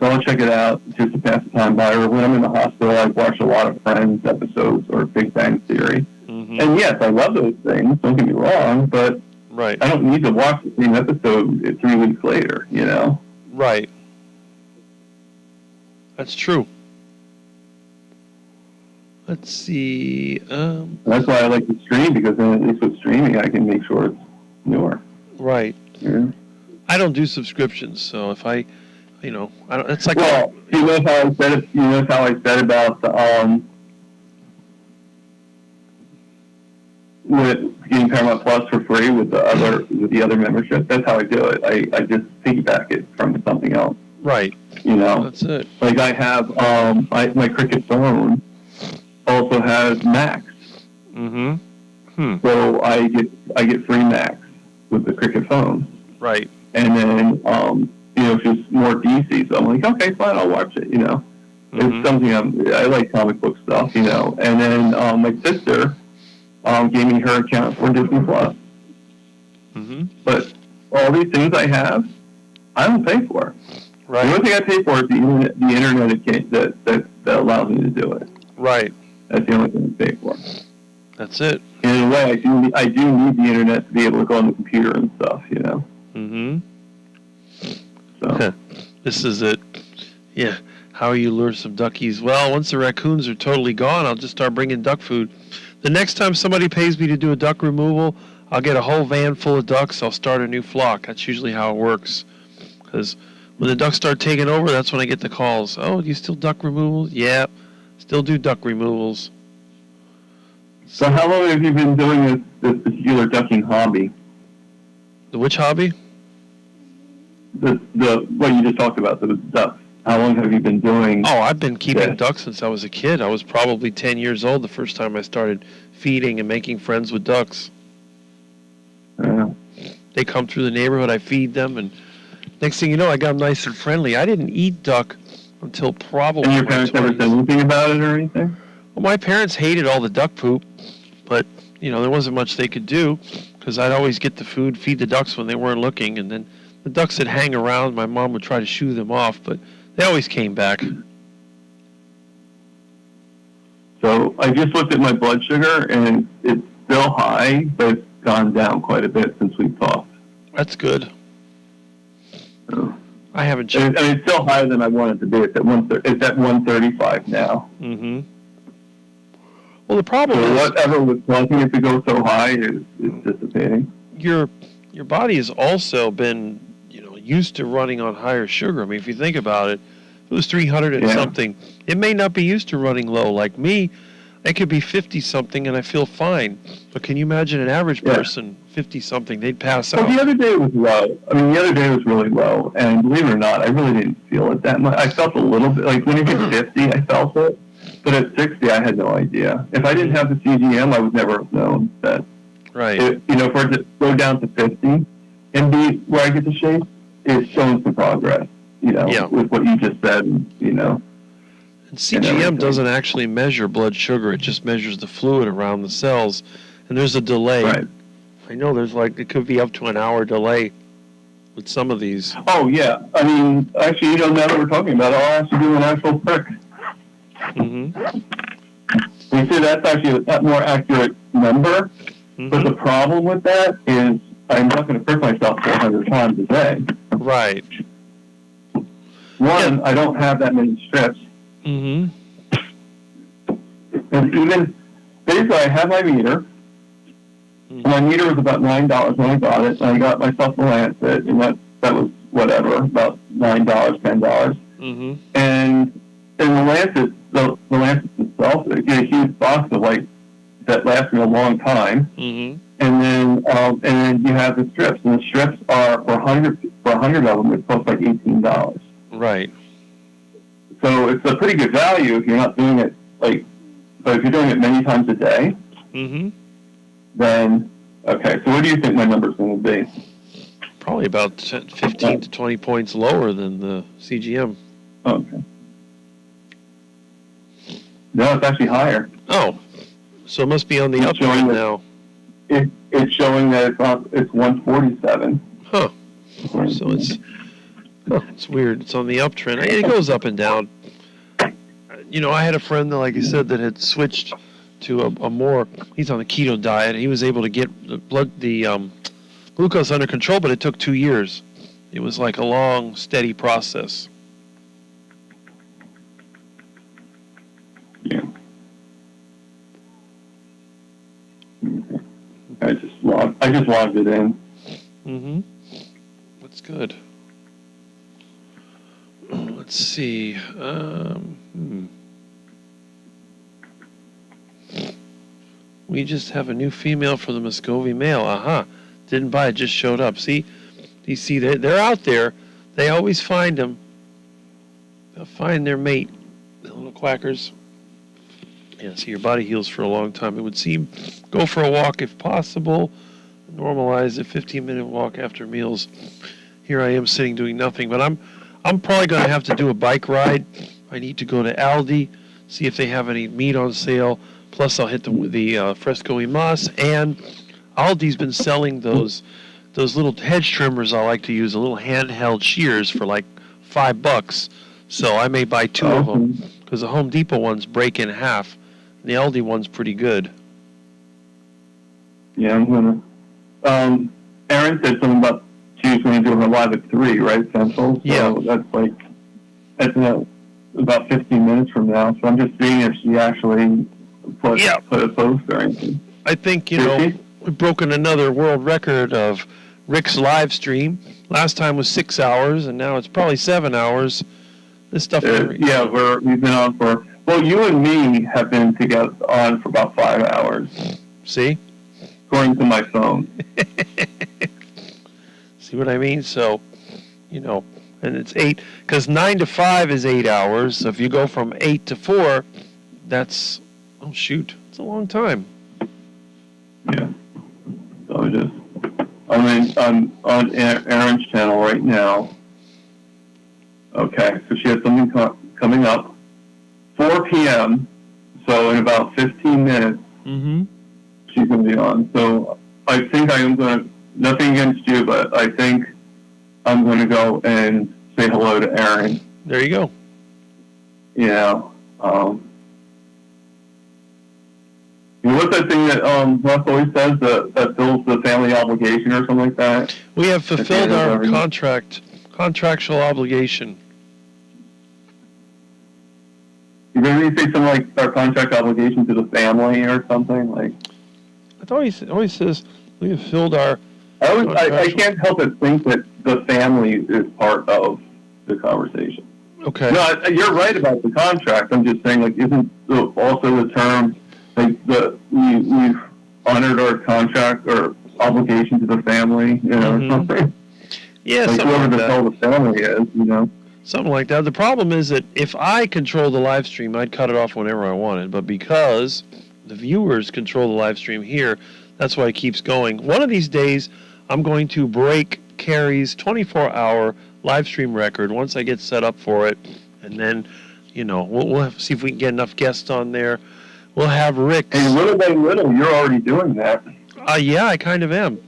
So I'll check it out just to pass the time by. Or when I'm in the hospital, I watch a lot of Friends episodes or Big Bang Theory. Mm-hmm. And yes, I love those things. Don't get me wrong, but Right. I don't need to watch the same episode 3 weeks later. Right. That's true. Let's see. That's why I like to stream, because then at least with streaming, I can make sure it's newer. Right. Yeah. I don't do subscriptions, so if I don't. It's like. Well, you know how I said it. You know how I said about with getting Paramount Plus for free with the other membership. That's how I do it. I just piggyback it from something else. Right. You know, That's it. like I have my Cricket phone also has Max, Mm-hmm. so I get free Max with the Cricket phone. Right. And then it's just more DC, so I'm like, okay, fine, I'll watch it. Mm-hmm. It's something I like comic book stuff. And then my sister gave me her account for Disney Plus. Mm-hmm. But all these things I have, I don't pay for. The Right. only thing I pay for is the internet that allows me to do it. Right. That's the only thing I pay for. That's it. And in a way, I do need the internet to be able to go on the computer and stuff. Mm-hmm. So This is it. Yeah. How you lure some duckies? Well, once the raccoons are totally gone, I'll just start bringing duck food. The next time somebody pays me to do a duck removal, I'll get a whole van full of ducks. I'll start a new flock. That's usually how it works. Because when the ducks start taking over, that's when I get the calls. Oh, do you still duck removals? Yeah, still do duck removals. So how long have you been doing this particular ducking hobby? The which hobby? The what you just talked about, the ducks. How long have you been doing? Oh, I've been keeping Yeah. ducks since I was a kid. I was probably 10 years old the first time I started feeding and making friends with ducks. They come through the neighborhood, I feed them, and next thing you know, I got them nice and friendly. I didn't eat duck until probably And your my parents never 20s. said anything about it or anything? Well, my parents hated all the duck poop, but, there wasn't much they could do because I'd always get the food, feed the ducks when they weren't looking, and then the ducks would hang around. My mom would try to shoo them off, but they always came back. So I just looked at my blood sugar, and it's still high, but it's gone down quite a bit since we talked. That's good. So, I haven't I mean, checked. it's still higher than I want it to be. It's at 135 now. Mm-hmm. Well, the problem So is whatever was causing it to go so high is dissipating. your body has also been, used to running on higher sugar. I mean, if you think about it, if it was 300 and Yeah. something, it may not be used to running low. Like me, I could be 50 something and I feel fine. But can you imagine an average Yeah. person, 50 something, they'd pass Well, the out. other day was low. I mean, the other day was really low, and believe it or not, I really didn't feel it that much. I felt a little bit, like when it hit 50, I felt it, but at 60, I had no idea. If I didn't have the CGM, I would never have known that. Right. For it to go down to 50 and be where I get the shape, it's showing some progress, Yeah. with what you just said, And CGM everything. doesn't actually measure blood sugar. It just measures the fluid around the cells. And there's a delay. Right. I know it could be up to an hour delay with some of these. Oh, yeah. I mean, actually, now that we're talking about it, I'll actually do an actual prick. Mm-hmm. We say that's actually a more accurate number, but the problem with that is I'm not going to prick myself 400 times a day. Right. One, I don't have that many strips. Mm-hmm. And even, basically, I have my meter. My meter was about $9 when I got it, and I got myself a Lancet, and that was whatever, about $9, $10. Mm-hmm. And the Lancet, the Lancet itself, you get a huge box of that lasts me a long time. Mm-hmm. And then you have the strips, and the strips are for 100 of them, it costs like $18. Right. So it's a pretty good value if you're not doing it but if you're doing it many times a day, Mm-hmm. then okay. So what do you think my number's going to be? Probably about 15 to 20 points lower than the CGM. Okay. No, it's actually higher. Oh, so it must be on the It's uptrend showing that- now. It's showing that it's 147. Huh. So it's weird. It's on the uptrend. It goes up and down. I had a friend, like I said, that had switched to a more. He's on the keto diet. He was able to get the glucose under control, but it took 2 years. It was like a long, steady process. Yeah. I just logged it in. Mm-hmm. That's good. Let's see. We just have a new female for the Muscovy male. Aha. Didn't buy it, just showed up. See? You see, they're out there. They always find them. They'll find their mate. The little quackers. Yeah, see, your body heals for a long time. It would seem, go for a walk if possible. Normalize a 15-minute walk after meals. Here I am sitting doing nothing, but I'm probably going to have to do a bike ride. I need to go to Aldi, see if they have any meat on sale. Plus, I'll hit the Fresco y Mas, and Aldi's been selling those little hedge trimmers I like to use, the little handheld shears for like $5. So I may buy 2 of them because the Home Depot ones break in half. And the Aldi one's pretty good. Yeah, I'm gonna. Erin said something about she was going to do her live at 3, right, Central? So Yeah. That's about 15 minutes from now. So I'm just seeing if she actually put a post or anything. I think, we've broken another world record of Rick's live stream. Last time was 6 hours, and now it's probably 7 hours. This stuff. Yeah, we've been on for. Well, you and me have been together on for about 5 hours. See? According to my phone. See what I mean? So, and it's 8, because 9 to 5 is 8 hours. So if you go from 8 to 4, that's, oh shoot, it's a long time. Yeah. So I'm on Erin's channel right now. Okay, so she has something coming up. 4 p.m., so in about 15 minutes, she's going to be on. So I think I am going to, nothing against you, but I think I'm going to go and say hello to Erin. There you go. What's that thing that Russ always says, that fills the family obligation or something like that? We have fulfilled our contractual obligation. You maybe say something like our contract obligation to the family or something like. I thought he always says we have filled our. I can't help but think that the family is part of the conversation. Okay. No, you're right about the contract. I'm just saying, like, isn't also the term like we've honored our contract or obligation to the family, or something. Yeah, like something whoever like the that. hell the family is, Something like that. The problem is that if I control the live stream, I'd cut it off whenever I wanted. But because the viewers control the live stream here, that's why it keeps going. One of these days, I'm going to break Carrie's 24-hour live stream record once I get set up for it. And then, we'll see if we can get enough guests on there. We'll have Rick's. And little by little, you're already doing that. Yeah, I kind of am.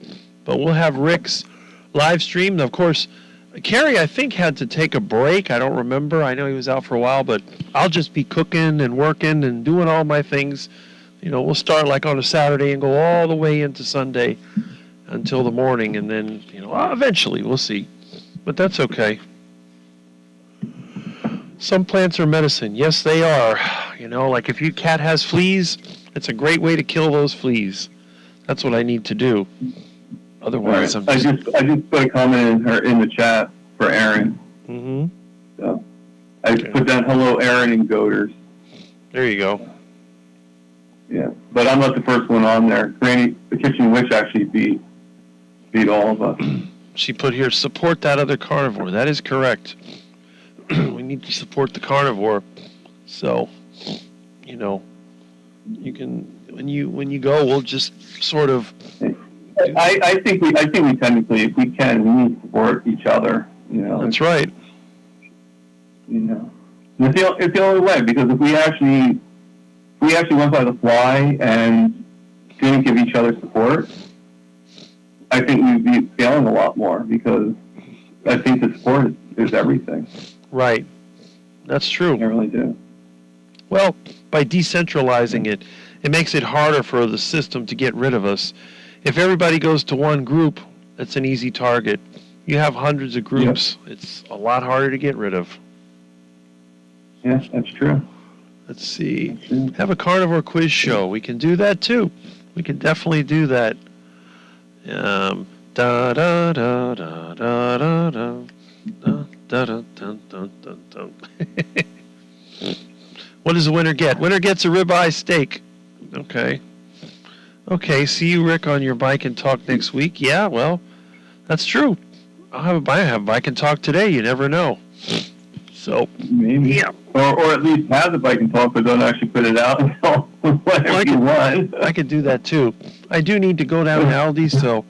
But we'll have Rick's live stream. Of course, Carrie, I think, had to take a break. I don't remember. I know he was out for a while, but I'll just be cooking and working and doing all my things. We'll start like on a Saturday and go all the way into Sunday until the morning, and then, eventually we'll see. But that's okay. Some plants are medicine. Yes, they are. Like if your cat has fleas, it's a great way to kill those fleas. That's what I need to do. Otherwise, right. I just put a comment in the chat for Erin. So I put down hello, Erin and Goaters. There you go. Yeah, but I'm not the first one on there. Granny, the Kitchen Witch actually beat all of us. She put here, support that other carnivore. That is correct. We need to support the carnivore. So, you can when you go, we'll just sort of. I think we technically, if we can, we need to support each other. That's right. It's the only way, because if we actually went by the fly and didn't give each other support, I think we'd be failing a lot more, because I think the support is everything. Right. That's true. I really do. Well, by decentralizing it, it makes it harder for the system to get rid of us. If everybody goes to one group, it's an easy target. You have hundreds of groups. Yep. It's a lot harder to get rid of. Yes, that's true. Let's see. Have a carnivore quiz show. We can do that too. We can definitely do that. Da da da da da da da. What does the winner get? Winner gets a ribeye steak. Okay. Okay, see you, Rick, on your Bike and Talk next week. Yeah, well, that's true. I have a Bike and Talk today. You never know. So, Maybe. yeah. Or at least have the Bike and Talk, but don't actually put it out until whenever you want. I could do that too. I do need to go down to Aldi's, so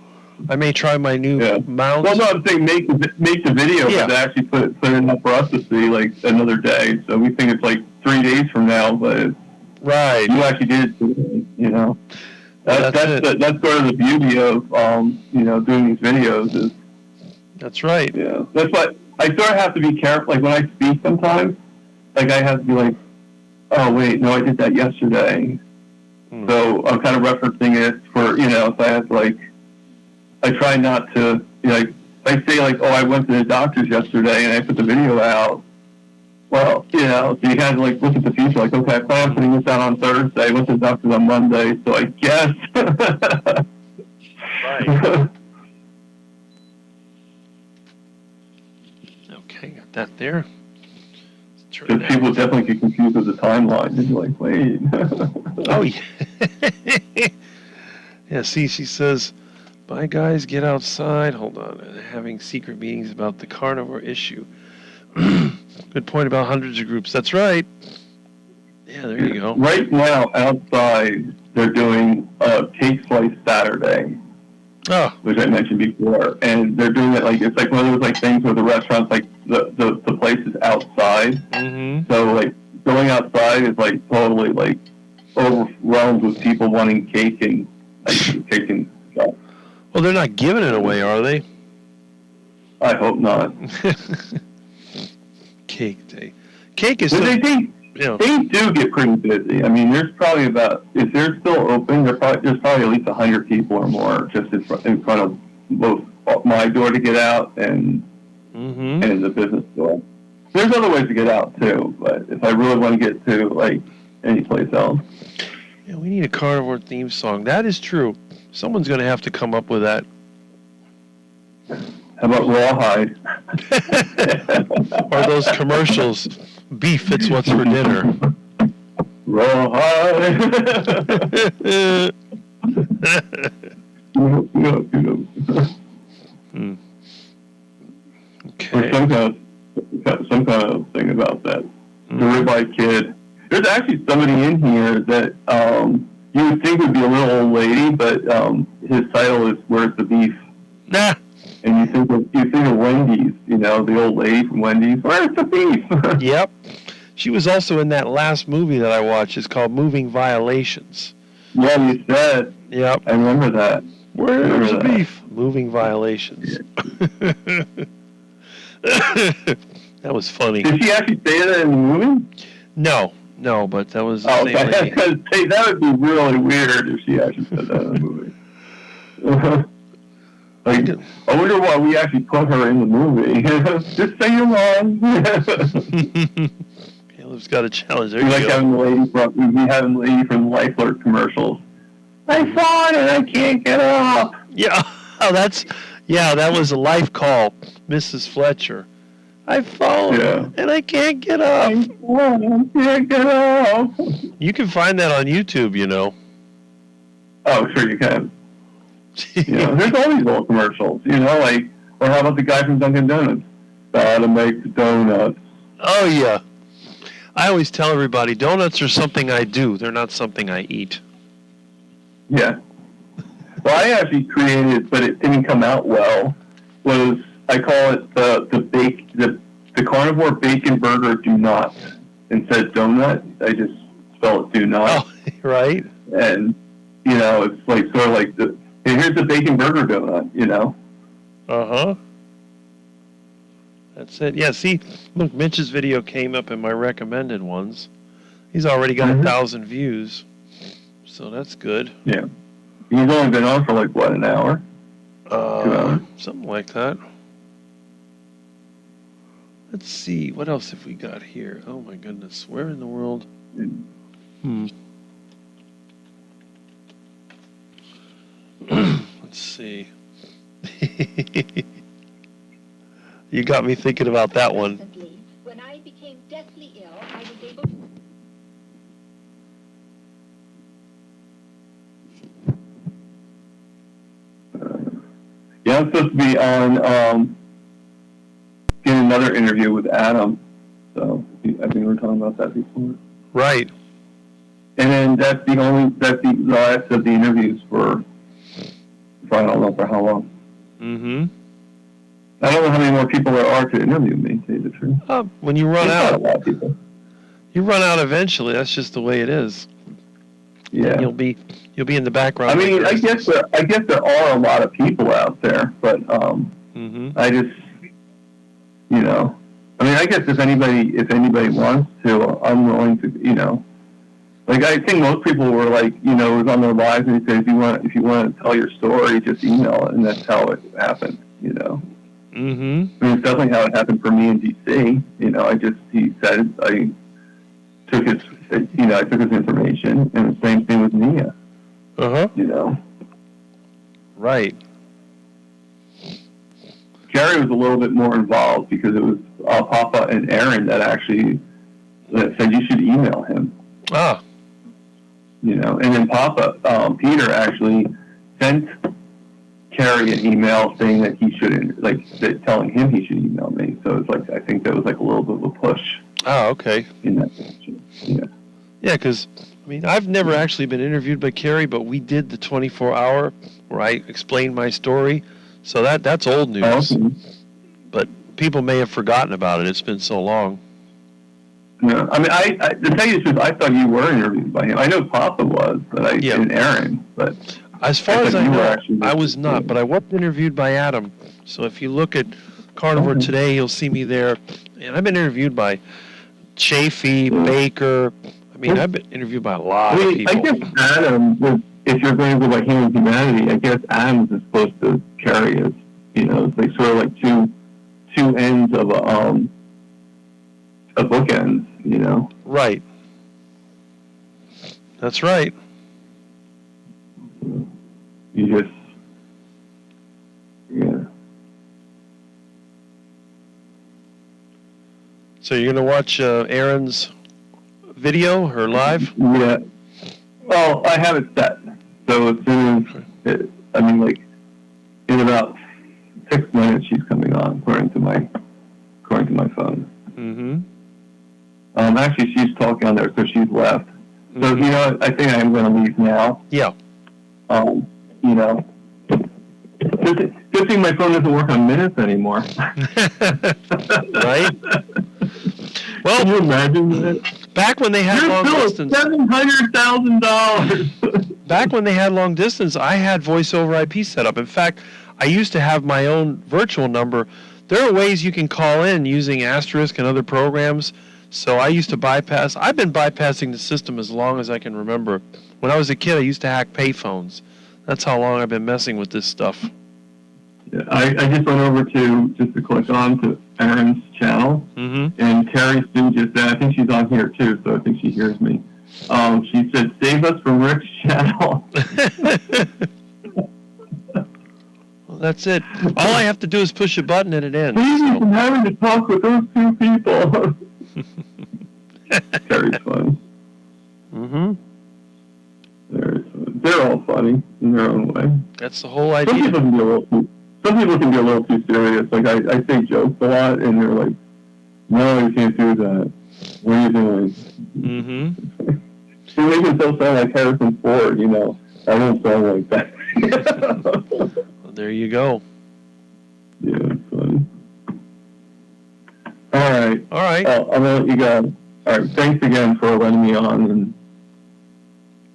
I may try my new mount. Well, no, I'm saying make the video, Yeah. but to actually put it up for us to see like another day. So we think it's like 3 days from now, but Right. you actually did it today, you know. Well, that's That's sort of the beauty of doing these videos is That's right. that's why I sort of have to be careful. Like when I speak sometimes, like I have to be like, oh wait, no, I did that yesterday. So I'm kind of referencing it for so I have to I try not to I say like, oh, I went to the doctor's yesterday and I put the video out. Well, so you kind of look at the future, like, okay, I plan on putting this out on Thursday. I went to the doctor's on Monday, so I guess. Right. Okay, got that there. Turn Because it people out. definitely get confused with the timeline. They're like, wait. Oh, yeah. Yeah, see, she says, bye, guys, get outside. Hold on. Having secret meetings about the carnivore issue. Good point about hundreds of groups. That's right. Yeah, there you go. Right now, outside, they're doing Cake Slice Saturday, Oh, which I mentioned before. And they're doing it it's like one of those things where the restaurant's the place is outside. mm-hmm. So going outside is totally overwhelmed with people wanting cake and cake and stuff. Well, they're not giving it away, are they? I hope not. Cake day. Cake is But so, they yeah. do get pretty busy. I mean, there's probably if they're still open, there's probably at least 100 people or more just in front of both my door to get out and Mm-hmm. the business door. There's other ways to get out too, but if I really want to get to any place else. Yeah, we need a carnivore theme song. That is true. Someone's going to have to come up with that. How about Rawhide? Or those commercials. Beef, it's what's for dinner. Rawhide. Or Okay. some kind of thing about that. The Mm. Ribeye Kid. There's actually somebody in here that you would think would be a little old lady, but his title is "Where's the Beef?" Nah. And you think of Wendy's, the old lady from Wendy's. Where's the beef? Yep. She was also in that last movie that I watched. It's called Moving Violations. Yeah, you said. Yep. I remember that. Where's the that. beef? Moving Violations. That was funny. Did she actually say that in the movie? No, but that was the Oh, same okay. lady. Hey, that would be really weird if she actually said that in the movie. I wonder why we actually put her in the movie. Just sing along. Caleb's got a challenge. There We you like go. having the lady from Life Alert commercials. I saw it and I can't get up. Yeah, oh, that was a life call, Mrs. Fletcher. I've fallen Yeah. and I can't get up. I can't get up. You can find that on YouTube, Oh, sure you can. There's all these old commercials, or how about the guy from Dunkin' Donuts? Gotta make the donuts. Oh, yeah. I always tell everybody, donuts are something I do. They're not something I eat. Yeah. Well, I actually created, but it didn't come out well, I call it the carnivore bacon burger do not. Instead of donut, I just spell it do not. Oh, right? And, it's sort of like hey, here's the bacon burger donut, Uh-huh. That's it. Yeah, see, look, Mitch's video came up in my recommended ones. He's already got 1,000 views, so that's good. Yeah. He's only been on for an hour? 2 hours? Something like that. Let's see, what else have we got here? Oh my goodness, where in the world? Let's see. You got me thinking about that one. When I became deathly ill, I was able I'm supposed to be on getting another interview with Adam. So I think we were talking about that before. Right. And then that's the last of the interviews for I don't know for how long. Mm-hmm. I don't know how many more people there are to interview me, to tell you the truth. When you run There's not out, a lot of people. you run out eventually. That's just the way it is. Yeah. You'll be in the background. I mean, I guess there are a lot of people out there, but Mm-hmm. I just, you know, I mean, I guess if anybody wants to, I'm willing to, you know, like I think most people were like, you know, it was on their lives and he said, if you want to tell your story, just email it, and that's how it happened, you know. Mm-hmm. I mean, it's definitely how it happened for me in DC. You know, he said I took his information, and the same thing with Nia. Uh-huh. You know, Right. Gary was a little bit more involved because it was Papa and Aaron that said you should email him. Ah. You know, and then Peter actually sent Carrie an email saying that he shouldn't, telling him he should email me. So it's like, I think that was like a little bit of a push Oh, okay. in that direction. Yeah. Yeah, because, I mean, I've never actually been interviewed by Carrie, but we did the 24-hour where I explained my story. So that's old news. Okay. But people may have forgotten about it. It's been so long. No, I mean, I to tell you the truth, I thought you were interviewed by him. I know Papa was, and Aaron, but As far as thought I you were know, actually- I was not, but I was interviewed by Adam. So if you look at Carnivore Okay. Today, you'll see me there. And I've been interviewed by Chafee, Baker. I mean, I've been interviewed by a lot of people. I guess Adam was, if you're going to go by Human Humanity, I guess Adams is supposed to carry us. You know, it's like sort of like two ends of a bookends. You know. Right. That's right. You just, yeah. So you're going to watch Aaron's video, her live? Yeah. Well, I have it set. So as soon as, in about 6 minutes, she's coming on, according to my phone. Mm-hmm. Actually, she's talking on there, so she's left. So, Mhm. you know, I think I am going to leave now. Yeah. You know, good thing my phone doesn't work on minutes anymore. Right? Can Well, you imagine that? back when they had Your long bill is distance, $700,000. back when they had long distance, I had voice over IP set up. In fact, I used to have my own virtual number. There are ways you can call in using Asterisk and other programs. So I used to bypass. I've been bypassing the system as long as I can remember. When I was a kid, I used to hack payphones. That's how long I've been messing with this stuff. Yeah, I just went over to click on to Aaron's channel, Mm-hmm. and Terry Sue just said, I think she's on here too, so I think she hears me. She said, save us from Rick's channel. Well, that's it. All I have to do is push a button and it ends. Please, So. I'm having to talk with those two people. Terry's funny. Mm-hmm. They're all funny in their own way. That's the whole Some idea. people can be a little too serious. Like I say jokes a lot, and they're like, "No, you can't do that. What are you doing?" Mm-hmm. You make yourself sound like Harrison Ford. You know, I don't sound like that. Well, there you go. Yeah, it's funny. All right. All right. I'm gonna let you go. All right. Thanks again for letting me on,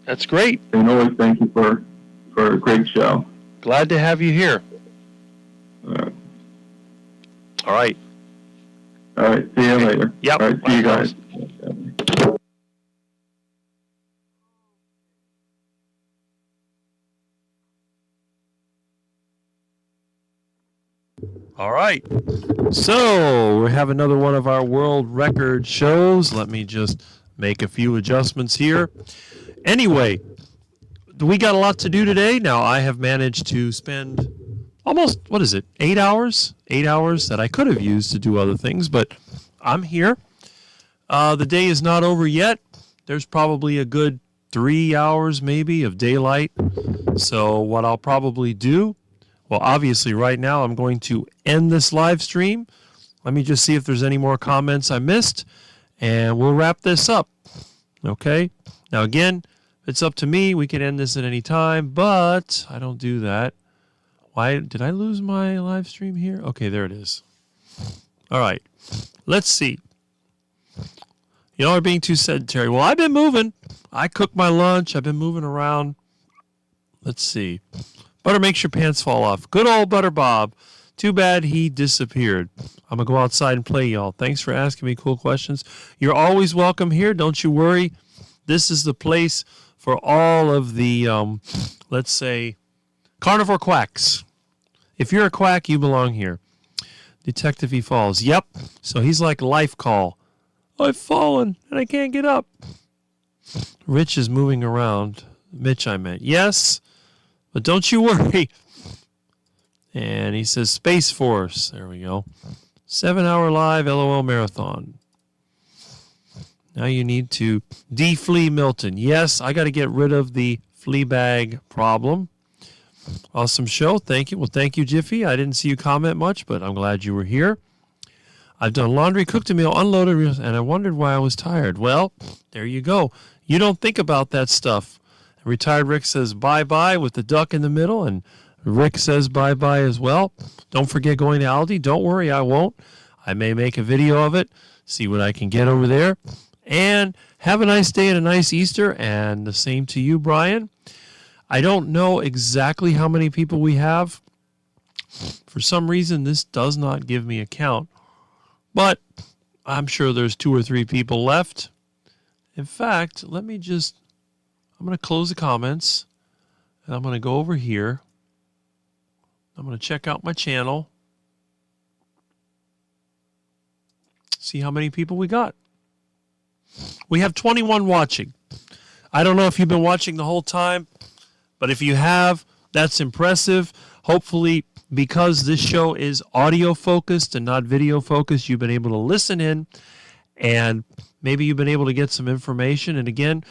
That's great. and always thank you for a great show. Glad to have you here. All right. All right. All right. See you later. Yep. All right. See you guys. All right. So we have another one of our world record shows. Let me just make a few adjustments here. Anyway, we got a lot to do today. Now, I have managed to spend almost, 8 hours? 8 hours that I could have used to do other things, but I'm here. The day is not over yet. There's probably a good 3 hours maybe of daylight. So what I'll probably do, Well, obviously, right now I'm going to end this live stream. Let me just see if there's any more comments I missed, and we'll wrap this up. Okay? Now, again, it's up to me. We can end this at any time, but I don't do that. Why did I lose my live stream here? Okay, there it is. All right. Let's see. You know, we're being too sedentary. Well, I've been moving. I cooked my lunch. I've been moving around. Let's see. Butter makes your pants fall off. Good old Butter Bob. Too bad he disappeared. I'm going to go outside and play, y'all. Thanks for asking me cool questions. You're always welcome here. Don't you worry. This is the place for all of the, let's say, carnivore quacks. If you're a quack, you belong here. Detective E. Falls. Yep. So he's like life call. I've fallen and I can't get up. Rich is moving around. Mitch, I meant. Yes, but don't you worry. And he says Space Force. There we go. 7-hour live LOL marathon. Now you need to de-flea Milton. Yes, I got to get rid of the flea bag problem. Awesome show. Thank you. Well, thank you, Jiffy. I didn't see you comment much, but I'm glad you were here. I've done laundry, cooked a meal, unloaded, and I wondered why I was tired. Well, there you go. You don't think about that stuff. Retired Rick says bye-bye with the duck in the middle, and Rick says bye-bye as well. Don't forget going to Aldi. Don't worry, I won't. I may make a video of it, see what I can get over there. And have a nice day and a nice Easter, and the same to you, Brian. I don't know exactly how many people we have. For some reason, this does not give me a count. But I'm sure there's 2 or 3 people left. In fact, I'm going to close the comments, and I'm going to go over here. I'm going to check out my channel. See how many people we got. We have 21 watching. I don't know if you've been watching the whole time, but if you have, that's impressive. Hopefully, because this show is audio focused and not video focused, you've been able to listen in and maybe you've been able to get some information. And again,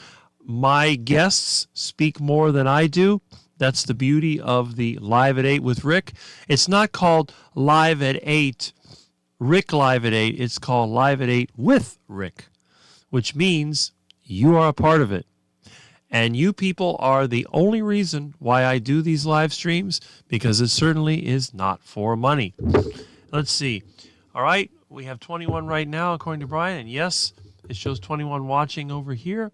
my guests speak more than I do. That's the beauty of the Live at 8 with Rick. It's not called Live at 8, Rick Live at 8. It's called Live at 8 with Rick, which means you are a part of it. And you people are the only reason why I do these live streams, because it certainly is not for money. Let's see. All right, we have 21 right now, according to Brian. And yes, it shows 21 watching over here.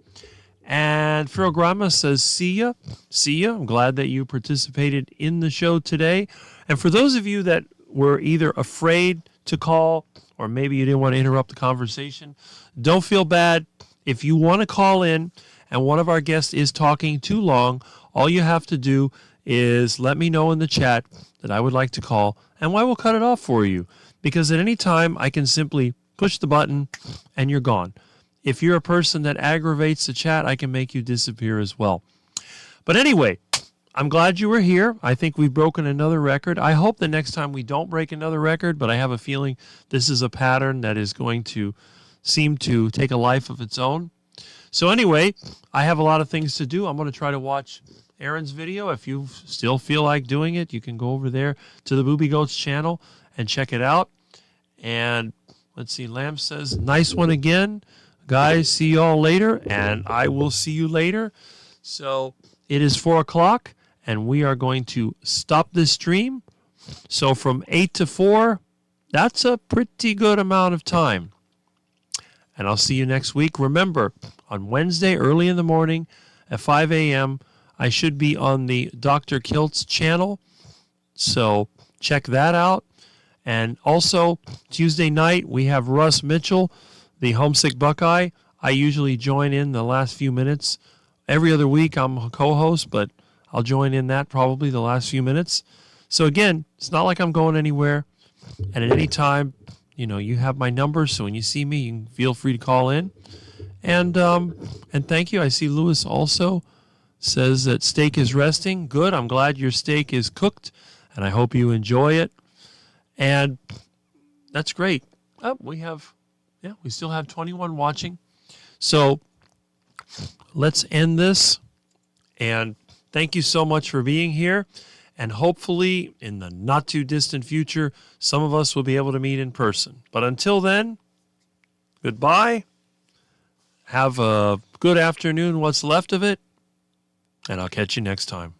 And Phil Grama says, see ya. See ya. I'm glad that you participated in the show today. And for those of you that were either afraid to call or maybe you didn't want to interrupt the conversation, don't feel bad. If you want to call in and one of our guests is talking too long, all you have to do is let me know in the chat that I would like to call, and I will cut it off for you. Because at any time, I can simply push the button and you're gone. If you're a person that aggravates the chat, I can make you disappear as well. But anyway, I'm glad you were here. I think we've broken another record. I hope the next time we don't break another record, but I have a feeling this is a pattern that is going to seem to take a life of its own. So anyway, I have a lot of things to do. I'm going to try to watch Aaron's video. If you still feel like doing it, you can go over there to the Booby Goats channel and check it out. And let's see, Lamb says, nice one again. Guys, see you all later, and I will see you later. So it is 4 o'clock, and we are going to stop this stream. So from 8 to 4, that's a pretty good amount of time. And I'll see you next week. Remember, on Wednesday, early in the morning at 5 a.m., I should be on the Dr. Kilt's channel. So check that out. And also, Tuesday night, we have Russ Mitchell, the Homesick Buckeye. I usually join in the last few minutes. Every other week, I'm a co-host, but I'll join in that probably the last few minutes. So again, it's not like I'm going anywhere. And at any time, you have my number, so when you see me, you can feel free to call in. And thank you. I see Lewis also says that steak is resting. Good. I'm glad your steak is cooked, and I hope you enjoy it. And that's great. We still have 21 watching. So let's end this. And thank you so much for being here. And hopefully, in the not too distant future, some of us will be able to meet in person. But until then, goodbye. Have a good afternoon, what's left of it, and I'll catch you next time.